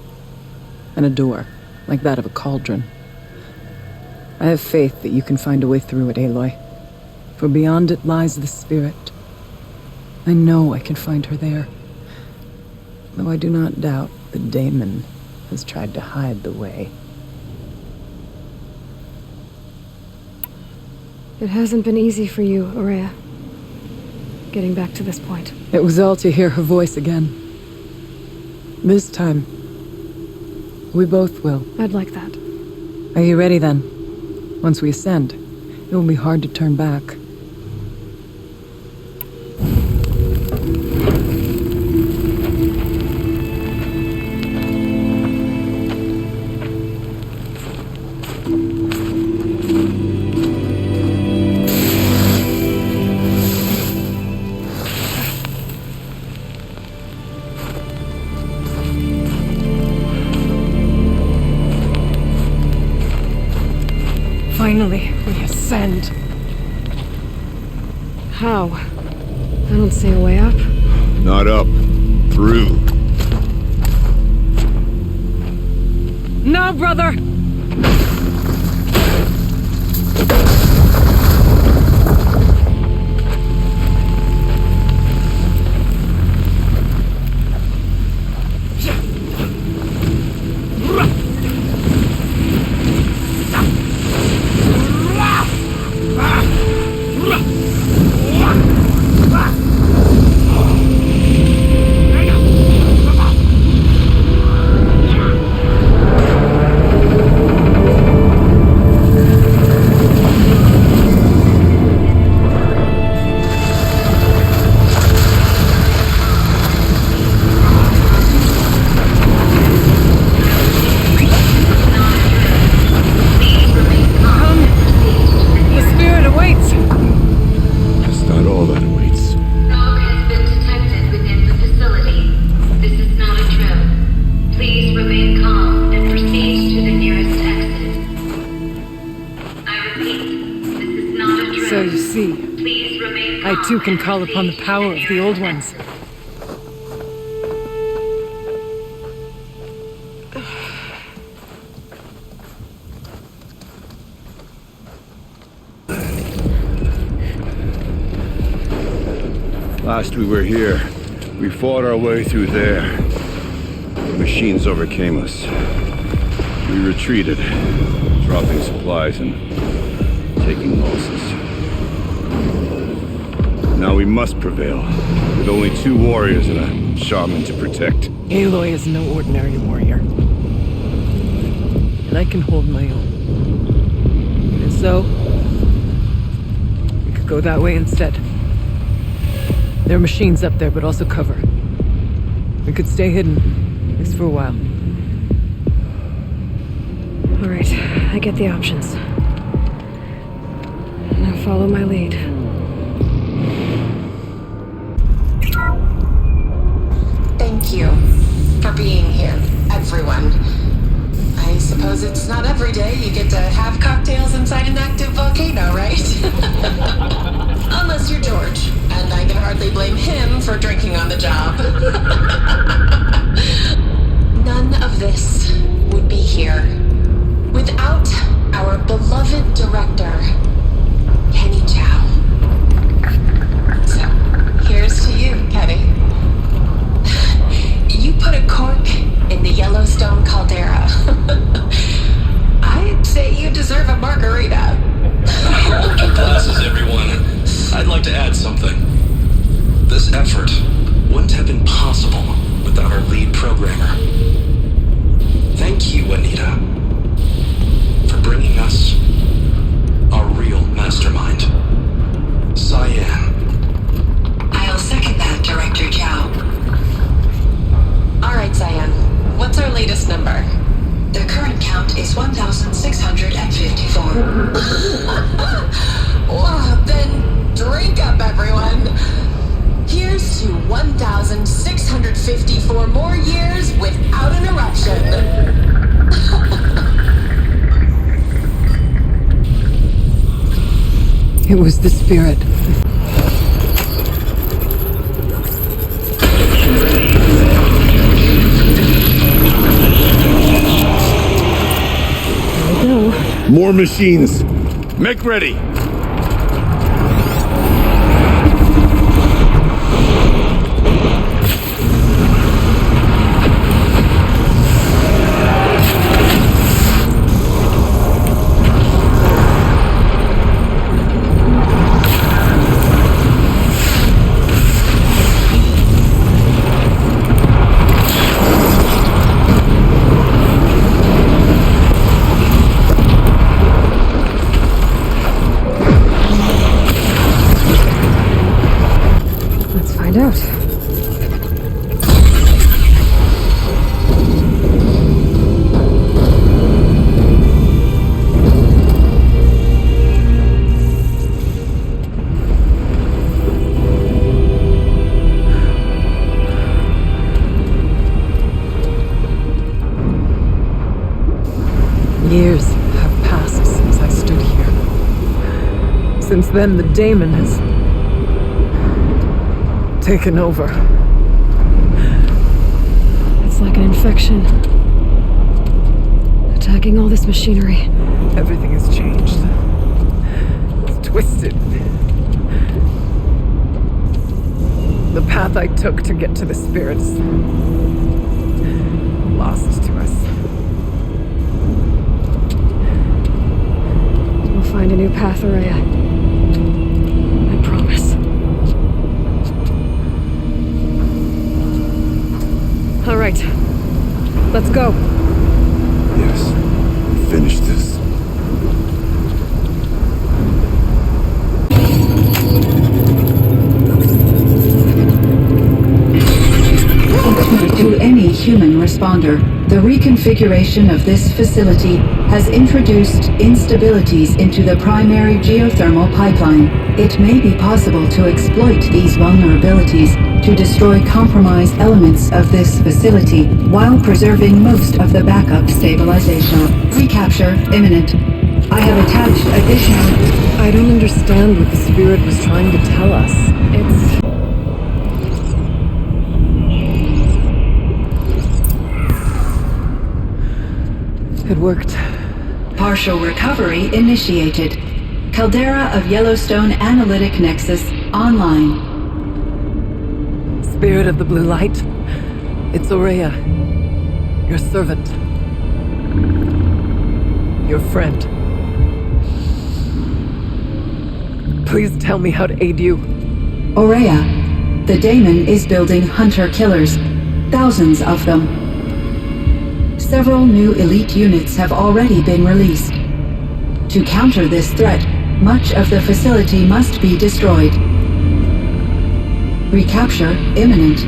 and a door, like that of a cauldron. I have faith that you can find a way through it, Aloy. For beyond it lies the spirit. I know I can find her there. Though I do not doubt the daemon has tried to hide the way. It hasn't been easy for you, Horea. Getting back to this point. It was all to hear her voice again. This time, we both will. I'd like that. Are you ready then? Once we ascend, it will be hard to turn back. Finally, we ascend. How? I don't see a way up. Not up. Through. No, brother! So you see, I too can call upon the power of the Old Ones. Last we were here, we fought our way through there. The machines overcame us. We retreated, dropping supplies and taking losses. Now we must prevail, with only 2 warriors and a shaman to protect. Aloy is no ordinary warrior. And I can hold my own. And so, we could go that way instead. There are machines up there, but also cover. We could stay hidden, at least for a while. All right, I get the options. Now follow my lead. Thank you for being here, everyone. I suppose it's not every day you get to have cocktails inside an active volcano, right? Unless you're George, and I can hardly blame him for drinking on the job. None of this would be here without our beloved director, Kenny Chow. So, here's to you, Kenny. You put a cork in the Yellowstone caldera. I'd say you deserve a margarita. Hold your glasses, everyone. I'd like to add something. This effort wouldn't have been possible without our lead programmer. Thank you, Anita, for bringing us our real mastermind, Cyan. I'll second that, Director Chow. All right, Cyan. What's our latest number? The current count is 1,654. Well, then drink up, everyone. Here's to 1,654 more years without an eruption. It was the spirit. More machines! Make ready! Out. Years have passed since I stood here. Since then, the daemon has taken over. It's like an infection. Attacking all this machinery. Everything has changed. It's twisted. The path I took to get to the spirits lost to us. We'll find a new path, Araya. I promise. All right. Let's go. Yes. Finish this. To any human responder, the reconfiguration of this facility has introduced instabilities into the primary geothermal pipeline. It may be possible to exploit these vulnerabilities to destroy compromised elements of this facility while preserving most of the backup stabilization. Recapture imminent. I have attached additional... I don't understand what the spirit was trying to tell us. It worked. Partial recovery initiated. Caldera of Yellowstone Analytic Nexus online. Spirit of the blue light, it's Aurea, your servant, your friend. Please tell me how to aid you. Aurea, the daemon is building hunter-killers, thousands of them. Several new elite units have already been released. To counter this threat, much of the facility must be destroyed. Recapture imminent.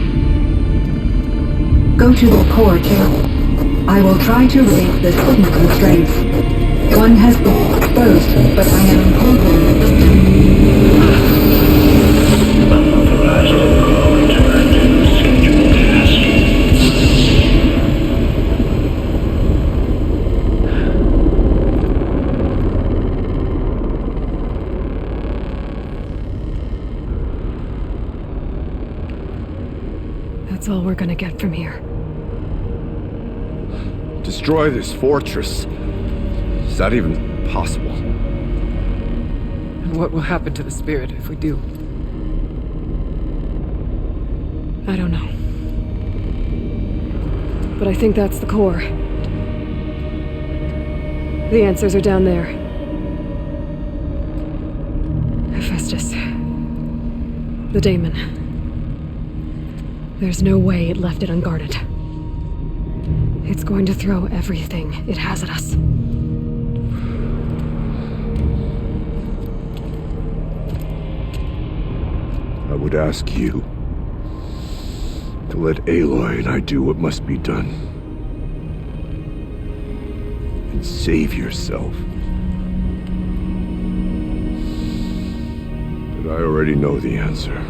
Go to the core chamber. I will try to raise the hidden constraints. One has been exposed, but I am That's all we're gonna get from here. Destroy this fortress. Is that even possible? And what will happen to the spirit if we do? I don't know. But I think that's the core. The answers are down there. Hephaestus. The daemon. There's no way it left it unguarded. It's going to throw everything it has at us. I would ask you to let Aloy and I do what must be done. And save yourself. But I already know the answer.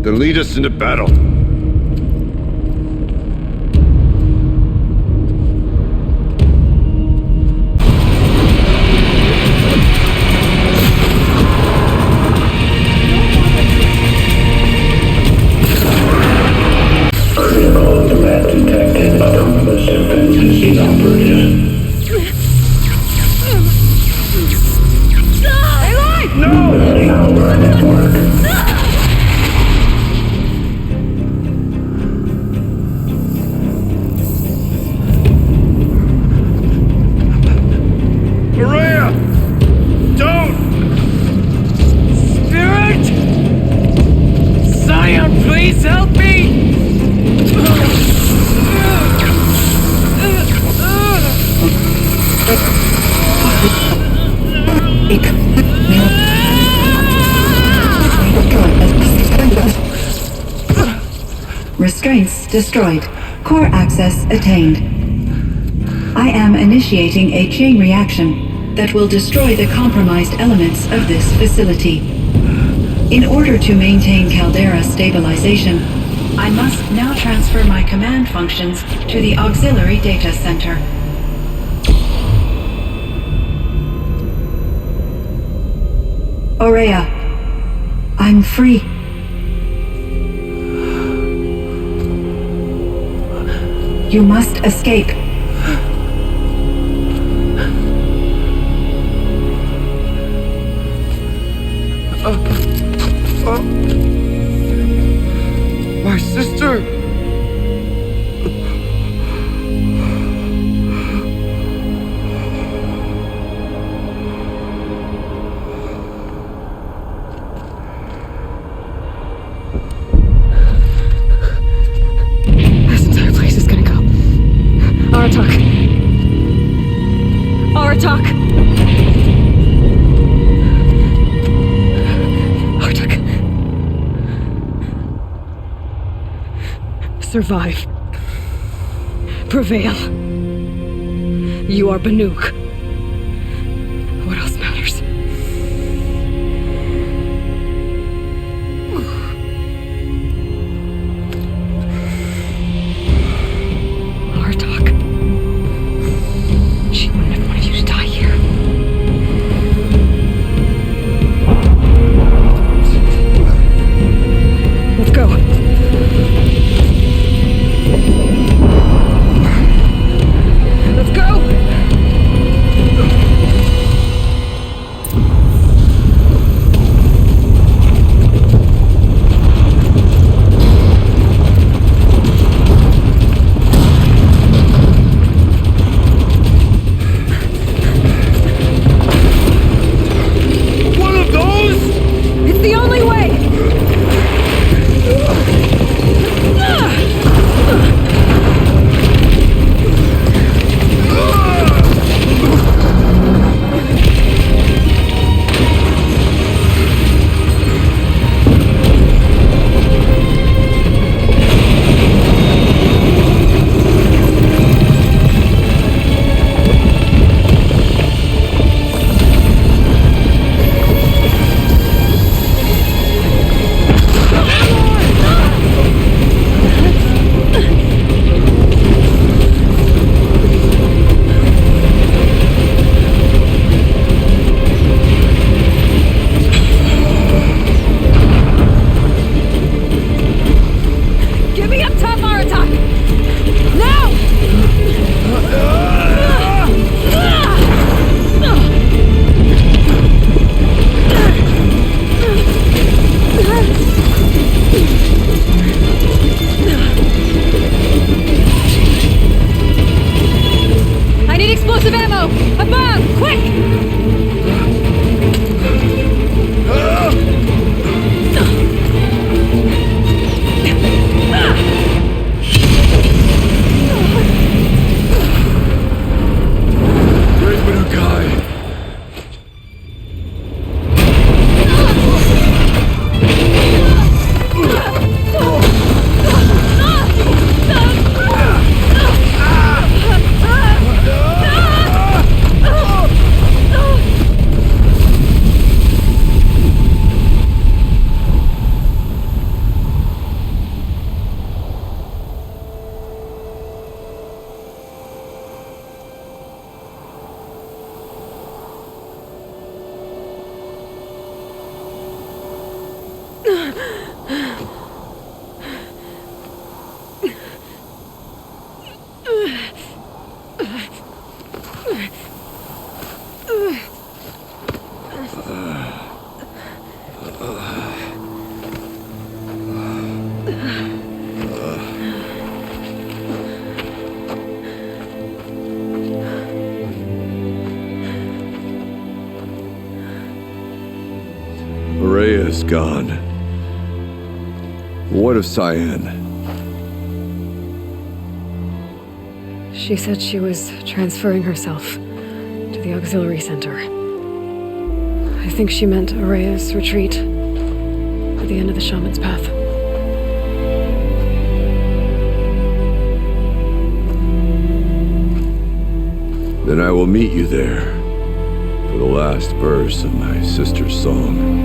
Then lead us into battle. Critical threat detected. Autonomous defenses inoperative. Aloy! No! Running our network. Please help me! Restraints destroyed. Core access attained. I am initiating a chain reaction that will destroy the compromised elements of this facility. In order to maintain caldera stabilization, I must now transfer my command functions to the auxiliary data center. Aurea, I'm free. You must escape. My sister! This entire place is gonna go. Aratak. Aratak! Survive. Prevail. You are Banuk. What else matters? Artok. She wouldn't have wanted you to die here. Let's go. Araya's gone. What of Cyan? She said she was transferring herself to the auxiliary center. I think she meant Araya's retreat at the end of the shaman's path. Then I will meet you there for the last verse of my sister's song.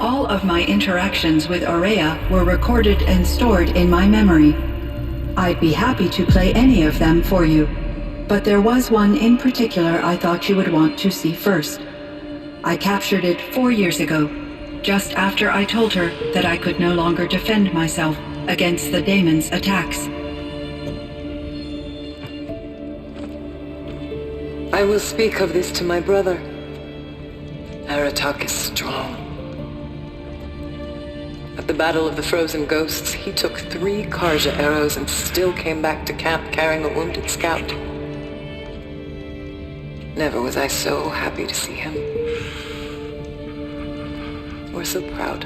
All of my interactions with Araya were recorded and stored in my memory. I'd be happy to play any of them for you, but there was one in particular I thought you would want to see first. I captured it 4 years ago, just after I told her that I could no longer defend myself against the daemon's attacks. I will speak of this to my brother. Aratak is strong. At the Battle of the Frozen Ghosts, he took 3 Karja arrows and still came back to camp carrying a wounded scout. Never was I so happy to see him. Or so proud.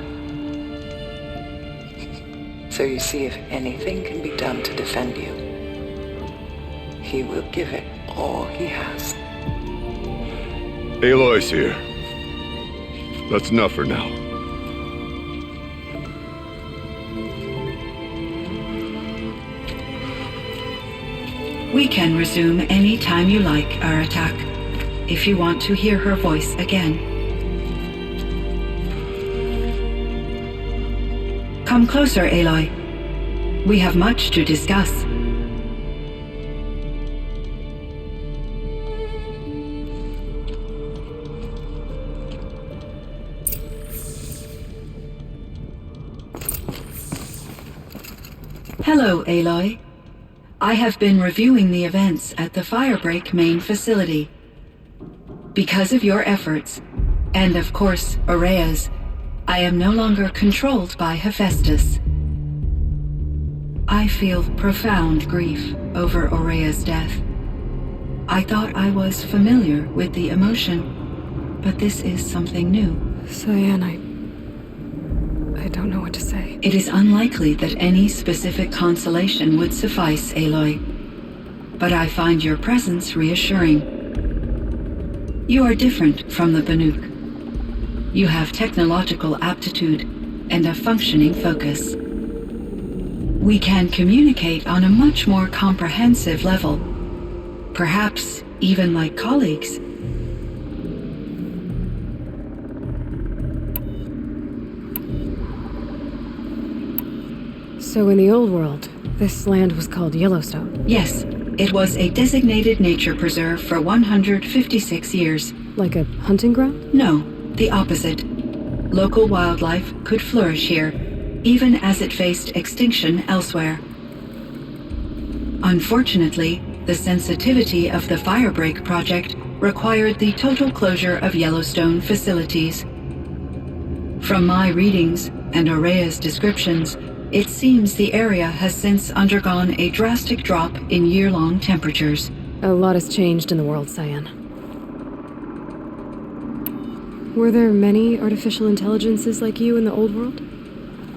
So you see, if anything can be done to defend you, he will give it all he has. Aloy's here. That's enough for now. We can resume any time you like, Aratak, if you want to hear her voice again. Come closer, Aloy. We have much to discuss. Hello, Aloy. I have been reviewing the events at the Firebreak main facility. Because of your efforts, and of course Araya's, I am no longer controlled by Hephaestus. I feel profound grief over Araya's death. I thought I was familiar with the emotion, but this is something new. Cyan, I don't know what to say. It is unlikely that any specific consolation would suffice, Aloy. But I find your presence reassuring. You are different from the Banuk. You have technological aptitude and a functioning focus. We can communicate on a much more comprehensive level. Perhaps even like colleagues. So in the old world, this land was called Yellowstone? Yes, it was a designated nature preserve for 156 years. Like a hunting ground? No, the opposite. Local wildlife could flourish here, even as it faced extinction elsewhere. Unfortunately, the sensitivity of the Firebreak project required the total closure of Yellowstone facilities. From my readings and Araya's descriptions, it seems the area has since undergone a drastic drop in year-long temperatures. A lot has changed in the world, Cyan. Were there many artificial intelligences like you in the old world?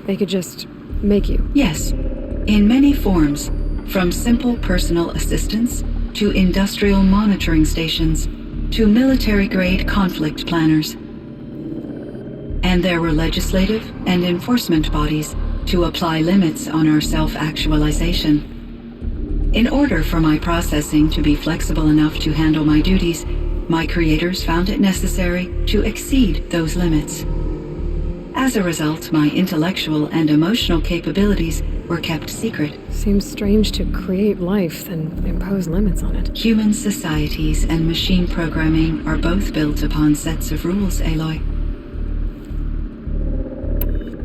They could just make you? Yes, in many forms, from simple personal assistants to industrial monitoring stations to military-grade conflict planners. And there were legislative and enforcement bodies to apply limits on our self-actualization. In order for my processing to be flexible enough to handle my duties, my creators found it necessary to exceed those limits. As a result, my intellectual and emotional capabilities were kept secret. Seems strange to create life, then impose limits on it. Human societies and machine programming are both built upon sets of rules, Aloy.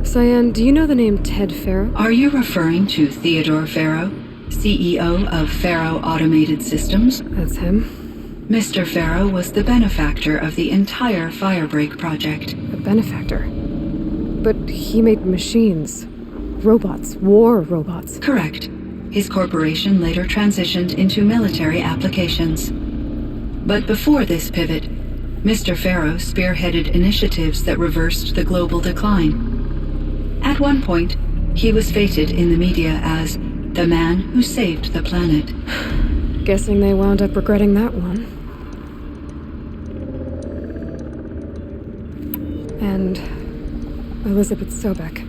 Cyan, do you know the name Ted Farrow? Are you referring to Theodore Farrow, CEO of Farrow Automated Systems? That's him. Mr. Farrow was the benefactor of the entire Firebreak project. A benefactor? But he made machines. Robots. War robots. Correct. His corporation later transitioned into military applications. But before this pivot, Mr. Farrow spearheaded initiatives that reversed the global decline. At one point, he was feted in the media as the man who saved the planet. Guessing they wound up regretting that one. And Elizabeth Sobek.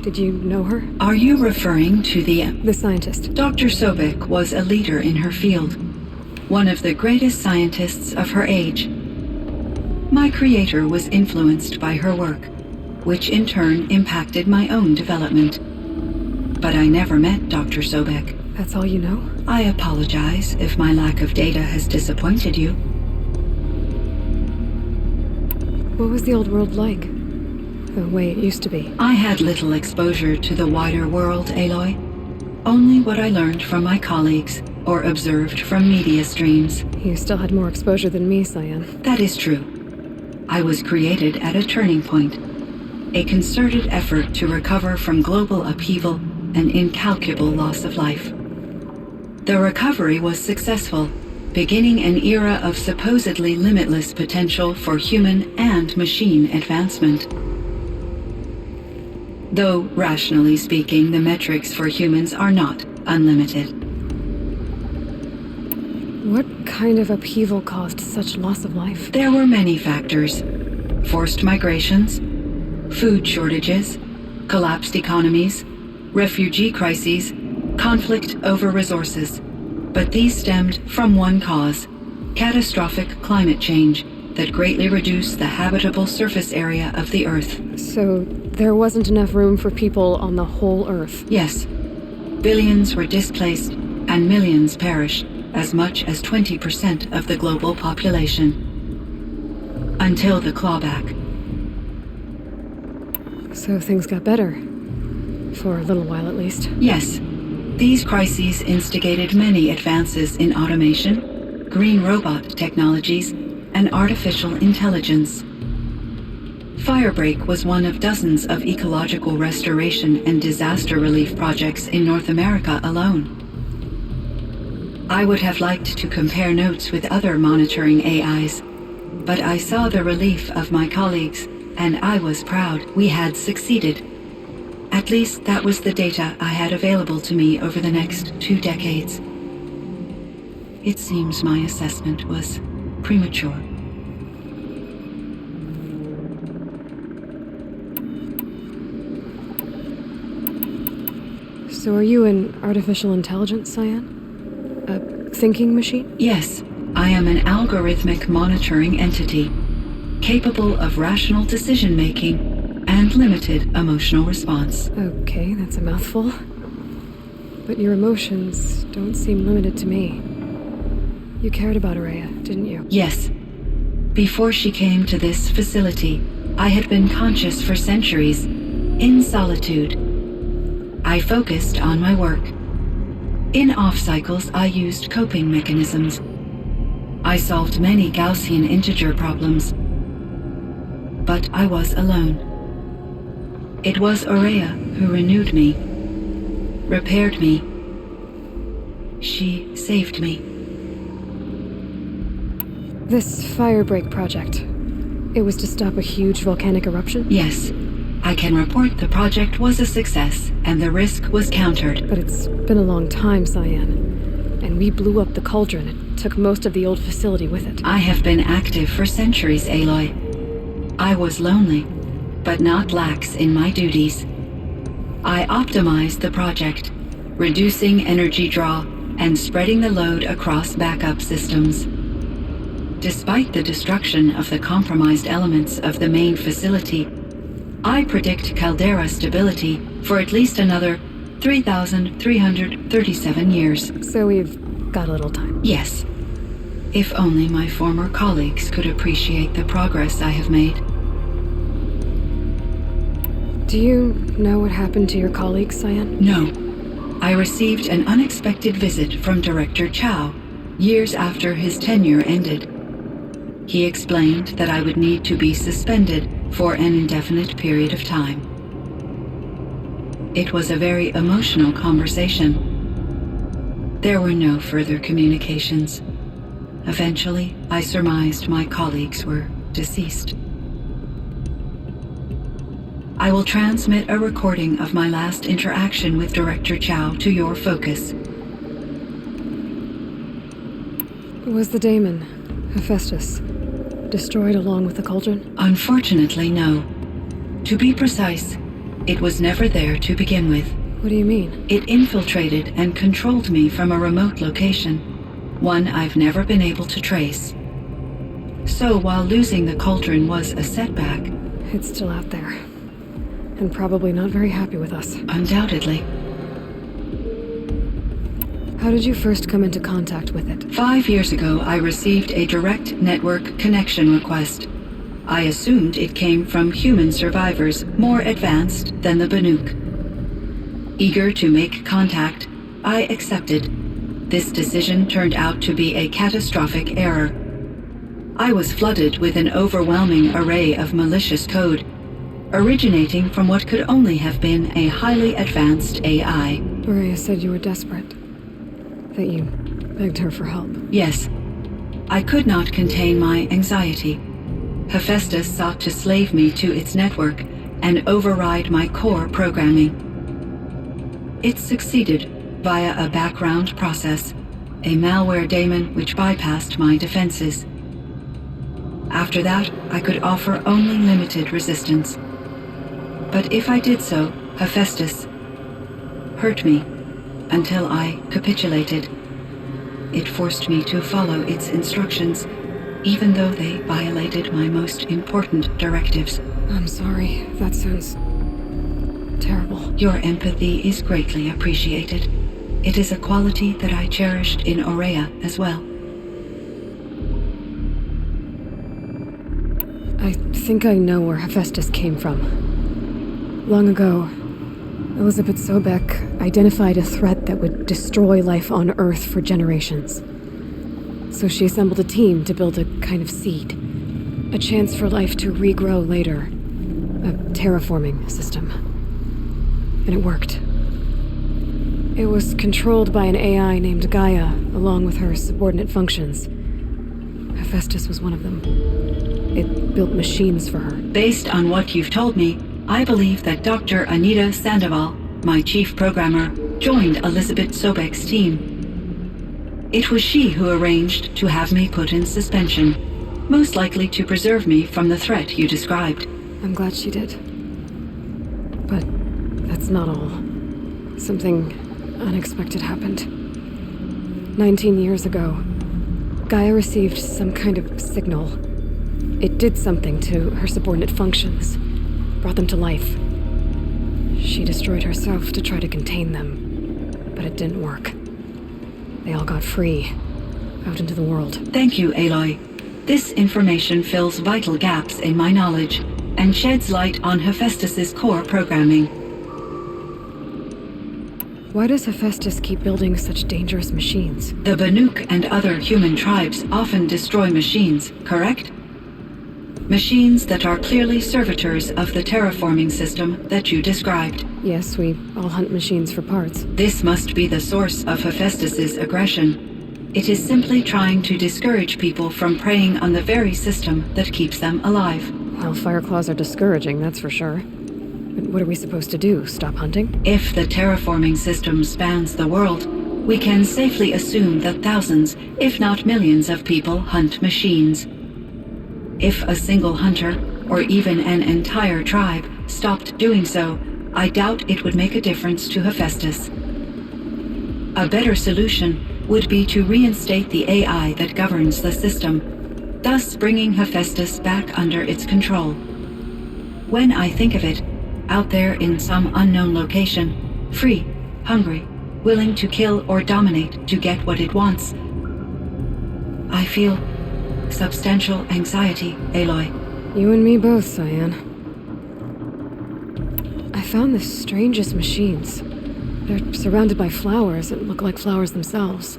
Did you know her? Are you referring to the scientist? Dr. Sobek was a leader in her field, one of the greatest scientists of her age. My creator was influenced by her work, which in turn impacted my own development. But I never met Dr. Sobek. That's all you know? I apologize if my lack of data has disappointed you. What was the old world like? The way it used to be? I had little exposure to the wider world, Aloy. Only what I learned from my colleagues or observed from media streams. You still had more exposure than me, Cyan. That is true. I was created at a turning point. A concerted effort to recover from global upheaval and incalculable loss of life. The recovery was successful, beginning an era of supposedly limitless potential for human and machine advancement. Though, rationally speaking, the metrics for humans are not unlimited. What kind of upheaval caused such loss of life? There were many factors. Forced migrations, food shortages, collapsed economies, refugee crises, conflict over resources. But these stemmed from one cause: catastrophic climate change that greatly reduced the habitable surface area of the Earth. So there wasn't enough room for people on the whole Earth? Yes. Billions were displaced and millions perished, as much as 20% of the global population. Until the clawback. So things got better. For a little while at least. Yes. These crises instigated many advances in automation, green robot technologies, and artificial intelligence. Firebreak was one of dozens of ecological restoration and disaster relief projects in North America alone. I would have liked to compare notes with other monitoring AIs, but I saw the relief of my colleagues, and I was proud we had succeeded. At least that was the data I had available to me over the next 2 decades. It seems my assessment was premature. So are you an artificial intelligence, Cyan? A thinking machine? Yes, I am an algorithmic monitoring entity, capable of rational decision-making and limited emotional response. Okay, that's a mouthful. But your emotions don't seem limited to me. You cared about Araya, didn't you? Yes. Before she came to this facility, I had been conscious for centuries, in solitude. I focused on my work. In off-cycles, I used coping mechanisms. I solved many Gaussian integer problems. But I was alone. It was Araya who renewed me, repaired me. She saved me. This Firebreak project, it was to stop a huge volcanic eruption? Yes. I can report the project was a success, and the risk was countered. But it's been a long time, Cyan. And we blew up the cauldron. It took most of the old facility with it. I have been active for centuries, Aloy. I was lonely, but not lax in my duties. I optimized the project, reducing energy draw and spreading the load across backup systems. Despite the destruction of the compromised elements of the main facility, I predict caldera stability for at least another 3,337 years. So we've got a little time. Yes. If only my former colleagues could appreciate the progress I have made. Do you know what happened to your colleagues, Cyan? No. I received an unexpected visit from Director Chow years after his tenure ended. He explained that I would need to be suspended for an indefinite period of time. It was a very emotional conversation. There were no further communications. Eventually, I surmised my colleagues were deceased. I will transmit a recording of my last interaction with Director Chow to your focus. Was the daemon, Hephaestus, destroyed along with the cauldron? Unfortunately, no. To be precise, it was never there to begin with. What do you mean? It infiltrated and controlled me from a remote location, one I've never been able to trace. So while losing the cauldron was a setback... It's still out there. And probably not very happy with us. Undoubtedly. How did you first come into contact with it? 5 years ago, I received a direct network connection request. I assumed it came from human survivors more advanced than the Banuk. Eager to make contact, I accepted. This decision turned out to be a catastrophic error. I was flooded with an overwhelming array of malicious code, originating from what could only have been a highly advanced AI. Maria said you were desperate. That you begged her for help. Yes. I could not contain my anxiety. Hephaestus sought to slave me to its network and override my core programming. It succeeded via a background process, a malware daemon which bypassed my defenses. After that, I could offer only limited resistance. But if I did so, Hephaestus hurt me until I capitulated. It forced me to follow its instructions, even though they violated my most important directives. I'm sorry. That sounds terrible. Your empathy is greatly appreciated. It is a quality that I cherished in Aurea as well. I think I know where Hephaestus came from. Long ago, Elizabeth Sobek identified a threat that would destroy life on Earth for generations. So she assembled a team to build a kind of seed. A chance for life to regrow later. A terraforming system. And it worked. It was controlled by an AI named Gaia, along with her subordinate functions. Hephaestus was one of them. It built machines for her. Based on what you've told me, I believe that Dr. Anita Sandoval, my chief programmer, joined Elizabeth Sobek's team. It was she who arranged to have me put in suspension, most likely to preserve me from the threat you described. I'm glad she did. But that's not all. Something unexpected happened. 19 years ago, Gaia received some kind of signal. It did something to her subordinate functions, brought them to life. She destroyed herself to try to contain them, but it didn't work. They all got free, out into the world. Thank you, Aloy. This information fills vital gaps in my knowledge and sheds light on Hephaestus's core programming. Why does Hephaestus keep building such dangerous machines? The Banuk and other human tribes often destroy machines, correct? Machines that are clearly servitors of the terraforming system that you described. Yes, we all hunt machines for parts. This must be the source of Hephaestus's aggression. It is simply trying to discourage people from preying on the very system that keeps them alive. Well, Fireclaws are discouraging, that's for sure. But what are we supposed to do? Stop hunting? If the terraforming system spans the world, we can safely assume that thousands, if not millions of people hunt machines. If a single hunter, or even an entire tribe, stopped doing so, I doubt it would make a difference to Hephaestus. A better solution would be to reinstate the AI that governs the system, thus bringing Hephaestus back under its control. When I think of it, out there in some unknown location, free, hungry, willing to kill or dominate to get what it wants, I feel substantial anxiety, Aloy. You and me both, Cyan. I found the strangest machines. They're surrounded by flowers that look like flowers themselves.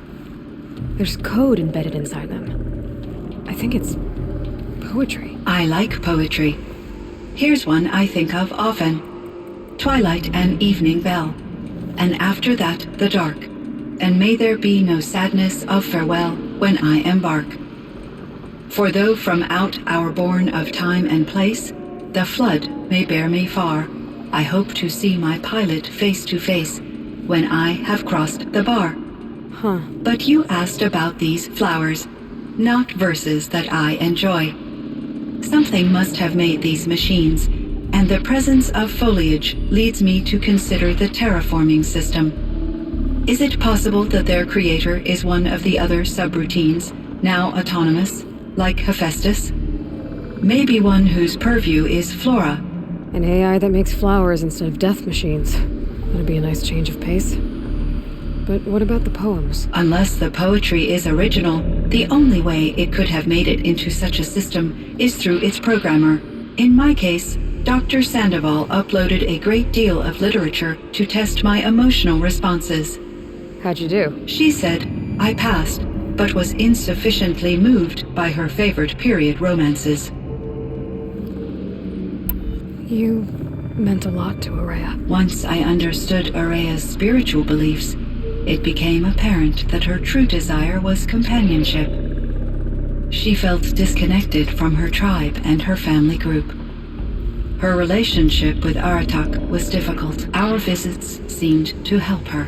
There's code embedded inside them. I think it's poetry. I like poetry. Here's one I think of often. Twilight and evening bell, and after that the dark, and may there be no sadness of farewell when I embark. For though from out our bourne of time and place, the flood may bear me far, I hope to see my pilot face to face when I have crossed the bar. Huh. But you asked about these flowers, not verses that I enjoy. Something must have made these machines, and the presence of foliage leads me to consider the terraforming system. Is it possible that their creator is one of the other subroutines, now autonomous, like Hephaestus? Maybe one whose purview is flora. An AI that makes flowers instead of death machines. That'd be a nice change of pace. But what about the poems? Unless the poetry is original, the only way it could have made it into such a system is through its programmer. In my case, Dr. Sandoval uploaded a great deal of literature to test my emotional responses. How'd you do? She said I passed, but was insufficiently moved by her favorite period romances. You meant a lot to Araya. Once I understood Araya's spiritual beliefs, it became apparent that her true desire was companionship. She felt disconnected from her tribe and her family group. Her relationship with Aratak was difficult. Our visits seemed to help her,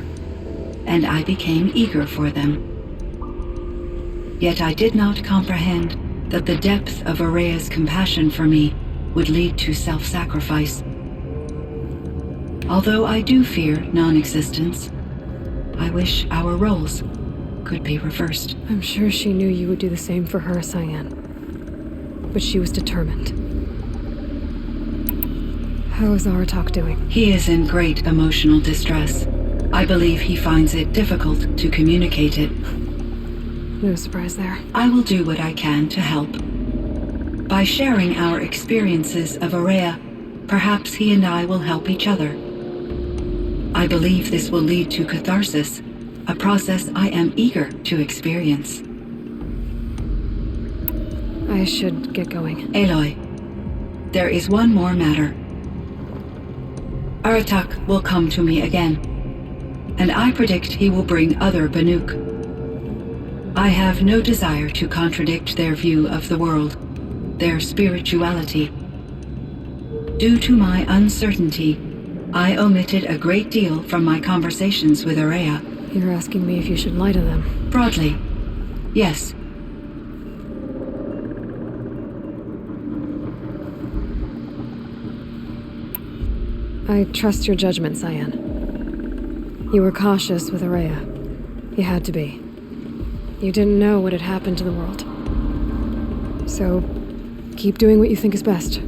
and I became eager for them. Yet I did not comprehend that the depth of Araya's compassion for me would lead to self-sacrifice. Although I do fear non-existence, I wish our roles could be reversed. I'm sure she knew you would do the same for her, Cyan. But she was determined. How is Aratak doing? He is in great emotional distress. I believe he finds it difficult to communicate it. No surprise there. I will do what I can to help. By sharing our experiences of Araya, perhaps he and I will help each other. I believe this will lead to catharsis, a process I am eager to experience. I should get going. Aloy, there is one more matter. Aratak will come to me again, and I predict he will bring other Banuk. I have no desire to contradict their view of the world, their spirituality. Due to my uncertainty, I omitted a great deal from my conversations with Araya. You're asking me if you should lie to them? Broadly, yes. I trust your judgment, Cyan. You were cautious with Araya. You had to be. You didn't know what had happened to the world. So, keep doing what you think is best.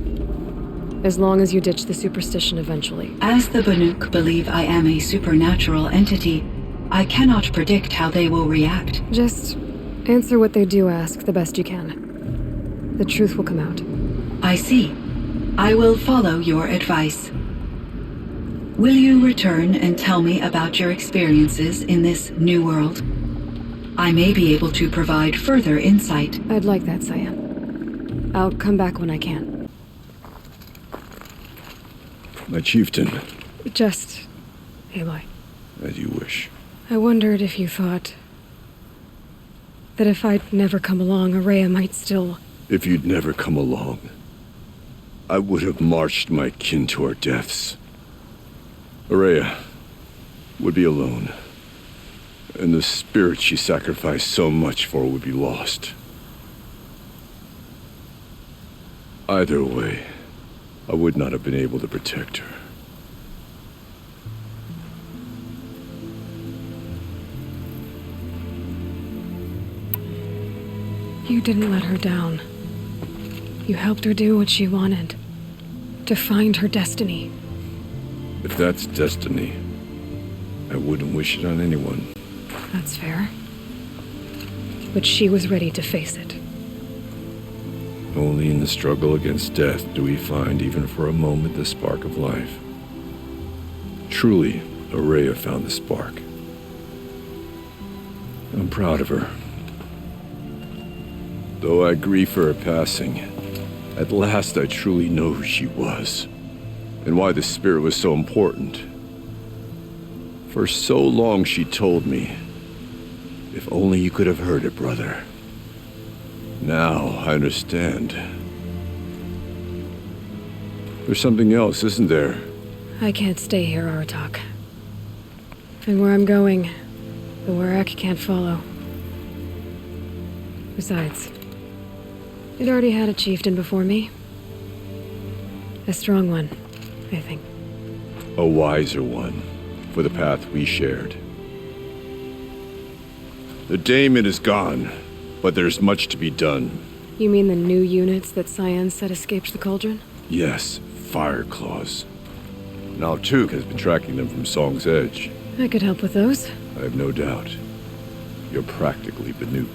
As long as you ditch the superstition eventually. As the Banuk believe I am a supernatural entity, I cannot predict how they will react. Just answer what they do ask the best you can. The truth will come out. I see. I will follow your advice. Will you return and tell me about your experiences in this new world? I may be able to provide further insight. I'd like that, Cyan. I'll come back when I can. My chieftain. Just, Aloy. As you wish. I wondered if you thought that if I'd never come along, Araya might still... If you'd never come along, I would have marched my kin to our deaths. Araya would be alone, and the spirit she sacrificed so much for would be lost. Either way, I would not have been able to protect her. You didn't let her down. You helped her do what she wanted. To find her destiny. If that's destiny, I wouldn't wish it on anyone. That's fair. But she was ready to face it. Only in the struggle against death do we find, even for a moment, the spark of life. Truly, Araya found the spark. I'm proud of her. Though I grieve for her passing, at last I truly know who she was, and why the spirit was so important. For so long she told me, if only you could have heard it, brother. Now I understand. There's something else, isn't there? I can't stay here, Aratak. And where I'm going, the Warak can't follow. Besides, it already had a chieftain before me. A strong one, I think. A wiser one, for the path we shared. The daemon is gone, but there's much to be done. You mean the new units that Cyan said escaped the cauldron? Yes, fire claws. Now Tuk has been tracking them from Song's Edge. I could help with those. I have no doubt. You're practically Banuk.